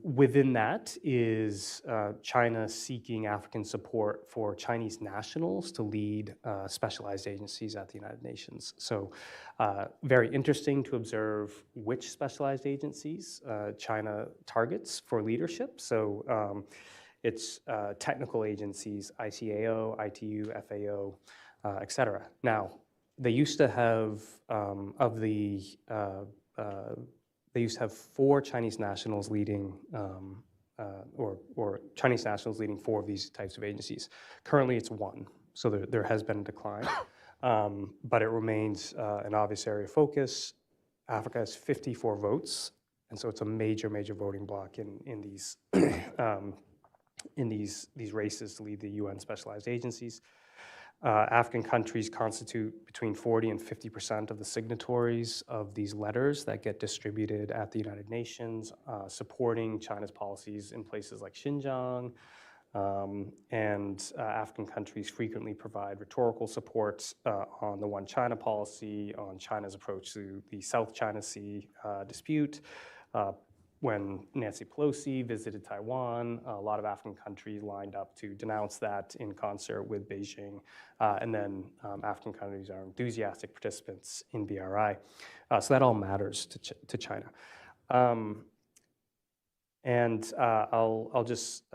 Speaker 3: Within that is China seeking African support for Chinese nationals to lead specialized agencies at the United Nations. So very interesting to observe which specialized agencies China targets for leadership. So it's technical agencies, ICAO, ITU, FAO, et cetera. Now, they used to have they used to have 4 Chinese nationals leading, or Chinese nationals leading 4 of these types of agencies. Currently, it's 1, so there has been a decline, but it remains an obvious area of focus. Africa has 54 votes, and so it's a major voting bloc in these these races to lead the UN specialized agencies. African countries constitute between 40 and 50% of the signatories of these letters that get distributed at the United Nations, supporting China's policies in places like Xinjiang. And African countries frequently provide rhetorical support on the One China policy, on China's approach to the South China Sea dispute. When Nancy Pelosi visited Taiwan, a lot of African countries lined up to denounce that in concert with Beijing. And then African countries are enthusiastic participants in BRI. So that all matters to China. And I'll just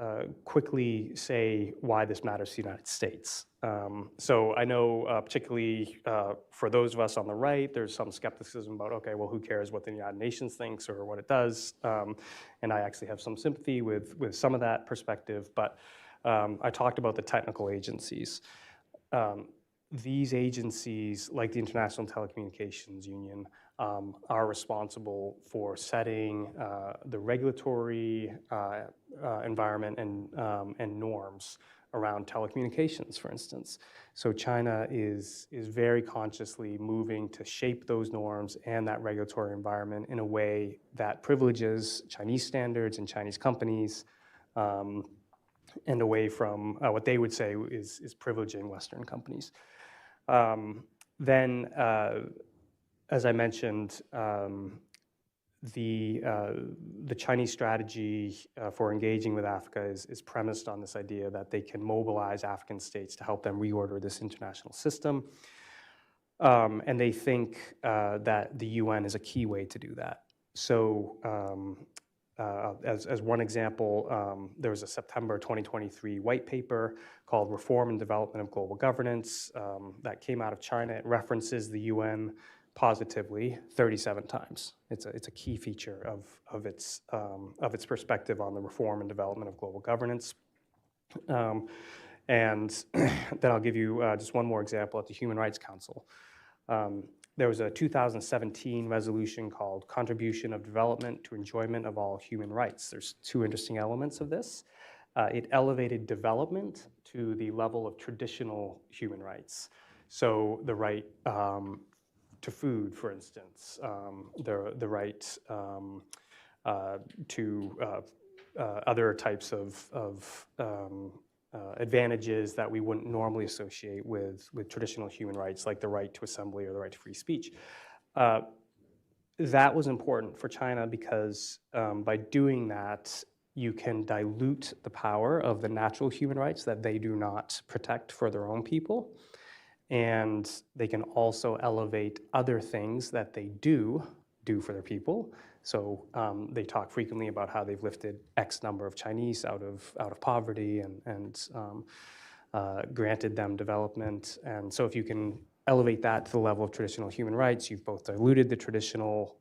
Speaker 3: quickly say why this matters to the United States. So I know particularly for those of us on the right, there's some skepticism about, okay, well, who cares what the United Nations thinks or what it does? And I actually have some sympathy with some of that perspective, but I talked about the technical agencies. These agencies, like the International Telecommunications Union, are responsible for setting the regulatory environment and norms around telecommunications, for instance. So China is very consciously moving to shape those norms and that regulatory environment in a way that privileges Chinese standards and Chinese companies and away from what they would say is privileging Western companies. Then, as I mentioned, the Chinese strategy for engaging with Africa is premised on this idea that they can mobilize African states to help them reorder this international system. And they think that the UN is a key way to do that. So as one example, there was a September 2023 white paper called Reform and Development of Global Governance that came out of China. It references the UN positively 37 times. It's a key feature of its perspective on the reform and development of global governance. And then I'll give you just one more example at the Human Rights Council. There was a 2017 resolution called Contribution of Development to Enjoyment of All Human Rights. There's two interesting elements of this. It elevated development to the level of traditional human rights. So the right to food, for instance, the right to other types of advantages that we wouldn't normally associate with traditional human rights, like the right to assembly or the right to free speech. That was important for China because by doing that, you can dilute the power of the natural human rights that they do not protect for their own people. And they can also elevate other things that they do for their people. So they talk frequently about how they've lifted X number of Chinese out of poverty and granted them development. And so if you can elevate that to the level of traditional human rights, you've both diluted the traditional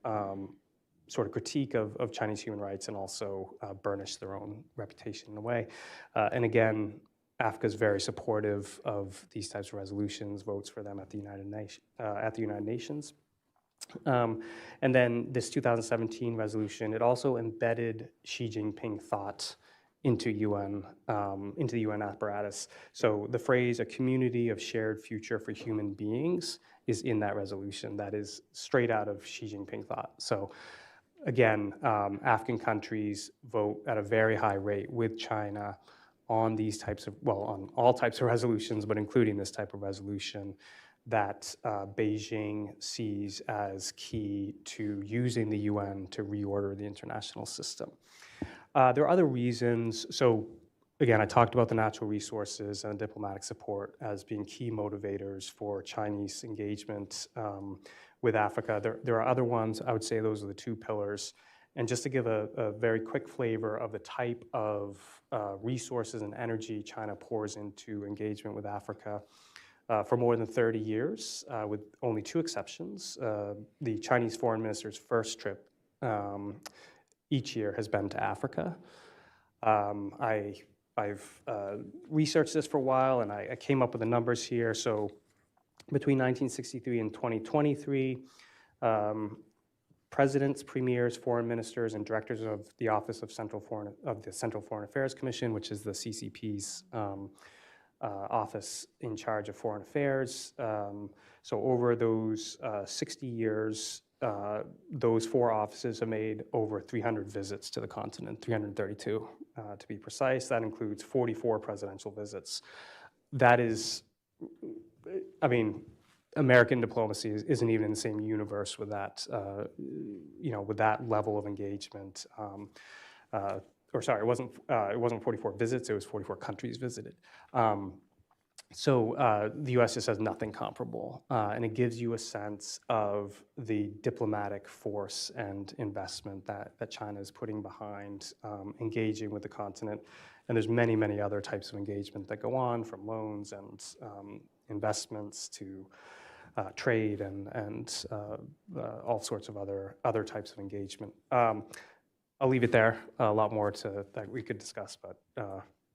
Speaker 3: sort of critique of Chinese human rights and also burnished their own reputation in a way. And again, Africa is very supportive of these types of resolutions, votes for them at the United Nations. And then this 2017 resolution, it also embedded Xi Jinping thought into the UN apparatus. So the phrase, a community of shared future for human beings, is in that resolution. That is straight out of Xi Jinping thought. So again, African countries vote at a very high rate with China on these types of, well, on all types of resolutions, but including this type of resolution that Beijing sees as key to using the UN to reorder the international system. There are other reasons. So again, I talked about the natural resources and diplomatic support as being key motivators for Chinese engagement with Africa. There are other ones. I would say those are the two pillars. And just to give a very quick flavor of the type of resources and energy China pours into engagement with Africa, for more than 30 years, with only two exceptions, the Chinese foreign minister's first trip each year has been to Africa. I've researched this for a while, and I came up with the numbers here. So between 1963 and 2023, presidents, premiers, foreign ministers, and directors of the Office of the Central Foreign Affairs Commission, which is the CCP's office in charge of foreign affairs. So over those 60 years, those four offices have made over 300 visits to the continent, 332 to be precise. That includes 44 presidential visits. That is, I mean, American diplomacy isn't even in the same universe with that, with that level of engagement. Or sorry, it wasn't 44 visits, it was 44 countries visited. So the US just has nothing comparable, and it gives you a sense of the diplomatic force and investment that China is putting behind engaging with the continent. And there's many, many other types of engagement that go on, from loans and investments to trade and all sorts of other types of engagement. I'll leave it there. A lot more that we could discuss, but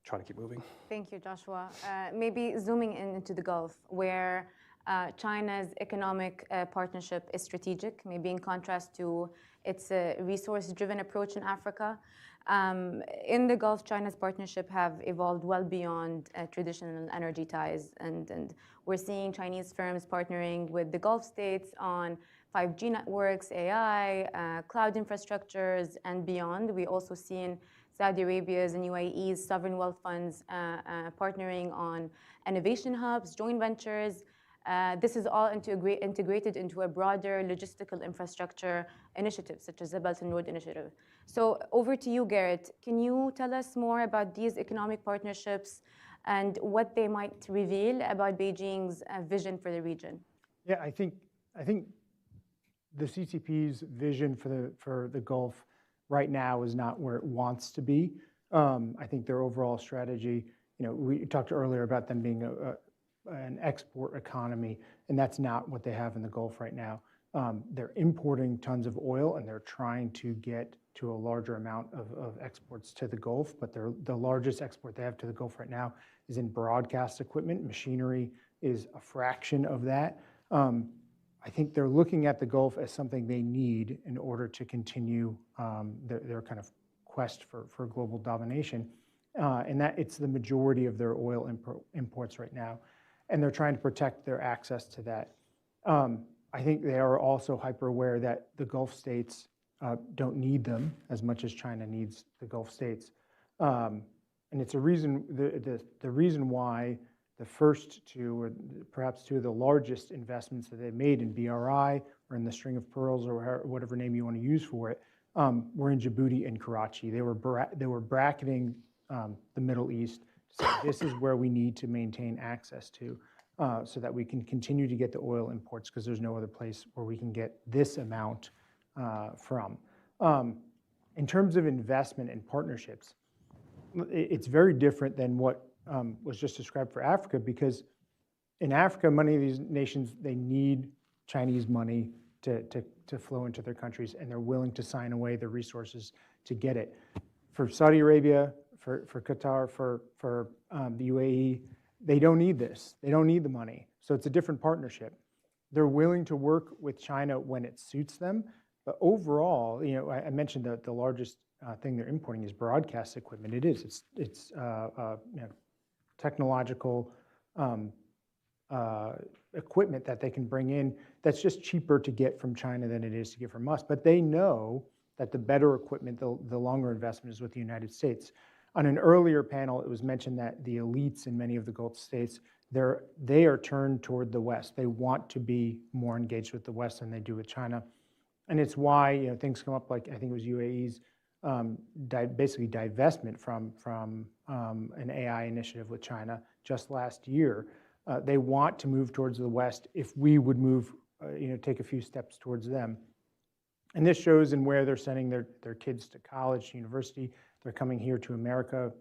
Speaker 3: try to keep moving.
Speaker 1: Thank you, Joshua. Maybe zooming into the Gulf, where China's economic partnership is strategic, maybe in contrast to its resource-driven approach in Africa. In the Gulf, China's partnership have evolved well beyond traditional energy ties, and we're seeing Chinese firms partnering with the Gulf states on 5G networks, AI, cloud infrastructures, and beyond. We also seen Saudi Arabia's and UAE's sovereign wealth funds partnering on innovation hubs, joint ventures. This is all integrated into a broader logistical infrastructure initiative, such as the Belt and Road Initiative. So over to you, Garrett. Can you tell us more about these economic partnerships and what they might reveal about Beijing's vision for the region?
Speaker 4: Yeah, I think the CCP's vision for the Gulf right now is not where it wants to be. I think their overall strategy, we talked earlier about them being an export economy, and that's not what they have in the Gulf right now. They're importing tons of oil, and they're trying to get to a larger amount of exports to the Gulf, but the largest export they have to the Gulf right now is in broadcast equipment. Machinery is a fraction of that. I think they're looking at the Gulf as something they need in order to continue their kind of quest for global domination, and that it's the majority of their oil imports right now, and they're trying to protect their access to that. I think they are also hyper aware that the Gulf states don't need them as much as China needs the Gulf states, and it's a reason. The reason why the first two, or perhaps two of the largest investments that they've made in BRI or in the String of Pearls or whatever name you want to use for it, were in Djibouti and Karachi. They were bracketing the Middle East to say this is where we need to maintain access to, so that we can continue to get the oil imports, because there's no other place where we can get this amount from. In terms of investment and partnerships, it's very different than what was just described for Africa, because in Africa, many of these nations, they need Chinese money to flow into their countries, and they're willing to sign away the resources to get it. For Saudi Arabia, for Qatar, for the UAE, they don't need this. They don't need the money. So it's a different partnership. They're willing to work with China when it suits them, but overall, I mentioned that the largest thing they're importing is broadcast equipment. It is. It's technological equipment that they can bring in that's just cheaper to get from China than it is to get from us. But they know that the better equipment, the longer investment is with the United States. On an earlier panel, it was mentioned that the elites in many of the Gulf states, they are turned toward the West. They want to be more engaged with the West than they do with China. And it's why things come up like, I think it was UAE's basically divestment from an AI initiative with China just last year. They want to move towards the West if we would move, take a few steps towards them. And this shows in where they're sending their kids to college, to university. They're coming here to America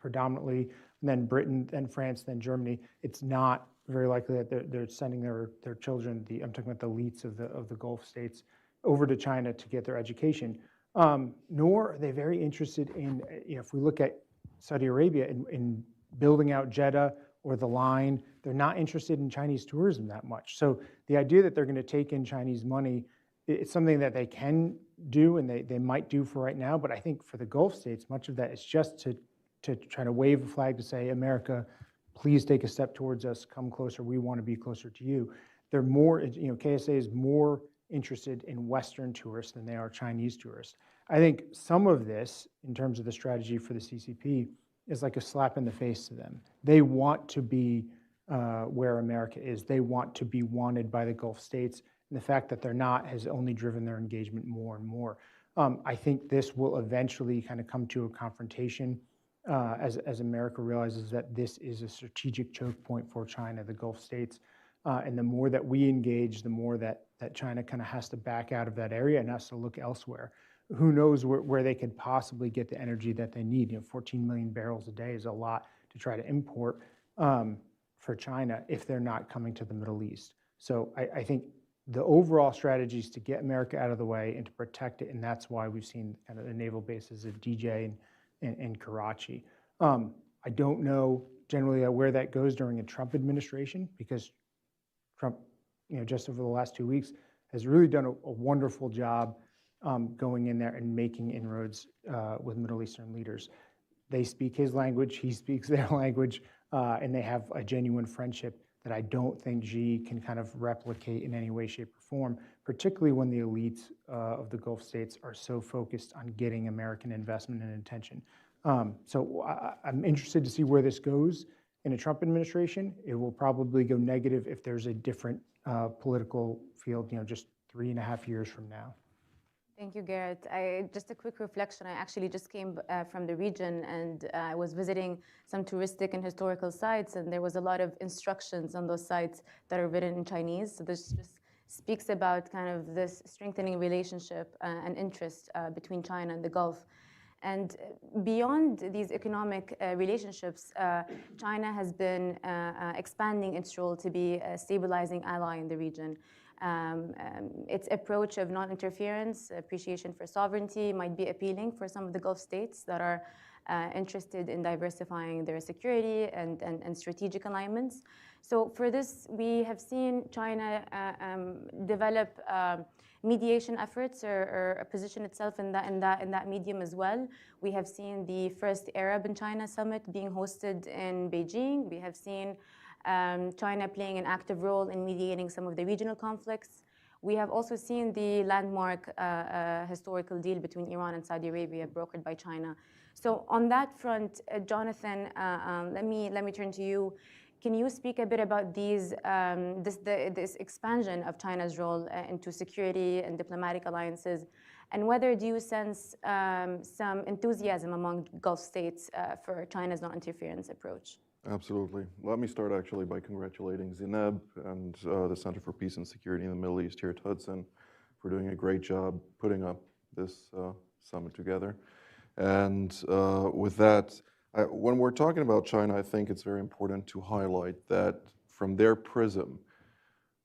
Speaker 4: predominantly, and then Britain, then France, then Germany. It's not very likely that they're sending their children, I'm talking about the elites of the Gulf states, over to China to get their education. Nor are they very interested in, if we look at Saudi Arabia in building out Jeddah or the line, they're not interested in Chinese tourism that much. So the idea that they're going to take in Chinese money, it's something that they can do and they might do for right now. But I think for the Gulf states, much of that is just to try to wave a flag to say, America, please take a step towards us, come closer, we want to be closer to you. They're more, KSA is more interested in Western tourists than they are Chinese tourists. I think some of this, in terms of the strategy for the CCP, is like a slap in the face to them. They want to be where America is. They want to be wanted by the Gulf states. And the fact that they're not has only driven their engagement more and more. I think this will eventually kind of come to a confrontation as America realizes that this is a strategic choke point for China, the Gulf states. And the more that we engage, the more that China kind of has to back out of that area and has to look elsewhere. Who knows where they could possibly get the energy that they need. 14 million barrels a day is a lot to try to import for China if they're not coming to the Middle East. So I think the overall strategy is to get America out of the way and to protect it, and that's why we've seen kind of the naval bases at DJ and Karachi. I don't know generally where that goes during a Trump administration, because Trump, just over the last 2 weeks, has really done a wonderful job going in there and making inroads with Middle Eastern leaders. They speak his language, he speaks their language, and they have a genuine friendship. that I don't think Xi can kind of replicate in any way, shape, or form, particularly when the elites of the Gulf states are so focused on getting American investment and attention. So I'm interested to see where this goes in a Trump administration. It will probably go negative if there's a different political field, just 3.5 years from now.
Speaker 1: Thank you, Garrett. Just a quick reflection. I actually just came from the region, and I was visiting some touristic and historical sites, and there was a lot of instructions on those sites that are written in Chinese. So this just speaks about kind of this strengthening relationship and interest between China and the Gulf. And beyond these economic relationships, China has been expanding its role to be a stabilizing ally in the region. Its approach of non-interference, appreciation for sovereignty might be appealing for some of the Gulf states that are interested in diversifying their security and strategic alignments. So for this, we have seen China develop mediation efforts or position itself in that medium as well. We have seen the first Arab and China summit being hosted in Beijing. We have seen China playing an active role in mediating some of the regional conflicts. We have also seen the landmark historical deal between Iran and Saudi Arabia brokered by China. So on that front, Jonathan, let me turn to you. Can you speak a bit about this expansion of China's role into security and diplomatic alliances, and whether do you sense some enthusiasm among Gulf states for China's non-interference approach?
Speaker 15: Absolutely. Let me start actually by congratulating Zineb and the Center for Peace and Security in the Middle East here at Hudson for doing a great job putting up this summit together. And with that, when we're talking about China, I think it's very important to highlight that from their prism,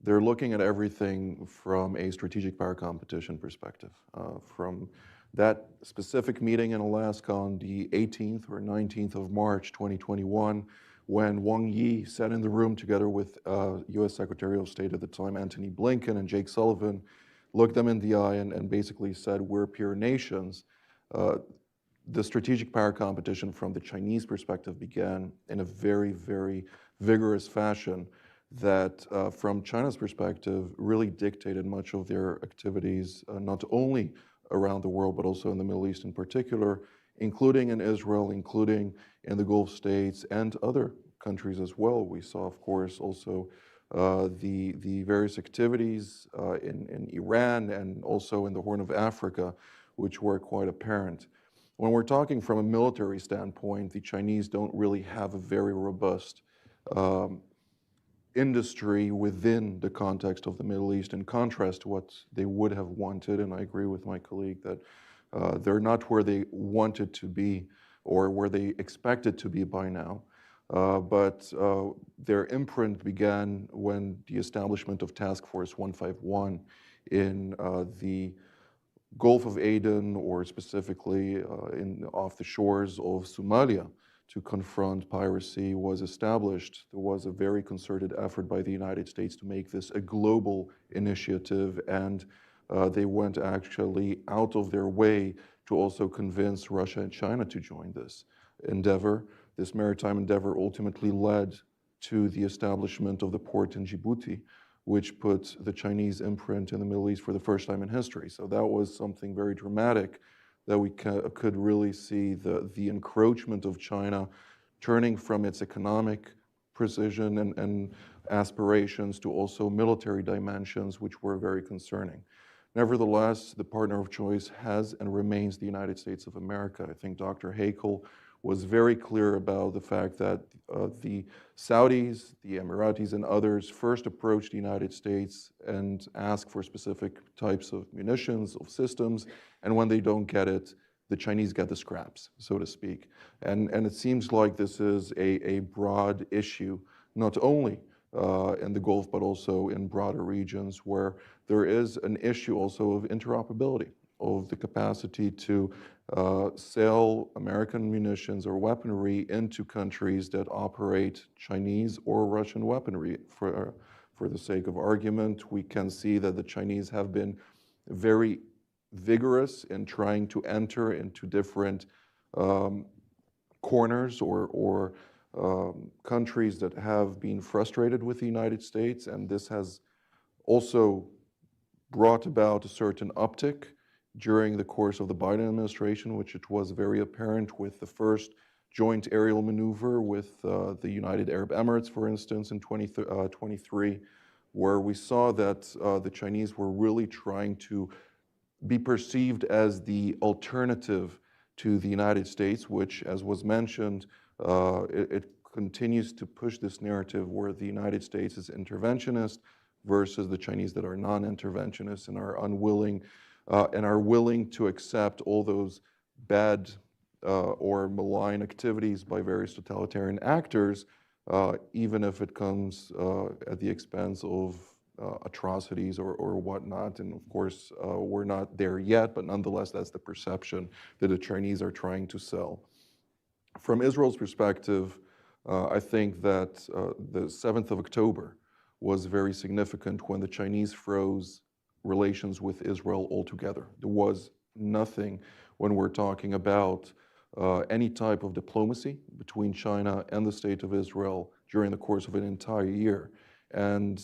Speaker 15: they're looking at everything from a strategic power competition perspective. From that specific meeting in Alaska on the 18th or 19th of March 2021, when Wang Yi sat in the room together with US Secretary of State at the time, Antony Blinken, and Jake Sullivan, looked them in the eye and basically said, we're peer nations. The strategic power competition from the Chinese perspective began in a very, very vigorous fashion that, from China's perspective, really dictated much of their activities, not only around the world, but also in the Middle East in particular, including in Israel, including in the Gulf states and other countries as well. We saw, of course, also the various activities in Iran and also in the Horn of Africa, which were quite apparent. When we're talking from a military standpoint, the Chinese don't really have a very robust industry within the context of the Middle East, in contrast to what they would have wanted. And I agree with my colleague that they're not where they wanted to be or where they expected to be by now. But their imprint began when the establishment of Task Force 151 in the Gulf of Aden, or specifically off the shores of Somalia, to confront piracy was established. There was a very concerted effort by the United States to make this a global initiative, and they went actually out of their way to also convince Russia and China to join this endeavor. This maritime endeavor ultimately led to the establishment of the port in Djibouti, which put the Chinese imprint in the Middle East for the first time in history. So that was something very dramatic that we could really see the encroachment of China turning from its economic precision and aspirations to also military dimensions, which were very concerning. Nevertheless, the partner of choice has and remains the United States of America. I think Dr. Takeyh was very clear about the fact that the Saudis, the Emiratis, and others first approached the United States and asked for specific types of munitions, of systems, and when they don't get it, the Chinese get the scraps, so to speak. And it seems like this is a broad issue, not only in the Gulf, but also in broader regions where there is an issue also of interoperability, of the capacity to sell American munitions or weaponry into countries that operate Chinese or Russian weaponry. For the sake of argument, we can see that the Chinese have been very vigorous in trying to enter into different corners or countries that have been frustrated with the United States, and this has also brought about a certain uptick during the course of the Biden administration, which it was very apparent with the first joint aerial maneuver with the United Arab Emirates, for instance, in 2023, where we saw that the Chinese were really trying to be perceived as the alternative to the United States, which, as was mentioned, it continues to push this narrative where the United States is interventionist versus the Chinese that are non-interventionists and are unwilling and are willing to accept all those bad or malign activities by various totalitarian actors, even if it comes at the expense of atrocities or whatnot. And of course, we're not there yet, but nonetheless, that's the perception that the Chinese are trying to sell. From Israel's perspective, I think that the 7th of October was very significant when the Chinese froze relations with Israel altogether. There was nothing when we're talking about any type of diplomacy between China and the State of Israel during the course of an entire year. And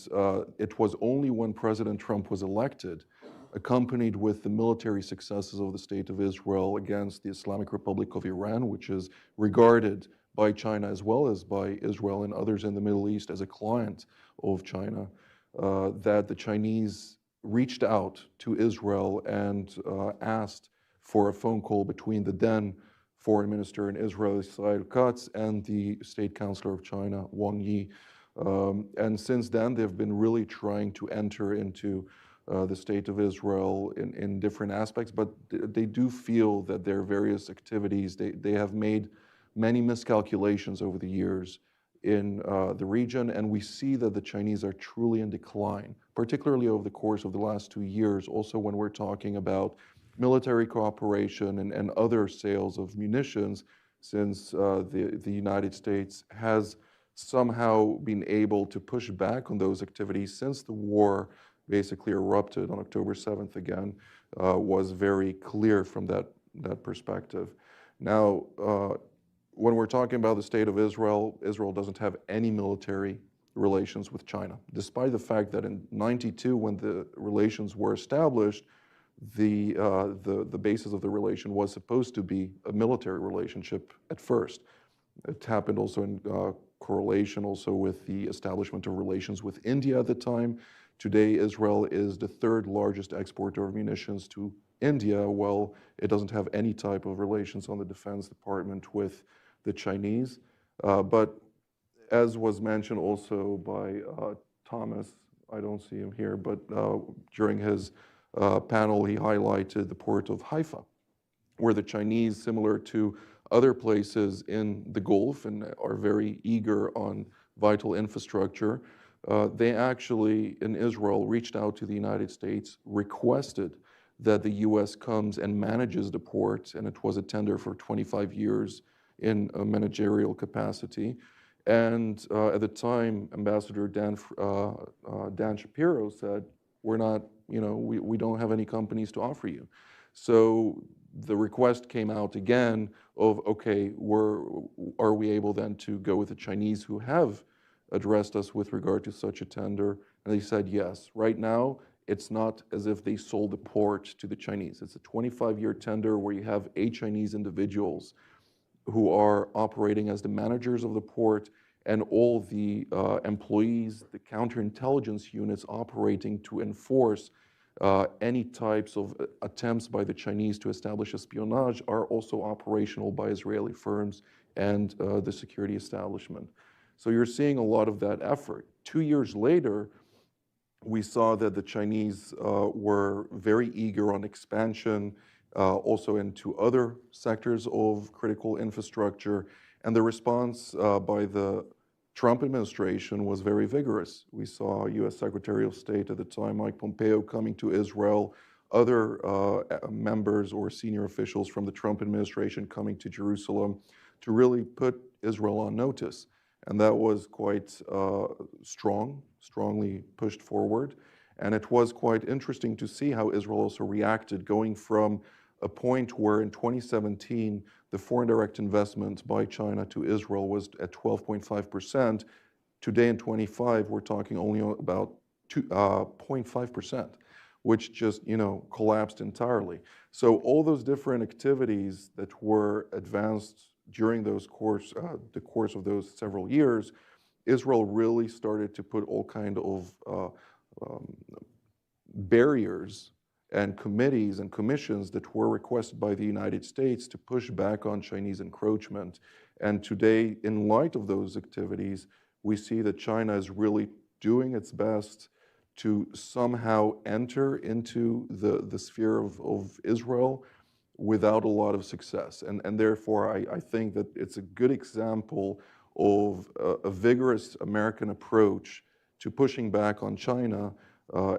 Speaker 15: it was only when President Trump was elected, accompanied with the military successes of the State of Israel against the Islamic Republic of Iran, which is regarded by China as well as by Israel and others in the Middle East as a client of China, that the Chinese reached out to Israel and asked for a phone call between the then Foreign Minister in Israel, Israel Katz, and the State Counselor of China, Wang Yi. And since then, they've been really trying to enter into the State of Israel in different aspects, but they do feel that their various activities, they have made many miscalculations over the years in the region, and we see that the Chinese are truly in decline, particularly over the course of the last 2 years, also when we're talking about military cooperation and other sales of munitions, since the United States has somehow been able to push back on those activities since the war basically erupted on October 7th again, was very clear from that perspective. Now, when we're talking about the State of Israel, Israel doesn't have any military relations with China, despite the fact that in '92, when the relations were established, the basis of the relation was supposed to be a military relationship at first. It happened also in correlation also with the establishment of relations with India at the time. Today, Israel is the 3rd largest exporter of munitions to India, while it doesn't have any type of relations on the Defense Department with the Chinese. But as was mentioned also by Thomas, I don't see him here, but during his panel, he highlighted the port of Haifa, where the Chinese, similar to other places in the Gulf and are very eager on vital infrastructure, they actually, in Israel, reached out to the United States, requested that the US comes and manages the port, and it was a tender for 25 years in a managerial capacity. And at the time, Ambassador Dan Shapiro said, we're not, we don't have any companies to offer you. So the request came out again of, okay, are we able then to go with the Chinese who have addressed us with regard to such a tender? And they said yes. Right now, it's not as if they sold the port to the Chinese. It's a 25-year tender where you have 8 Chinese individuals who are operating as the managers of the port, and all the employees, the counterintelligence units operating to enforce any types of attempts by the Chinese to establish espionage are also operational by Israeli firms and the security establishment. So you're seeing a lot of that effort. 2 years later, we saw that the Chinese were very eager on expansion, also into other sectors of critical infrastructure, and the response by the Trump administration was very vigorous. We saw US Secretary of State at the time, Mike Pompeo, coming to Israel, other members or senior officials from the Trump administration coming to Jerusalem to really put Israel on notice. And that was quite strongly pushed forward. And it was quite interesting to see how Israel also reacted, going from a point where in 2017, the foreign direct investment by China to Israel was at 12.5%. Today in 25, we're talking only about 0.5%, which just, collapsed entirely. So all those different activities that were advanced during the course of those several years, Israel really started to put all kind of barriers and committees and commissions that were requested by the United States to push back on Chinese encroachment. And today, in light of those activities, we see that China is really doing its best to somehow enter into the sphere of Israel without a lot of success. And therefore, I think that it's a good example of a vigorous American approach to pushing back on China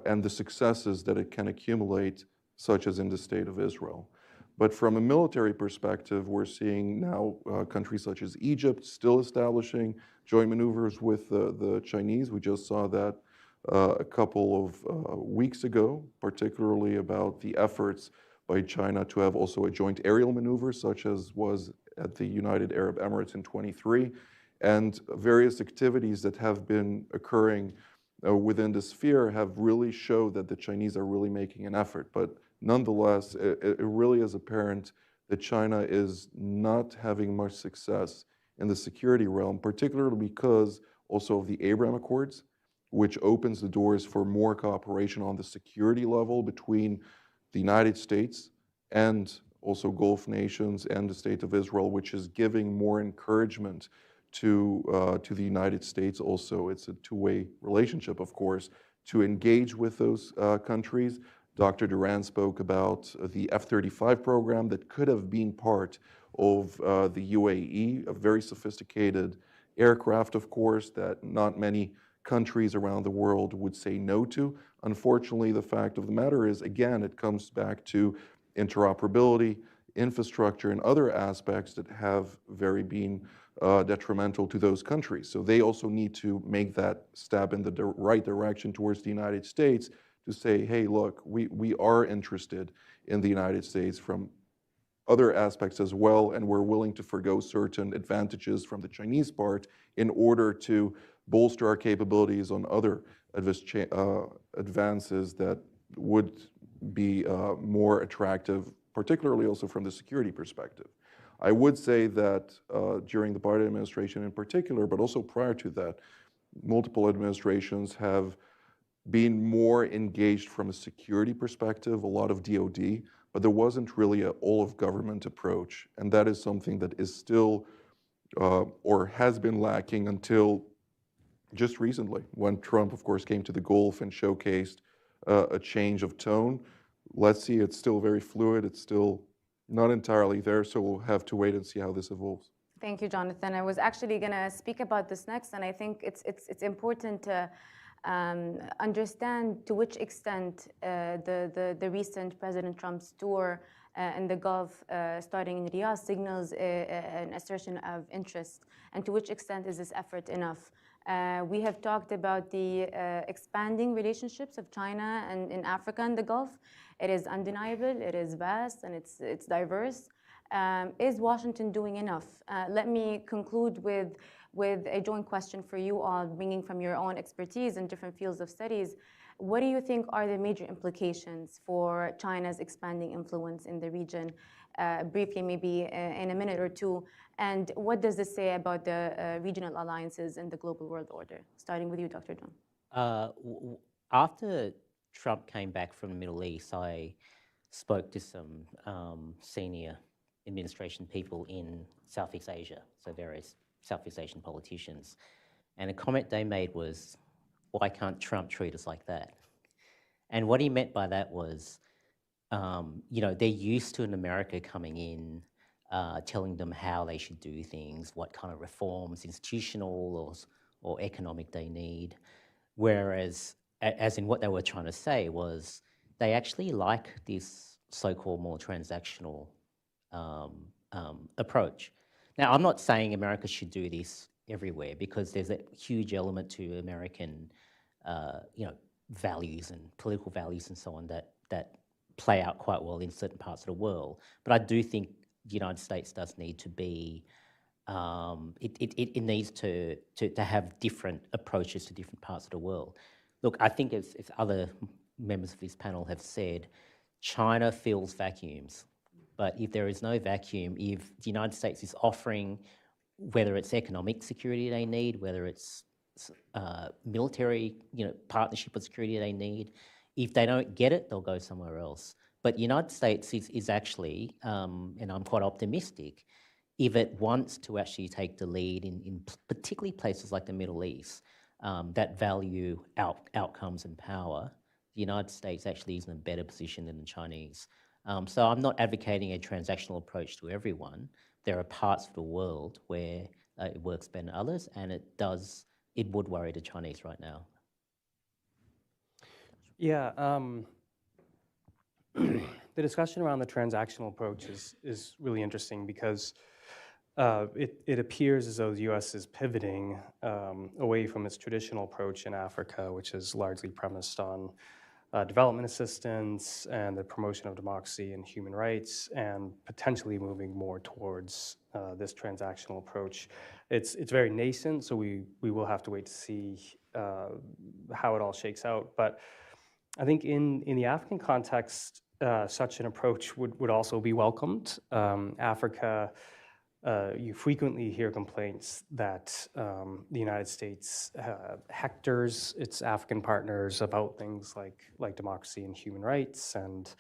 Speaker 15: and the successes that it can accumulate, such as in the state of Israel. But from a military perspective, we're seeing now countries such as Egypt still establishing joint maneuvers with the Chinese. We just saw that a couple of weeks ago, particularly about the efforts by China to have also a joint aerial maneuver, such as was at the United Arab Emirates in 23, and various activities that have been occurring within the sphere have really showed that the Chinese are really making an effort. But nonetheless, it really is apparent that China is not having much success in the security realm, particularly because also of the Abraham Accords, which opens the doors for more cooperation on the security level between the United States and also Gulf nations and the State of Israel, which is giving more encouragement to the United States also. It's a two-way relationship, of course, to engage with those countries. Dr. Doran spoke about the F-35 program that could have been part of the UAE, a very sophisticated aircraft, of course, that not many countries around the world would say no to. Unfortunately, the fact of the matter is, again, it comes back to interoperability, infrastructure, and other aspects that have very been detrimental to those countries. So they also need to make that step in the right direction towards the United States to say, hey, look, we are interested in the United States from other aspects as well, and we're willing to forgo certain advantages from the Chinese part in order to bolster our capabilities on other advances that would be more attractive, particularly also from the security perspective. I would say that during the Biden administration in particular, but also prior to that, multiple administrations have been more engaged from a security perspective, a lot of DoD, but there wasn't really an all-of-government approach. And that is something that is still or has been lacking until just recently, when Trump, of course, came to the Gulf and showcased a change of tone. Let's see, it's still very fluid. It's still not entirely there, so we'll have to wait and see how this evolves.
Speaker 1: Thank you, Jonathan. I was actually going to speak about this next, and I think it's important to understand to which extent the recent President Trump's tour in the Gulf, starting in Riyadh, signals an assertion of interest, and to which extent is this effort enough? We have talked about the expanding relationships of China and in Africa and the Gulf. It is undeniable, it is vast, and it's diverse. Is Washington doing enough? Let me conclude with a joint question for you all, bringing from your own expertise in different fields of studies. What do you think are the major implications for China's expanding influence in the region? Briefly, maybe in a minute or two. And what does this say about the regional alliances in the global world order? Starting with you, Dr. John.
Speaker 8: After Trump came back from the Middle East, I spoke to some senior administration people in Southeast Asia, so various Southeast Asian politicians. And a comment they made was, why can't Trump treat us like that? And what he meant by that was, they're used to an America coming in, telling them how they should do things, what kind of reforms, institutional or economic they need. Whereas, as in what they were trying to say was, they actually like this so-called more transactional approach. Now, I'm not saying America should do this everywhere, because there's a huge element to American, values and political values and so on that play out quite well in certain parts of the world. But I do think the United States does need to be, it needs to have different approaches to different parts of the world. Look, I think as other members of this panel have said, China fills vacuums. But if there is no vacuum, if the United States is offering, whether it's economic security they need, whether it's military, partnership with security they need, if they don't get it, they'll go somewhere else. But the United States is actually, and I'm quite optimistic, if it wants to actually take the lead in particularly places like the Middle East that value outcomes and power, the United States actually is in a better position than the Chinese. So I'm not advocating a transactional approach to everyone. There are parts of the world where it works better than others, and it would worry the Chinese right now.
Speaker 3: Yeah, the discussion around the transactional approach is really interesting because it appears as though the U.S. is pivoting away from its traditional approach in Africa, which is largely premised on development assistance and the promotion of democracy and human rights, and potentially moving more towards this transactional approach. It's very nascent, so we will have to wait to see how it all shakes out. But I think in the African context, such an approach would also be welcomed. Africa, you frequently hear complaints that the United States hectors its African partners about things like democracy and human rights, and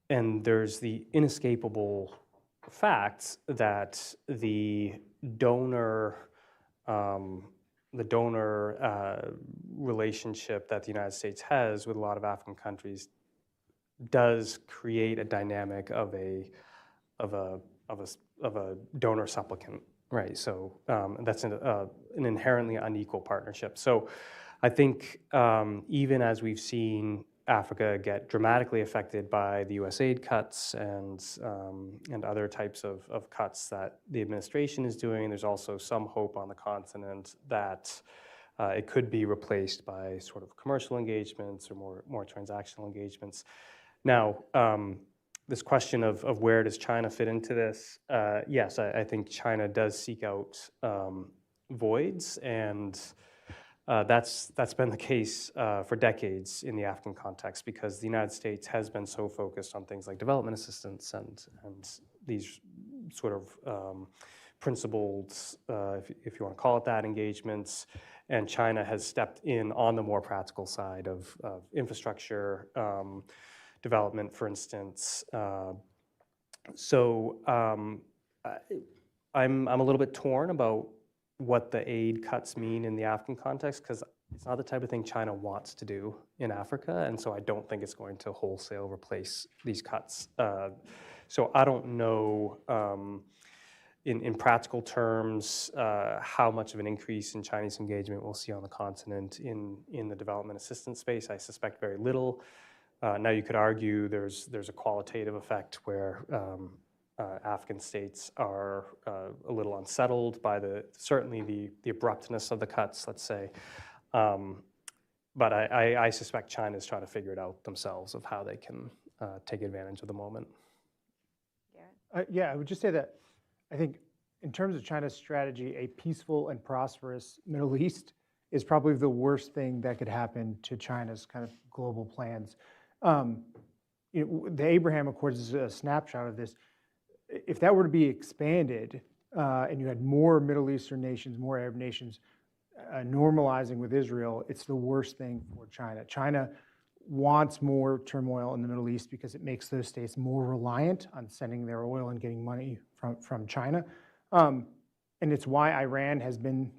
Speaker 3: there's the inescapable fact that the donor relationship that the United States has with a lot of African countries does create a dynamic of a donor supplicant, right? So that's an inherently unequal partnership. So I think even as we've seen Africa get dramatically affected by the U.S. aid cuts and other types of cuts that the administration is doing, there's also some hope on the continent that it could be replaced by sort of commercial engagements or more transactional engagements. Now, this question of where does China fit into this? Yes, I think China does seek out voids, and that's been the case for decades in the African context, because the United States has been so focused on things like development assistance and these sort of principled, if you want to call it that, engagements, and China has stepped in on the more practical side of infrastructure development, for instance. So I'm a little bit torn about what the aid cuts mean in the African context, because it's not the type of thing China wants to do in Africa, and so I don't think it's going to wholesale replace these cuts. So I don't know in practical terms how much of an increase in Chinese engagement we'll see on the continent in the development assistance space. I suspect very little. Now you could argue there's a qualitative effect where African states are a little unsettled by certainly the abruptness of the cuts, let's say. But I suspect China is trying to figure it out themselves of how they can take advantage of the moment.
Speaker 4: Yeah, I would just say that I think in terms of China's strategy, a peaceful and prosperous Middle East is probably the worst thing that could happen to China's kind of global plans. The Abraham Accords is a snapshot of this. If that were to be expanded and you had more Middle Eastern nations, more Arab nations normalizing with Israel, it's the worst thing for China. China wants more turmoil in the Middle East because it makes those states more reliant on sending their oil and getting money from China. And it's why Iran has been,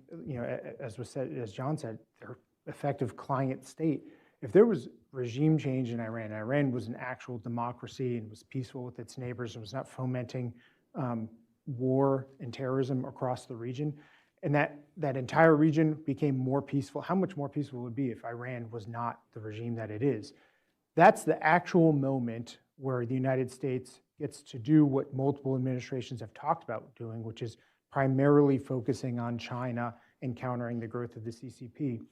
Speaker 4: as was said, as John said, their effective client state. If there was regime change in Iran, Iran was an actual democracy and was peaceful with its neighbors and was not fomenting war and terrorism across the region, and that entire region became more peaceful, how much more peaceful it would be if Iran was not the regime that it is? That's the actual moment where the United States gets to do what multiple administrations have talked about doing, which is primarily focusing on China and countering the growth of the CCP.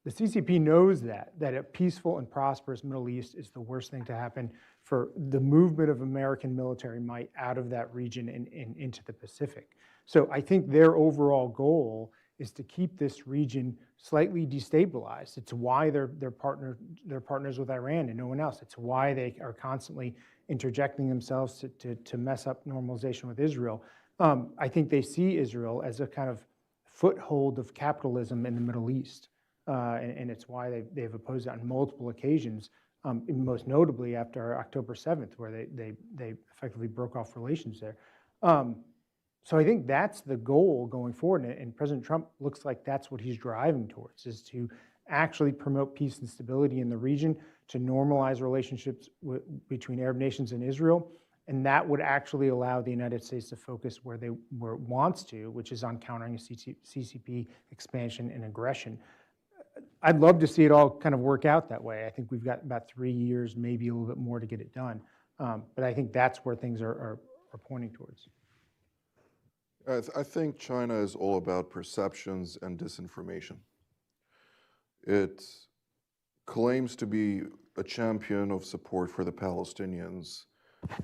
Speaker 4: The CCP knows that a peaceful and prosperous Middle East is the worst thing to happen for the movement of American military might out of that region and into the Pacific. So I think their overall goal is to keep this region slightly destabilized. It's why they're partners with Iran and no one else. It's why they are constantly interjecting themselves to mess up normalization with Israel. I think they see Israel as a kind of foothold of capitalism in the Middle East. And it's why they've opposed it on multiple occasions, most notably after October 7th, where they effectively broke off relations there. So I think that's the goal going forward, and President Trump looks like that's what he's driving towards, is to actually promote peace and stability in the region, to normalize relationships between Arab nations and Israel, and that would actually allow the United States to focus where it wants to, which is on countering a CCP expansion and aggression. I'd love to see it all kind of work out that way. I think we've got about 3 years, maybe a little bit more to get it done. But I think that's where things are pointing towards.
Speaker 15: I think China is all about perceptions and disinformation. It claims to be a champion of support for the Palestinians,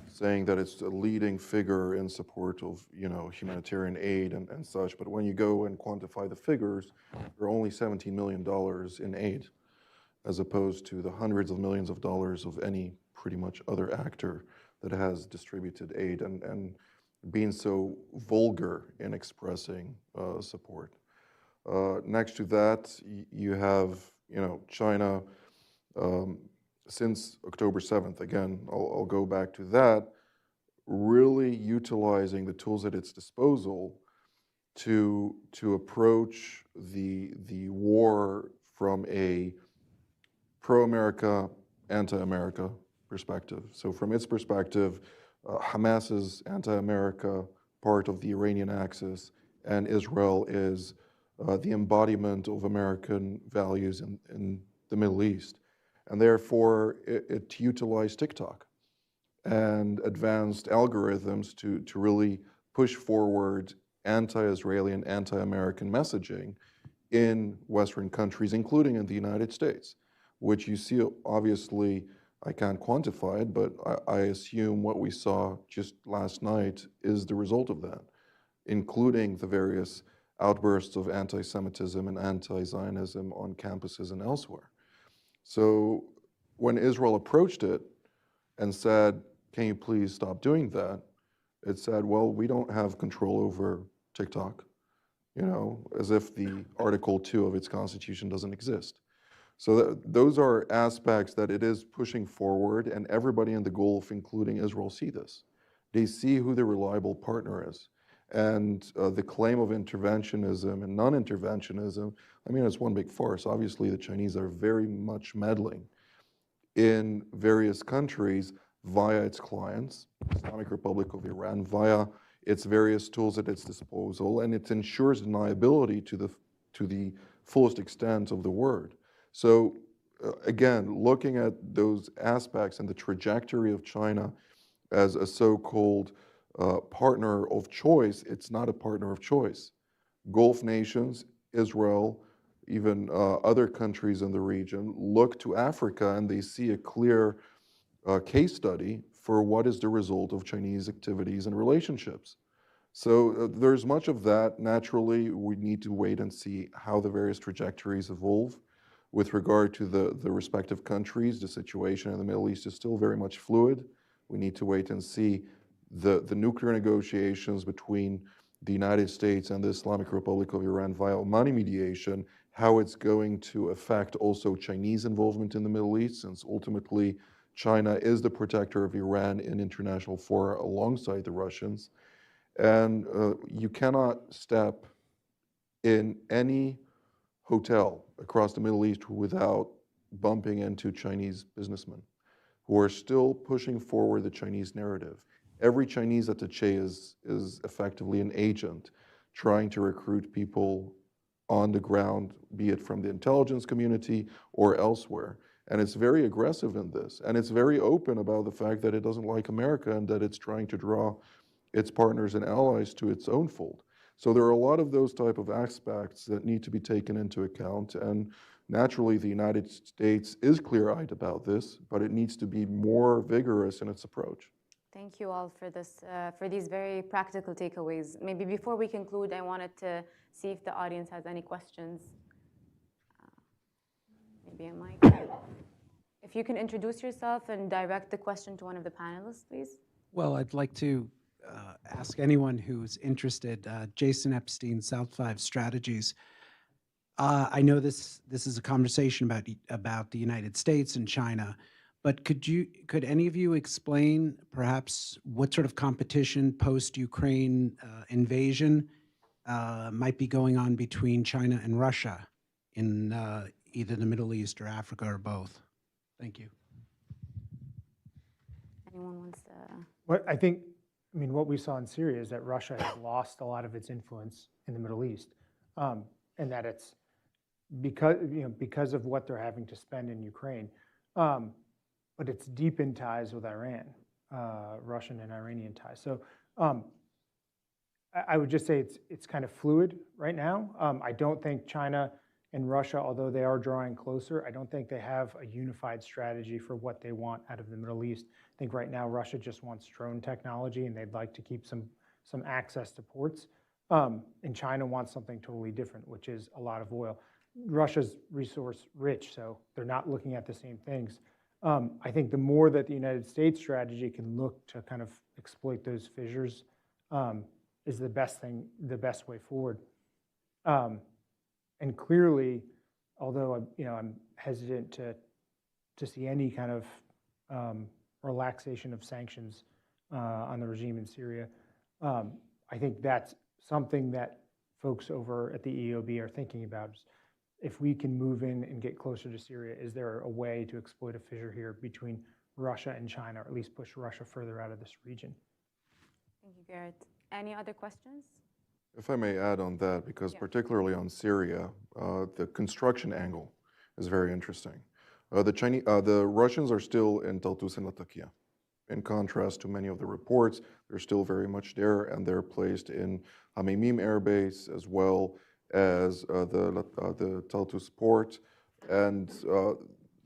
Speaker 15: saying that it's a leading figure in support of, humanitarian aid and such. But when you go and quantify the figures, there are only $17 million in aid, as opposed to the hundreds of millions of dollars of any pretty much other actor that has distributed aid and being so vulgar in expressing support. Next to that, you have, China, since October 7th, again, I'll go back to that, really utilizing the tools at its disposal to approach the war from a pro-America, anti-America perspective. So from its perspective, Hamas's anti-America part of the Iranian axis, and Israel is the embodiment of American values in the Middle East. And therefore, it utilized TikTok and advanced algorithms to really push forward anti-Israeli and anti-American messaging in Western countries, including in the United States, which you see, obviously, I can't quantify it, but I assume what we saw just last night is the result of that, including the various outbursts of anti-Semitism and anti-Zionism on campuses and elsewhere. So when Israel approached it and said, can you please stop doing that? It said, well, we don't have control over TikTok, as if the Article 2 of its constitution doesn't exist. So those are aspects that it is pushing forward, and everybody in the Gulf, including Israel, see this. They see who the reliable partner is. And the claim of interventionism and non-interventionism, it's one big farce. Obviously, the Chinese are very much meddling in various countries via its clients, Islamic Republic of Iran, via its various tools at its disposal, and it ensures deniability to the fullest extent of the word. So again, looking at those aspects and the trajectory of China as a so-called partner of choice, it's not a partner of choice. Gulf nations, Israel, even other countries in the region look to Africa and they see a clear case study for what is the result of Chinese activities and relationships. So there's much of that. Naturally, we need to wait and see how the various trajectories evolve. With regard to the respective countries, the situation in the Middle East is still very much fluid. We need to wait and see the nuclear negotiations between the United States and the Islamic Republic of Iran via Omani mediation, how it's going to affect also Chinese involvement in the Middle East, since ultimately China is the protector of Iran in international fora alongside the Russians. And you cannot step in any hotel across the Middle East without bumping into Chinese businessmen who are still pushing forward the Chinese narrative. Every Chinese attaché is effectively an agent trying to recruit people on the ground, be it from the intelligence community or elsewhere. And it's very aggressive in this. And it's very open about the fact that it doesn't like America and that it's trying to draw its partners and allies to its own fold. So there are a lot of those type of aspects that need to be taken into account. And naturally, the United States is clear-eyed about this, but it needs to be more vigorous in its approach.
Speaker 1: Thank you all for this, for these very practical takeaways. Maybe before we conclude, I wanted to see if the audience has any questions. Maybe a mic. If you can introduce yourself and direct the question to one of the panelists, please.
Speaker 16: Well, I'd like to ask anyone who's interested, Jason Epstein, South 5 Strategies. I know this is a conversation about the United States and China, but could any of you explain perhaps what sort of competition post-Ukraine invasion might be going on between China and Russia in either the Middle East or Africa or both? Thank you.
Speaker 1: Anyone wants to?
Speaker 4: I mean, what we saw in Syria is that Russia has lost a lot of its influence in the Middle East, and that it's because of what they're having to spend in Ukraine, but it's deepened ties with Iran, Russian and Iranian ties. So I would just say it's kind of fluid right now. I don't think China and Russia, although they are drawing closer, I don't think they have a unified strategy for what they want out of the Middle East. I think right now Russia just wants drone technology and they'd like to keep some access to ports. And China wants something totally different, which is a lot of oil. Russia's resource rich, so they're not looking at the same things. I think the more that the United States strategy can look to kind of exploit those fissures is the best way forward. And clearly, although I'm hesitant to see any kind of relaxation of sanctions on the regime in Syria, I think that's something that folks over at the EOB are thinking about. If we can move in and get closer to Syria, is there a way to exploit a fissure here between Russia and China, or at least push Russia further out of this region?
Speaker 1: Thank you, Garrett. Any other questions?
Speaker 15: If I may add on that, because particularly on Syria, the construction angle is very interesting. The Russians are still in Tartus and Latakia. In contrast to many of the reports, they're still very much there, and they're placed in Hamimim Air Base as well as the Tartus port, and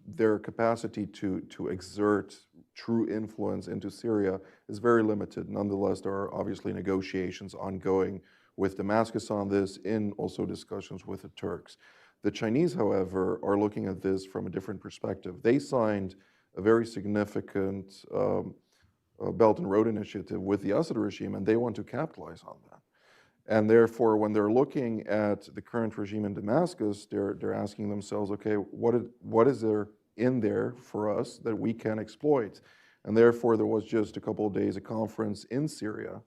Speaker 15: their capacity to exert true influence into Syria is very limited. Nonetheless, there are obviously negotiations ongoing with Damascus on this, in also discussions with the Turks. The Chinese, however, are looking at this from a different perspective. They signed a very significant Belt and Road Initiative with the Assad regime, and they want to capitalize on that. And therefore, when they're looking at the current regime in Damascus, they're asking themselves, okay, what is there in there for us that we can exploit? And therefore, there was just a couple of days a conference in Syria,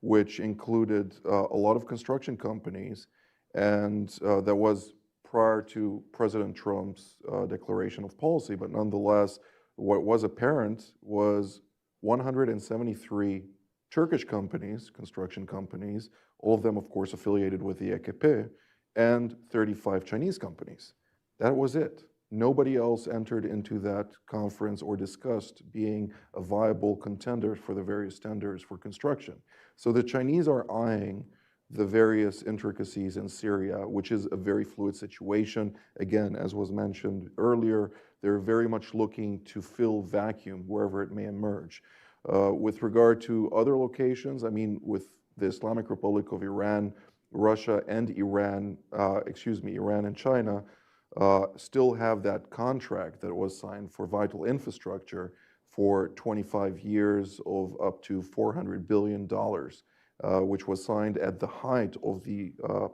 Speaker 15: which included a lot of construction companies, and that was prior to President Trump's declaration of policy. But nonetheless, what was apparent was 173 Turkish companies, construction companies, all of them, of course, affiliated with the AKP, and 35 Chinese companies. That was it. Nobody else entered into that conference or discussed being a viable contender for the various tenders for construction. So the Chinese are eyeing the various intricacies in Syria, which is a very fluid situation. Again, as was mentioned earlier, they're very much looking to fill vacuum wherever it may emerge. With regard to other locations, I mean, with the Islamic Republic of Iran, Russia and Iran and China still have that contract that was signed for vital infrastructure for 25 years of up to $400 billion, which was signed at the height of the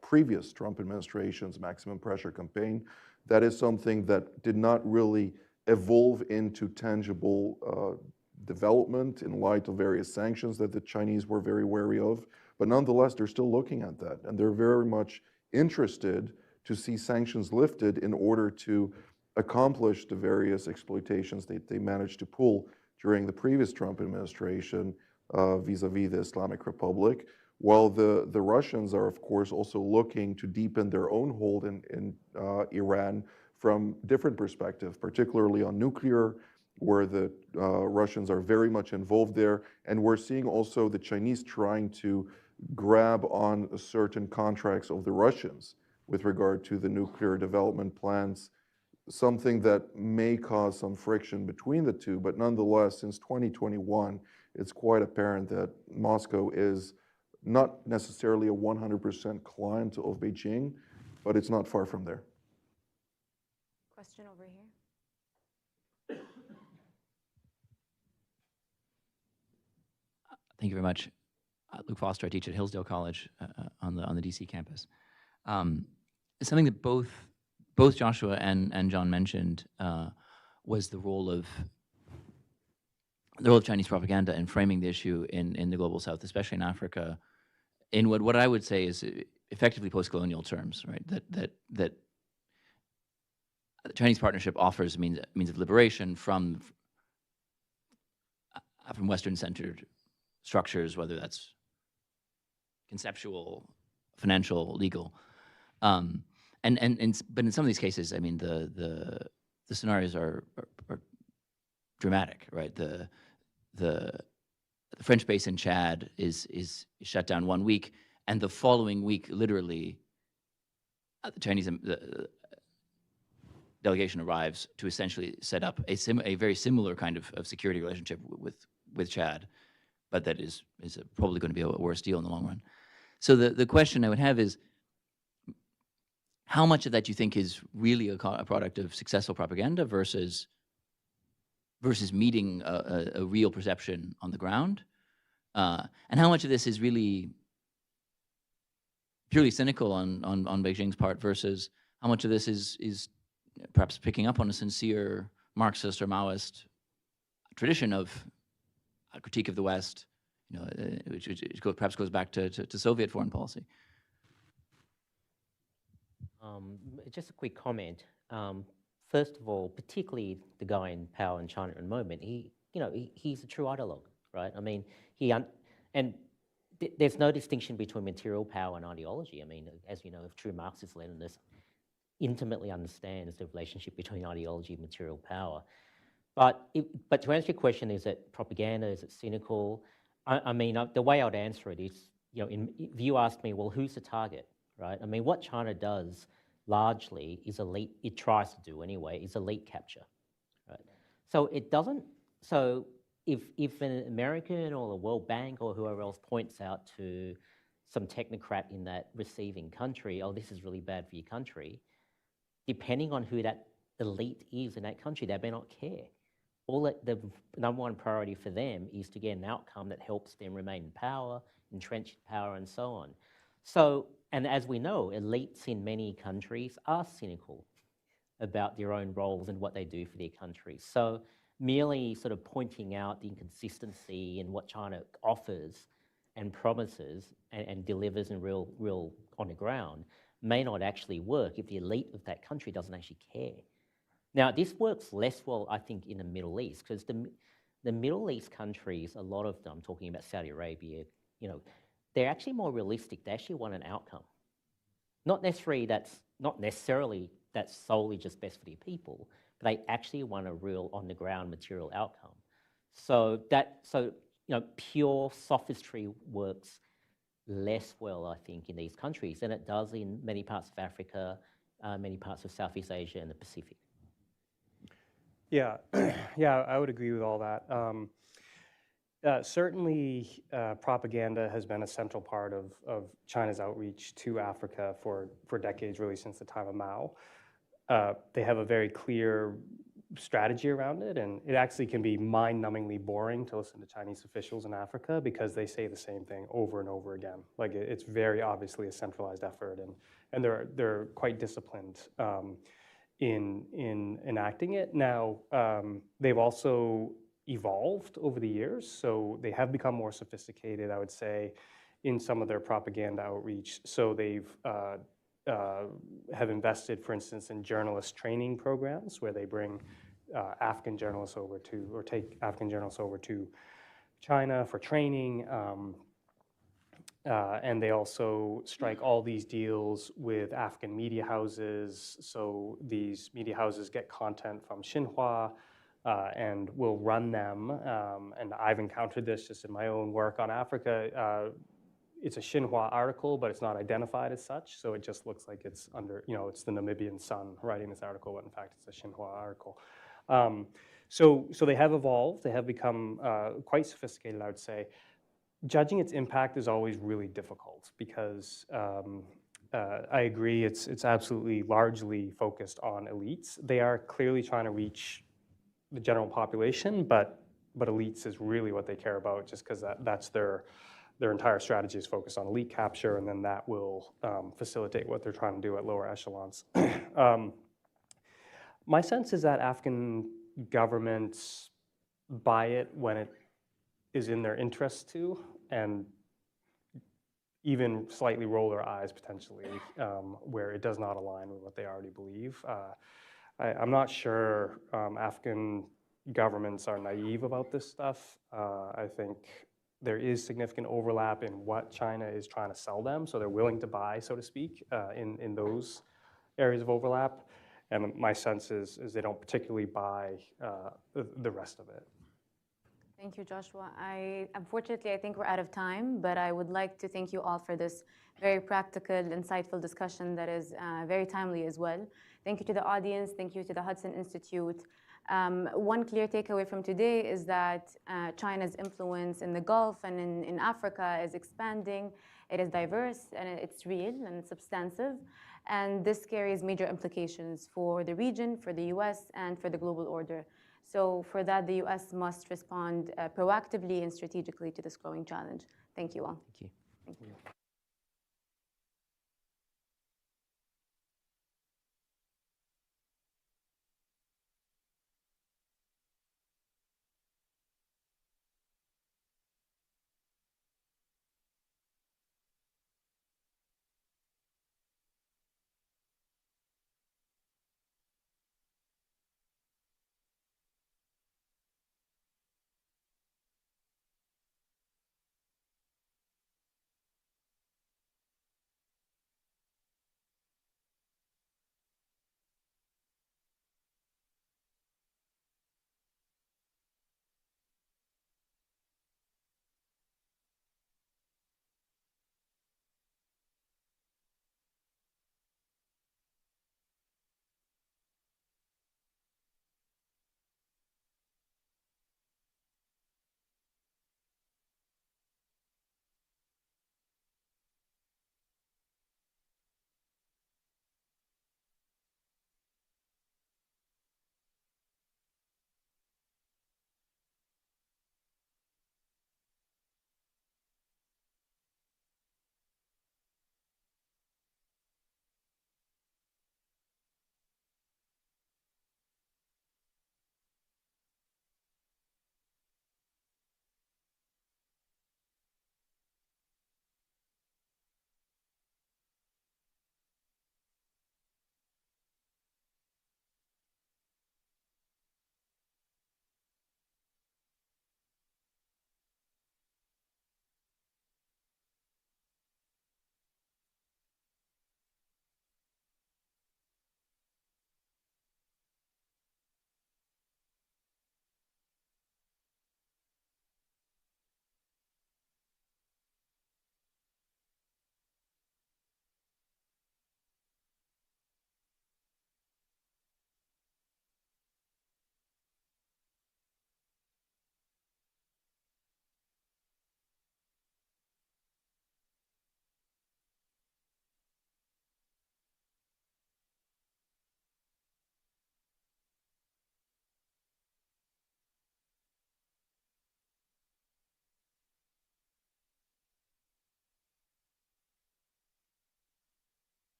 Speaker 15: previous Trump administration's maximum pressure campaign. That is something that did not really evolve into tangible development in light of various sanctions that the Chinese were very wary of. But nonetheless, they're still looking at that, and they're very much interested to see sanctions lifted in order to accomplish the various exploitations they managed to pull during the previous Trump administration vis-a-vis the Islamic Republic, while the Russians are, of course, also looking to deepen their own hold in Iran from different perspectives, particularly on nuclear, where the Russians are very much involved there. And we're seeing also the Chinese trying to grab on certain contracts of the Russians with regard to the nuclear development plans, something that may cause some friction between the two. But nonetheless, since 2021, it's quite apparent that Moscow is not necessarily a 100% client of Beijing, but it's not far from there.
Speaker 1: Question over here.
Speaker 9: Thank you very much. Luke Foster, I teach at Hillsdale College on the DC campus. Something that both Joshua and John mentioned was the role of Chinese propaganda in framing the issue in the global South, especially in Africa, in what I would say is effectively post-colonial terms, right? That the Chinese partnership offers a means of liberation from Western-centered structures, whether that's conceptual, financial, legal, but in some of these cases, I mean, the scenarios are dramatic, right? The French base in Chad is shut down 1 week, and the following week, literally, the Chinese delegation arrives to essentially set up a very similar kind of security relationship with Chad, but that is probably going to be a worse deal in the long run. So the question I would have is, how much of that do you think is really a product of successful propaganda versus meeting a real perception on the ground? And how much of this is really purely cynical on Beijing's part versus how much of this is perhaps picking up on a sincere Marxist or Maoist tradition of a critique of the West, which perhaps goes back to Soviet foreign policy?
Speaker 8: Just a quick comment. First of all, particularly the guy in power in China at the moment, he's a true ideologue, right? I mean, there's no distinction between material power and ideology. I mean, as you know, a true Marxist-Leninist intimately understands the relationship between ideology and material power. But to answer your question, is it propaganda? Is it cynical? I mean, the way I'd answer it is, if you ask me, well, who's the target, right? I mean, what China does largely is elite, it tries to do anyway, is elite capture, right? So it doesn't, so if an American or the World Bank or whoever else points out to some technocrat in that receiving country, oh, this is really bad for your country, depending on who that elite is in that country, they may not care. The number one priority for them is to get an outcome that helps them remain in power, entrench power, and so on. So, and as we know, elites in many countries are cynical about their own roles and what they do for their countries. So merely sort of pointing out the inconsistency in what China offers and promises and delivers in real on the ground may not actually work if the elite of that country doesn't actually care. Now, this works less well, I think, in the Middle East, because the Middle East countries, a lot of them, I'm talking about Saudi Arabia, they're actually more realistic. They actually want an outcome. Not necessarily that's solely just best for their people, but they actually want a real on-the-ground material outcome. So pure sophistry works less well, I think, in these countries than it does in many parts of Africa, many parts of Southeast Asia and the Pacific.
Speaker 3: Yeah, yeah, I would agree with all that. Certainly, propaganda has been a central part of China's outreach to Africa for decades, really since the time of Mao. They have a very clear strategy around it, and it actually can be mind-numbingly boring to listen to Chinese officials in Africa because they say the same thing over and over again. Like, it's very obviously a centralized effort, and they're quite disciplined in enacting it. Now, they've also evolved over the years, so they have become more sophisticated, I would say, in some of their propaganda outreach. So they've have invested, for instance, in journalist training programs where they bring African journalists over to, or take African journalists over to China for training. And they also strike all these deals with African media houses. So these media houses get content from Xinhua and will run them. And I've encountered this just in my own work on Africa. it's a Xinhua article, but it's not identified as such, so it just looks like it's under, it's the Namibian Sun writing this article, but in fact it's a Xinhua article. So they have evolved, they have become quite sophisticated, I would say. Judging its impact is always really difficult because I agree it's absolutely largely focused on elites. They are clearly trying to reach the general population, but elites is really what they care about, just because that's their entire strategy is focused on elite capture, and then that will facilitate what they're trying to do at lower echelons. My sense is that Afghan governments buy it when it is in their interest to, and even slightly roll their eyes potentially where it does not align with what they already believe. I'm not sure Afghan governments are naive about this stuff. I think there is significant overlap in what China is trying to sell them, so they're willing to buy, so to speak, in those areas of overlap. And my sense is they don't particularly buy the rest of it.
Speaker 1: Thank you, Joshua. Unfortunately, I think we're out of time, but I would like to thank you all for this very practical, insightful discussion that is very timely as well. Thank you to the audience. Thank you to the Hudson Institute. One clear takeaway from today is that China's influence in the Gulf and in Africa is expanding. It is diverse, and it's real, and it's substantive. And this carries major implications for the region, for the US, and for the global order. So for that, the US must respond proactively and strategically to this growing challenge. Thank you all.
Speaker 8: Thank you.
Speaker 1: Thank you.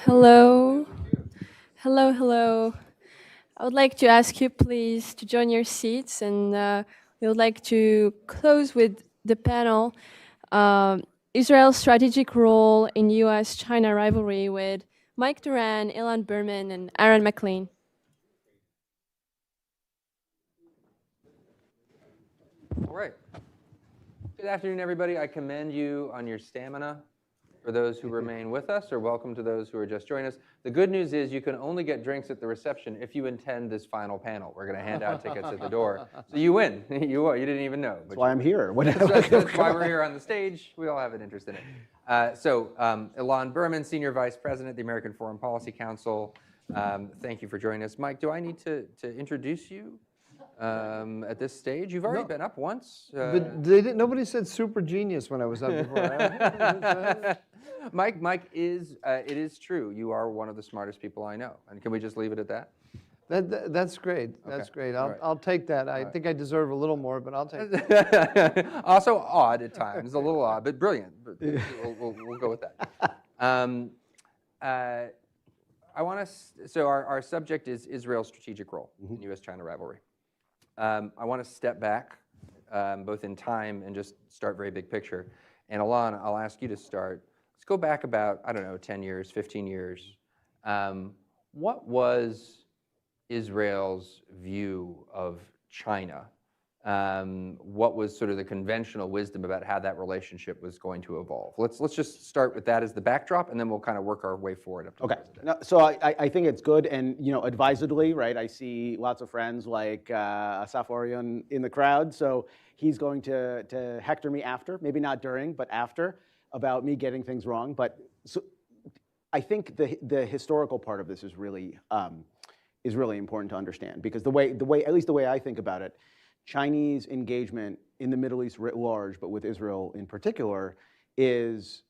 Speaker 10: Hello. Hello, hello. I would like to ask you, please, to join your seats, and we would like to close with the panel, Israel's strategic role in U.S.-China rivalry with Mike Doran, Ilan Berman, and Aaron McLean.
Speaker 12: All right. Good afternoon, everybody. I commend you on your stamina. For those who remain with us, or welcome to those who are just joining us. The good news is you can only get drinks at the reception if you attend this final panel. We're going to hand out tickets at the door. So you win. You didn't even know.
Speaker 17: That's why I'm here.
Speaker 12: That's why we're here on the stage. We all have an interest in it. Ilan Berman, Senior Vice President of the American Foreign Policy Council. Thank you for joining us. Mike, do I need to introduce you at this stage? You've already been up once.
Speaker 6: Nobody said super genius when I was up before.
Speaker 12: Mike is, it is true, you are one of the smartest people I know. And can we just leave it at that?
Speaker 6: That's great. That's great. I'll take that. I think I deserve a little more, but I'll take
Speaker 12: it. Also odd at times, a little odd, but brilliant. But we'll go with that. I want to, so our subject is Israel's strategic role in U.S.-China rivalry. I want to step back, both in time and just start very big picture. And Ilan, I'll ask you to start. Let's go back about, I don't know, 10 years, 15 years. What was Israel's view of China? What was sort of the conventional wisdom about how that relationship was going to evolve? Let's just start with that as the backdrop, and then we'll kind of work our way forward up to
Speaker 17: okay. No, so I think it's good, and advisedly, right? I see lots of friends like Asaf Orion in the crowd, so he's going to hector me after, maybe not during, but after, about me getting things wrong. But so I think the historical part of this is really important to understand, because the way at least the way I think about it, Chinese engagement in the Middle East writ large, but with Israel in particular, is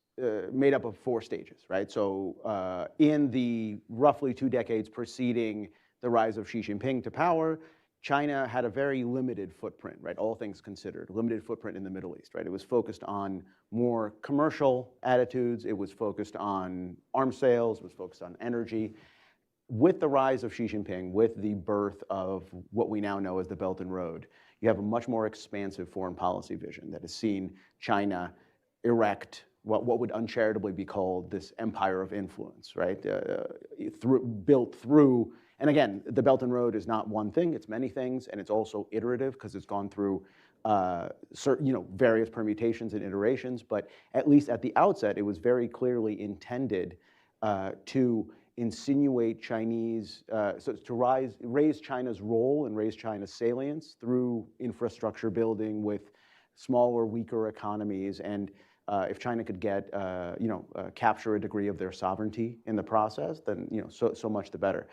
Speaker 17: made up of 4 stages, right? So in the roughly 2 decades preceding the rise of Xi Jinping to power, China had a very limited footprint, right? All things considered, limited footprint in the Middle East, right? It was focused on more commercial attitudes. It was focused on arms sales. It was focused on energy. With the rise of Xi Jinping, with the birth of what we now know as the Belt and Road, you have a much more expansive foreign policy vision that has seen China erect what would uncharitably be called this empire of influence, right? Built through, and again, the Belt and Road is not one thing, it's many things, and it's also iterative because it's gone through various permutations and iterations, but at least at the outset, it was very clearly intended to insinuate Chinese, to raise China's role and raise China's salience through infrastructure building with smaller, weaker economies, and if China could get, capture a degree of their sovereignty in the process, then so much the better.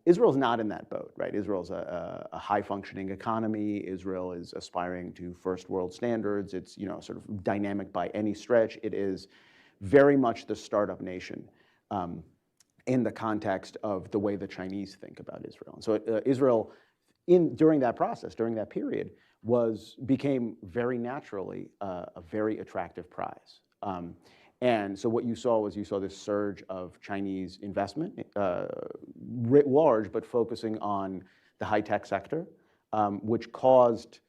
Speaker 17: Israel's not in that boat, right? Israel's a high-functioning economy. Israel is aspiring to first world standards. It's sort of dynamic by any stretch. It is very much the startup nation in the context of the way the Chinese think about Israel. And so Israel, during that process, during that period, became very naturally a very attractive prize. And so what you saw was this surge of Chinese investment, writ large, but focusing on the high-tech sector, which caused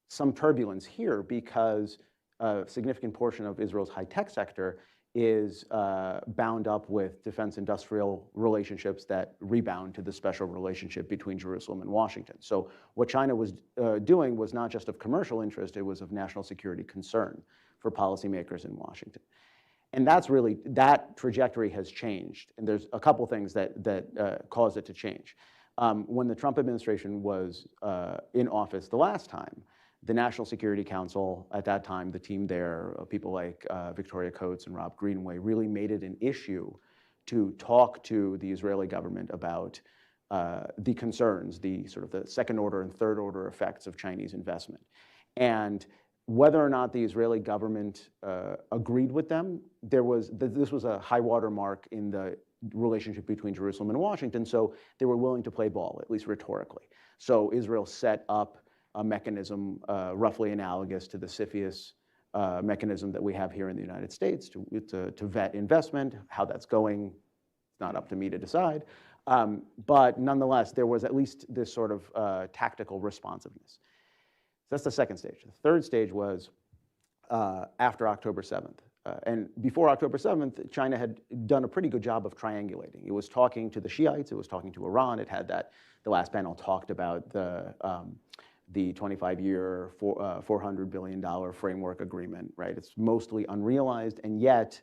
Speaker 17: some turbulence here because a significant portion of Israel's high-tech sector is bound up with defense industrial relationships that rebound to the special relationship between Jerusalem and Washington. So what China was doing was not just of commercial interest, it was of national security concern for policymakers in Washington. And that trajectory has changed. And there's a couple things that caused it to change. When the Trump administration was in office the last time, the National Security Council, at that time, the team there, people like Victoria Coates and Rob Greenway, really made it an issue to talk to the Israeli government about the concerns, the sort of the second order and third order effects of Chinese investment. And whether or not the Israeli government agreed with them, this was a high water mark in the relationship between Jerusalem and Washington, so they were willing to play ball, at least rhetorically. So Israel set up a mechanism roughly analogous to the CFIUS mechanism that we have here in the United States to vet investment, how that's going, it's not up to me to decide. But nonetheless, there was at least this sort of tactical responsiveness. So that's the second stage. The third stage was after October 7th. And before October 7th, China had done a pretty good job of triangulating. It was talking to the Shiites, it was talking to Iran, it had that, the last panel talked about the 25-year, $400 billion framework agreement, right? It's mostly unrealized, and yet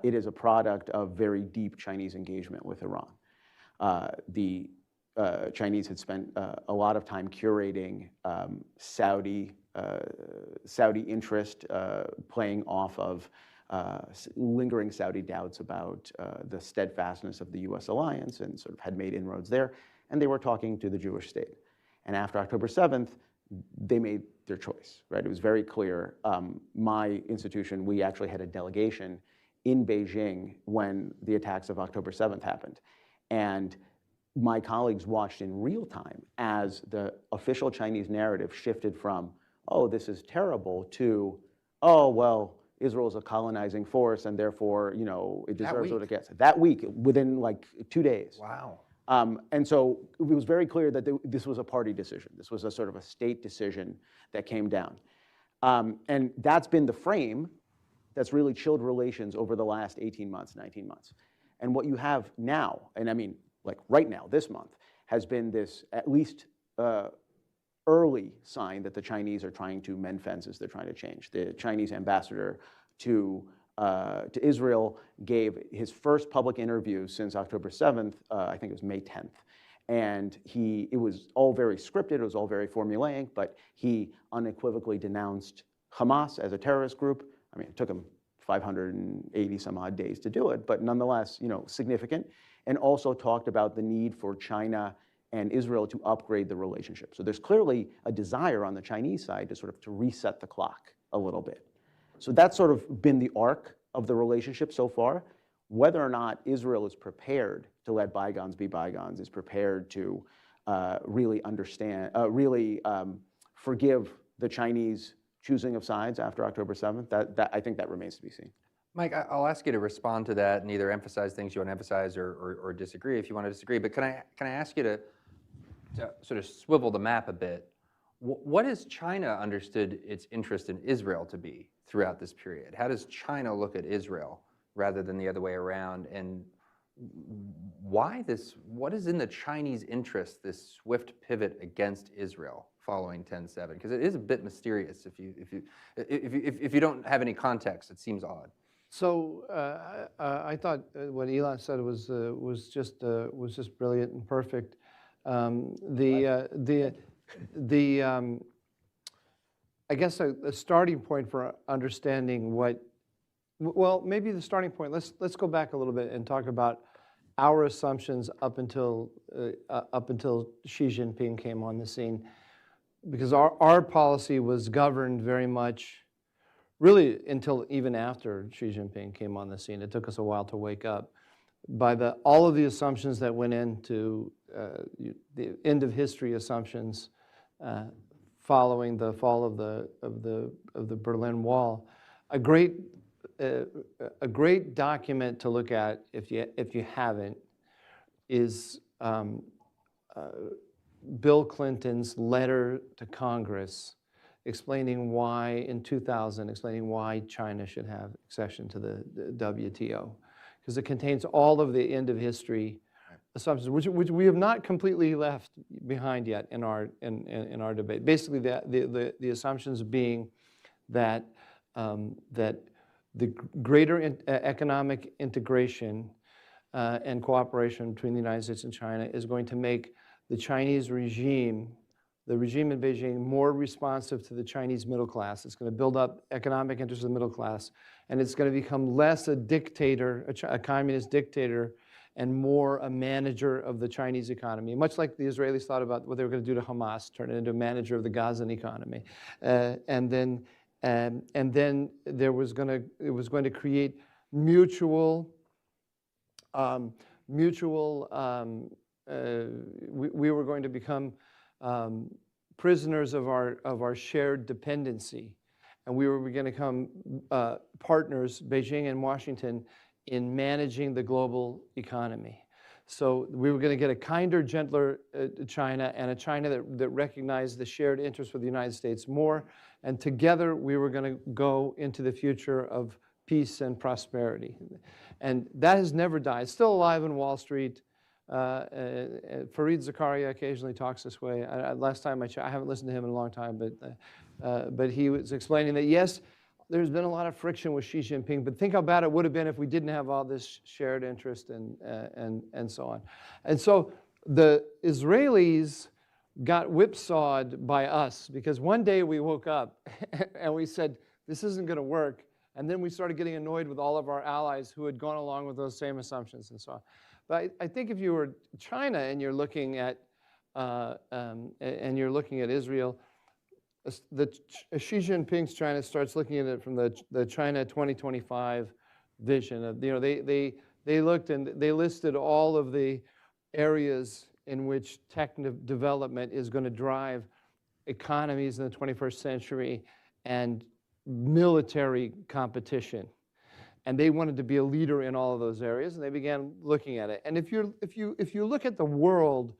Speaker 17: it is a product of very deep Chinese engagement with Iran. The Chinese had spent a lot of time curating Saudi interest, playing off of lingering Saudi doubts about the steadfastness of the US alliance, and sort of had made inroads there. And they were talking to the Jewish state. And after October 7th, they made their choice, right? It was very clear. My institution, we actually had a delegation in Beijing when the attacks of October 7th happened. And my colleagues watched in real time as the official Chinese narrative shifted from, oh, this is terrible, to, oh, well, Israel is a colonizing force and therefore, you know, it deserves what it gets. That week, within like 2 days.
Speaker 5: Wow.
Speaker 17: And so it was very clear that this was a party decision. This was a sort of a state decision that came down. And that's been the frame that's really chilled relations over the last 18 months, 19 months. And what you have now, and I mean, like right now, this month, has been this at least early sign that the Chinese are trying to mend fences, they're trying to change. The Chinese ambassador to Israel gave his first public interview since October 7th, I think it was May 10th. And it was all very scripted, it was all very formulaic, but he unequivocally denounced Hamas as a terrorist group. I mean, it took him 580 some odd days to do it, but nonetheless, you know, significant. And also talked about the need for China and Israel to upgrade the relationship. So there's clearly a desire on the Chinese side to sort of to reset the clock a little bit. So that's sort of been the arc of the relationship so far. Whether or not Israel is prepared to let bygones be bygones, is prepared to really understand, forgive the Chinese choosing of sides after October 7th, I think that remains to be seen.
Speaker 12: Mike, I'll ask you to respond to that and either emphasize things you want to emphasize or disagree if you want to disagree. But can I ask you to sort of swivel the map a bit? What has China understood its interest in Israel to be throughout this period? How does China look at Israel rather than the other way around? And why this? What is in the Chinese interest, this swift pivot against Israel following 10/7? Because it is a bit mysterious if you don't have any context. It seems odd.
Speaker 6: So I thought what Elon said was just brilliant and perfect. I guess a starting point for understanding maybe the starting point. Let's go back a little bit and talk about our assumptions up until Xi Jinping came on the scene, because our policy was governed very much. Really, until even after Xi Jinping came on the scene. It took us a while to wake up. By all of the assumptions that went into the end of history assumptions following the fall of the Berlin Wall, a great document to look at if you haven't is Bill Clinton's letter to Congress explaining why, in 2000, explaining why China should have accession to the WTO. Because it contains all of the end of history assumptions, which we have not completely left behind yet in our debate. Basically, the assumptions being that the greater economic integration and cooperation between the United States and China is going to make the Chinese regime, the regime in Beijing, more responsive to the Chinese middle class. It's going to build up economic interests of the middle class, and it's going to become less a dictator, a communist dictator, and more a manager of the Chinese economy. Much like the Israelis thought about what they were going to do to Hamas, turn it into a manager of the Gazan economy. And then it was going to create mutual, we were going to become prisoners of our shared dependency, and we were going to become partners, Beijing and Washington, in managing the global economy. So we were going to get a kinder, gentler China, and a China that recognized the shared interest with the United States more. And together we were going to go into the future of peace and prosperity. And that has never died. It's still alive in Wall Street. Fareed Zakaria occasionally talks this way. Last time I haven't listened to him in a long time, but he was explaining that yes, there's been a lot of friction with Xi Jinping, but think how bad it would have been if we didn't have all this shared interest and so on. And so the Israelis got whipsawed by us because one day we woke up and we said, this isn't going to work. And then we started getting annoyed with all of our allies who had gone along with those same assumptions and so on. But I think if you were China and you're looking at Israel, Xi Jinping's China starts looking at it from the China 2025 vision. Of, they looked and they listed all of the areas in which tech development is going to drive economies in the 21st century and military competition. And they wanted to be a leader in all of those areas, and they began looking at it. And if you look at the world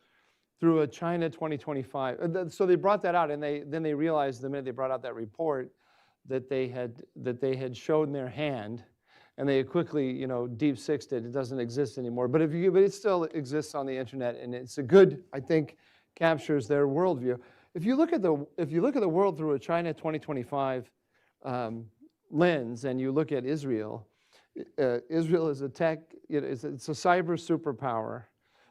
Speaker 6: through a China 2025, so they brought that out, and then they realized the minute they brought out that report that they had shown their hand, and they quickly deep sixed it. It doesn't exist anymore, but it still exists on the internet, and it's a good, I think, captures their worldview. If you look at the world through a China 2025 lens, and you look at Israel, Israel is a tech, it's a cyber superpower.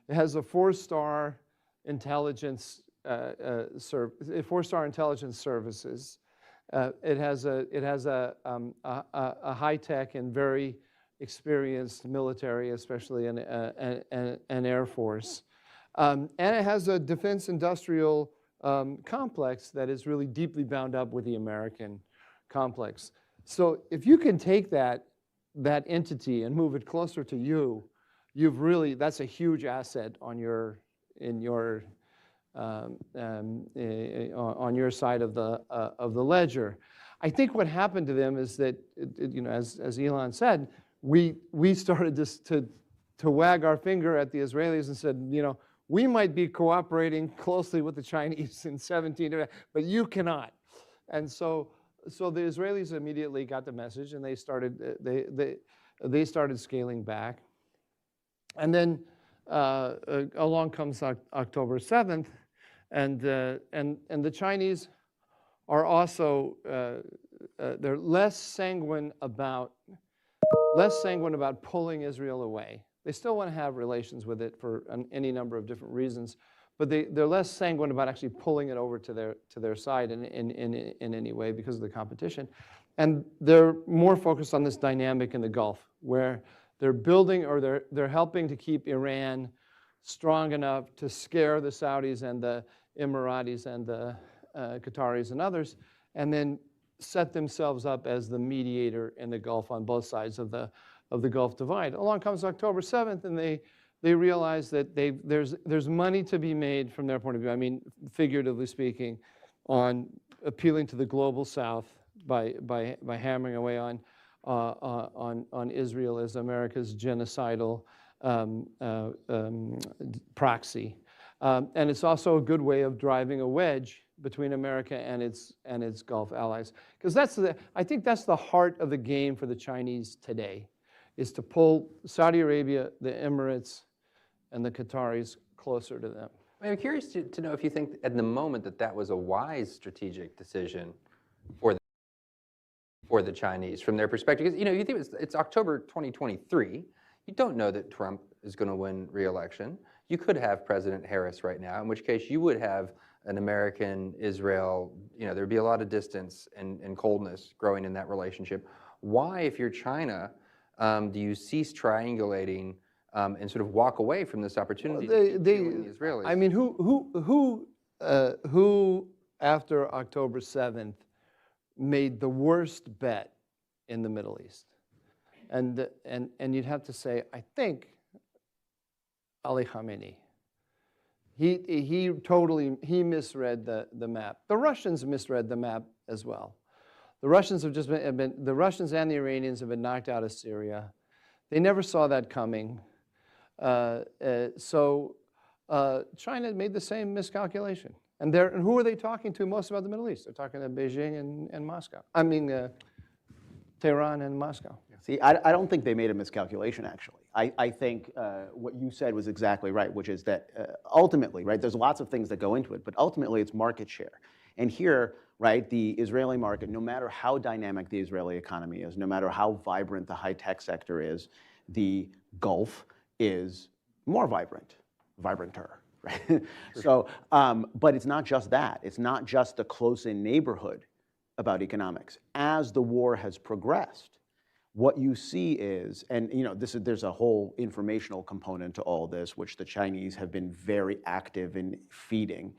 Speaker 6: It has a four-star intelligence, four-star intelligence services. It has a high-tech and very experienced military, especially an Air Force. And it has a defense industrial complex that is really deeply bound up with the American complex. So if you can take that entity and move it closer to you, that's a huge asset on your side of the ledger. I think what happened to them is that, as Elon said, we started to wag our finger at the Israelis and said, we might be cooperating closely with the Chinese in 17, but you cannot. And so the Israelis immediately got the message, and they started scaling back. And then along comes October 7th, and the Chinese are also they're less sanguine about pulling Israel away. They still want to have relations with it for any number of different reasons, but they're less sanguine about actually pulling it over to their side in any way because of the competition. And they're more focused on this dynamic in the Gulf, where they're building or they're helping to keep Iran strong enough to scare the Saudis and the Emiratis and the Qataris and others, and then set themselves up as the mediator in the Gulf on both sides of the Gulf divide. Along comes October 7th, and they realize that there's money to be made from their point of view. I mean, figuratively speaking, on appealing to the global South by hammering away on Israel as America's genocidal proxy, and it's also a good way of driving a wedge between America and its Gulf allies, because I think that's the heart of the game for the Chinese today, is to pull Saudi Arabia, the Emirates, and the Qataris closer to them.
Speaker 12: I'm curious to know if you think at the moment that was a wise strategic decision for the Chinese from their perspective. Because you think it's October 2023. You don't know that Trump is going to win re-election. You could have President Harris right now, in which case you would have an American-Israel, there'd be a lot of distance and coldness growing in that relationship. Why, if you're China, do you cease triangulating and sort of walk away from this opportunity to keep dealing with the Israelis?
Speaker 6: I mean, who after October 7th made the worst bet in the Middle East? And you'd have to say, I think, Ali Khamenei. He misread the map. The Russians misread the map as well. The Russians have just the Russians and the Iranians have been knocked out of Syria. They never saw that coming. So China made the same miscalculation. And who are they talking to most about the Middle East? They're talking to Beijing and Moscow. I mean, Tehran and Moscow.
Speaker 17: See, I don't think they made a miscalculation, actually. I think what you said was exactly right, which is that ultimately, right, there's lots of things that go into it, but ultimately it's market share. And here, right, the Israeli market, no matter how dynamic the Israeli economy is, no matter how vibrant the high-tech sector is, the Gulf is more vibranter, right? So, but it's not just that. It's not just the close-in neighborhood about economics. As the war has progressed, what you see is, and you know, there's a whole informational component to all this, which the Chinese have been very active in feeding.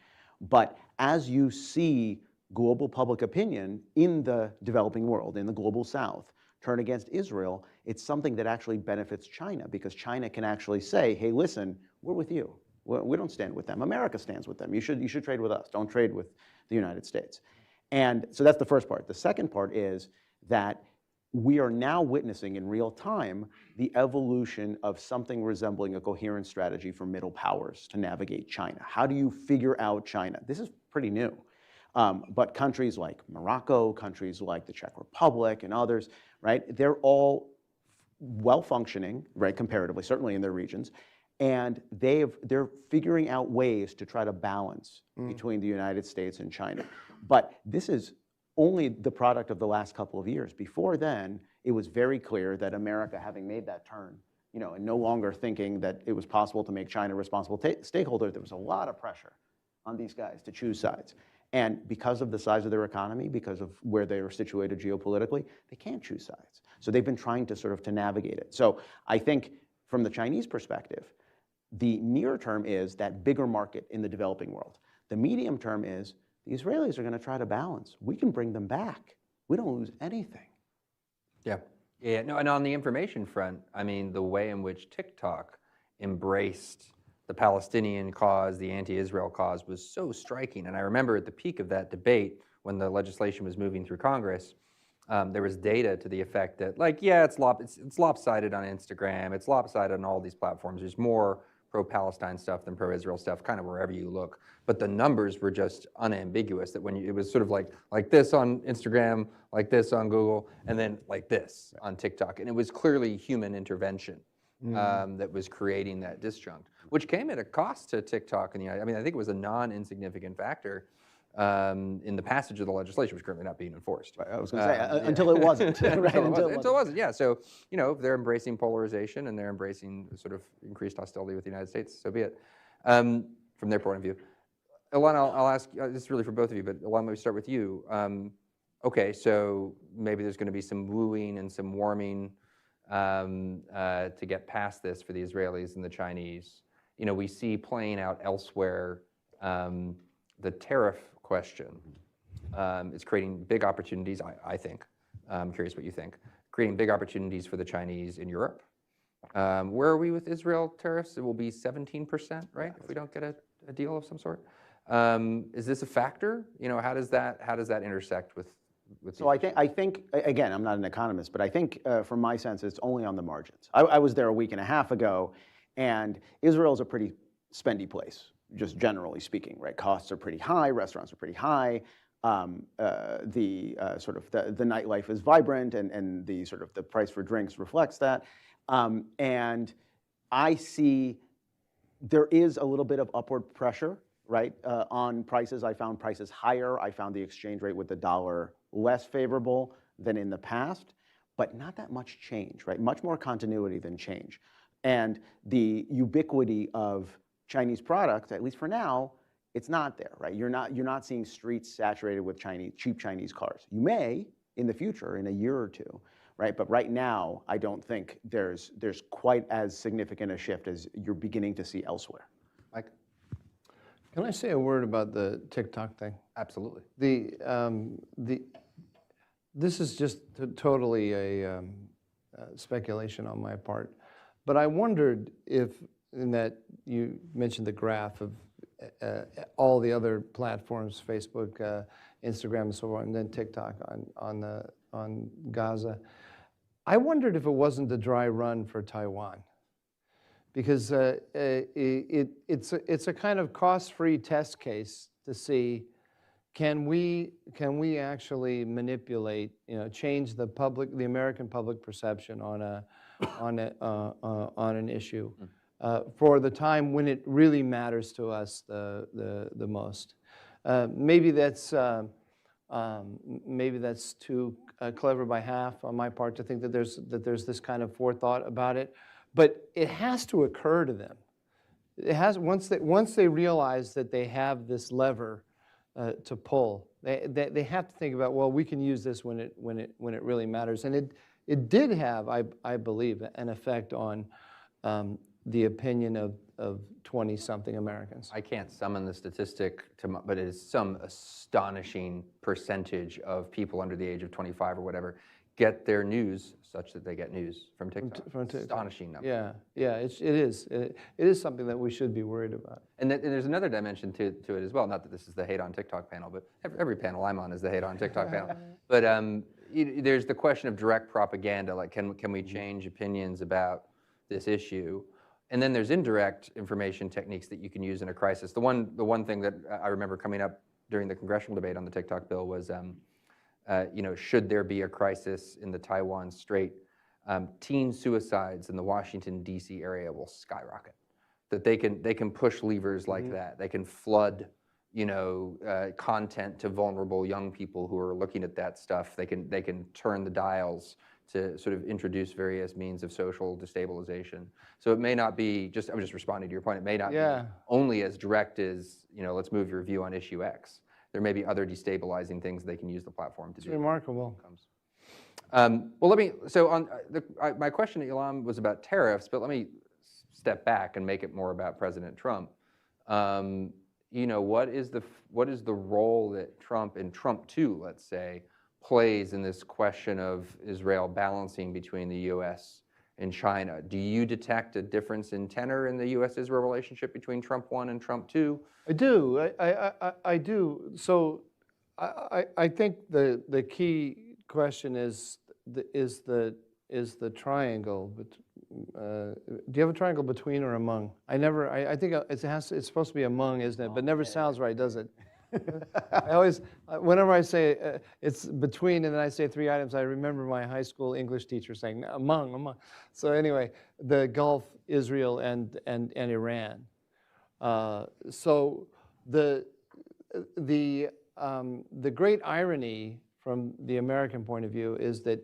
Speaker 17: But as you see global public opinion in the developing world, in the global south, turn against Israel, it's something that actually benefits China, because China can actually say, hey, listen, we're with you. We don't stand with them. America stands with them. You should trade with us. Don't trade with the United States. And so that's the first part. The second part is that we are now witnessing in real time the evolution of something resembling a coherent strategy for middle powers to navigate China. How do you figure out China? This is pretty new. But countries like Morocco, countries like the Czech Republic and others, right, they're all well-functioning, right, comparatively, certainly in their regions, and they're figuring out ways to try to balance between the United States and China. But this is only the product of the last couple of years. Before then, it was very clear that America, having made that turn, you know, and no longer thinking that it was possible to make China a responsible stakeholder, there was a lot of pressure on these guys to choose sides. And because of the size of their economy, because of where they are situated geopolitically, they can't choose sides. So they've been trying to sort of to navigate it. So I think from the Chinese perspective, the near term is that bigger market in the developing world. The medium term is the Israelis are going to try to balance. We can bring them back. We don't lose anything.
Speaker 12: Yeah. Yeah. No, and on the information front, I mean, the way in which TikTok embraced the Palestinian cause, the anti-Israel cause, was so striking. And I remember at the peak of that debate, when the legislation was moving through Congress, there was data to the effect that, like, yeah, it's lopsided on Instagram, it's lopsided on all these platforms. There's more pro-Palestine stuff than pro-Israel stuff, kind of wherever you look. But the numbers were just unambiguous, that when it was sort of like this on Instagram, like this on Google, and then like this on TikTok. And it was clearly human intervention that was creating that disjunct, which came at a cost to TikTok. And I mean, I think it was a non-insignificant factor in the passage of the legislation, which is currently not being enforced.
Speaker 17: Right, I was going to say, until it wasn't. Right,
Speaker 12: until it wasn't, yeah. So, you know, they're embracing polarization and they're embracing sort of increased hostility with the United States, so be it, from their point of view. Ilana, I'll ask, this is really for both of you, but Ilana, let me start with you. Okay, so maybe there's going to be some wooing and some warming to get past this for the Israelis and the Chinese. You know, we see playing out elsewhere the tariff question is creating big opportunities, I think. I'm curious what you think. Creating big opportunities for the Chinese in Europe. Where are we with Israel tariffs? It will be 17%, right? If we don't get a deal of some sort. Is this a factor? You know, how does that intersect with
Speaker 17: so I think, again, I'm not an economist, but I think from my sense, it's only on the margins. I was there a week and a half ago, and Israel's a pretty spendy place, just generally speaking, right? Costs are pretty high, restaurants are pretty high, the nightlife is vibrant, and the sort of the price for drinks reflects that. And I see there is a little bit of upward pressure, right, on prices. I found prices higher. I found the exchange rate with the dollar less favorable than in the past, but not that much change, right? Much more continuity than change. And the ubiquity of Chinese products, at least for now, it's not there, right? You're not seeing streets saturated with cheap Chinese cars. You may in the future, in a year or two, right? But right now, I don't think there's quite as significant a shift as you're beginning to see elsewhere.
Speaker 12: Mike?
Speaker 6: Can I say a word about the TikTok thing?
Speaker 12: Absolutely.
Speaker 6: This is just totally a speculation on my part, but I wondered if, in that you mentioned the graph of all the other platforms, Facebook, Instagram, and so on, and then TikTok on Gaza. I wondered if it wasn't a dry run for Taiwan, because it's a kind of cost-free test case to see can we actually manipulate, change the American public perception on an issue for the time when it really matters to us the most. Maybe that's too clever by half on my part to think that there's this kind of forethought about it, but it has to occur to them. It has once they realize that they have this lever to pull, they have to think about, well, we can use this when it really matters, and it did have, I believe, an effect on the opinion of 20-something Americans.
Speaker 12: I can't summon the statistic, but it is some astonishing percentage of people under the age of 25 or whatever get their news such that they get news from TikTok. Astonishing number.
Speaker 6: Yeah, it is. It is something that we should be worried about.
Speaker 12: And there's another dimension to it as well. Not that this is the Hate on TikTok panel, but every panel I'm on is the Hate on TikTok panel. But there's the question of direct propaganda, like can we change opinions about this issue? And then there's indirect information techniques that you can use in a crisis. The one thing that I remember coming up during the congressional debate on the TikTok bill was, should there be a crisis in the Taiwan Strait, teen suicides in the Washington, D.C. area will skyrocket. That they can push levers like that. They can flood, content to vulnerable young people who are looking at that stuff. They can turn the dials to sort of introduce various means of social destabilization. So it may not be I was just responding to your point. It may not be only as direct as, let's move your view on issue X. There may be other destabilizing things they can use the platform to do.
Speaker 6: It's remarkable.
Speaker 12: My question to Ilham was about tariffs, but let me step back and make it more about President Trump. What is the role that Trump and Trump 2, let's say, plays in this question of Israel balancing between the U.S. and China? Do you detect a difference in tenor in the U.S.-Israel relationship between Trump 1 and Trump 2?
Speaker 6: I do. I do. So I think the key question is the triangle. Do you have a triangle between or among? I think it's supposed to be among, isn't it? But never sounds right, does it? I always, whenever I say it's between and then I say three items, I remember my high school English teacher saying among. So anyway, the Gulf, Israel, and Iran. So the great irony from the American point of view is that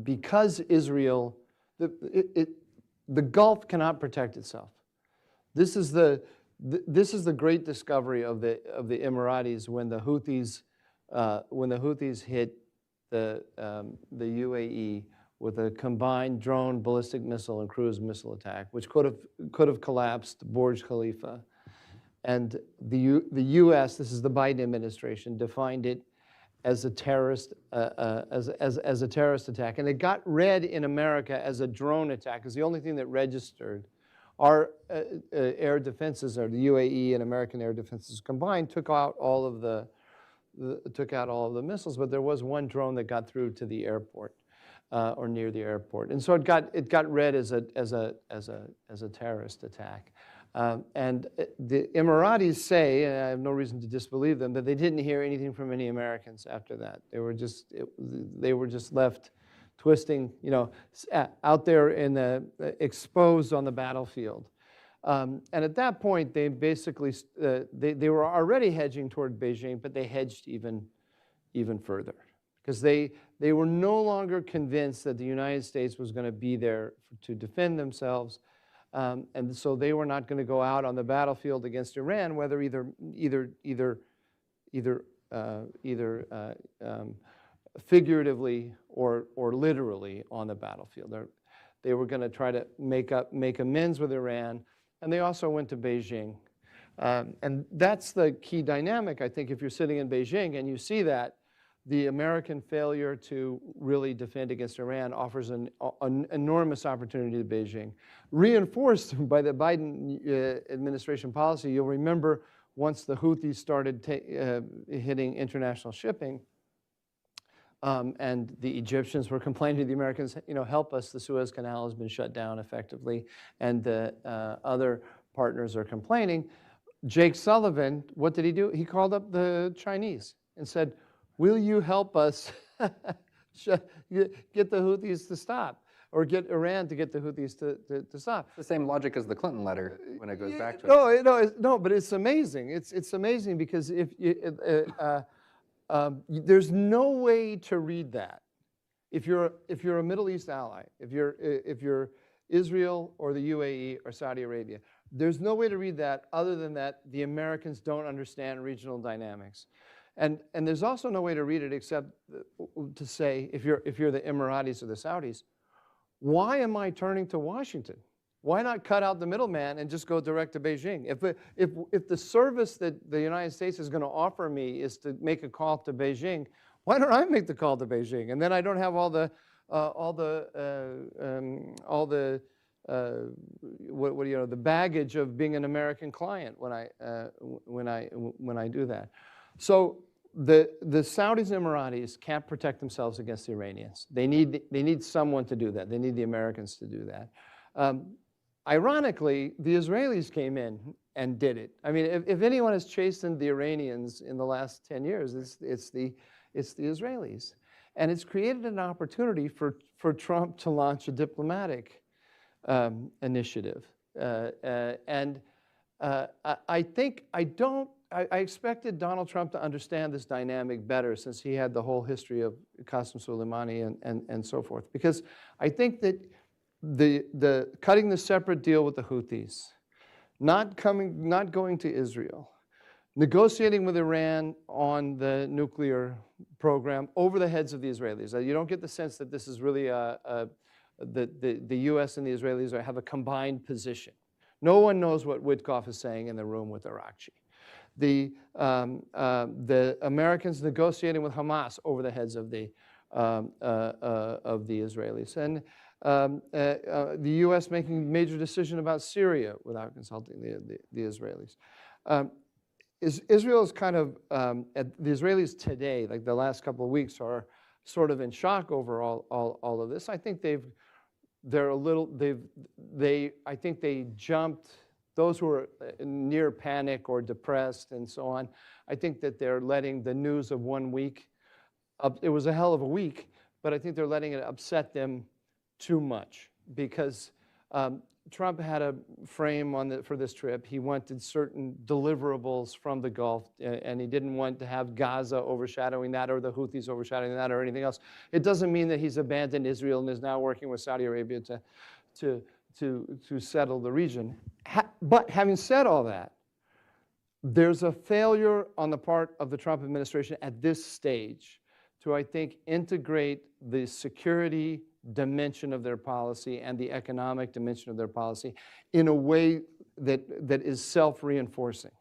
Speaker 6: because Israel, the Gulf cannot protect itself. This is the great discovery of the Emiratis when the Houthis hit the UAE with a combined drone, ballistic missile, and cruise missile attack, which could have collapsed Burj Khalifa. And the U.S., this is the Biden administration, defined it as a terrorist as a terrorist attack, and it got read in America as a drone attack. It's the only thing that registered. Our air defenses, or the UAE and American air defenses combined, took out all of the missiles, but there was one drone that got through to the airport or near the airport, and so it got read as a terrorist attack. And the Emiratis say, and I have no reason to disbelieve them, that they didn't hear anything from any Americans after that. They were just left twisting, out there exposed on the battlefield. And at that point, they basically, they were already hedging toward Beijing, but they hedged even further. Because they were no longer convinced that the United States was going to be there to defend themselves. And so they were not going to go out on the battlefield against Iran, whether either figuratively or literally on the battlefield. They were going to try to make amends with Iran, and they also went to Beijing. And that's the key dynamic, I think, if you're sitting in Beijing and you see that, the American failure to really defend against Iran offers an enormous opportunity to Beijing. Reinforced by the Biden administration policy, you'll remember once the Houthis started hitting international shipping, And the Egyptians were complaining to the Americans, help us, the Suez Canal has been shut down effectively, and the other partners are complaining. Jake Sullivan, what did he do? He called up the Chinese and said, will you help us get the Houthis to stop, or get Iran to get the Houthis to stop?
Speaker 12: The same logic as the Clinton letter when it goes back to it.
Speaker 6: No, but it's amazing. It's amazing because there's no way to read that. If you're a Middle East ally, if you're Israel or the UAE or Saudi Arabia, there's no way to read that other than that the Americans don't understand regional dynamics. And there's also no way to read it except to say, if you're the Emiratis or the Saudis, why am I turning to Washington? Why not cut out the middleman and just go direct to Beijing? If the service that the United States is going to offer me is to make a call to Beijing, why don't I make the call to Beijing? And then I don't have all the baggage of being an American client when I do that. So the Saudis and Emiratis can't protect themselves against the Iranians. They need someone to do that. They need the Americans to do that. Ironically, the Israelis came in and did it. I mean, if anyone has chastened the Iranians in the last 10 years, it's the Israelis. And it's created an opportunity for Trump to launch a diplomatic initiative. I expected Donald Trump to understand this dynamic better since he had the whole history of Qasem Soleimani and so forth. Because I think that the cutting the separate deal with the Houthis, not going to Israel, negotiating with Iran on the nuclear program over the heads of the Israelis. You don't get the sense that this is really the U.S. and the Israelis have a combined position. No one knows what Witkoff is saying in the room with Arakchi. The Americans negotiating with Hamas over the heads of the Israelis, and the U.S. making a major decision about Syria without consulting the Israelis. Israel is kind of, the Israelis today, like the last couple of weeks, are sort of in shock over all of this. I think I think they jumped, those who are near panic or depressed and so on, I think that they're letting the news of 1 week, it was a hell of a week, but I think they're letting it upset them too much because Trump had a frame for this trip. He wanted certain deliverables from the Gulf, and he didn't want to have Gaza overshadowing that or the Houthis overshadowing that or anything else. It doesn't mean that he's abandoned Israel and is now working with Saudi Arabia to settle the region. But having said all that, there's a failure on the part of the Trump administration at this stage to, I think, integrate the security dimension of their policy and the economic dimension of their policy in a way that is self-reinforcing.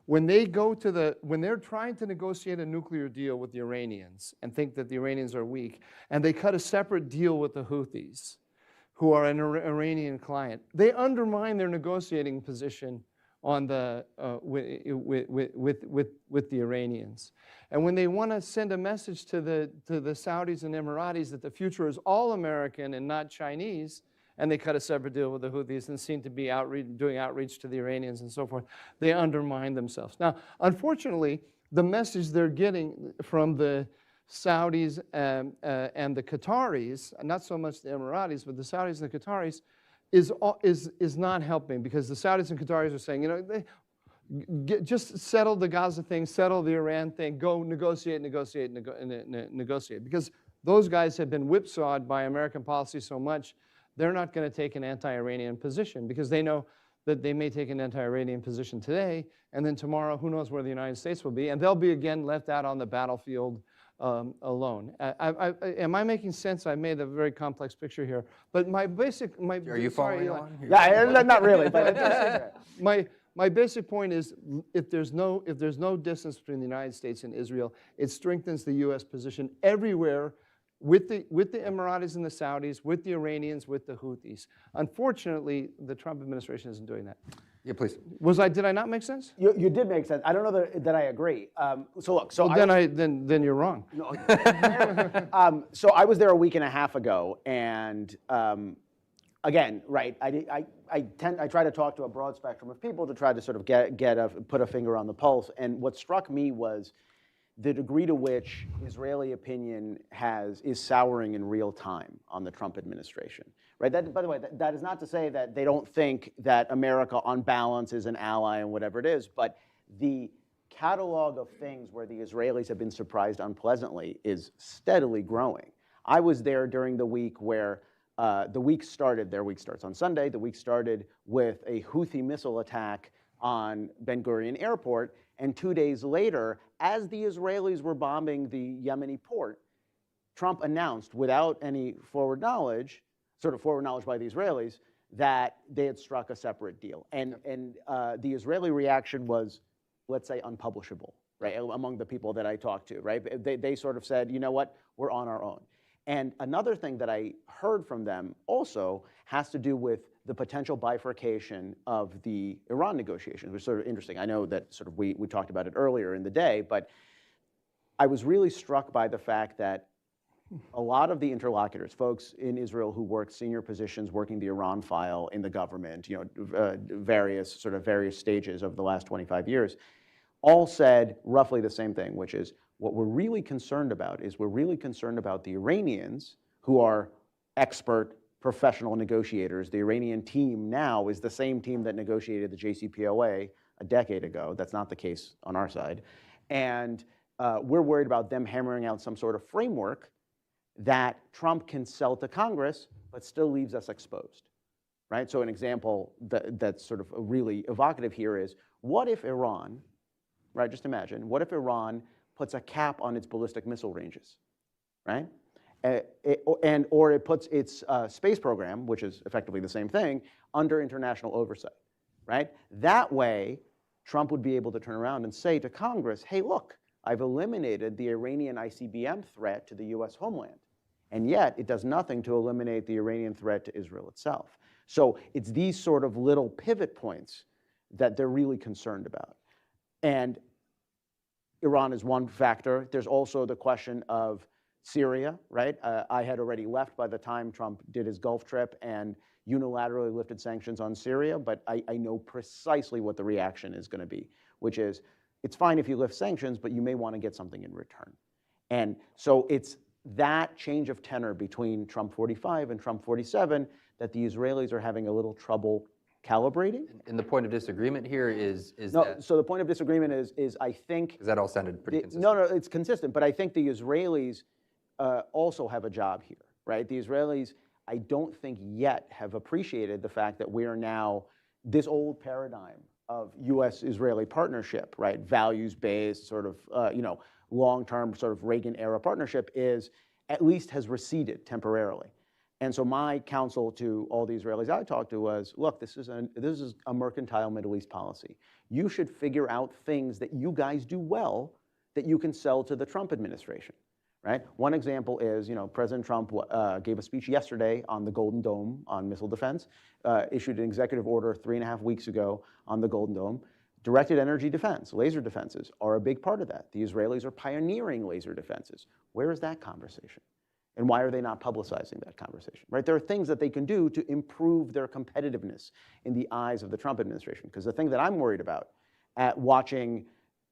Speaker 6: When they're trying to negotiate a nuclear deal with the Iranians and think that the Iranians are weak, and they cut a separate deal with the Houthis, who are an Iranian client, they undermine their negotiating position on with the Iranians. And when they want to send a message to the Saudis and Emiratis that the future is all American and not Chinese, and they cut a separate deal with the Houthis and seem to be doing outreach to the Iranians and so forth, they undermine themselves. Now, unfortunately, the message they're getting from the Saudis and the Qataris, not so much the Emiratis, but the Saudis and the Qataris, is not helping, because the Saudis and Qataris are saying, just settle the Gaza thing, settle the Iran thing, go negotiate, because those guys have been whipsawed by American policy so much, they're not going to take an anti-Iranian position, because they know that they may take an anti-Iranian position today, and then tomorrow, who knows where the United States will be, and they'll be again left out on the battlefield alone. Am I making sense? I made a very complex picture here, but my basic,
Speaker 12: are you following on?
Speaker 17: Yeah, not really, but
Speaker 6: my basic point is, if there's no distance between the United States and Israel, it strengthens the U.S. position everywhere with the Emiratis and the Saudis, with the Iranians, with the Houthis. Unfortunately, the Trump administration isn't doing that.
Speaker 12: Yeah, please.
Speaker 6: Did I not make sense?
Speaker 17: You did make sense. I don't know that I agree. So look,
Speaker 6: then you're wrong.
Speaker 17: No. So I was there a week and a half ago, and again, right, I try to talk to a broad spectrum of people to try to sort of put a finger on the pulse. And what struck me was the degree to which Israeli opinion is souring in real time on the Trump administration. Right? By the way, that is not to say that they don't think that America, on balance, is an ally and whatever it is, but the catalog of things where the Israelis have been surprised unpleasantly is steadily growing. I was there during the week where the week started, their week starts on Sunday, the week started with a Houthi missile attack on Ben Gurion Airport, and 2 days later, as the Israelis were bombing the Yemeni port, Trump announced, without any forward knowledge by the Israelis, that they had struck a separate deal. And the Israeli reaction was, let's say, unpublishable, right, among the people that I talked to, right? They sort of said, you know what, we're on our own. And another thing that I heard from them also has to do with the potential bifurcation of the Iran negotiations, which is sort of interesting. I know that sort of we talked about it earlier in the day, but I was really struck by the fact that a lot of the interlocutors, folks in Israel who worked senior positions working the Iran file in the government, various stages over the last 25 years, all said roughly the same thing, which is what we're really concerned about the Iranians, who are expert professional negotiators. The Iranian team now is the same team that negotiated the JCPOA a decade ago. That's not the case on our side. And we're worried about them hammering out some sort of framework that Trump can sell to Congress, but still leaves us exposed, right? So an example that's sort of really evocative here is, what if Iran, right, just imagine, what if Iran puts a cap on its ballistic missile ranges, right? Or it puts its space program, which is effectively the same thing, under international oversight, right? That way, Trump would be able to turn around and say to Congress, hey, look, I've eliminated the Iranian ICBM threat to the US homeland. And yet, it does nothing to eliminate the Iranian threat to Israel itself. So it's these sort of little pivot points that they're really concerned about. And Iran is one factor. There's also the question of Syria, right? I had already left by the time Trump did his Gulf trip and unilaterally lifted sanctions on Syria, but I know precisely what the reaction is going to be, which is, it's fine if you lift sanctions, but you may want to get something in return. And so it's that change of tenor between Trump 45 and Trump 47 that the Israelis are having a little trouble calibrating.
Speaker 12: And the point of disagreement here is
Speaker 17: no,
Speaker 12: that...
Speaker 17: So the point of disagreement is I think...
Speaker 12: Because that all sounded pretty consistent.
Speaker 17: No, it's consistent, but I think the Israelis also have a job here, right? The Israelis, I don't think yet have appreciated the fact that we are now this old paradigm of U.S.-Israeli partnership, right? Values-based, sort of, long-term sort of Reagan-era partnership at least has receded temporarily. And so my counsel to all the Israelis I talked to was, look, this is a mercantile Middle East policy. You should figure out things that you guys do well that you can sell to the Trump administration, right? One example is, President Trump gave a speech yesterday on the Golden Dome on missile defense, issued an executive order 3.5 weeks ago on the Golden Dome. Directed energy defense, laser defenses are a big part of that. The Israelis are pioneering laser defenses. Where is that conversation? And why are they not publicizing that conversation, right? There are things that they can do to improve their competitiveness in the eyes of the Trump administration. Because the thing that I'm worried about at watching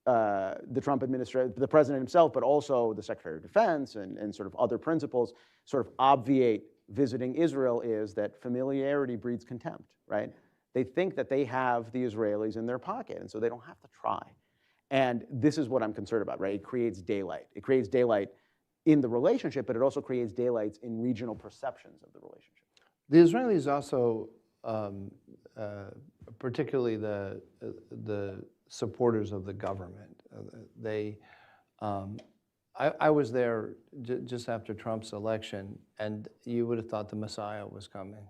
Speaker 17: the Trump administration, the president himself, but also the Secretary of Defense and sort of other principals sort of obviate visiting Israel is that familiarity breeds contempt, right? They think that they have the Israelis in their pocket, and so they don't have to try. And this is what I'm concerned about, right? It creates daylight. It creates daylight in the relationship, but it also creates daylights in regional perceptions of the relationship.
Speaker 6: The Israelis also, particularly the supporters of the government, I was there just after Trump's election, and you would have thought the Messiah was coming.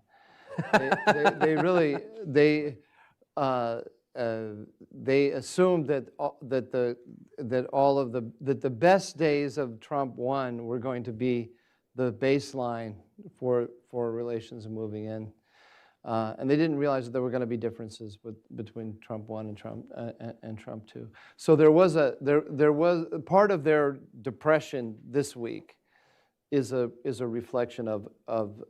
Speaker 6: They assumed that the best days of Trump 1 were going to be baseline for relations moving in. And they didn't realize that there were going to be differences between Trump 1 and Trump 2. So there was part of their depression this week is a reflection of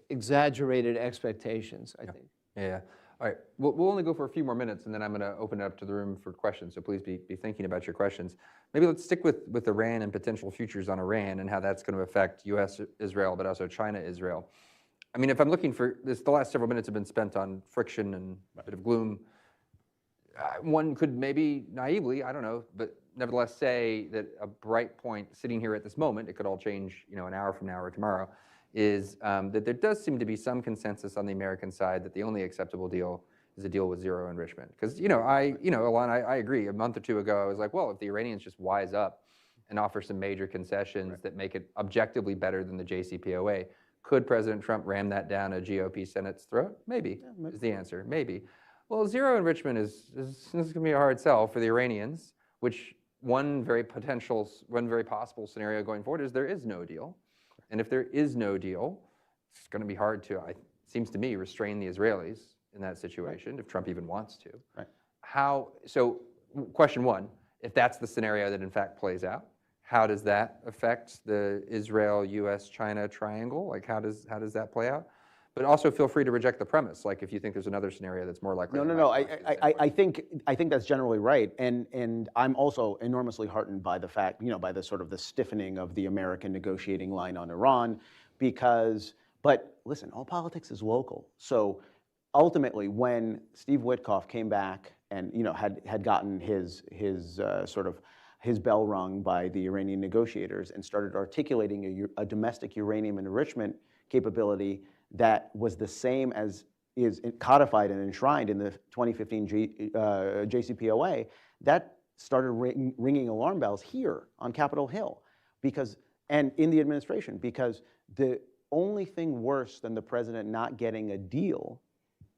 Speaker 6: exaggerated expectations, I think.
Speaker 12: Yeah. All right. We'll only go for a few more minutes, and then I'm going to open it up to the room for questions. So please be thinking about your questions. Maybe let's stick with Iran and potential futures on Iran and how that's going to affect U.S. Israel, but also China Israel. I mean, if I'm looking for this, the last several minutes have been spent on friction and a bit of gloom. One could maybe naively, I don't know, but nevertheless say that a bright point sitting here at this moment, it could all change, an hour from now or tomorrow, is that there does seem to be some consensus on the American side that the only acceptable deal is a deal with zero enrichment. Because, Alon, I agree. A month or two ago, I was like, well, if the Iranians just wise up and offer some major concessions that make it objectively better than the JCPOA, could President Trump ram that down a GOP Senate's throat? Maybe, is the answer, maybe. Well, zero enrichment is going to be a hard sell for the Iranians, which one very possible scenario going forward is there is no deal. And if there is no deal, it's going to be hard to, it seems to me, restrain the Israelis in that situation, if Trump even wants to.
Speaker 17: Right.
Speaker 12: So question one, if that's the scenario that in fact plays out, how does that affect the Israel, US, China triangle? Like how does that play out? But also feel free to reject the premise, like if you think there's another scenario that's more likely.
Speaker 17: No. I think that's generally right, and I'm also enormously heartened by the fact, by the sort of the stiffening of the American negotiating line on Iran, but listen, all politics is local. So ultimately, when Steve Witkoff came back and had gotten his bell rung by the Iranian negotiators and started articulating a domestic uranium enrichment capability that was the same as is codified and enshrined in the 2015 JCPOA, that started ringing alarm bells here on Capitol Hill and in the administration, because the only thing worse than the president not getting a deal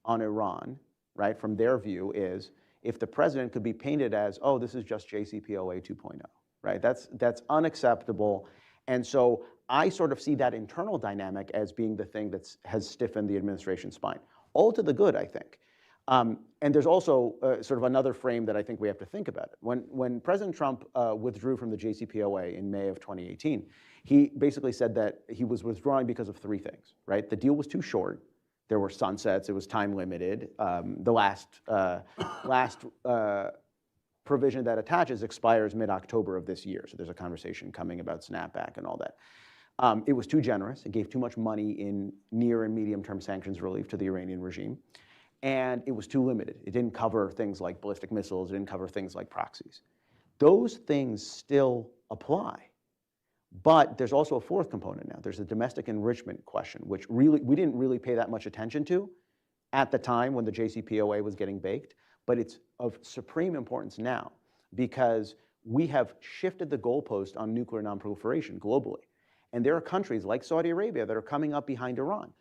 Speaker 17: on Iran, right, from their view, is if the president could be painted as, oh, this is just JCPOA 2.0, right? That's unacceptable. And so I sort of see that internal dynamic as being the thing that has stiffened the administration's spine. All to the good, I think. And there's also sort of another frame that I think we have to think about it. When President Trump withdrew from the JCPOA in May of 2018, he basically said that he was withdrawing because of three things, right? The deal was too short. There were sunsets. It was time limited. The last provision that attaches expires mid-October of this year. So there's a conversation coming about snapback and all that. It was too generous. It gave too much money in near and medium-term sanctions relief to the Iranian regime. And it was too limited. It didn't cover things like ballistic missiles. It didn't cover things like proxies. Those things still apply. But there's also a fourth component now. There's the domestic enrichment question, which we didn't really pay that much attention to at the time when the JCPOA was getting baked. But it's of supreme importance now because we have shifted the goalpost on nuclear nonproliferation globally. And there are countries like Saudi Arabia that are coming up behind Iran.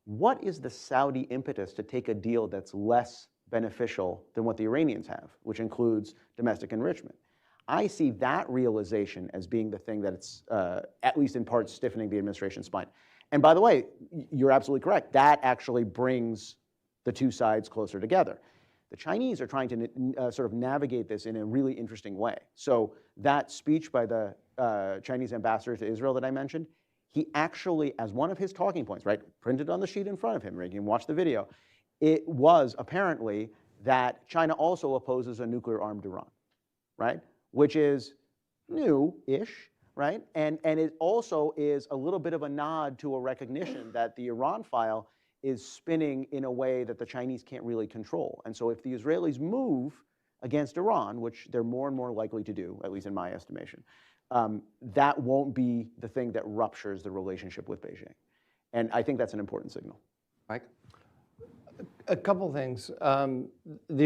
Speaker 17: What is the Saudi impetus to take a deal that's less beneficial than what the Iranians have, which includes domestic enrichment? I see that realization as being the thing that's, at least in part, stiffening the administration's spine. And by the way, you're absolutely correct. That actually brings the two sides closer together. The Chinese are trying to sort of navigate this in a really interesting way. So that speech by the Chinese ambassador to Israel that I mentioned, he actually, as one of his talking points, right, printed on the sheet in front of him, right, you can watch the video, it was apparently that China also opposes a nuclear-armed Iran, right, which is new-ish, right, and it also is a little bit of a nod to a recognition that the Iran file is spinning in a way that the Chinese can't really control. And so if the Israelis move against Iran, which they're more and more likely to do, at least in my estimation, that won't be the thing that ruptures the relationship with Beijing. And I think that's an important signal.
Speaker 12: Mike?
Speaker 6: A couple things. The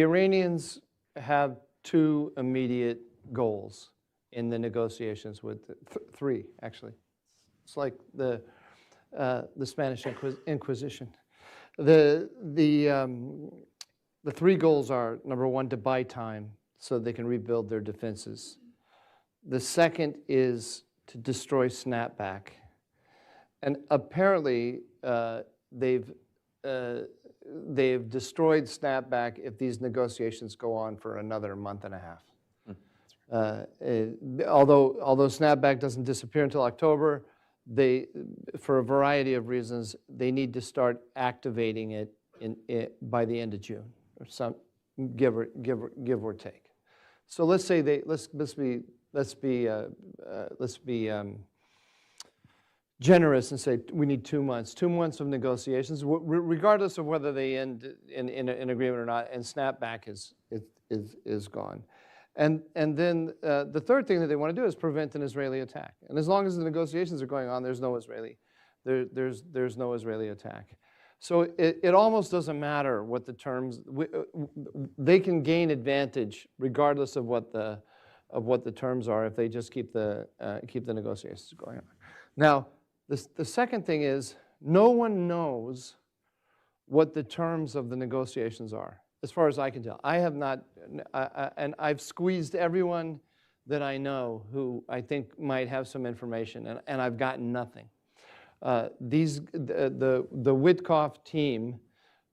Speaker 6: Iranians have two immediate goals in the negotiations with three, actually. It's like the Spanish Inquisition. The three goals are, number one, to buy time so they can rebuild their defenses. The second is to destroy snapback. And apparently, they've destroyed snapback if these negotiations go on for another month and a half. Although snapback doesn't disappear until October, for a variety of reasons, they need to start activating it by the end of June, or some give or take. So let's say let's be generous and say we need 2 months. 2 months of negotiations, regardless of whether they end in agreement or not, and snapback is gone. And then the third thing that they want to do is prevent an Israeli attack. And as long as the negotiations are going on, there's no Israeli attack. So it almost doesn't matter what the terms. They can gain advantage regardless of what the terms are if they just keep the negotiations going on. Now, the second thing is no one knows what the terms of the negotiations are, as far as I can tell. I have not, and I've squeezed everyone that I know who I think might have some information, and I've gotten nothing. The Witkoff team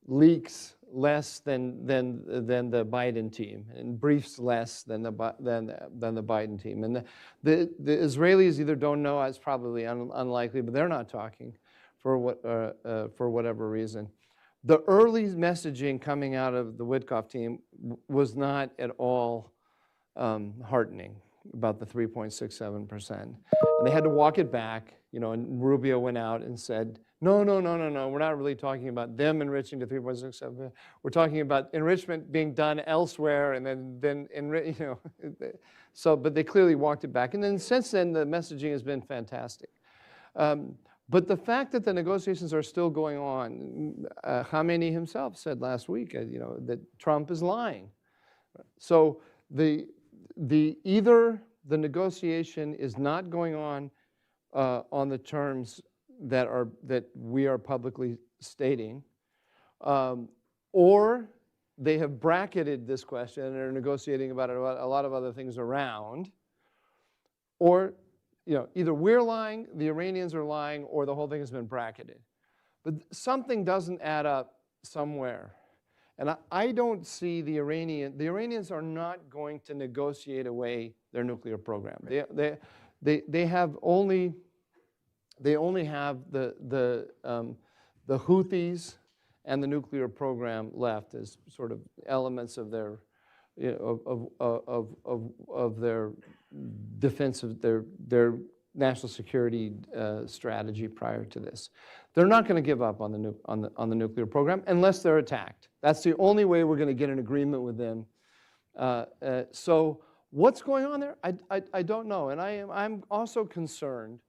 Speaker 6: leaks less than the Biden team, and briefs less than the Biden team. And the Israelis either don't know, it's probably unlikely, but they're not talking for whatever reason. The early messaging coming out of the Witkoff team was not at all heartening about the 3.67%. And they had to walk it back, and Rubio went out and said, no, we're not really talking about them enriching to 3.67%. We're talking about enrichment being done elsewhere, and then but they clearly walked it back. And then since then, the messaging has been fantastic. But the fact that the negotiations are still going on, Khamenei himself said last week, that Trump is lying. So either the negotiation is not going on the terms that we are publicly stating, or they have bracketed this question and are negotiating about a lot of other things around, or either we're lying, the Iranians are lying, or the whole thing has been bracketed. But something doesn't add up somewhere. And I don't see the Iranians are not going to negotiate away their nuclear program. They only have the Houthis and the nuclear program left as sort of elements of their of their defense of their national security strategy prior to this. They're not going to give up on the nuclear program unless they're attacked. That's the only way we're going to get an agreement with them. So what's going on there? I don't know, and I'm also concerned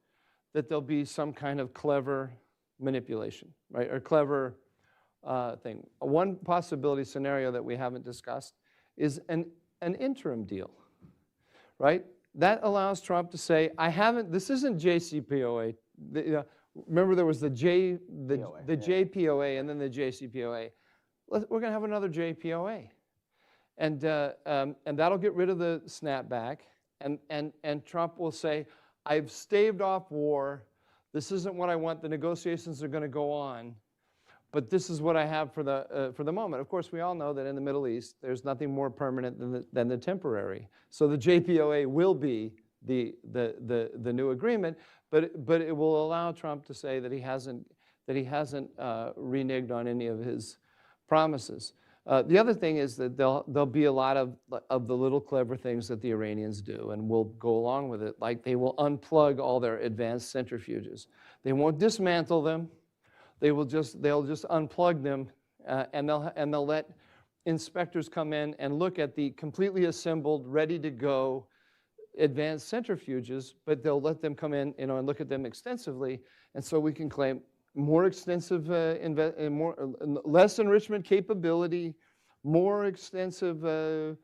Speaker 6: that there'll be some kind of clever manipulation, right, or clever thing. One possibility scenario that we haven't discussed is an interim deal, right? That allows Trump to say, this isn't JCPOA. Remember there was the JPOA and then the JCPOA. We're going to have another JPOA. And that'll get rid of the snapback. And Trump will say, I've staved off war. This isn't what I want. The negotiations are going to go on. But this is what I have for the moment. Of course, we all know that in the Middle East, there's nothing more permanent than the temporary. So the JPOA will be the new agreement, but it will allow Trump to say that he hasn't reneged on any of his promises. The other thing is that there'll be a lot of the little clever things that the Iranians do, and we'll go along with it. Like they will unplug all their advanced centrifuges. They won't dismantle them. They'll just unplug them, and they'll let inspectors come in and look at the completely assembled, ready to go advanced centrifuges. But they'll let them come in, and look at them extensively, and so we can claim more extensive, less enrichment capability, more extensive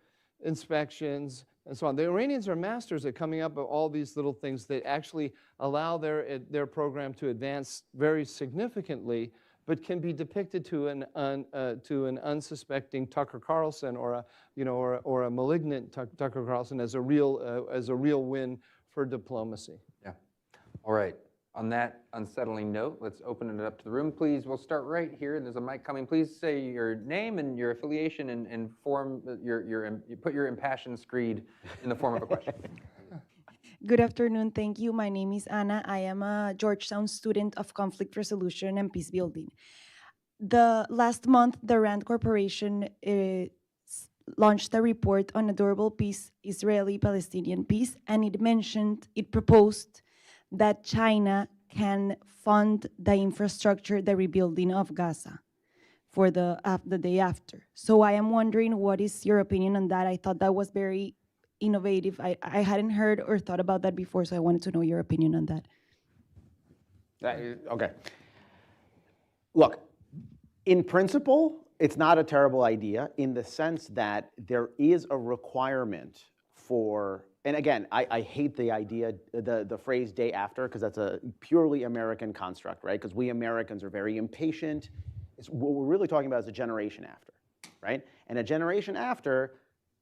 Speaker 6: inspections, and so on. The Iranians are masters at coming up with all these little things that actually allow their program to advance very significantly, but can be depicted to an unsuspecting Tucker Carlson or a malignant Tucker Carlson as a real win for diplomacy.
Speaker 12: Yeah. All right. On that unsettling note, let's open it up to the room, please. We'll start right here. There's a mic coming. Please say your name and your affiliation and form you put your impassioned screed in the form of a question.
Speaker 11: Good afternoon. Thank you. My name is Anna. I am a Georgetown student of conflict resolution and peace building. Last month, the RAND Corporation launched a report on a durable peace, Israeli-Palestinian peace, and it proposed that China can fund the infrastructure, the rebuilding of Gaza for the day after. So I am wondering, what is your opinion on that? I thought that was very innovative. I hadn't heard or thought about that before, so I wanted to know your opinion on that.
Speaker 17: Okay. Look, in principle, it's not a terrible idea in the sense that there is a requirement for, and again, I hate the idea, the phrase day after, because that's a purely American construct, right? Because we Americans are very impatient. What we're really talking about is a generation after, right? And a generation after,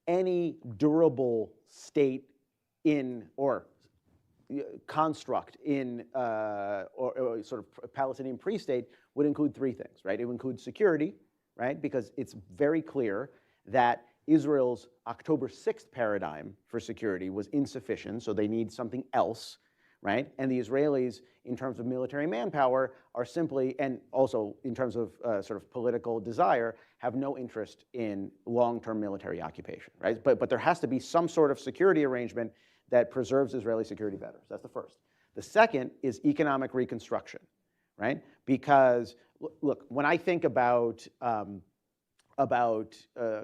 Speaker 17: any durable state in, or construct in, or sort of Palestinian pre-state would include three things, right? It would include security, right? Because it's very clear that Israel's October 6th paradigm for security was insufficient, so they need something else, right? And the Israelis, in terms of military manpower, are simply, and also in terms of sort of political desire, have no interest in long-term military occupation, right? But there has to be some sort of security arrangement that preserves Israeli security better. So that's the first. The second is economic reconstruction, right? Because, look, when I think about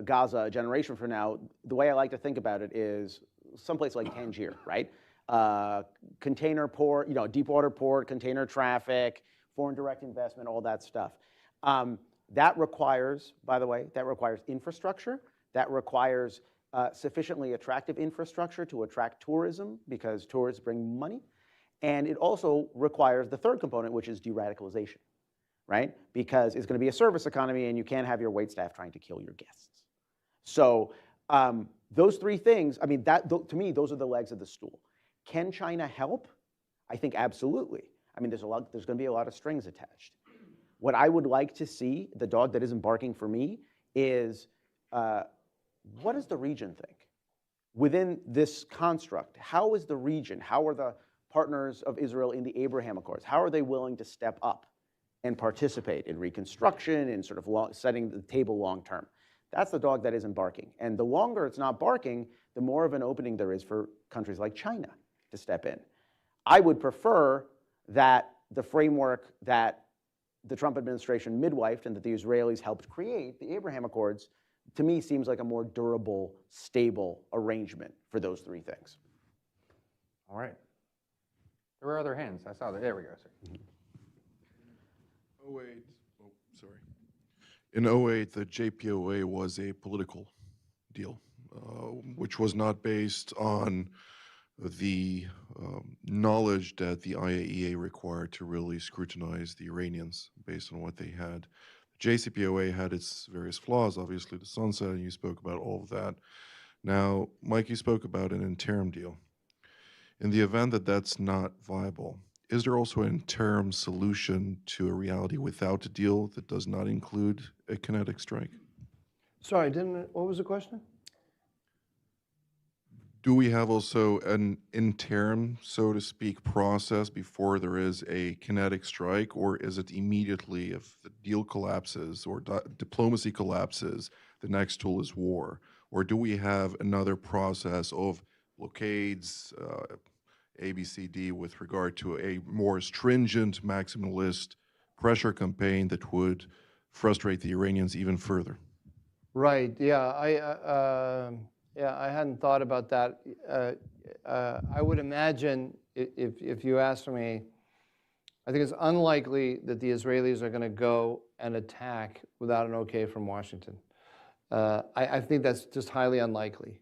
Speaker 17: Gaza a generation from now, the way I like to think about it is someplace like Tangier, right? Container port, deep water port, container traffic, foreign direct investment, all that stuff. That requires, by the way, that requires infrastructure. That requires sufficiently attractive infrastructure to attract tourism, because tourists bring money. And it also requires the third component, which is de-radicalization, right? Because it's going to be a service economy, and you can't have your waitstaff trying to kill your guests. So those three things, I mean, to me, those are the legs of the stool. Can China help? I think absolutely. I mean, there's going to be a lot of strings attached. What I would like to see, the dog that isn't barking for me, is what does the region think? Within this construct, how is the region, how are the partners of Israel in the Abraham Accords, how are they willing to step up and participate in reconstruction and sort of setting the table long term? That's the dog that isn't barking. And the longer it's not barking, the more of an opening there is for countries like China to step in. I would prefer that the framework that the Trump administration midwifed and that the Israelis helped create, the Abraham Accords, to me seems like a more durable, stable arrangement for those three things.
Speaker 12: All right. There were other hands. I saw that. There we go, sir.
Speaker 15: 08, oh, sorry. In 08, the JPOA was a political deal, which was not based on the knowledge that the IAEA required to really scrutinize the Iranians based on what they had. The JCPOA had its various flaws, obviously the sunset, and you spoke about all of that. Now, Mike, you spoke about an interim deal. In the event that that's not viable, is there also an interim solution to a reality without a deal that does not include a kinetic strike?
Speaker 6: Sorry, what was the question?
Speaker 15: Do we have also an interim, so to speak, process before there is a kinetic strike, or is it immediately, if the deal collapses or diplomacy collapses, the next tool is war? Or do we have another process of blockades, ABCD, with regard to a more stringent maximalist pressure campaign that would frustrate the Iranians even further?
Speaker 6: Right, yeah, I hadn't thought about that. I would imagine, if you asked me, I think it's unlikely that the Israelis are going to go and attack without an okay from Washington. I think that's just highly unlikely.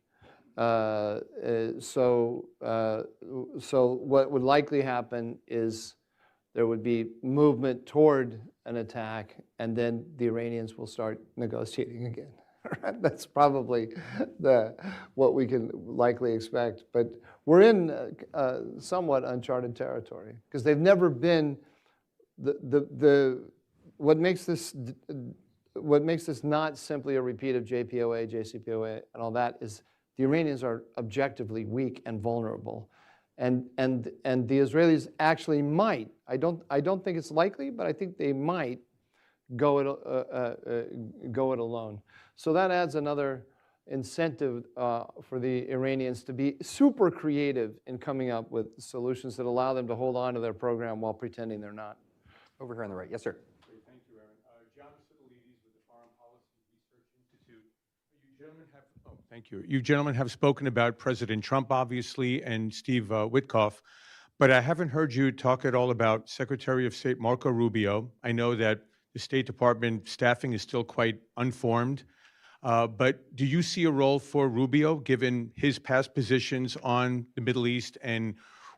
Speaker 6: So what would likely happen is there would be movement toward an attack, and then the Iranians will start negotiating again. That's probably what we can likely expect. But we're in somewhat uncharted territory because they've never been what makes this not simply a repeat of JPOA, JCPOA, and all that is the Iranians are objectively weak and vulnerable. And the Israelis actually might, I don't think it's likely, but I think they might go it alone. So that adds another incentive for the Iranians to be super creative in coming up with solutions that allow them to hold on to their program while pretending they're not.
Speaker 12: Over here on the right. Yes, sir.
Speaker 13: Great. Thank you, Aaron. John Sitilides with the Foreign Policy Research Institute. Thank you. You gentlemen have spoken about President Trump, obviously, and Steve Witkoff, but I haven't heard you talk at all about Secretary of State Marco Rubio. I know that the State Department staffing is still quite unformed, but do you see a role for Rubio, given his past positions on the Middle East and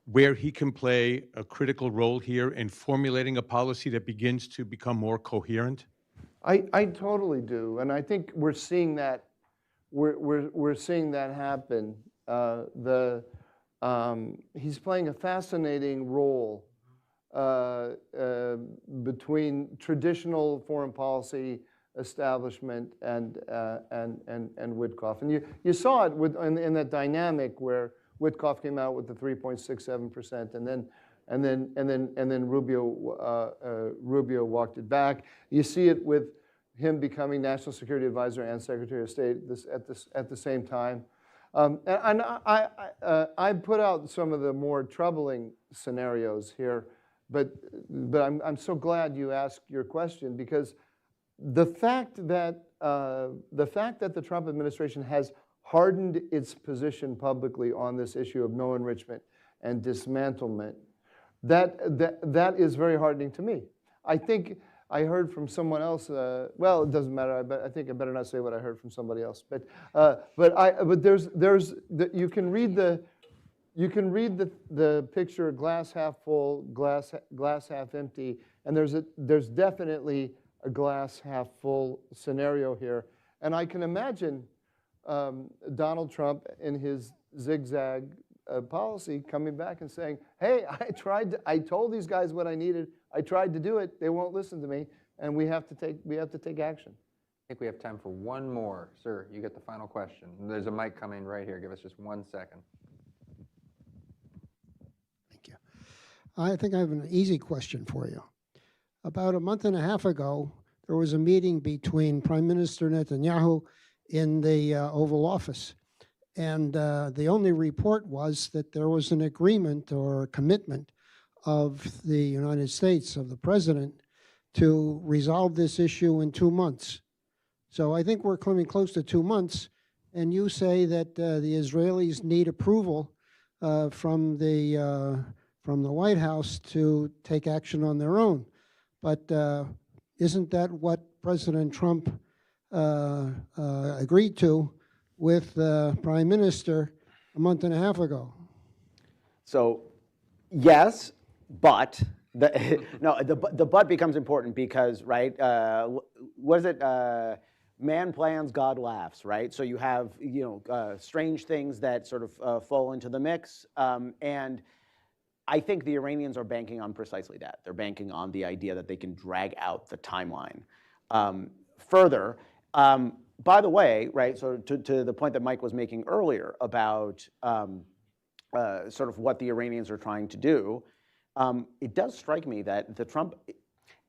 Speaker 13: where he can play a critical role here in formulating a policy that begins to become more coherent?
Speaker 6: I totally do, and I think we're seeing that. We're seeing that happen. He's playing a fascinating role between traditional foreign policy establishment and Witkoff, and you saw it in that dynamic where Witkoff came out with the 3.67%, and then Rubio walked it back. You see it with him becoming National Security Advisor and Secretary of State at the same time. And I put out some of the more troubling scenarios here, but I'm so glad you asked your question, because the fact that the Trump administration has hardened its position publicly on this issue of no enrichment and dismantlement, that is very heartening to me. I think I heard from someone else. Well, it doesn't matter. I think I better not say what I heard from somebody else. But you can read the picture, glass half full, glass half empty, and there's definitely a glass half full scenario here. And I can imagine Donald Trump in his zigzag policy coming back and saying, hey, I told these guys what I needed. I tried to do it. They won't listen to me, and we have to take action.
Speaker 12: I think we have time for one more. Sir, you get the final question. There's a mic coming right here. Give us just 1 second.
Speaker 14: Thank you. I think I have an easy question for you. About a month and a half ago, there was a meeting between Prime Minister Netanyahu in the Oval Office. And the only report was that there was an agreement or a commitment of the United States, of the president, to resolve this issue in 2 months. So I think we're coming close to 2 months, and you say that the Israelis need approval from the White House to take action on their own. But isn't that what President Trump agreed to with the Prime Minister a month and a half ago?
Speaker 17: So, yes, but the but becomes important because, right? What is it? Man plans, God laughs, right? So you have strange things that sort of fall into the mix, and I think the Iranians are banking on precisely that. They're banking on the idea that they can drag out the timeline further. By the way, right, so to the point that Mike was making earlier about sort of what the Iranians are trying to do, it does strike me that the Trump,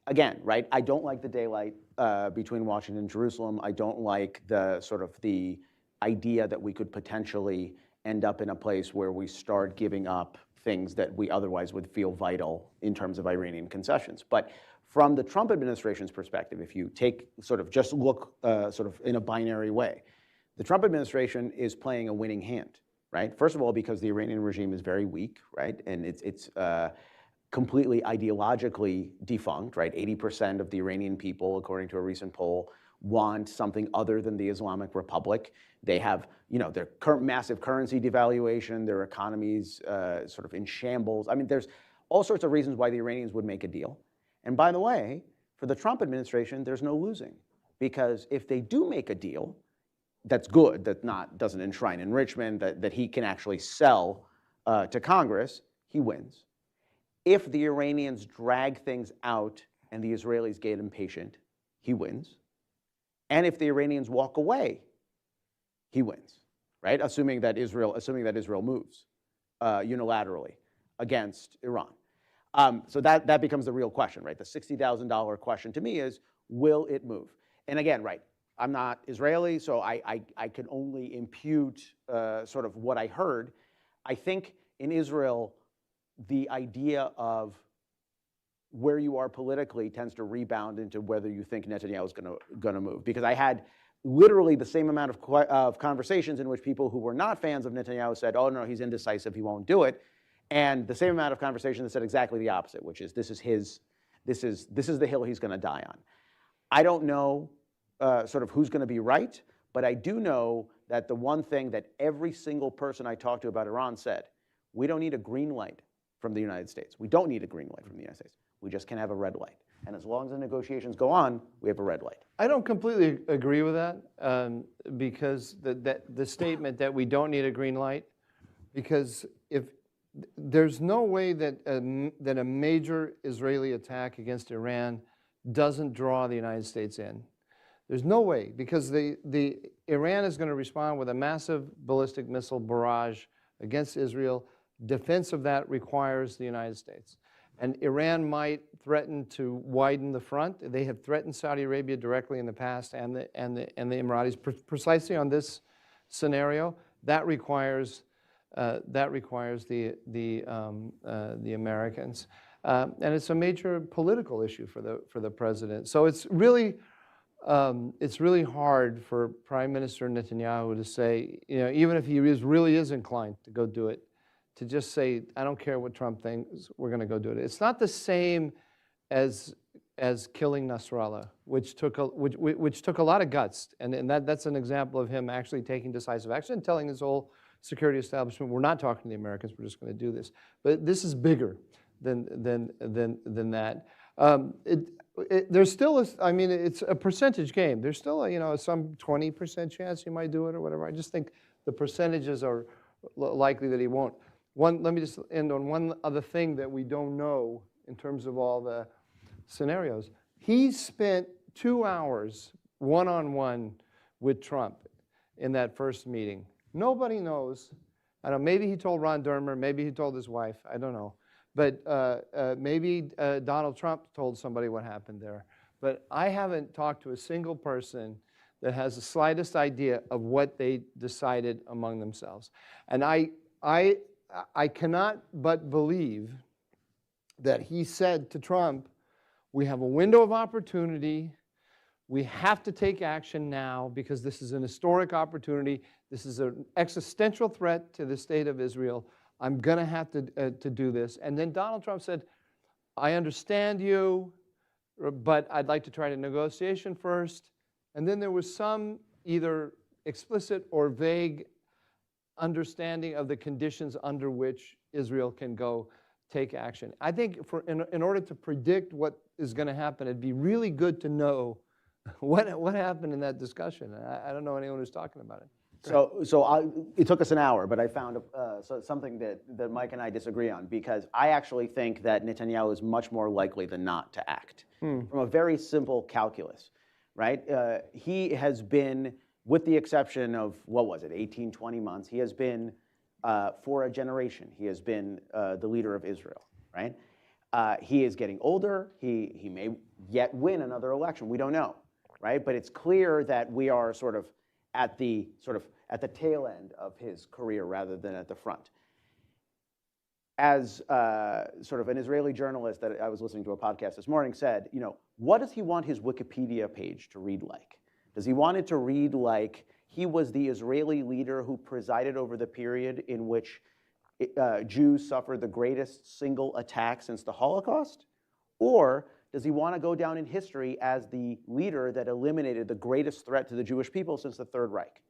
Speaker 17: again, right, I don't like the daylight between Washington and Jerusalem. I don't like the sort of the idea that we could potentially end up in a place where we start giving up things that we otherwise would feel vital in terms of Iranian concessions. But from the Trump administration's perspective, if you take sort of just look sort of in a binary way, the Trump administration is playing a winning hand, right? First of all, because the Iranian regime is very weak, right? And it's completely ideologically defunct, right? 80% of the Iranian people, according to a recent poll, want something other than the Islamic Republic. They have, their massive currency devaluation, their economy's sort of in shambles. I mean, there's all sorts of reasons why the Iranians would make a deal. And by the way, for the Trump administration, there's no losing. Because if they do make a deal, that's good, that doesn't enshrine enrichment, that he can actually sell to Congress, he wins. If the Iranians drag things out and the Israelis get impatient, he wins. And if the Iranians walk away, he wins, right? Assuming that Israel moves unilaterally against Iran. So that becomes the real question, right? The $60,000 question to me is, will it move? And again, right, I'm not Israeli, so I can only impute sort of what I heard. I think in Israel, the idea of where you are politically tends to rebound into whether you think Netanyahu is going to move. Because I had literally the same amount of conversations in which people who were not fans of Netanyahu said, oh no, he's indecisive, he won't do it. And the same amount of conversations that said exactly the opposite, which is this is the hill he's going to die on. I don't know sort of who's going to be right, but I do know that the one thing that every single person I talked to about Iran said, we don't need a green light from the United States. We don't need a green light from the United States. We just can have a red light. And as long as the negotiations go on, we have a red light.
Speaker 6: I don't completely agree with that because the statement that we don't need a green light, because if there's no way that a major Israeli attack against Iran doesn't draw the United States in. There's no way, because Iran is going to respond with a massive ballistic missile barrage against Israel. Defense of that requires the United States. And Iran might threaten to widen the front. They have threatened Saudi Arabia directly in the past and the Emiratis precisely on this scenario. That requires the Americans, and it's a major political issue for the president. So it's really hard for Prime Minister Netanyahu to say, even if he really is inclined to go do it, to just say, I don't care what Trump thinks, we're going to go do it. It's not the same as killing Nasrallah, which took a lot of guts, and that's an example of him actually taking decisive action and telling his whole security establishment, we're not talking to the Americans, we're just going to do this. But this is bigger than that. There's still, it's a percentage game. There's still, some 20% chance he might do it or whatever. I just think the percentages are likely that he won't. Let me just end on one other thing that we don't know in terms of all the scenarios. He spent 2 hours one-on-one with Trump in that first meeting. Nobody knows. I don't know, maybe he told Ron Dermer, maybe he told his wife, I don't know. But maybe Donald Trump told somebody what happened there. But I haven't talked to a single person that has the slightest idea of what they decided among themselves. And I cannot but believe that he said to Trump, we have a window of opportunity. We have to take action now because this is an historic opportunity. This is an existential threat to the state of Israel. I'm going to have to do this. And then Donald Trump said, I understand you, but I'd like to try a negotiation first. And then there was some either explicit or vague understanding of the conditions under which Israel can go take action. I think in order to predict what is going to happen, it'd be really good to know what happened in that discussion. I don't know anyone who's talking about it.
Speaker 17: It took us an hour, but I found something that Mike and I disagree on, because I actually think that Netanyahu is much more likely than not to act from a very simple calculus, right? He has been, with the exception of, 18, 20 months, he has been, for a generation, he has been the leader of Israel, right? He is getting older. He may yet win another election. We don't know, right? But it's clear that we are at the tail end of his career rather than at the front. As an Israeli journalist that I was listening to a podcast this morning said, what does he want his Wikipedia page to read like? Does he want it to read like he was the Israeli leader who presided over the period in which Jews suffered the greatest single attack since the Holocaust? Or does he want to go down in history as the leader that eliminated the greatest threat to the Jewish people since the Third Reich?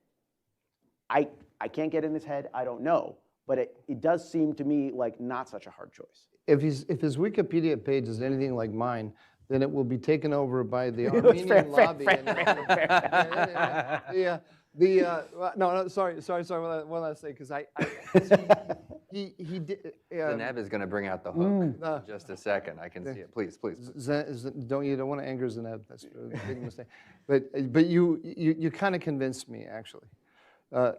Speaker 17: I can't get in his head, I don't know, but it does seem to me like not such a hard choice.
Speaker 6: If his Wikipedia page is anything like mine, then it will be taken over by the Armenian lobby. No, sorry. One last thing, because he did.
Speaker 12: Zeneb is going to bring out the hook in just a second. I can see it. Please.
Speaker 6: Don't want to anger Zeneb. That's a big mistake. But you kind of convinced me, actually,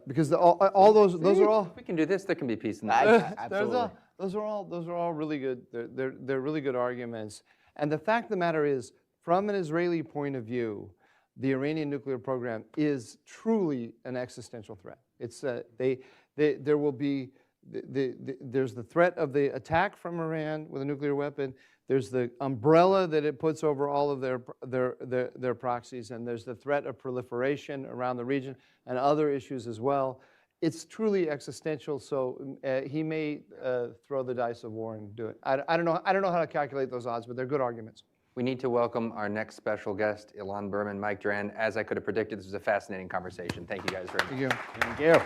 Speaker 6: because all those are all.
Speaker 12: If we can do this, there can be peace in the
Speaker 6: Absolutely. Those are all really good. They're really good arguments. And the fact of the matter is, from an Israeli point of view, the Iranian nuclear program is truly an existential threat. It's there will be there's the threat of the attack from Iran with a nuclear weapon. There's the umbrella that it puts over all of their proxies, and there's the threat of proliferation around the region and other issues as well. It's truly existential. So he may throw the dice of war and do it. I don't know how to calculate those odds, but they're good arguments.
Speaker 12: We need to welcome our next special guest, Ilan Berman, Mike Duran. As I could have predicted, this was a fascinating conversation. Thank you guys very much.
Speaker 6: Thank you.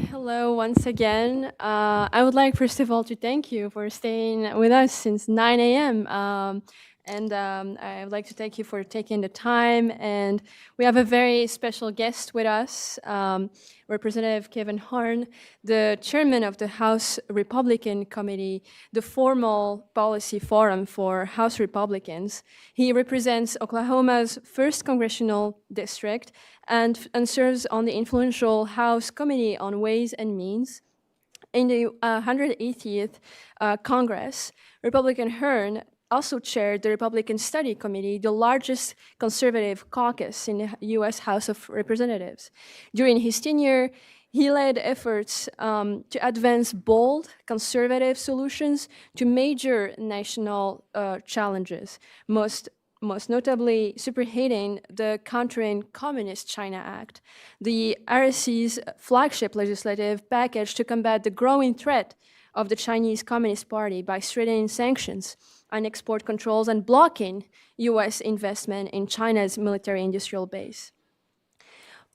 Speaker 10: Hello once again. I would like, first of all, to thank you for staying with us since 9 a.m. I would like to thank you for taking the time. And we have a very special guest with us, Representative Kevin Harn, the chairman of the House Republican Committee, the formal policy forum for House Republicans. He represents Oklahoma's 1st Congressional District and serves on the influential House Committee on Ways and Means. In the 180th Congress, Republican Hearn also chaired the Republican Study Committee, the largest conservative caucus in the U.S. House of Representatives. During his tenure, he led efforts to advance bold, conservative solutions to major national challenges, most notably superseding the Countering Communist China Act, the RSC's flagship legislative package to combat the growing threat of the Chinese Communist Party by strengthening sanctions on export controls and blocking U.S. investment in China's military-industrial base.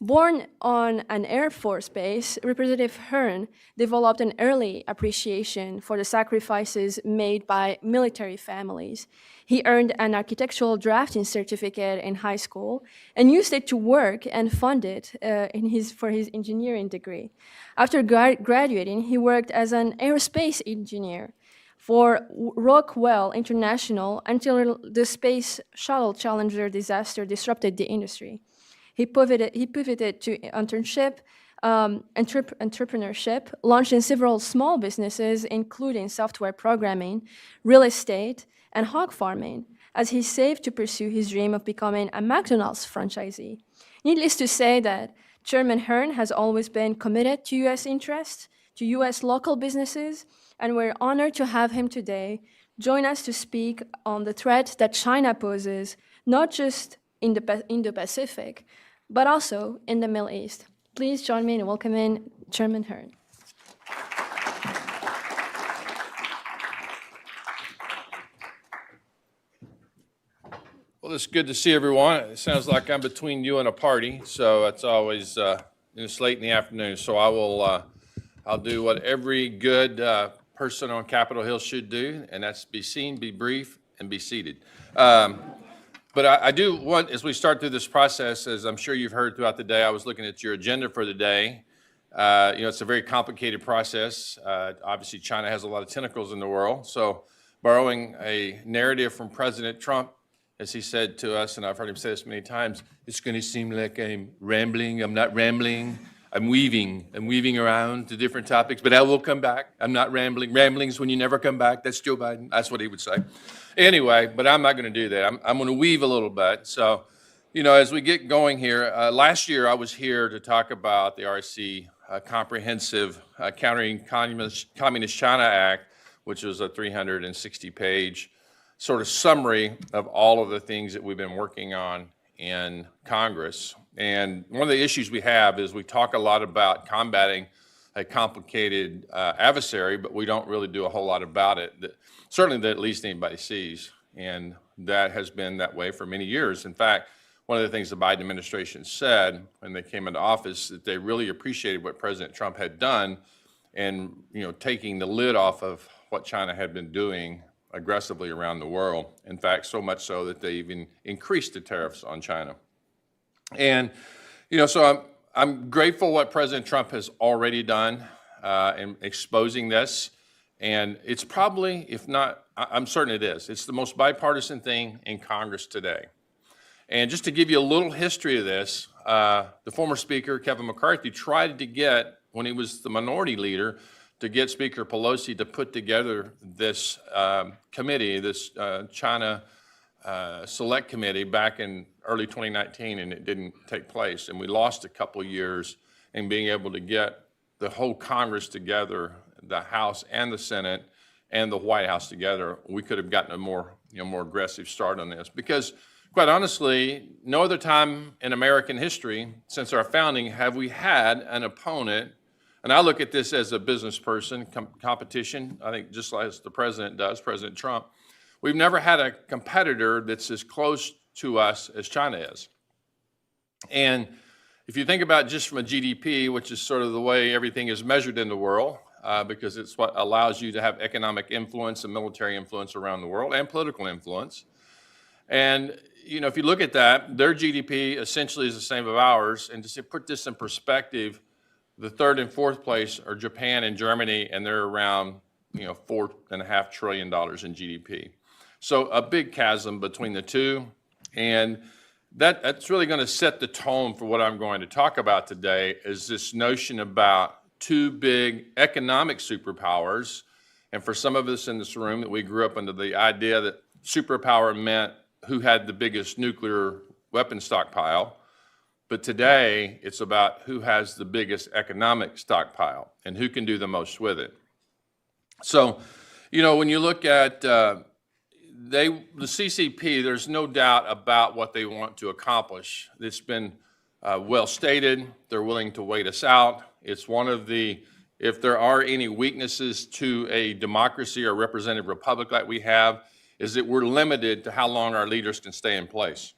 Speaker 10: Born on an Air Force base, Representative Hearn developed an early appreciation for the sacrifices made by military families. He earned an architectural drafting certificate in high school and used it to work and fund it for his engineering degree. After graduating, he worked as an aerospace engineer for Rockwell International until the Space Shuttle Challenger disaster disrupted the industry. He pivoted to entrepreneurship, launching several small businesses, including software programming, real estate, and hog farming, as he saved to pursue his dream of becoming a McDonald's franchisee. Needless to say that Chairman Hearn has always been committed to U.S. interests, to U.S. local businesses, and we're honored to have him today join us to speak on the threat that China poses, not just in the Indo-Pacific, but also in the Middle East. Please join me in welcoming Chairman Hearn.
Speaker 7: Well, it's good to see everyone. It sounds like I'm between you and a party, so it's always it's late in the afternoon. So I'll do what every good person on Capitol Hill should do, and that's be seen, be brief, and be seated. But I do want, as we start through this process, as I'm sure you've heard throughout the day, I was looking at your agenda for the day. It's a very complicated process. Obviously, China has a lot of tentacles in the world. So borrowing a narrative from President Trump, as he said to us, and I've heard him say this many times, it's going to seem like I'm rambling. I'm not rambling. I'm weaving around to different topics, but I will come back. I'm not rambling. Rambling is when you never come back. That's Joe Biden. That's what he would say. Anyway, but I'm not going to do that. I'm going to weave a little bit. So, as we get going here, last year I was here to talk about the RSC Comprehensive Countering Communist China Act, which was a 360-page sort of summary of all of the things that we've been working on in Congress. And one of the issues we have is we talk a lot about combating a complicated adversary, but we don't really do a whole lot about it, certainly that at least anybody sees. And that has been that way for many years. In fact, one of the things the Biden administration said when they came into office, that they really appreciated what President Trump had done and, taking the lid off of what China had been doing aggressively around the world. In fact, so much so that they even increased the tariffs on China. And, so I'm grateful what President Trump has already done in exposing this. And it's probably, if not, I'm certain it is, it's the most bipartisan thing in Congress today. And just to give you a little history of this, the former Speaker, Kevin McCarthy, tried to get, when he was the minority leader, to get Speaker Pelosi to put together this committee, this China Select Committee back in early 2019, and it didn't take place. And we lost a couple years in being able to get the whole Congress together, the House and the Senate and the White House together. We could have gotten a more, more aggressive start on this, because quite honestly, no other time in American history since our founding have we had an opponent, and I look at this as a business person, competition, I think just as the president does, President Trump. We've never had a competitor that's as close to us as China is. And if you think about just from a GDP, which is sort of the way everything is measured in the world, because it's what allows you to have economic influence and military influence around the world and political influence. And if you look at that, their GDP essentially is the same as ours. And to put this in perspective, the third and fourth place are Japan and Germany, and they're around $4.5 trillion in GDP. So a big chasm between the two. And that's really going to set the tone for what I'm going to talk about today, is this notion about two big economic superpowers. And for some of us in this room, that we grew up under the idea that superpower meant who had the biggest nuclear weapon stockpile. But today, it's about who has the biggest economic stockpile and who can do the most with it. So, when you look at the CCP, there's no doubt about what they want to accomplish. It's been well stated. They're willing to wait us out. It's one of the, if there are any weaknesses to a democracy or representative republic like we have, is that we're limited to how long our leaders can stay in place.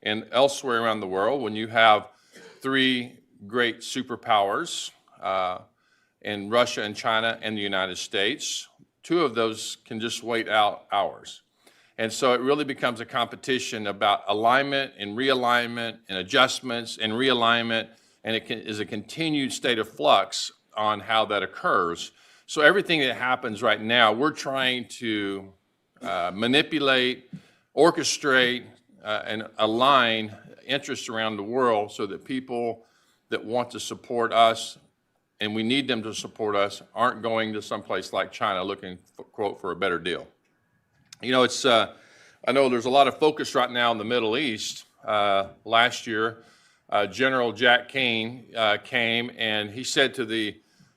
Speaker 7: And elsewhere around the world, when you have three great superpowers, in Russia and China and the United States, two of those can just wait out hours. And so it really becomes a competition about alignment and realignment and adjustments and realignment, and it is a continued state of flux on how that occurs. So everything that happens right now, we're trying to manipulate, orchestrate, and align interests around the world so that people that want to support us, and we need them to support us, aren't going to someplace like China looking, quote, for a better deal. It's, I know there's a lot of focus right now in the Middle East. Last year, General Jack Kane came, and he said to the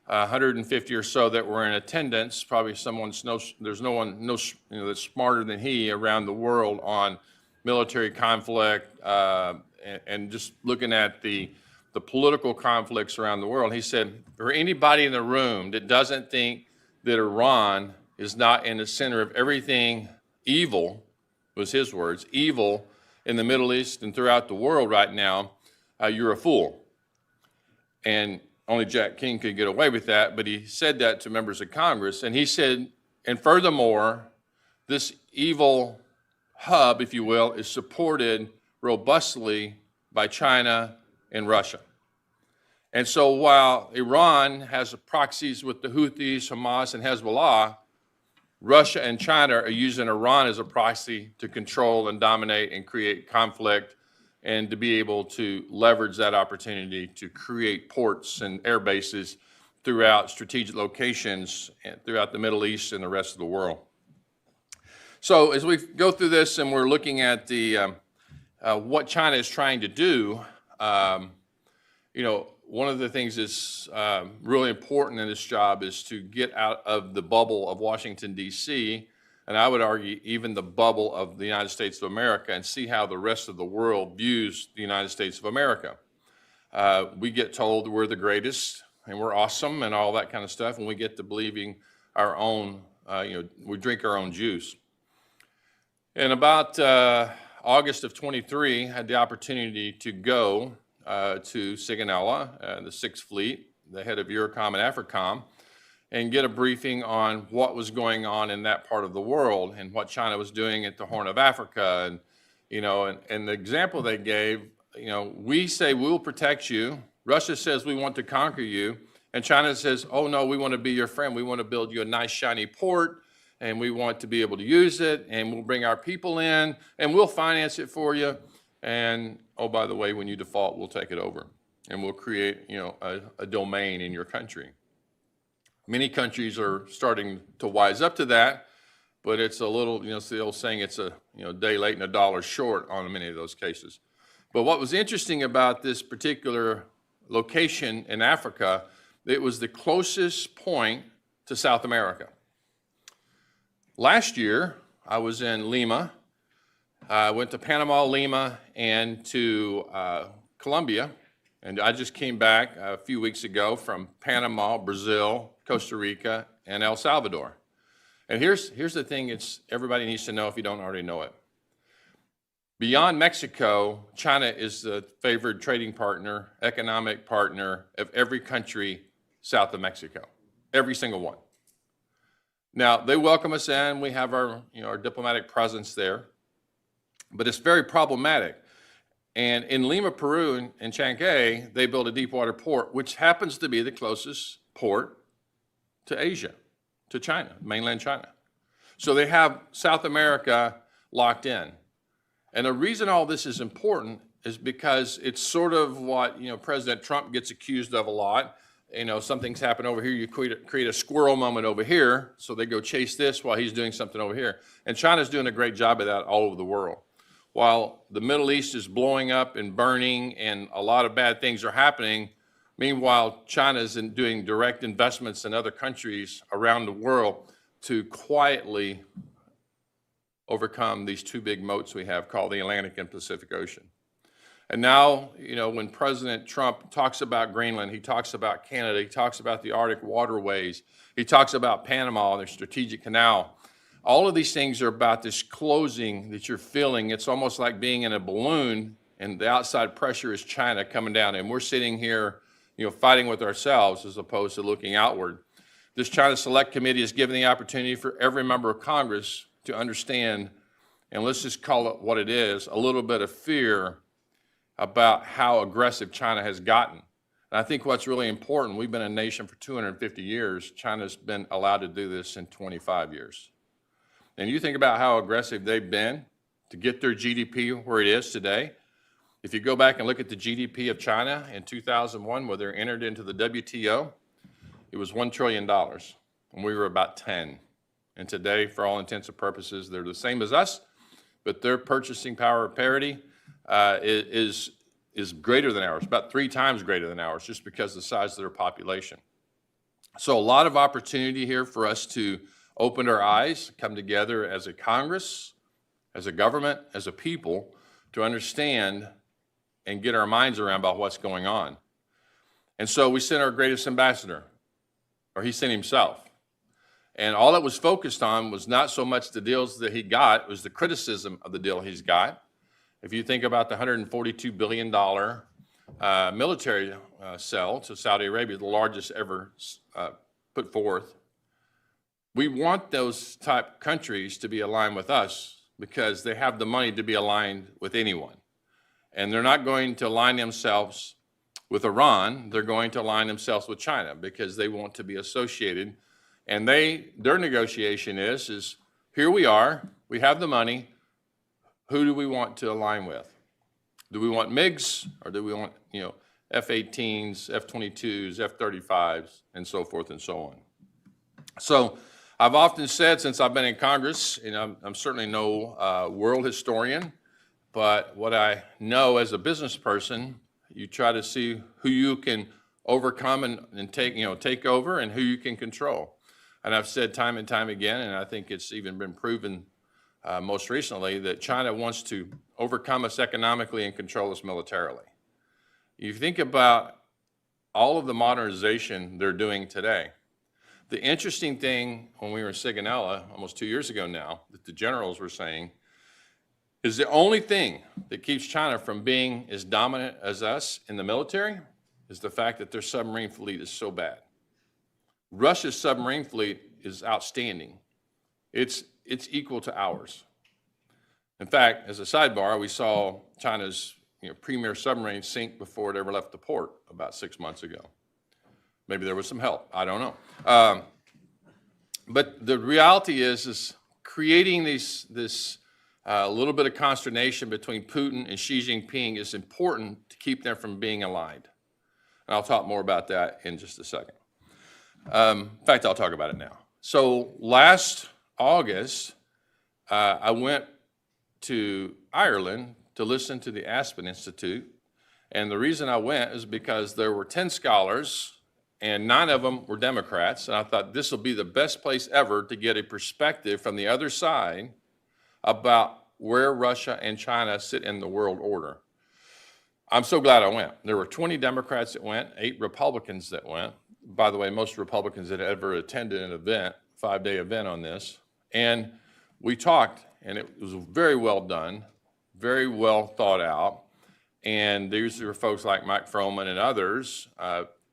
Speaker 7: 150 or so that were in attendance, probably there's no one that's smarter than he around the world on military conflict and just looking at the political conflicts around the world. He said, for anybody in the room that doesn't think that Iran is not in the center of everything evil, was his words, evil in the Middle East and throughout the world right now, you're a fool. And only Jack King could get away with that, but he said that to members of Congress. And he said, and furthermore, this evil hub, if you will, is supported robustly by China and Russia. And so while Iran has proxies with the Houthis, Hamas, and Hezbollah, Russia and China are using Iran as a proxy to control and dominate and create conflict, and to be able to leverage that opportunity to create ports and air bases throughout strategic locations throughout the Middle East and the rest of the world. So as we go through this and we're looking at the what China is trying to do, one of the things that's really important in this job is to get out of the bubble of Washington, D.C., and I would argue even the bubble of the United States of America, and see how the rest of the world views the United States of America. We get told we're the greatest and we're awesome and all that kind of stuff, and we get to believing our own, we drink our own juice. And about August of 23, I had the opportunity to go to Sigonella, the Sixth Fleet, the head of Eurocom and Africom, and get a briefing on what was going on in that part of the world and what China was doing at the Horn of Africa. And, and the example they gave, we say we'll protect you. Russia says we want to conquer you. And China says, oh no, we want to be your friend. We want to build you a nice shiny port, and we want to be able to use it, and we'll bring our people in, and we'll finance it for you. And oh, by the way, when you default, we'll take it over, and we'll create, a domain in your country. Many countries are starting to wise up to that, but it's a little, it's the old saying, it's a day late and a dollar short on many of those cases. But what was interesting about this particular location in Africa, it was the closest point to South America. Last year, I was in Lima. I went to Panama, Lima, and to Colombia. And I just came back a few weeks ago from Panama, Brazil, Costa Rica, and El Salvador. And here's the thing everybody needs to know if you don't already know it. Beyond Mexico, China is the favored trading partner, economic partner of every country south of Mexico, every single one. Now, they welcome us in. We have our diplomatic presence there, but it's very problematic. And in Lima, Peru, and Chancay, they built a deep water port, which happens to be the closest port to Asia, to China, mainland China. So they have South America locked in. And the reason all this is important is because it's sort of what President Trump gets accused of a lot. Something's happened over here, you create a squirrel moment over here, so they go chase this while he's doing something over here. And China's doing a great job of that all over the world. While the Middle East is blowing up and burning and a lot of bad things are happening, meanwhile, China's doing direct investments in other countries around the world to quietly overcome these two big moats we have called the Atlantic and Pacific Ocean. And now, when President Trump talks about Greenland, he talks about Canada, he talks about the Arctic waterways, he talks about Panama, their strategic canal. All of these things are about this closing that you're feeling. It's almost like being in a balloon, and the outside pressure is China coming down, and we're sitting here, fighting with ourselves as opposed to looking outward. This China Select Committee is given the opportunity for every member of Congress to understand, and let's just call it what it is, a little bit of fear about how aggressive China has gotten. And I think what's really important, we've been a nation for 250 years. China's been allowed to do this in 25 years. And you think about how aggressive they've been to get their GDP where it is today. If you go back and look at the GDP of China in 2001, where they entered into the WTO, it was $1 trillion, and we were about 10. And today, for all intents and purposes, they're the same as us, but their purchasing power parity is greater than ours, about 3 times greater than ours, just because of the size of their population. So a lot of opportunity here for us to open our eyes, come together as a Congress, as a government, as a people, to understand and get our minds around about what's going on. And so we sent our greatest ambassador, or he sent himself. And all it was focused on was not so much the deals that he got, it was the criticism of the deal he's got. If you think about the $142 billion military sell to Saudi Arabia, the largest ever put forth, we want those type countries to be aligned with us because they have the money to be aligned with anyone. And they're not going to align themselves with Iran, they're going to align themselves with China because they want to be associated. And their negotiation is here we are, we have the money, who do we want to align with? Do we want MiGs or do we want, F-18s, F-22s, F-35s, and so forth and so on? So I've often said since I've been in Congress, I'm certainly no world historian, but what I know as a business person, you try to see who you can overcome and take over and who you can control. And I've said time and time again, and I think it's even been proven most recently, that China wants to overcome us economically and control us militarily. You think about all of the modernization they're doing today. The interesting thing when we were in Sigonella almost 2 years ago now, that the generals were saying, is the only thing that keeps China from being as dominant as us in the military is the fact that their submarine fleet is so bad. Russia's submarine fleet is outstanding. It's equal to ours. In fact, as a sidebar, we saw China's premier submarine sink before it ever left the port about 6 months ago. Maybe there was some help, I don't know. But the reality is creating this little bit of consternation between Putin and Xi Jinping is important to keep them from being aligned. And I'll talk more about that in just a second. In fact, I'll talk about it now. So last August, I went to Ireland to listen to the Aspen Institute. And the reason I went is because there were 10 scholars and 9 of them were Democrats. And I thought this will be the best place ever to get a perspective from the other side about where Russia and China sit in the world order. I'm so glad I went. There were 20 Democrats that went, 8 Republicans that went. By the way, most Republicans that ever attended an event, 5-day event on this. And we talked, and it was very well done, very well thought out. And these are folks like Mike Froman and others,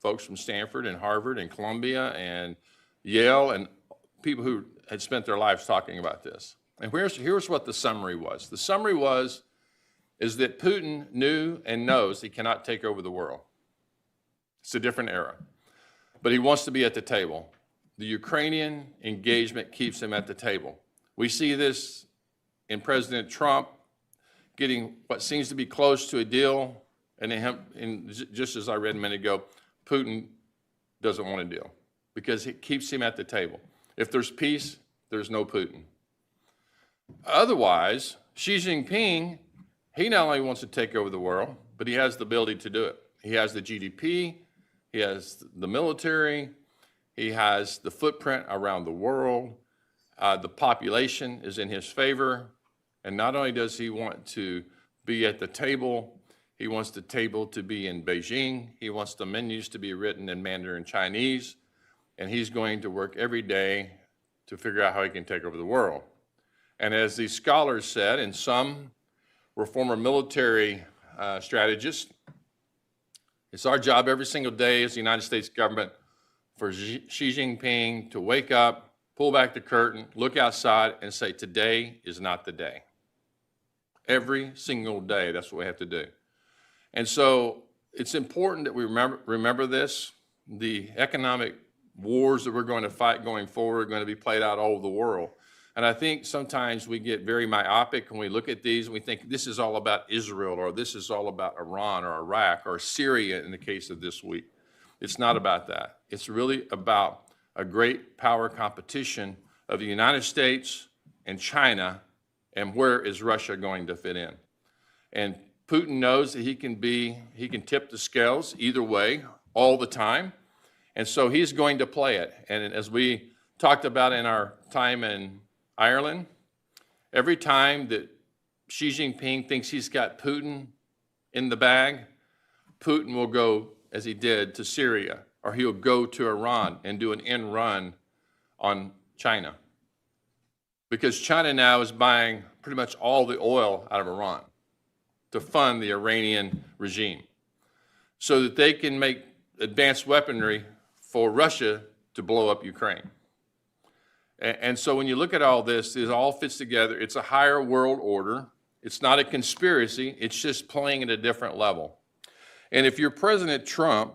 Speaker 7: folks from Stanford and Harvard and Columbia and Yale, and people who had spent their lives talking about this. And here's what the summary was. The summary is that Putin knew and knows he cannot take over the world. It's a different era. But he wants to be at the table. The Ukrainian engagement keeps him at the table. We see this in President Trump getting what seems to be close to a deal, and just as I read a minute ago, Putin doesn't want a deal because it keeps him at the table. If there's peace, there's no Putin. Otherwise, Xi Jinping, he not only wants to take over the world, but he has the ability to do it. He has the GDP, he has the military, he has the footprint around the world, the population is in his favor, and not only does he want to be at the table, he wants the table to be in Beijing, he wants the menus to be written in Mandarin Chinese, and he's going to work every day to figure out how he can take over the world. And as these scholars said, and some were former military strategists, it's our job every single day as the United States government for Xi Jinping to wake up, pull back the curtain, look outside, and say, today is not the day. Every single day, that's what we have to do. And so it's important that we remember this. The economic wars that we're going to fight going forward are going to be played out all over the world. And I think sometimes we get very myopic when we look at these and we think this is all about Israel, or this is all about Iran or Iraq or Syria in the case of this week. It's not about that. It's really about a great power competition of the United States and China, and where is Russia going to fit in. And Putin knows that he can tip the scales either way all the time. And so he's going to play it. And as we talked about in our time in Ireland, every time that Xi Jinping thinks he's got Putin in the bag, Putin will go, as he did, to Syria, or he'll go to Iran and do an end run on China. Because China now is buying pretty much all the oil out of Iran to fund the Iranian regime so that they can make advanced weaponry for Russia to blow up Ukraine. And so when you look at all this, it all fits together. It's a higher world order. It's not a conspiracy. It's just playing at a different level. And if you're President Trump,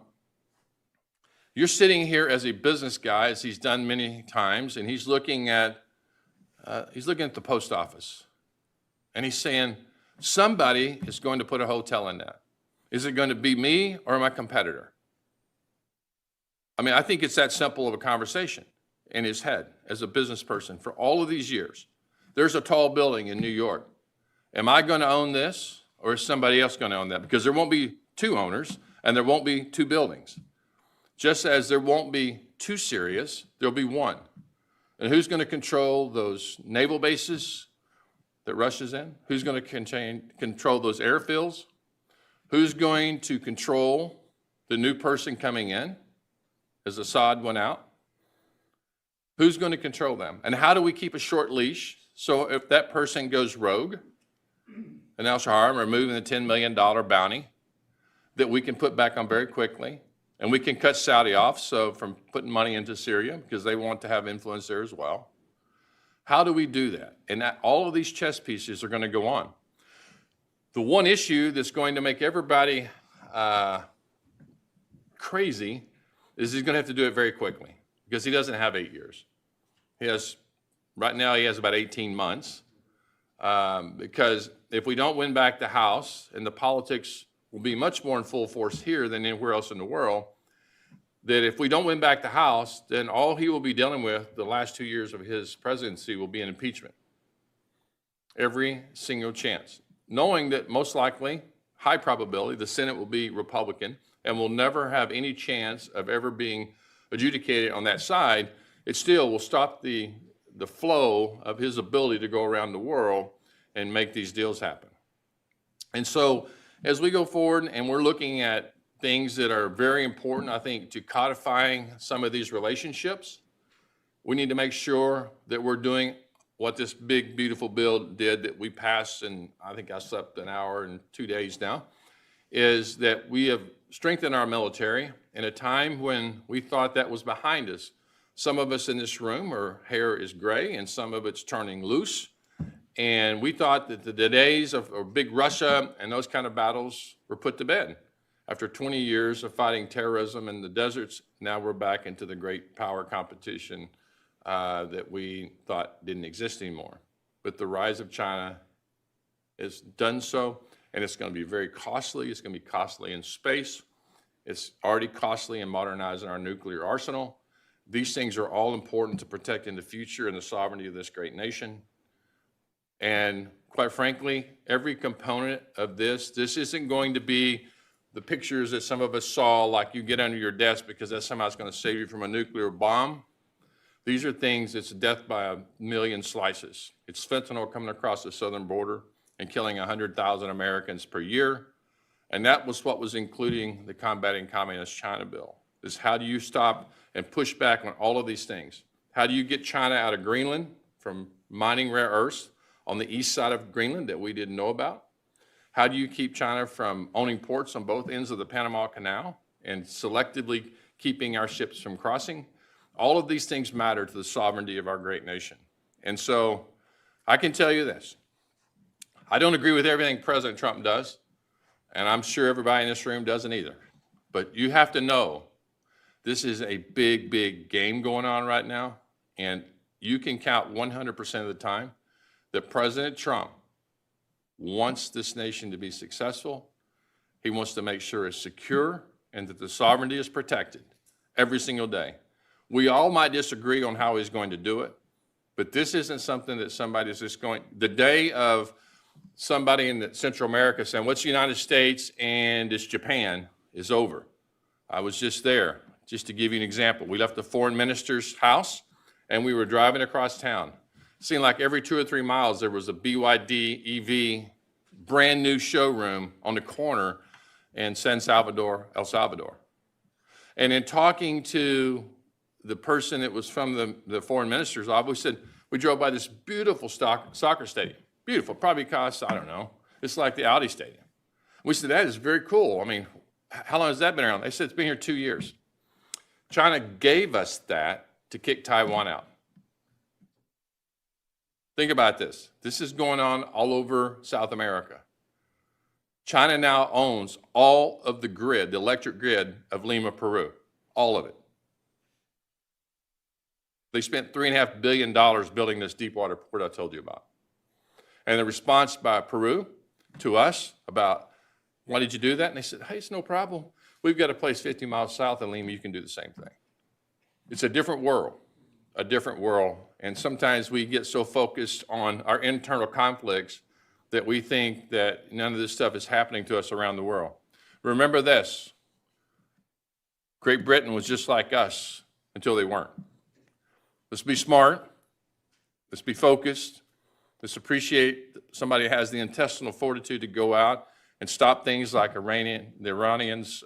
Speaker 7: you're sitting here as a business guy, as he's done many times, and he's looking at the post office. And he's saying, somebody is going to put a hotel in that. Is it going to be me or my competitor? I mean, I think it's that simple of a conversation in his head as a business person for all of these years. There's a tall building in New York. Am I going to own this, or is somebody else going to own that? Because there won't be 2 owners and there won't be 2 buildings. Just as there won't be 2 Syrias, there'll be 1. And who's going to control those naval bases that Russia's in? Who's going to control those airfields? Who's going to control the new person coming in as Assad went out? Who's going to control them? And how do we keep a short leash so if that person goes rogue, and Al-Shahar, removing the $10 million bounty that we can put back on very quickly. And we can cut Saudi off from putting money into Syria because they want to have influence there as well. How do we do that? And all of these chess pieces are going to go on. The one issue that's going to make everybody crazy is he's going to have to do it very quickly because he doesn't have 8 years. Right now he has about 18 months because if we don't win back the House, and the politics will be much more in full force here than anywhere else in the world, that if we don't win back the House, then all he will be dealing with the last 2 years of his presidency will be an impeachment. Every single chance. Knowing that most likely, high probability, the Senate will be Republican and will never have any chance of ever being adjudicated on that side, it still will stop the flow of his ability to go around the world and make these deals happen. And so as we go forward and we're looking at things that are very important, I think, to codifying some of these relationships, we need to make sure that we're doing what this big, beautiful bill did that we passed, and I think I slept an hour and 2 days now, is that we have strengthened our military in a time when we thought that was behind us. Some of us in this room, our hair is gray, and some of it's turning loose. And we thought that the days of big Russia and those kind of battles were put to bed. After 20 years of fighting terrorism in the deserts, now we're back into the great power competition that we thought didn't exist anymore. But the rise of China has done so, and it's going to be very costly. It's going to be costly in space. It's already costly in modernizing our nuclear arsenal. These things are all important to protecting the future and the sovereignty of this great nation. And quite frankly, every component of this isn't going to be the pictures that some of us saw, like you get under your desk because that's somehow going to save you from a nuclear bomb. These are things, it's death by a million slices. It's fentanyl coming across the southern border and killing 100,000 Americans per year. And that was what was including the Combating Communist China bill, is how do you stop and push back on all of these things? How do you get China out of Greenland from mining rare earths on the east side of Greenland that we didn't know about? How do you keep China from owning ports on both ends of the Panama Canal and selectively keeping our ships from crossing? All of these things matter to the sovereignty of our great nation. And so I can tell you this. I don't agree with everything President Trump does, and I'm sure everybody in this room doesn't either. But you have to know this is a big, big game going on right now, and you can count 100% of the time that President Trump wants this nation to be successful. He wants to make sure it's secure and that the sovereignty is protected every single day. We all might disagree on how he's going to do it, but this isn't something that somebody's just going, the day of somebody in Central America saying, what's the United States and it's Japan, is over. I was just there, just to give you an example. We left the foreign minister's house and we were driving across town. It seemed like every 2 or 3 miles there was a BYD EV brand new showroom on the corner in San Salvador, El Salvador. And in talking to the person that was from the foreign minister's office, we said, we drove by this beautiful soccer stadium. Beautiful, probably costs, I don't know, it's like the Audi Stadium. We said, that is very cool. I mean, how long has that been around? They said it's been here 2 years. China gave us that to kick Taiwan out. Think about this. This is going on all over South America. China now owns all of the grid, the electric grid of Lima, Peru, all of it. They spent $3.5 billion building this deep water port I told you about. And the response by Peru to us about, why did you do that? And they said, hey, it's no problem. We've got a place 50 miles south of Lima, you can do the same thing. It's a different world, a different world. And sometimes we get so focused on our internal conflicts that we think that none of this stuff is happening to us around the world. Remember this, Great Britain was just like us until they weren't. Let's be smart, let's be focused, let's appreciate somebody who has the intestinal fortitude to go out and stop things like the Iranians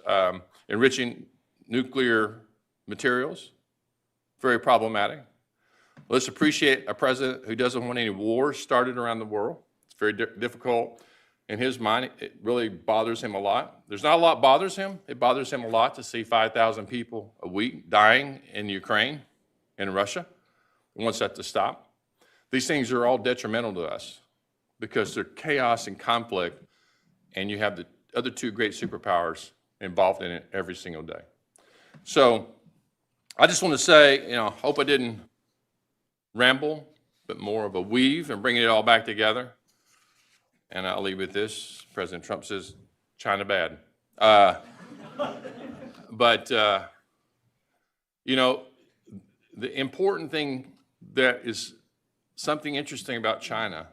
Speaker 7: enriching nuclear materials. Very problematic. Let's appreciate a president who doesn't want any wars started around the world. It's very difficult. In his mind, it really bothers him a lot. There's not a lot bothers him. It bothers him a lot to see 5,000 people a week dying in Ukraine and Russia. He wants that to stop. These things are all detrimental to us because they're chaos and conflict, and you have the other two great superpowers involved in it every single day. So I just want to say, hope I didn't ramble, but more of a weave and bringing it all back together. And I'll leave with this. President Trump says, China bad. But the important thing that is something interesting about China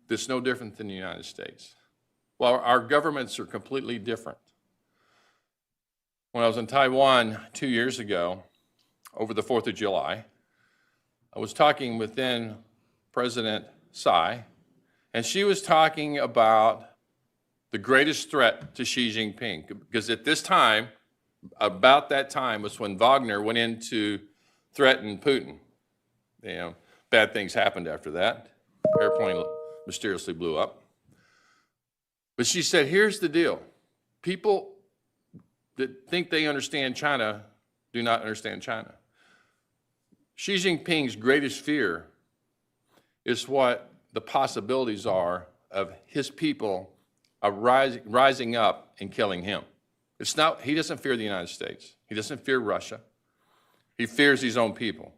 Speaker 7: that's no different than the United States. Well, our governments are completely different. When I was in Taiwan 2 years ago, over the 4th of July, I was talking with then President Tsai, and she was talking about the greatest threat to Xi Jinping, because at this time, about that time was when Wagner went in to threaten Putin. Bad things happened after that. Airplane mysteriously blew up. But she said, here's the deal. People that think they understand China do not understand China. Xi Jinping's greatest fear is what the possibilities are of his people rising up and killing him. He doesn't fear the United States. He doesn't fear Russia. He fears his own people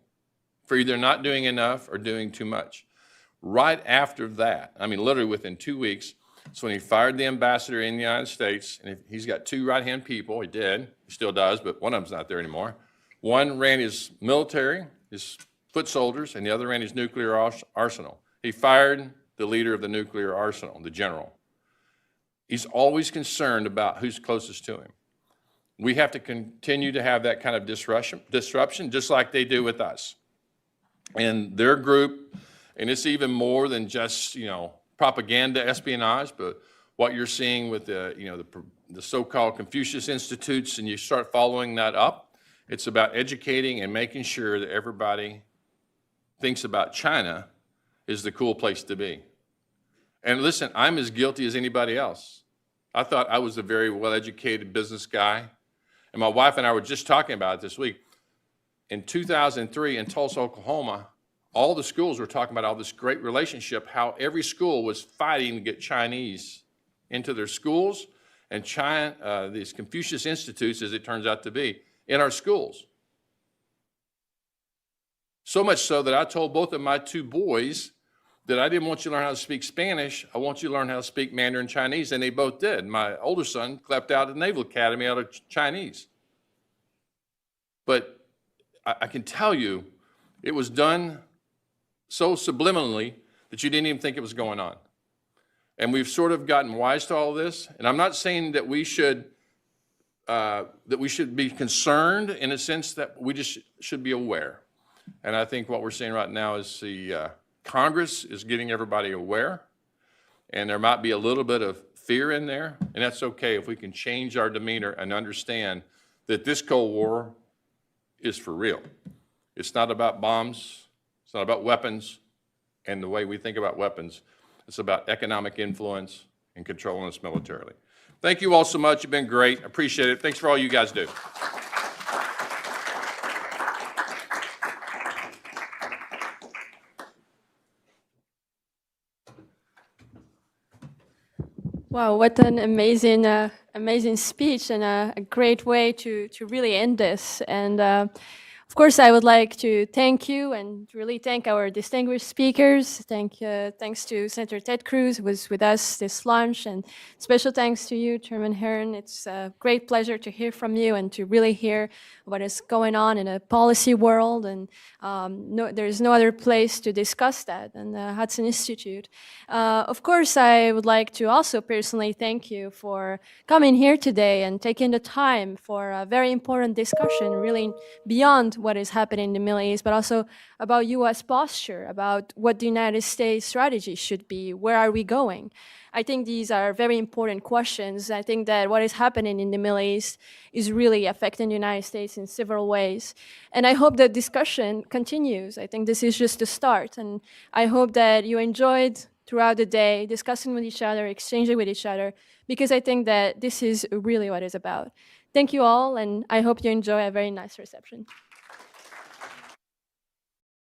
Speaker 7: for either not doing enough or doing too much. Right after that, I mean, literally within 2 weeks, it's when he fired the ambassador in the United States, and he's got two right-hand people. He did, he still does, but one of them's not there anymore. One ran his military, his foot soldiers, and the other ran his nuclear arsenal. He fired the leader of the nuclear arsenal, the general. He's always concerned about who's closest to him. We have to continue to have that kind of disruption, just like they do with us. And their group, and it's even more than just, propaganda espionage, but what you're seeing with the so-called Confucius Institutes, and you start following that up, it's about educating and making sure that everybody thinks about China is the cool place to be. And listen, I'm as guilty as anybody else. I thought I was a very well-educated business guy. And my wife and I were just talking about it this week. In 2003 in Tulsa, Oklahoma, all the schools were talking about all this great relationship, how every school was fighting to get Chinese into their schools, and these Confucius Institutes, as it turns out to be, in our schools. So much so that I told both of my two boys that I didn't want you to learn how to speak Spanish, I want you to learn how to speak Mandarin Chinese, and they both did. My older son clept out of the Naval Academy out of Chinese. But I can tell you, it was done so subliminally that you didn't even think it was going on. And we've sort of gotten wise to all this. And I'm not saying that we should be concerned in a sense that we just should be aware. And I think what we're seeing right now is the Congress is getting everybody aware, and there might be a little bit of fear in there, and that's okay if we can change our demeanor and understand that this Cold War is for real. It's not about bombs, it's not about weapons, and the way we think about weapons, it's about economic influence and controlling us militarily. Thank you all so much. You've been great. Appreciate it. Thanks for all you guys do.
Speaker 10: Wow, what an amazing, amazing speech, and a great way to really end this. And of course, I would like to thank you and really thank our distinguished speakers. Thanks to Senator Ted Cruz, who was with us this lunch, and special thanks to you, Chairman Hessen. It's a great pleasure to hear from you and to really hear what is going on in a policy world. And there's no other place to discuss that than the Hudson Institute. Of course, I would like to also personally thank you for coming here today and taking the time for a very important discussion, really beyond what is happening in the Middle East, but also about U.S. posture, about what the United States strategy should be, where are we going? I think these are very important questions. I think that what is happening in the Middle East is really affecting the United States in several ways. And I hope that discussion continues. I think this is just the start. And I hope that you enjoyed throughout the day, discussing with each other, exchanging with each other, because I think that this is really what it's about. Thank you all, and I hope you enjoy a very nice reception.